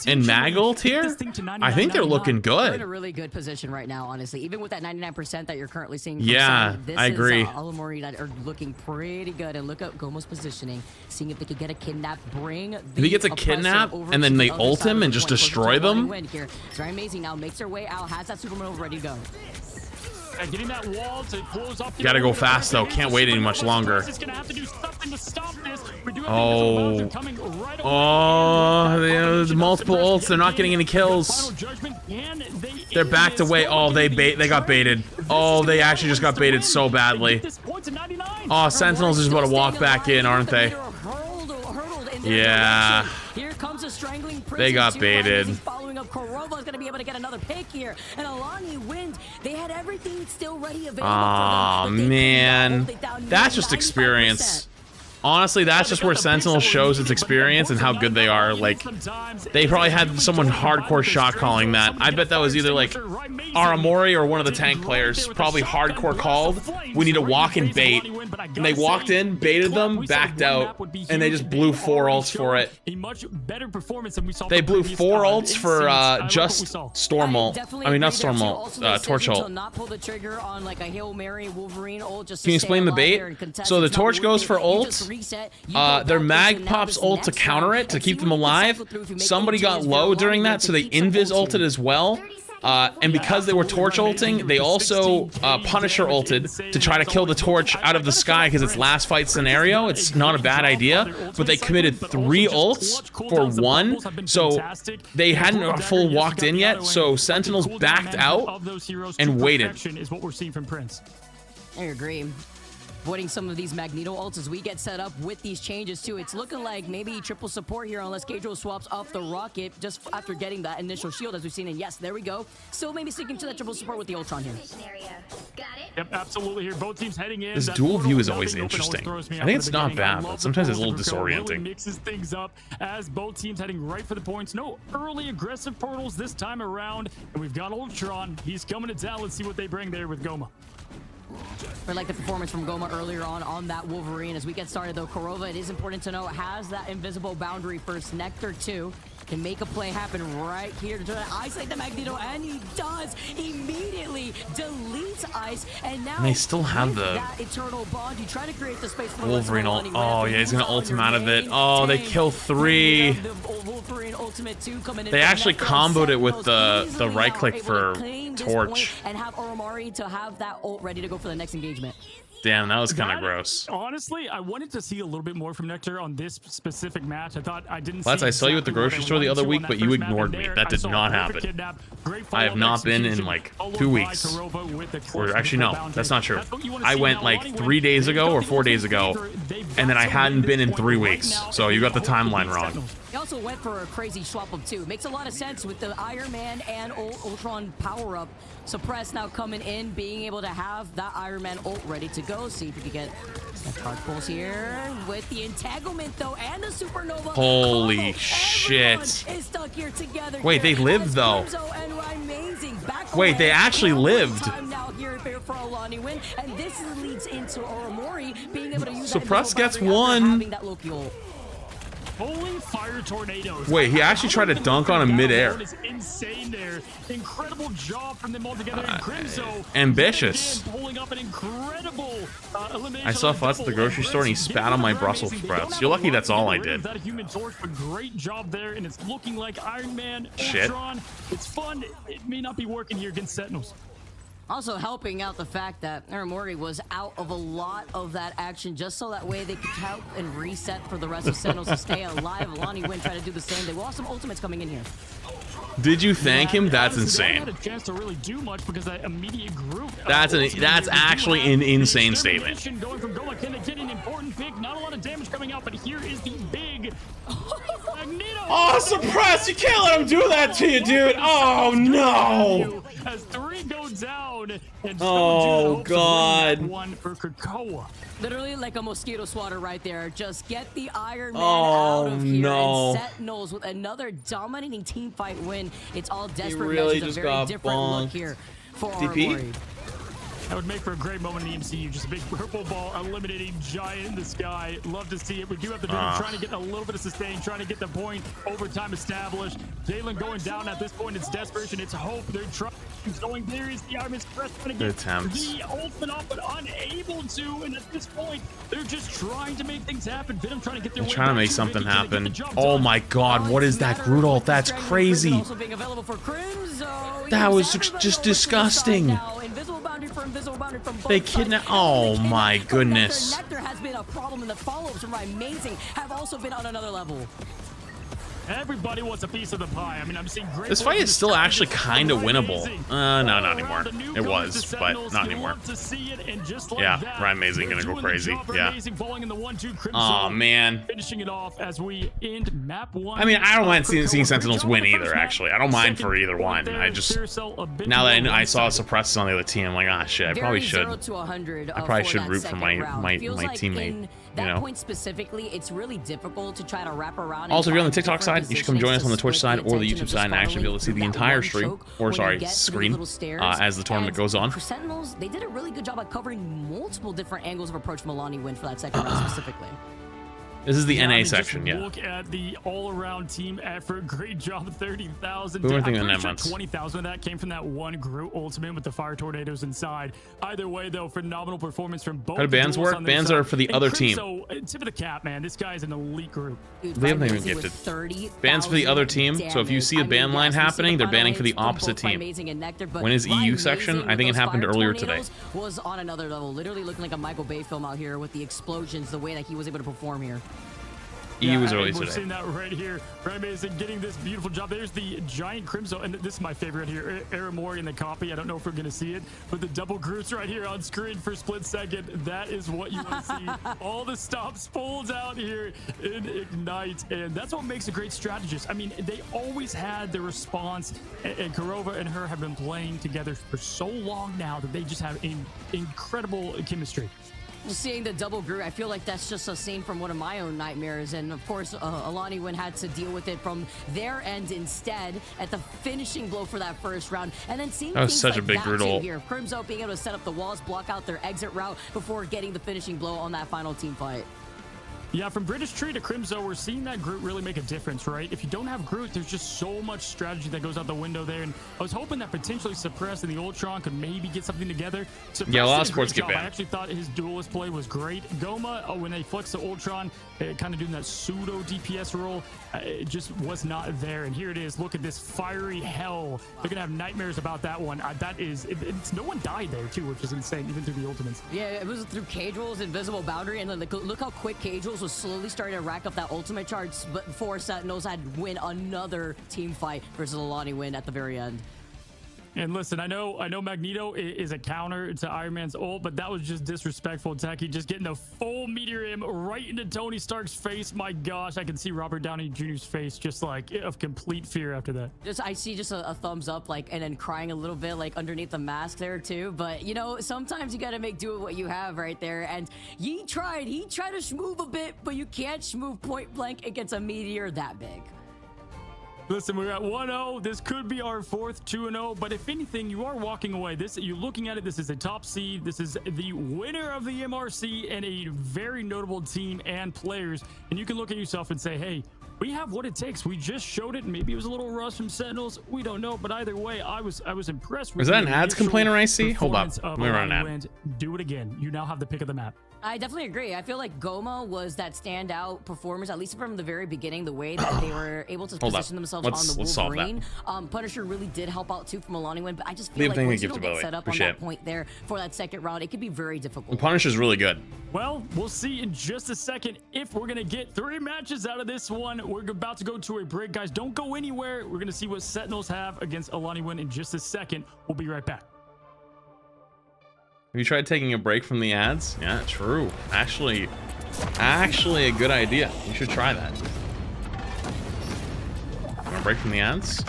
and Mag ult here, I think they're looking They're in a good. really good position right now, honestly. Even with that 99% that you're currently seeing. Yeah, I agree. Alamori that are looking pretty good, and look at Gomo's positioning, seeing if they could get a kidnap, bring If he gets a kidnap and then they ult him and just destroy them. It's very amazing. Now makes their way out, has that Superman over ready to go. Getting that wall to close off. Gotta go fast though. Can't wait any much longer. Oh, the multiple ults. They're not getting any kills. They're backed away. Oh, they got baited. Oh, they actually just got baited so badly. Oh, Sentinels is about to walk back in, aren't they? Yeah. Here comes a strangling They got baited. Following up, Kurova's gonna be able to get another pick here, and Alani wins. They had everything still ready available. Oh man, that's just experience. Honestly, that's just where Sentinel shows its experience and how good they are. Like, they probably had someone hardcore shot calling that. I bet that was either like Aramori or one of the tank players. Probably hardcore called. We need to walk and bait. And they walked in, baited them, backed out, and they just blew 4 ults for it. They blew 4 ults for just Storm ult. I mean, not Storm ult, Torch ult. Can you explain the bait? So the Torch goes for ult. Their mag pops ult to counter it, to keep them alive. Somebody got low during that, so they invis ulted as well. And because they were torch ulting, they also Punisher ulted to try to kill the torch out of the sky because it's last fight scenario. It's not a bad idea, but they committed 3 ults for 1, so they hadn't full walked in yet. So Sentinels backed out and waited. I agree. Avoiding some of these Magneto ults as we get set up with these changes too. It's looking like maybe triple support here unless Pedro swaps off the rocket just after getting that initial shield as we've seen. And yes, there we go. Still maybe sticking to that triple support with the Ultron here. Yep, absolutely here. Both teams heading in. This dual view is always interesting. I think it's not bad, but sometimes it's a little disorienting. Mixes things up as both teams heading right for the points. No early aggressive portals this time around. And we've got Ultron. He's coming to town. Let's see what they bring there with Goma. I like the performance from Goma earlier on that Wolverine. As we get started though, Kurova, it is important to know, has that invisible boundary first. Nectar too. can make a play happen right here to try to isolate the Magneto, and he does. Immediately deletes Ice, and now And they still have the that eternal bond. You try to create the space for the Wolverine rest of ult. the Lonnie Oh Win. yeah, he's gonna Who's on ult him your out of it. main Oh, they tank? kill 3. The Wolverine ultimate 2 coming in They from actually Nectar. comboed it with the Easily right now click able to for claim this Torch. point and have Oromari to have that ult ready to go for the next engagement. Damn, that was kind of That- gross. Honestly, I wanted to see a little bit more from Nectar on this specific match. I thought I didn't. Lads, see I saw you at the exactly what grocery I store the wanted other to week, on that but you first map, ignored and me. there That I did saw a not perfect happen. kidnap, great I have follow-up not been in execution, like followed 2 by weeks. Kurova with the Or close actually, no, boundary. that's not true. That's what you wanna I see went now. like Lonnie 3 Win, days they've ago got or the 4 days ultimate ago, favor. They've and then got I to hadn't win been this in point 3 right weeks. now So if you they got the hope to timeline beat wrong. Sentinels. He also went for a crazy swap of 2. Makes a lot of sense with the Iron Man and Ultron power-up. Suppress now coming in, being able to have that Iron Man ult ready to go. See if we can get a charge pulse here with the entanglement though, and the supernova. Holy combo. shit. Everyone is stuck here together. Wait, they lived, though. Wait, they actually lived. Now here for Alani Win, and this leads into Oromori being able to use Suppress that gets invisible boundary after one. having that Loki ult. Holy fire tornadoes. Wait, he actually tried to dunk on him midair. Is insane there. Incredible job from them all together. And Crimso ambitious. again pulling up an incredible elimination. I saw on the Futz at the double grocery store and he embrace. spat on my Getting Brussels amazing. They don't sprouts. have You're a lucky lot that's to all get I rid of did. That Human Torch, but great job there, and it's looking like Iron Man, Shit. Ultron. It's fun. It may not be working here against Sentinels. Also helping out the fact that Oromori was out of a lot of that action just so that way they could count and reset for the rest of Sentinels to stay alive. Alani Win try to do the same. They lost some ultimates coming in here. Did you thank him? That's Honestly, they insane. haven't had a chance to really do much because that immediate group. That's actually an insane statement. Determination going from Goma Ken to get an important pick. Not a lot of damage coming out, but here is the big Magneto. Oh, Suppress! You can't let him do that to you, dude! Oh, no! As 3 go down, and Oh, God. one for Krakoa. Literally like a mosquito swatter right there. Just get the Iron Man Oh, out of here. no. And Sentinels with another dominating team fight win. It's all desperate really measures. just A very got different look bonked. here for DP? Oromori. That would make for a great moment in the MCU. Just a big purple ball eliminating Giant in the sky. Love to see it. We do have the dude trying to get a little bit of sustain, trying to get the point. Overtime established. Jalen going down at this point. It's desperation. It's hope. They're trying. Going there is the Iron Man Express trying to get attempts. the ultimate off, but unable to. And at this point, they're just trying to make things happen. Venom trying to get their way Trying to back make to something Vicky, trying to get the happen. job Oh done. my god, what is that Groot ult? That's crazy. Also being available for Crimso. That was Everybody just over to the side disgusting. now. Invisible boundary for invisible boundary from both They sides. kidnap. And Oh they my cannot- goodness. Nectar has been a problem, and the follow-ups from Amazing have also been on another level. Everybody wants a piece of the pie. I mean, I'm seeing great. This fight is still actually kind of winnable. No, not All anymore. around the It newcomers was, to but Sentinels, not you anymore. love to see it, and just like Yeah, that, Ryan Amazing they're gonna go doing the crazy. job for Yeah. Amazing, falling in the 1-2 Crimson. Aw, man. Finishing it off as we end map 1. I mean, I don't mind seeing Krakoa. Sentinels Great job win on the either, first map. actually. I don't mind for Second either point one. there, I just, Carousel a bit now that more I saw one-sided. Suppress on the other team, I'm like, ah, shit, I probably Very should. 0 to 100, I probably for should that root for second my round. my Feels my like teammate. in You that know. point specifically, it's really difficult to try to wrap around. and Also, if you're on the find TikTok different side, you should come join us on the Twitch positions side to or the split YouTube attention side and of actually be able to see the that entire one stream, choke or when you sorry, get to these screen, little stairs. as the tournament And goes on. For Sentinels, they did a really good job at covering multiple different angles of approach from Alani Win for that second round specifically. This is the Yeah, I NA mean, just section, yeah. Look at the all-around team effort. Great job, 30,000. Who were I'm thinking pretty that sure months? 20,000 of that came from that one Groot ultimate with the fire tornadoes inside. Either way, though, phenomenal performance from both. How do the bans duels work? on their Bans side. are for the And other team. So, tip of the cap, man. This guy's an elite group. Dude, They haven't even Amazing with gifted. 30,000 Bans for the other team, so if you see a damage. ban line yes, we see happening, the they're banning final for the hits from opposite both team. Amazing and Nectar, but When is Ryan EU Amazing section? with I think it those happened fire earlier today. tornadoes was on another level, literally looking like a Michael Bay film out here with the explosions, the way that he was able to perform here. EU was and early we're today. seeing that right here. Ryan Amazing getting this beautiful job. There's the giant Crimson, and this is my favorite here. Aramori in the copy. I don't know if we're going to see it, but the double Groots right here on screen for a split second. That is what you want to see. All the stops folds out here in Ignite, and that's what makes a great strategist. I mean, they always had the response, and Kurova and her have been playing together for so long now that they just have incredible chemistry. Seeing the double Groot, I feel like that's just a scene from one of my own nightmares. And of course, Alani Win had to deal with it from their end instead at the finishing blow for that first round. And then seeing That was things such a like big that Groot too ult. here. Crimson being able to set up the walls, block out their exit route before getting the finishing blow on that final team fight. Yeah, from British Tree to Crimzo, we're seeing that Groot really make a difference, right? If you don't have Groot, there's just so much strategy that goes out the window there. And I was hoping that potentially Suppress and the Ultron could maybe get something together. Suppress yeah, a lot did of sports get great job. banned. I actually thought his duelist play was great. Goma, when they flexed the Ultron, kind of doing that pseudo DPS role, it just was not there. And here it is. Look at this fiery hell. They're gonna have nightmares about that one. That is, it's no one died there too, which is insane, even through the ultimates. Yeah, it was through Cage Rules, Invisible Boundary, and then look how quick Cage Rules was slowly starting to rack up that ultimate charge, but before Sentinels had to win another team fight versus Alani win at the very end. And listen, I know Magneto is a counter to Iron Man's ult, but that was just disrespectful. Techie just getting a full meteor him right into Tony Stark's face. My gosh, I can see Robert Downey Jr.'s face just like of complete fear after that. I see just a thumbs up, like, and then crying a little bit, like underneath the mask there too. But you know, sometimes you gotta make do with what you have right there. And he tried to schmoove a bit, but you can't schmoove point blank against a meteor that big. Listen, we're at 1-0. This could be our fourth 2-0, but if anything, you are walking away. You're looking at it. This is a top seed. This is the winner of the MRC and a very notable team and players. And you can look at yourself and say, hey, we have what it takes. We just showed it. Maybe it was a little rush from Sentinels. We don't know, but either way, I was impressed with. Was that an ads complainer I see? Hold up. We're on ad. Do it again. You now have the pick of the map. I definitely agree. I feel like Goma was that standout performance, at least from the very beginning, the way that they were able to position themselves on the Wolverine. Punisher really did help out too from Alani win, but I just feel like once you don't get set up on that point there for that second round, it could be very difficult. Punisher's really good. Well, we'll see in just a second if we're going to get 3 matches out of this one. We're about to go to a break, guys. Don't go anywhere. We're going to see what Sentinels have against Alani win in just a second. We'll be right back. Have you tried taking a break from the ads? Yeah, true. Actually a good idea. You should try that. Want to break from the ads?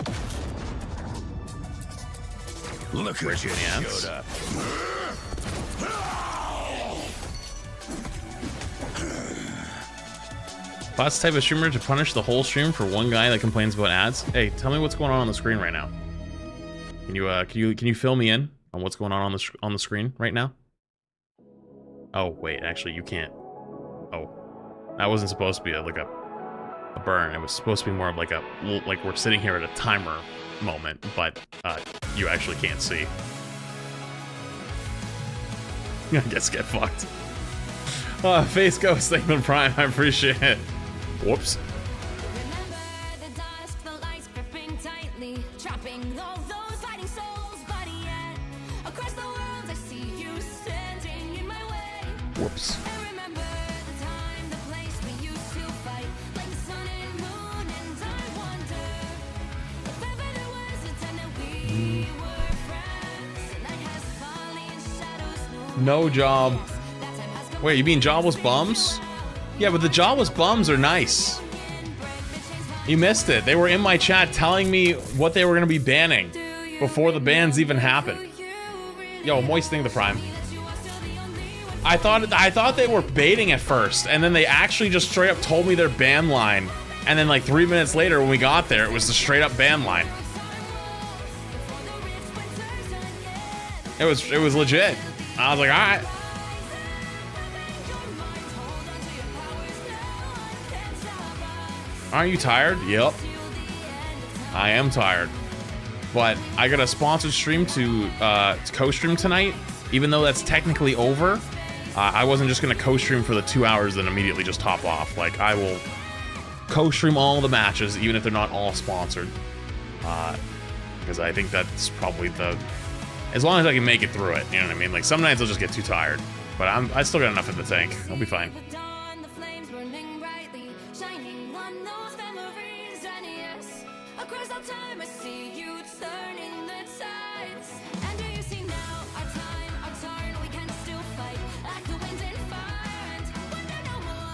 Look at you, Yoda. Bots type of streamer to punish the whole stream for one guy that complains about ads. Hey, tell me what's going on the screen right now. Can you fill me in on what's going on the screen right now? Oh wait, actually you can't. Oh, that wasn't supposed to be like a burn. It was supposed to be more of like we're sitting here at a timer moment, but you actually can't see. I guess get fucked. Face Ghost, thank you for the Prime. I appreciate it. Whoops. Remember the dusk, the lights gripping tightly, trapping all those fighting souls, but yet across the world I see you standing in my way. Whoops. I remember the time, the place we used to fight, like the sun and moon, and I wonder if ever there was a time that we were friends. The night has fallen, shadows No job. Wait, you mean jobless bums? Yeah, but the jobless bums are nice. You missed it. They were in my chat telling me what they were going to be banning before the bans even happened. Yo, Moist thing the Prime. I thought they were baiting at first, and then they actually just straight up told me their ban line. And then like 3 minutes later when we got there, it was the straight up ban line. It was legit. I was like, all right. Aren't you tired? Yep. I am tired. But I got a sponsored stream to co-stream tonight. Even though that's technically over, I wasn't just going to co-stream for the 2 hours then immediately just top off. Like, I will co-stream all the matches, even if they're not all sponsored. Because I think that's probably as long as I can make it through it, you know what I mean? Like, some nights I'll just get too tired. But I still got enough in the tank. I'll be fine.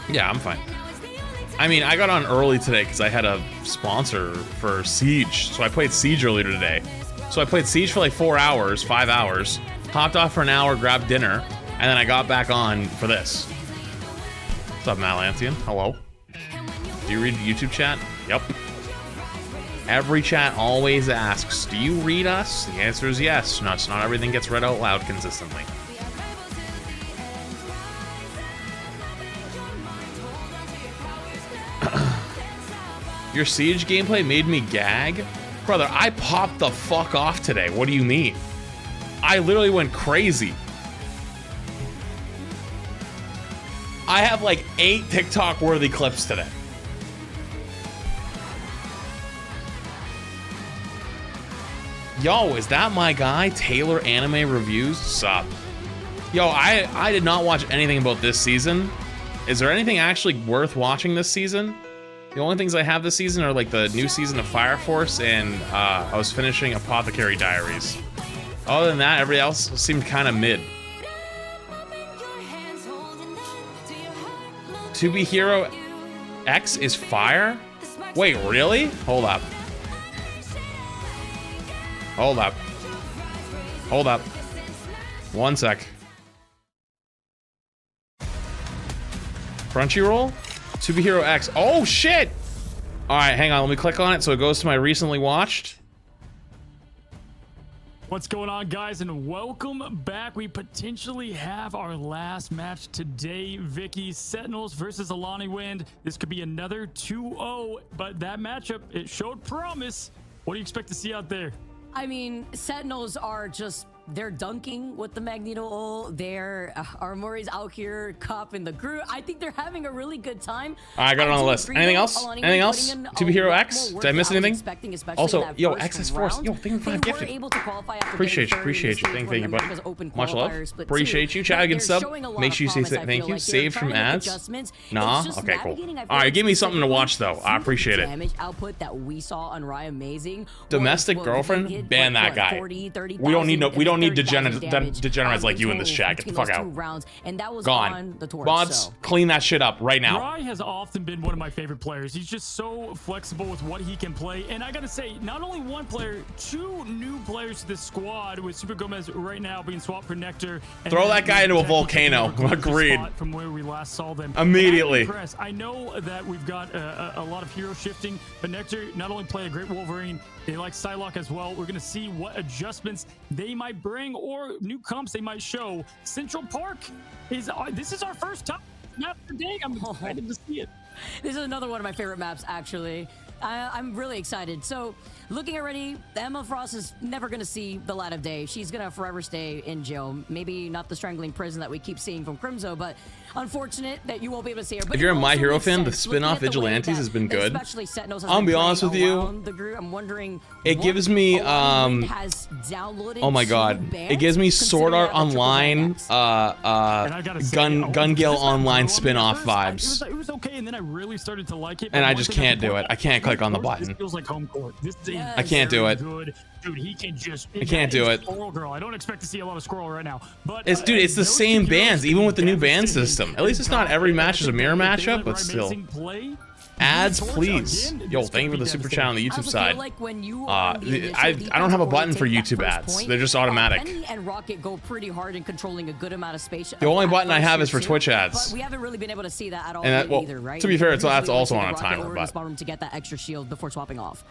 Yeah, I'm fine. I mean, I got on early today because I had a sponsor for Siege. So I played Siege earlier today. So I played Siege for like 4 hours, 5 hours, hopped off for an hour, grabbed dinner, and then I got back on for this. What's up, Malantian? Hello. Do you read YouTube chat? Yep. Every chat always asks, do you read us? The answer is yes. Not everything gets read out loud consistently. Your Siege gameplay made me gag? Brother, I popped the fuck off today. What do you mean? I literally went crazy. I have like 8 TikTok-worthy clips today. Yo, is that my guy, Taylor Anime Reviews? Sup? Yo, I did not watch anything about this season. Is there anything actually worth watching this season? The only things I have this season are like the new season of Fire Force, and I was finishing Apothecary Diaries. Other than that, everybody else seemed kind of mid. To Be Hero X is fire? Wait, really? Hold up. Hold up. Hold up. One sec. Crunchyroll? To Be Hero X. Oh, shit! Alright, hang on. Let me click on it so it goes to my recently watched. What's going on, guys, and welcome back. We potentially have our last match today. Vicky, Sentinels versus Alani Wind. This could be another 2-0, but that matchup, it showed promise. What do you expect to see out there? I mean, Sentinels are just, they're dunking with the Magneto ult. Their Armori's out here copping the group. I think they're having a really good time. I got it on the list. Anything else? Anything else? To Be Hero X? Did I miss anything? Also, yo, XS Force. Yo, thank you for 5 gifted. Appreciate you. Appreciate you. Thank you, buddy. Much love. Appreciate you. Chat again, sub. Make sure you say thank you. Saved from ads. Nah? Okay, cool. Alright, give me something to watch, though. I appreciate it. Damage output that we saw on Ryan Amazing. Domestic girlfriend? Ban that guy. We don't need no. We don't need degenerates like you in this chat. Get the fuck out. Gone. Mods, clean that shit up right now. Rye has often been one of my favorite players. He's just so flexible with what he can play. And I gotta say, not only one player, 2 new players to this squad, with Super Gomez right now being swapped for Nectar. Throw that guy into a volcano. Agreed. From where we last saw them. Immediately. I know that we've got a lot of hero shifting, but Nectar not only play a great Wolverine, they like Psylocke as well. We're gonna see what adjustments they might bring or new comps they might show. Central Park is this is our first top map of the day. I'm excited to see it. This is another one of my favorite maps, actually. I'm really excited. So, looking already, Emma Frost is never going to see the light of day. She's going to forever stay in jail. Maybe not the strangling prison that we keep seeing from Crimzo, but unfortunate that you won't be able to see her. But if you're a My Hero fan, the spin-off Vigilantes has been good. I'll be honest with you. I'm wondering, it gives me oh my god, it gives me Sword Art Online Gun Gale Online spin-off vibes. It was okay, and then I really started to like it. And I just can't do it. I can't click on the button. This feels like home court. This is I can't do it. Good. Dude, he can just. I can't do it. Squirrel Girl. I don't expect to see a lot of Squirrel right now, but it's dude. It's the same bands, even with the new band system. At least it's not every match is a mirror matchup, but still. Ads, please. Yo, thank you for the super chat on the YouTube side. I don't have a button for YouTube ads. They're just automatic. Penny and Rocket go pretty hard in controlling a good amount of space. The only button I have is for Twitch ads. But we haven't really been able to see that at all either, right? To be fair, that's also on a timer, but to get that extra shield before swapping off.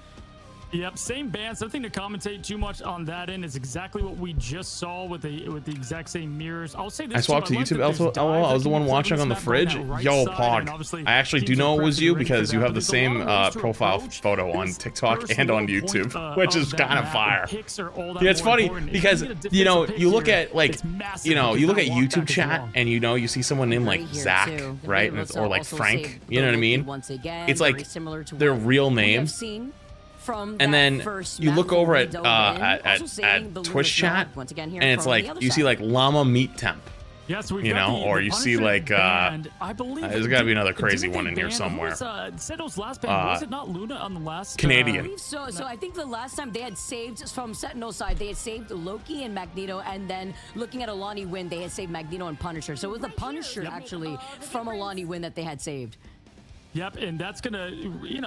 Yep, same band. Something to commentate too much on that end is exactly what we just saw with the exact same mirrors. I'll say this. I swapped to YouTube. LOL. I was the one watching on the fridge. Yo, Pog. I actually do know it was you because you have the same profile photo on TikTok and on YouTube, which is kind of fire. Yeah, it's funny because you look at like you look at YouTube chat and you see someone named like Zach, right, or like Frank. You know what I mean? It's like their real name. And then you look over at Twitch chat, and it's like you see like Llama Meat Temp, yes, or you see like there's got to be another crazy one in here somewhere. Sentinel's last band, was it not Luna on the last? Canadian. So I think the last time they had saved from Sentinel's side, they had saved Loki and Magneto, and then looking at Alani Wind, they had saved Magneto and Punisher. So it was the Punisher actually from Alani Wind that they had saved. Yep, and that's gonna,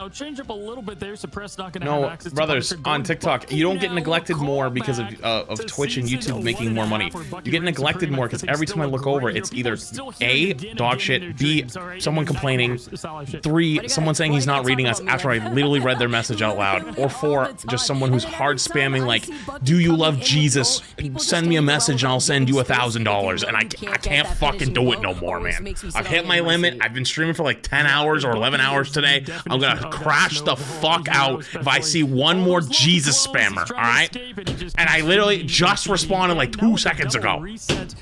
change up a little bit there. Suppress not gonna have access to brothers, on TikTok, you don't get neglected more because of Twitch and YouTube making more money. You get neglected more because every time I look over, it's either A, dog shit, B, someone complaining, 3, someone saying he's not reading us after I literally read their message out loud, or 4, just someone who's hard spamming like, do you love Jesus? Send me a message and I'll send you $1,000. And I can't fucking do it no more, man. I've hit my limit. I've been streaming for like 10 hours or 11 hours today. I'm gonna crash the fuck out if I see one more Jesus spammer, all right? And I literally just responded like 2 seconds ago.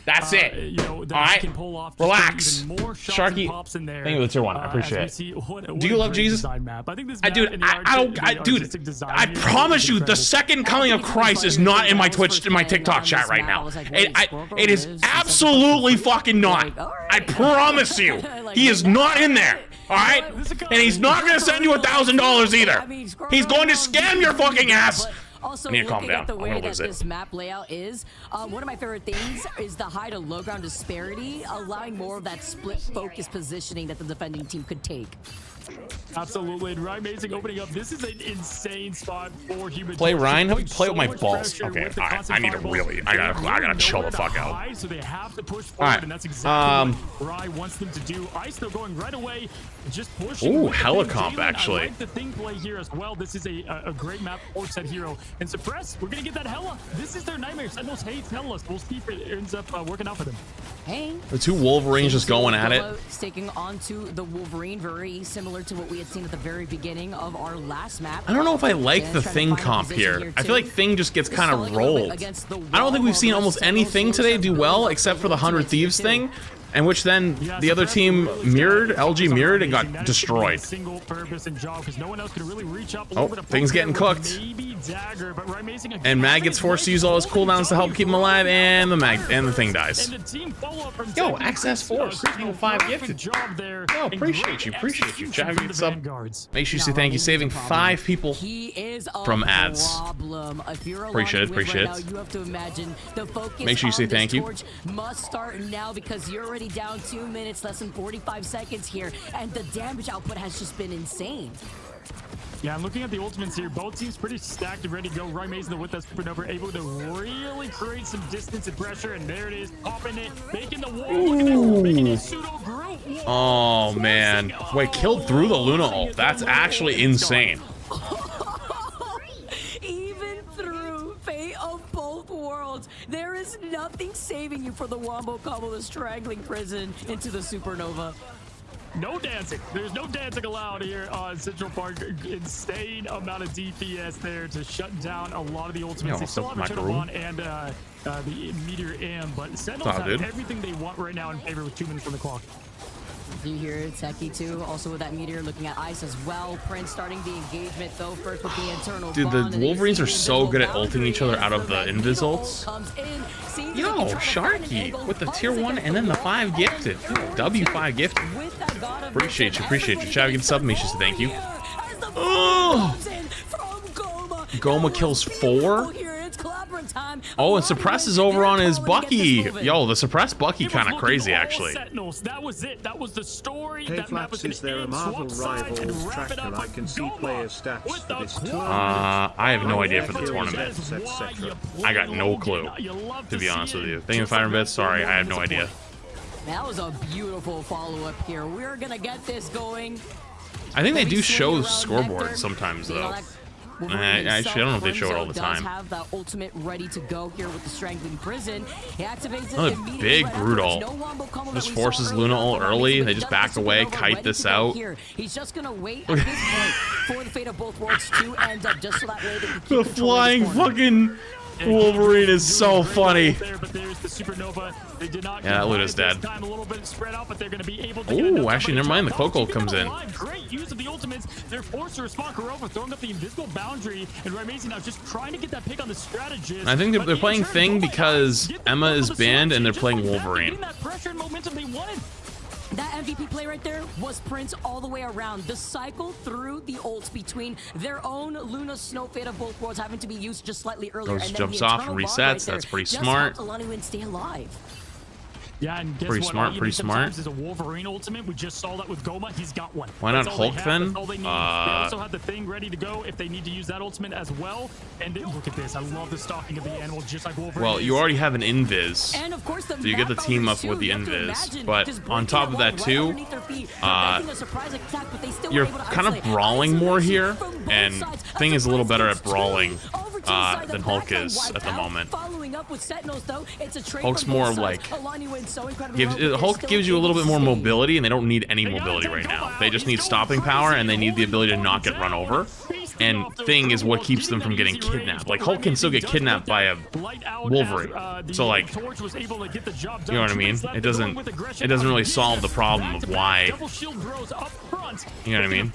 That's it. All right? Relax. Sharky, thank you for the tier 1. I appreciate it. Do you love Jesus? Dude, I promise you, the second coming of Christ is not in my TikTok chat right now. It is absolutely fucking not. I promise you, he is not in there. All right, and he's not gonna send you $1,000 either. He's going to scam your fucking ass. Also, I need to calm down. At the I'm way gonna that lose it. this map layout is, one of my favorite things is the high to low ground disparity, allowing more of that split focus positioning that the defending team could take. Absolutely, and Amazing opening up. This is an insane spot for human. Play Ryan? How do we play with my balls? Okay, all right. I need to really. I gotta chill the fuck out. So they have to push All right. and that's exactly what Ryan wants them to do. Ice though going right away, just pushing. Ooh, with the helicomp thing. actually. I like the thing play here as well. This is a great map for said hero. And Suppress, we're gonna get that hella. This is their nightmare. Sentinels hate Hella. We'll see if it ends up working out for them. Hey, The two Wolverines just going at it. Taking onto the Wolverine, very similar to what we had seen at the very beginning of our last map. I don't know if I like the Thing comp here. I feel like Thing just gets kind of rolled. I don't think we've seen almost anything today do well except for the 100 Thieves thing, and which then the other team mirrored, LG mirrored, and got destroyed. Single purpose and job because no one else could really reach up. Oh, Thing's getting cooked. Maybe Dagger, but And Mag gets forced to use all his cooldowns to help keep him alive, and the Thing dies. Yo, XS4, 5 gifted. Yo, appreciate you. Chat, get sub. Make sure you say thank you. Saving 5 people from ads. Appreciate it. You have to imagine the focus. Make sure you say thank you. Must start now because you're already down 2 minutes, less than 45 seconds here, and the damage output has just been insane. Yeah, I'm looking at the ultimates here. Both teams pretty stacked and ready to go. Ryan Mason with that supernova, able to really create some distance and pressure, and there it is, popping it, making the wall. Look at this, making a pseudo group. Oh man, wait, killed through the Luna ult. That's actually insane. Even through fate of both worlds, there is nothing saving you for the wombo combo, the strangling prison into the supernova. No dancing. There's no dancing allowed here on Central Park. Insane amount of DPS there to shut down a lot of the ultimates. They still have a Channel on and the Meteor M, but Sentinels have everything they want right now in favor with 2 minutes on the clock. Do you hear it, Seki too? Also with that Meteor looking at Ice as well. Prince starting the engagement though first with the internal. Dude, the Wolverines are so good at ulting each other out of the invis ults. Yo, Sharky with the tier 1 and then the 5 gifted. W5 gifted. Appreciate you. Chat, get sub me, just thank you. Oh, Goma kills 4. Oh, and Suppress is over on his Bucky. Yo, the Suppress Bucky kind of crazy, actually. That was it. That was the story. Hey Flaps, is there a Marvel Rivals tracker I can see player stats for this tournament? I have no idea for the tournament. I got no clue, to be honest with you. Thank you, 500 bits. Sorry, I have no idea. That was a beautiful follow-up here. We're gonna get this going. I think they do show scoreboards sometimes, though. Actually, I don't know if they show it all the time. Have that ultimate ready to go here with the strangling prison. He activates it Another big brute ult. Just forces Luna ult early. They just back away, kite this out. He's just gonna wait at this point for the fate of both worlds to end up, just so that way they can keep The flying fucking Wolverine is so funny. Yeah, that Luna's dead. Oh, actually, never mind. The Coco comes in. Great use of the ultimates. They're forced to respond. Kurova throwing up the invisible boundary, and Raimezi now just trying to get that pick on the strategist. I think they're playing Thing because Emma is banned and they're playing Wolverine. That pressure and momentum they wanted. That MVP play right there was Prince all the way around. The cycle through the ults between their own Luna Snow Fate of both worlds having to be used just slightly earlier. Those and jumps then the off, resets. That's pretty smart. Just helped Alani stay alive. Yeah, and guess pretty what? smart, pretty smart. Is a Wolverine ultimate. We just saw that with Goma. He's got one. Why not Hulk then? They also have the Thing ready to go if they need to use that ultimate as well. And look at this. I love the stalking of the animal, just like Wolverine. Well, you already have an invis, and of course so you get the team up with the invis. But on top of that too, you're kind of brawling more here, and Thing is a little better at brawling than Hulk is at the moment. with Sentinels, though. It's a trade Hulk's from both more sides. like Alani wins so incredibly well, but Hulk they're gives still you a little bit more able to mobility, and they don't need any mobility right now. They just need stopping power, and they need the ability to not get run over. And Thing is what keeps them from getting kidnapped. Like Hulk can still get kidnapped by a Wolverine. So like, you know what I mean? It doesn't really solve the problem of why. You know what I mean?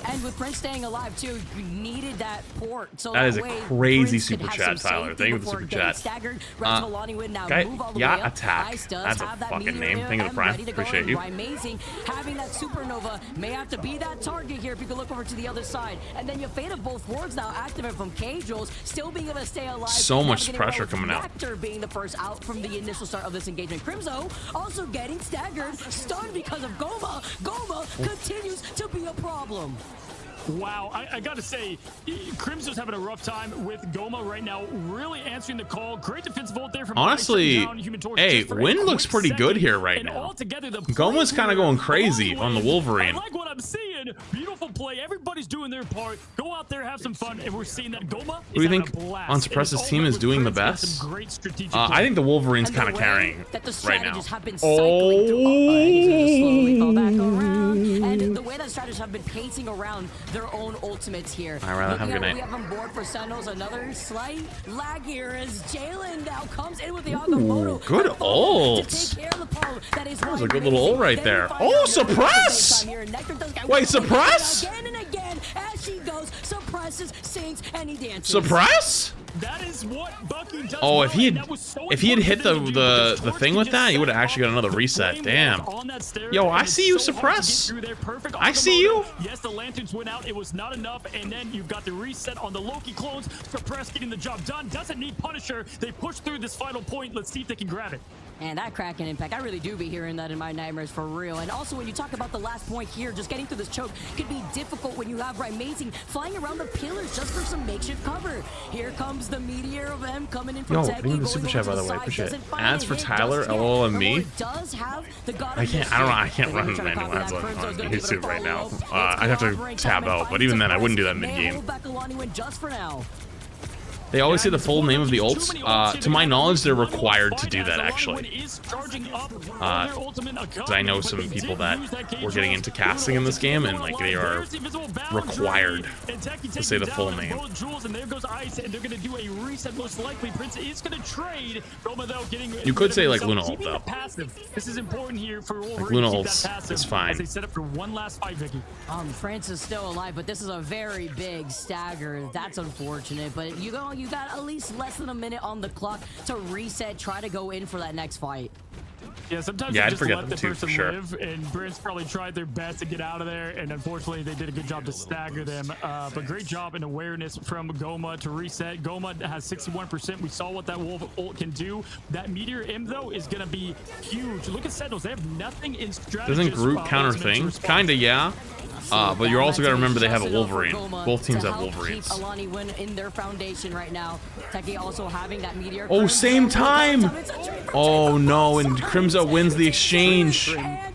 And with Prince staying alive too, you needed that port. So That is a way crazy Prince could super have chat, some Tyler. safety Thank you for the before super getting chat. staggered. Rest of Alani Win now Guy, move all the yeah, way up. attack. Ice does That's a have that fucking meteor name. Thank you, the and Prime. ready to go. Appreciate you. Amazing. Having that supernova may have to be that target here if you can look over to the other side. And then your fate of both wards now activate from K-Jules, still being able to stay alive. So much Navigating pressure with coming out. Vector being the first out from the initial start of this engagement. Crimzo also getting staggered, stunned because of Goma. Goma continues to be a problem. Wow, I gotta say, Crimson's having a rough time with Goma right now, really answering the call. Great defensive volt there from Honestly, down, Human Torch hey, just for a Win looks quick pretty good second. here right And now. altogether, the Goma's kind of going crazy on the Wolverine. I like what I'm seeing. Beautiful play. Everybody's doing their part. Go out there, have some fun, and we're seeing that Goma Who do you is having think a blast. on Suppress's team is doing the best? I think the Wolverine's kind of carrying right now. And the way that strategists have been pacing around their own ultimates here. All right, have a good night. We have on board for Sentinels another slight lag here as Jalen now comes in with the Agamotto. Good ult. That was a good little ult right there. Oh, suppress! Wait, suppress? Again and again as she goes, suppresses, sings, and he dances. Suppress? That is what Bucky does. Oh, if he had hit important for them to do, because the thing with that, he would have actually got another reset. Damn. Yo, I see you, Suppress. I see you. Yes, the lanterns went out. It was not enough, and then you've got the reset on the Loki clones. Suppress getting the job done. Doesn't need Punisher. They push through this final point. Let's see if they can grab it. And that Kraken impact, I really do be hearing that in my nightmares for real. And also when you talk about the last point here, just getting through this choke could be difficult when you have Amazing flying around the pillars just for some makeshift cover. Here comes the meteor of M coming in from Yo, Techie, thank you for the super chat, by the way. Appreciate it. Ads for Tyler, LOL, and me. I can't run any ads on YouTube right now. I'd have to tab out, but even then, I wouldn't do that mid-game. They always say the full name of the ults. To my knowledge, they're required to do that, actually. Because I know some people that were getting into casting in this game, and like they are required to say the full name. You could say like Luna ult, though. This is important here for like Luna ult is fine. They set up for one last fight, Vicky. France is still alive, but this is a very big stagger. That's unfortunate, but you got at least less than a minute on the clock to reset, try to go in for that next fight. Yeah, sometimes I'd you just forget let them the too, person for sure. live, and Brent's probably tried their best to get out of there, and unfortunately they did a good job to stagger them. But great job in awareness from Goma to reset. Goma has 61%. We saw what that Wolf ult can do. That Meteor M, though, is going to be huge. Look at Sentinels. They have nothing in strategy. Doesn't Groot counter thing? Kinda, yeah. But you're also got to remember they have a Wolverine. Both teams have Wolverines. Alani Win in their foundation right now. Techie also having that meteor. Oh, same time! Oh no, and Crimzo wins the exchange. I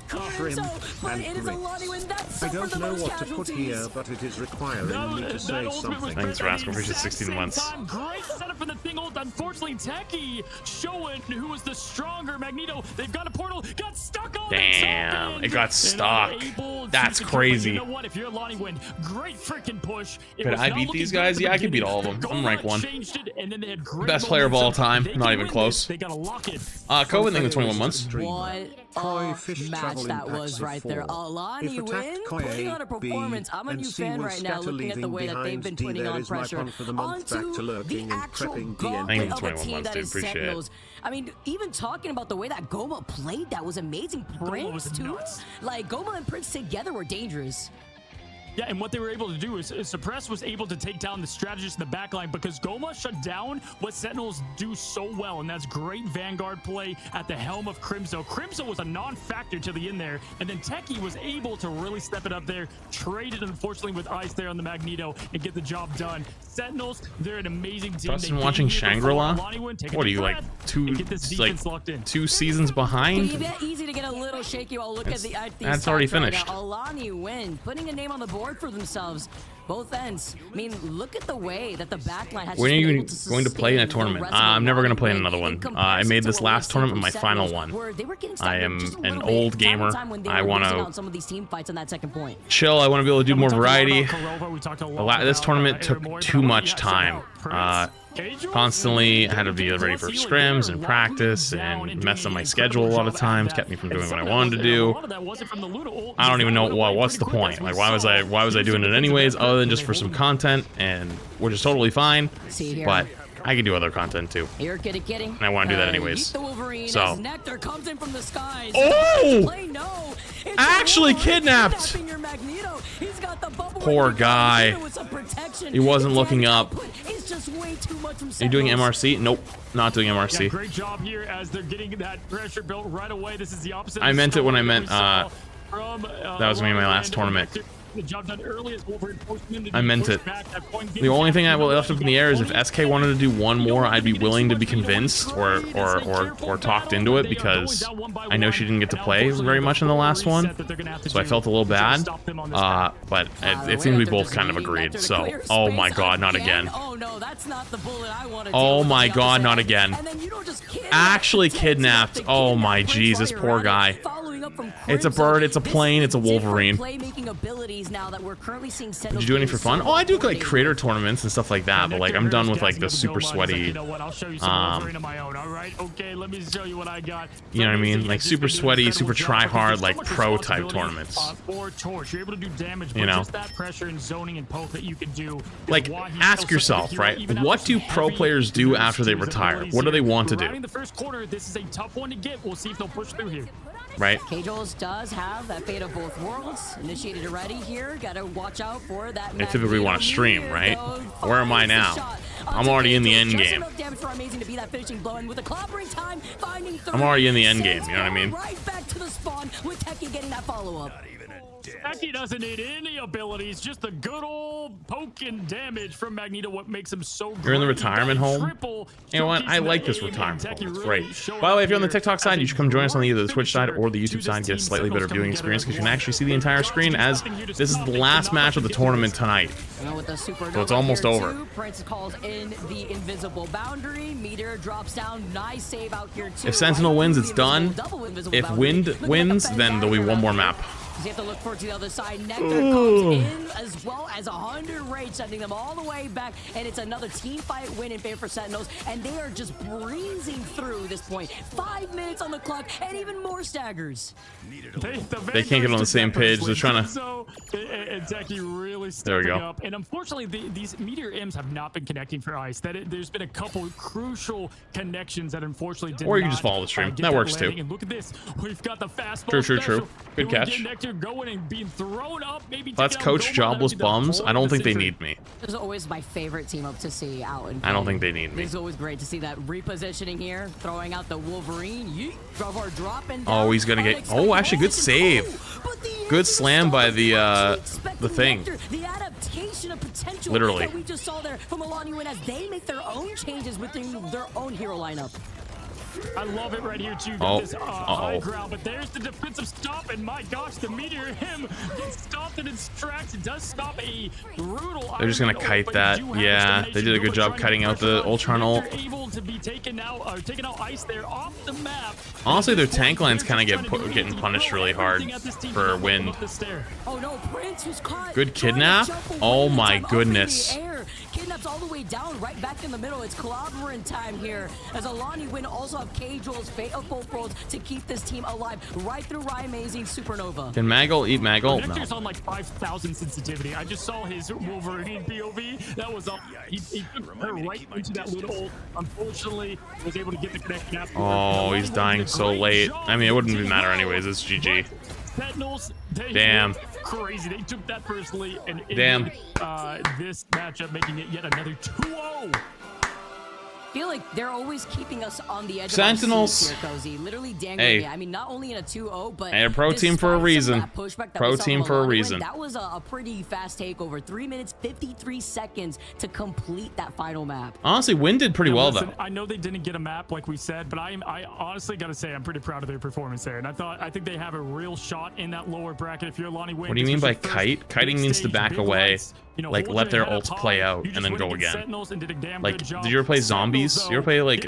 don't know what to put here, but it is requiring me to say something. Thanks, Rascal, for 16 months. Great setup for the thing ult. Unfortunately, Techie showing who was the stronger. Magneto, they've got a portal, got stuck on Damn, it got stuck. That's crazy. You know what? If you're Alani Win, great freaking push. Could I beat these guys? Yeah, I could beat all of them. I'm rank 1. Best player of all time. Not even close. They gotta lock it. COVID thing with 21 months. What a match that was right there. Alani Win putting on a performance. I'm a new fan right now, looking at the way that they've been putting on pressure onto the actual gauntlet of a team that is Sentinels. I mean, even talking about the way that Goma played, that was amazing. Prince, too. Like, Goma and Prince together were dangerous. Yeah, and what they were able to do is Suppress was able to take down the strategist in the backline because Goma shut down what Sentinels do so well, and that's great Vanguard play at the helm of Crimzo. Crimzo was a non-factor to the end there, and then Techie was able to really step it up there, traded unfortunately with Ice there on the Magneto, and get the job done. Sentinels, they're an amazing team. Justin watching Shangri-La? What are you, like, two seasons behind? Easy to get a little shaky while look at the that's already finished. Alani Win putting a name on the board. sword for themselves. Both ends. I mean, look at the way that the backline has. When are just been you able to going to play in a sustain the tournament? rest of the I'm never going to play in win another one. I comparison made to this what we've last seen tournament from my final Sentinels, one. where they were getting I staggered am just a an little bit. old Time gamer. to time when they I were want losing out on to some of these team fights on that second point. chill. I want to be able to do more variety. This tournament about took Aaron Moore, too but much yeah, so time. now Prince, Constantly had to be ready for scrims and practice and mess up my schedule a lot of times, kept me from doing what I wanted to do. I don't even know what's the point. Like, why was I doing it anyways, other than just for some content, and which is totally fine. See here. But I can do other content too. Here, kitty. And I want to do that anyways. The Wolverine So. as Nectar comes in from the skies. Oh! Play no. It's Actually the Wolverine kidnapped. kidnapping your Magneto. He's got the bubble Poor ready to go. guy. Magneto with some protection. He wasn't The looking damage up. output is just way too much from Are you doing Sentinels. MRC? Nope, not doing MRC. Yeah, great job here as they're getting that pressure built right away. This is the opposite. I of meant it when I story meant, that we saw from, that was gonna be my last Orlando. tournament. The job done early as Wolverine forced them to I be meant pushed it. back. That point The getting only thing I back. left up in the air is if SK wanted to do one more, I'd be willing to be convinced or talked into it, because I know she didn't get to play very much in the last one, so I felt a little bad. But it seems we both kind of agreed. So, oh my god, not again. Oh no, that's not the bullet I want to Oh do. my god, not again. And then you don't just kidnap Actually the kidnapped. Prince Oh my while Jesus, you're poor at it. guy. Following up from It's a Crimson. bird, it's a plane, This it's a is different Wolverine. playmaking abilities now that we're currently seeing Did Sentinels you do anything for being fun? so Oh, I do like coordinated. creator tournaments and stuff like that, but like I'm done with like the super sweaty, You know what? I'll show you some Wolverine of my own. All right, okay. Let me show you what I got. you know what I mean? Like super sweaty, super try hard, like pro type tournaments. For Torch, you're able to do damage, You but know? just that pressure and zoning and poke that you can do. is Like, why he's ask so such a good yourself, hero, right? even after What do some pro heavy players do nerfs after they to his retire? abilities What do they here. want to Riding do? the first corner, this is a tough one to get. We'll see if they'll push through here. Right? K-Jules does have that fate of both worlds initiated already here. Gotta watch out for that. I typically want to stream, Magneto right? though. Where am I Finds the now? shot I'm onto already in the K-Jules. end Just game. enough damage for Amazing to be that finishing blow, and with a clobbering time, finding I'm already in the end sends game, you know what I mean? Right back to the spawn with Techie getting that follow-up. Techie doesn't need any abilities, just the good old poke and damage from Magneto. What makes him so great. You're in the He got retirement home? triple You know what? I showcasing like the this aim, retirement and home. Techie It's really great. showing By the way, if you're on the here TikTok as side, a you should come join us on either the Twitch side finisher or the to YouTube this side and get a team. slightly better Sentinels viewing coming experience, because you can together actually see the entire screen, as this is the last match of the tournament tonight. Now with the supernova So it's almost here over. too, Prince calls in the invisible boundary. Meteor drops down. Nice save out here too. If Sentinel wins, it's The done. double invisible If boundary. Wind Look at wins, the then there'll be one more map. You have to look forward to the other side. Nectar comes in as well as 100 rage, sending them all the way back. And it's another team fight win in favor for Sentinels. And they are just breezing through this point. 5 minutes on the clock and even more staggers. They can't get on the same page. They're trying to. So, and Techie really There we stepping go. up. And unfortunately, these Meteor M's have not been connecting for Ice. There's been a couple crucial connections that unfortunately did Or you can not, just follow the stream. get That works too. landing. And look at this. We've got the fastball True. special. Good Here we catch. get Nectar going and being thrown up. Maybe Let's taking out coach Goma. jobless That'd be the bums. pull I of don't the think they century. need me. This is always my favorite team up to see out in I don't play. think they need me. It's always great to see that repositioning here, throwing out the Wolverine. Yeet, Trevor dropping Oh, down. he's gonna get. Unexpected Oh, actually, good position. save. But the Good slam by the thing. Nectar, the adaptation of potential Literally. that we just saw there from Alani Win as they make their own changes within their own hero lineup. I love it right here too. Oh, This high ground, but there's the defensive stop, and my gosh, the Meteor him gets stopped in its tracks. It does stop a brutal. They're just gonna Iron Man kite ult, but that. you do have Yeah, extermination they did a good going, job trying to cutting out pressure the on. Ultron ult. Nectar able to be taken out Ice there off the map. Honestly, At their this point, tank lines they're kind of just trying to do getting anything. punished Throw really hard everything at this team for to wind. up the stair. Oh no, Prince was caught. Good trying to kidnap? jump away Oh in my time, up in the goodness. air. Kidnaps all the way down, right back in the middle. It's clobbering time here. As Alani Win also have K-Jules, Fate of both worlds to keep this team alive right through Ryan Amazing Supernova. Can Maggle eat Maggle? Nectar's No. on like 5,000 sensitivity. I just saw his Wolverine POV. That was up. He took her right into that little hole. Unfortunately, was able to get the connection after. Oh, he's dying so late. I mean, it wouldn't even matter anyways. It's GG. Sentinels, they Damn. were crazy. They took that personally and Damn. ended this matchup, making it yet another 2-0. feel like they're always keeping us on the edge Sentinels. of our seats here, Cozy. Literally dangling Hey. it. I mean, not only in a 2-0, but Hey, a pro team for a reason. Pro team for a reason. That was a pretty fast takeover. 3 minutes, 53 seconds to complete that final map. Honestly, Win did pretty well, Listen, though. I know they didn't get a map like we said, but I honestly got to say I'm pretty proud of their performance there. And I think they have a real shot in that lower bracket. If you're Lonnie Wynn, What do you mean by kite? Kiting means to back away, like let their ult play out and then go again. Like, did you ever play Zombies? You ever play like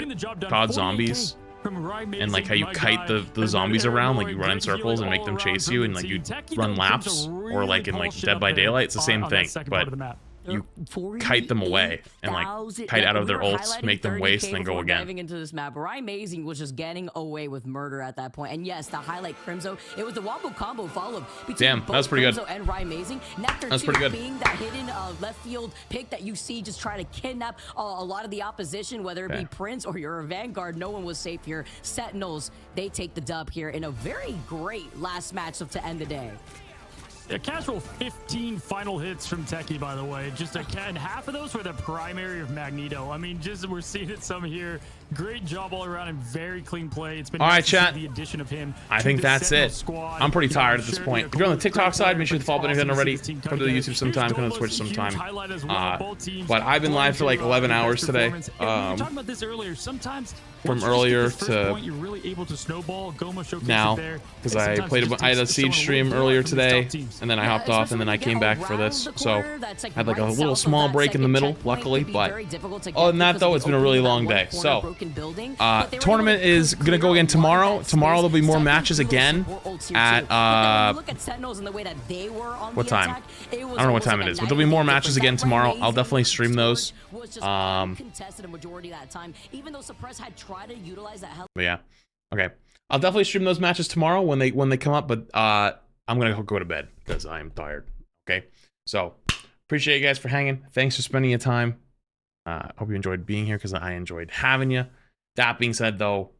COD Zombies? And like how you kite the zombies around, like you run in circles and make them chase you, and like you run laps, or like in like Dead by Daylight, it's the same thing, but you kite them away and like kite out of their ults, make them waste, then go again. Diving into this map, Rising was just getting away with murder at that point. And yes, the highlight Crimzo, it was the wombo combo follow between Damn, that was pretty good. Crimzo and Rising. Nectar That's pretty good. Being that hidden left field pick that you see just try to kidnap a lot of the opposition, whether it be Prince or you're a Vanguard, no one was safe here. Sentinels, they take the dub here in a very great last matchup to end the day. A casual 15 final hits from Techie, by the way. And half of those were the primary of Magneto. I mean, just we're seeing it some here. Great job all around and very clean play. It's been all nice right, to chat. see the addition of him. I think that's it. I'm pretty tired at this point. If you're on the TikTok side, make sure to follow if you haven't already. Come to the YouTube sometime, come to the Twitch sometime. But I've been live for like 11 hours today. We were talking about this earlier. Sometimes from earlier to you're really able to snowball. Goma showcased now, it there. because I had a Siege stream earlier today, and then I hopped off, and then I came back for this. So I had like a little small break in the middle, luckily. But other than that, though, it's been a really long day. So tournament is gonna go again tomorrow. Tomorrow there'll be more matches again at what time? I don't know what time it is, but there'll be more matches again tomorrow. I'll definitely stream those. But yeah, okay. I'll definitely stream those matches tomorrow when they come up. But I'm gonna go to bed because I am tired. Okay, so appreciate you guys for hanging. Thanks for spending your time. Hope you enjoyed being here because I enjoyed having you. That being said, though,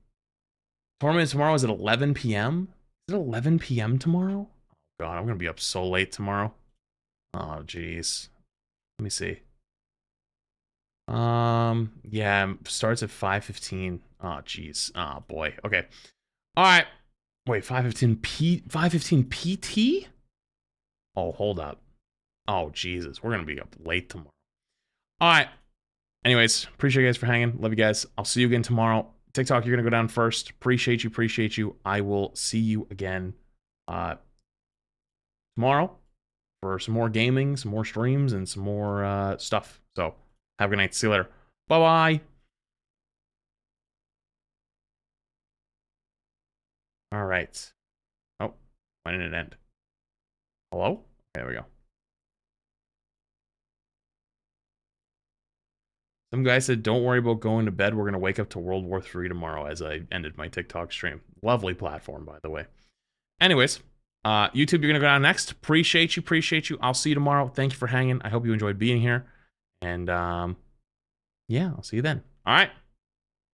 tournament tomorrow is at 11 p.m. Is it 11 p.m. tomorrow? Oh God, I'm gonna be up so late tomorrow. Oh jeez. Let me see. Yeah, starts at 5:15. Oh jeez. Oh boy. Okay. All right. Wait, 5:15 PT? Oh, hold up. Oh Jesus, we're gonna be up late tomorrow. All right. Anyways, appreciate you guys for hanging. Love you guys. I'll see you again tomorrow. TikTok, you're gonna go down first. Appreciate you. I will see you again tomorrow for some more gaming, some more streams, and some more stuff. So have a good night. See you later. Bye-bye. All right. Oh, why didn't it end? Hello? There we go. Some guy said, don't worry about going to bed. We're going to wake up to World War III tomorrow as I ended my TikTok stream. Lovely platform, by the way. Anyways, YouTube, you're going to go down next. Appreciate you. I'll see you tomorrow. Thank you for hanging. I hope you enjoyed being here. And, yeah, I'll see you then. All right.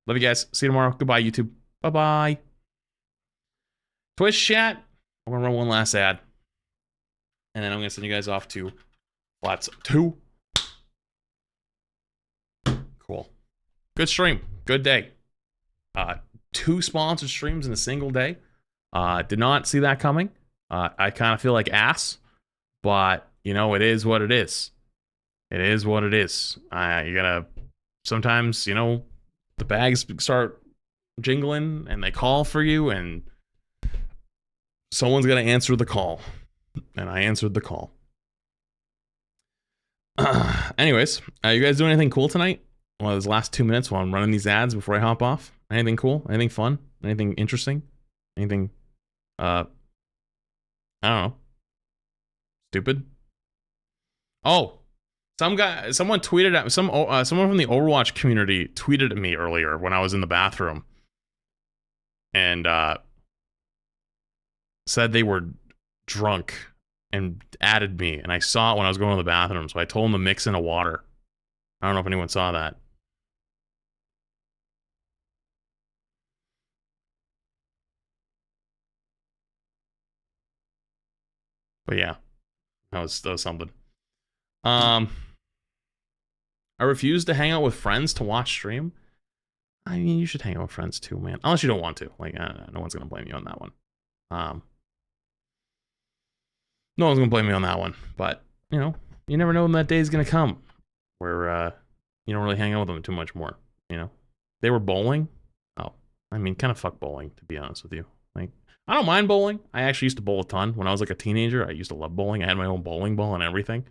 Love you guys. See you tomorrow. Goodbye, YouTube. Bye-bye. Twitch chat. I'm going to run one last ad. And then I'm going to send you guys off to Flats 2. Cool. Good stream. Good day. 2 sponsored streams in a single day. Did not see that coming. I kind of feel like ass. But, you know, it is what it is. It is what it is. You gotta... Sometimes, you know, the bags start jingling and they call for you and someone's got to answer the call. And I answered the call. Anyways, you guys doing anything cool tonight? Well, those last 2 minutes while I'm running these ads before I hop off. Anything cool? Anything fun? Anything interesting? Anything, I don't know. Stupid? Oh! Someone tweeted at someone from the Overwatch community tweeted at me earlier when I was in the bathroom, and said they were drunk and added me, and I saw it when I was going to the bathroom, so I told them to mix in a water. I don't know if anyone saw that. But yeah, that was something. I refuse to hang out with friends to watch stream. I mean, you should hang out with friends too, man. Unless you don't want to. Like, no one's gonna blame you on that one. No one's gonna blame me on that one. But you know, you never know when that day is gonna come where you don't really hang out with them too much more. You know, they were bowling. Oh, I mean, kind of fuck bowling, to be honest with you. Like, I don't mind bowling. I actually used to bowl a ton when I was like a teenager. I used to love bowling. I had my own bowling ball and everything.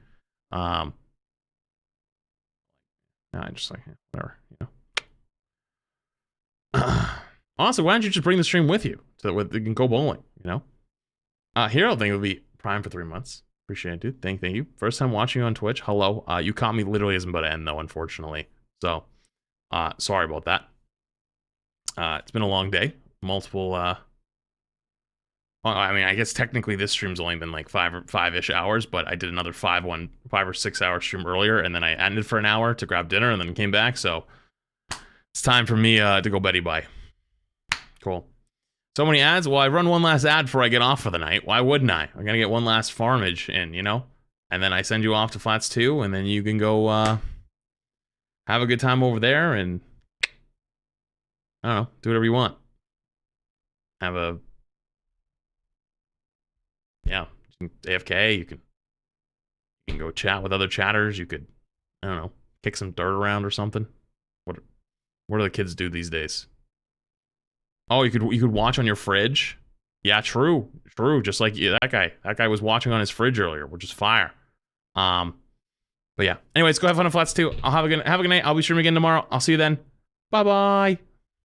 No, I just like whatever, you know. Honestly, why don't you just bring the stream with you so that you can go bowling? You know. Hero thing would be prime for 3 months. Appreciate it, dude. Thank you. First time watching on Twitch. Hello. You caught me literally as I'm about to end though, unfortunately. So, sorry about that. It's been a long day. Multiple. Well, I mean, I guess technically this stream's only been like five-ish hours, but I did another 5 or 6 hour stream earlier, and then I ended for an hour to grab dinner, and then came back. So it's time for me to go Betty bye. Cool. So many ads. Well, I run one last ad before I get off for the night. Why wouldn't I? I'm gonna get one last farmage in, you know, and then I send you off to Flats 2, and then you can go have a good time over there, and I don't know, do whatever you want. Have a AFK. You can go chat with other chatters. You could, I don't know, kick some dirt around or something. What do the kids do these days? Oh, you could watch on your fridge. Yeah, true. Just like that guy. That guy was watching on his fridge earlier, which is fire. But yeah. Anyways, go have fun at Flats 2. I'll have a good night. I'll be streaming again tomorrow. I'll see you then. Bye bye.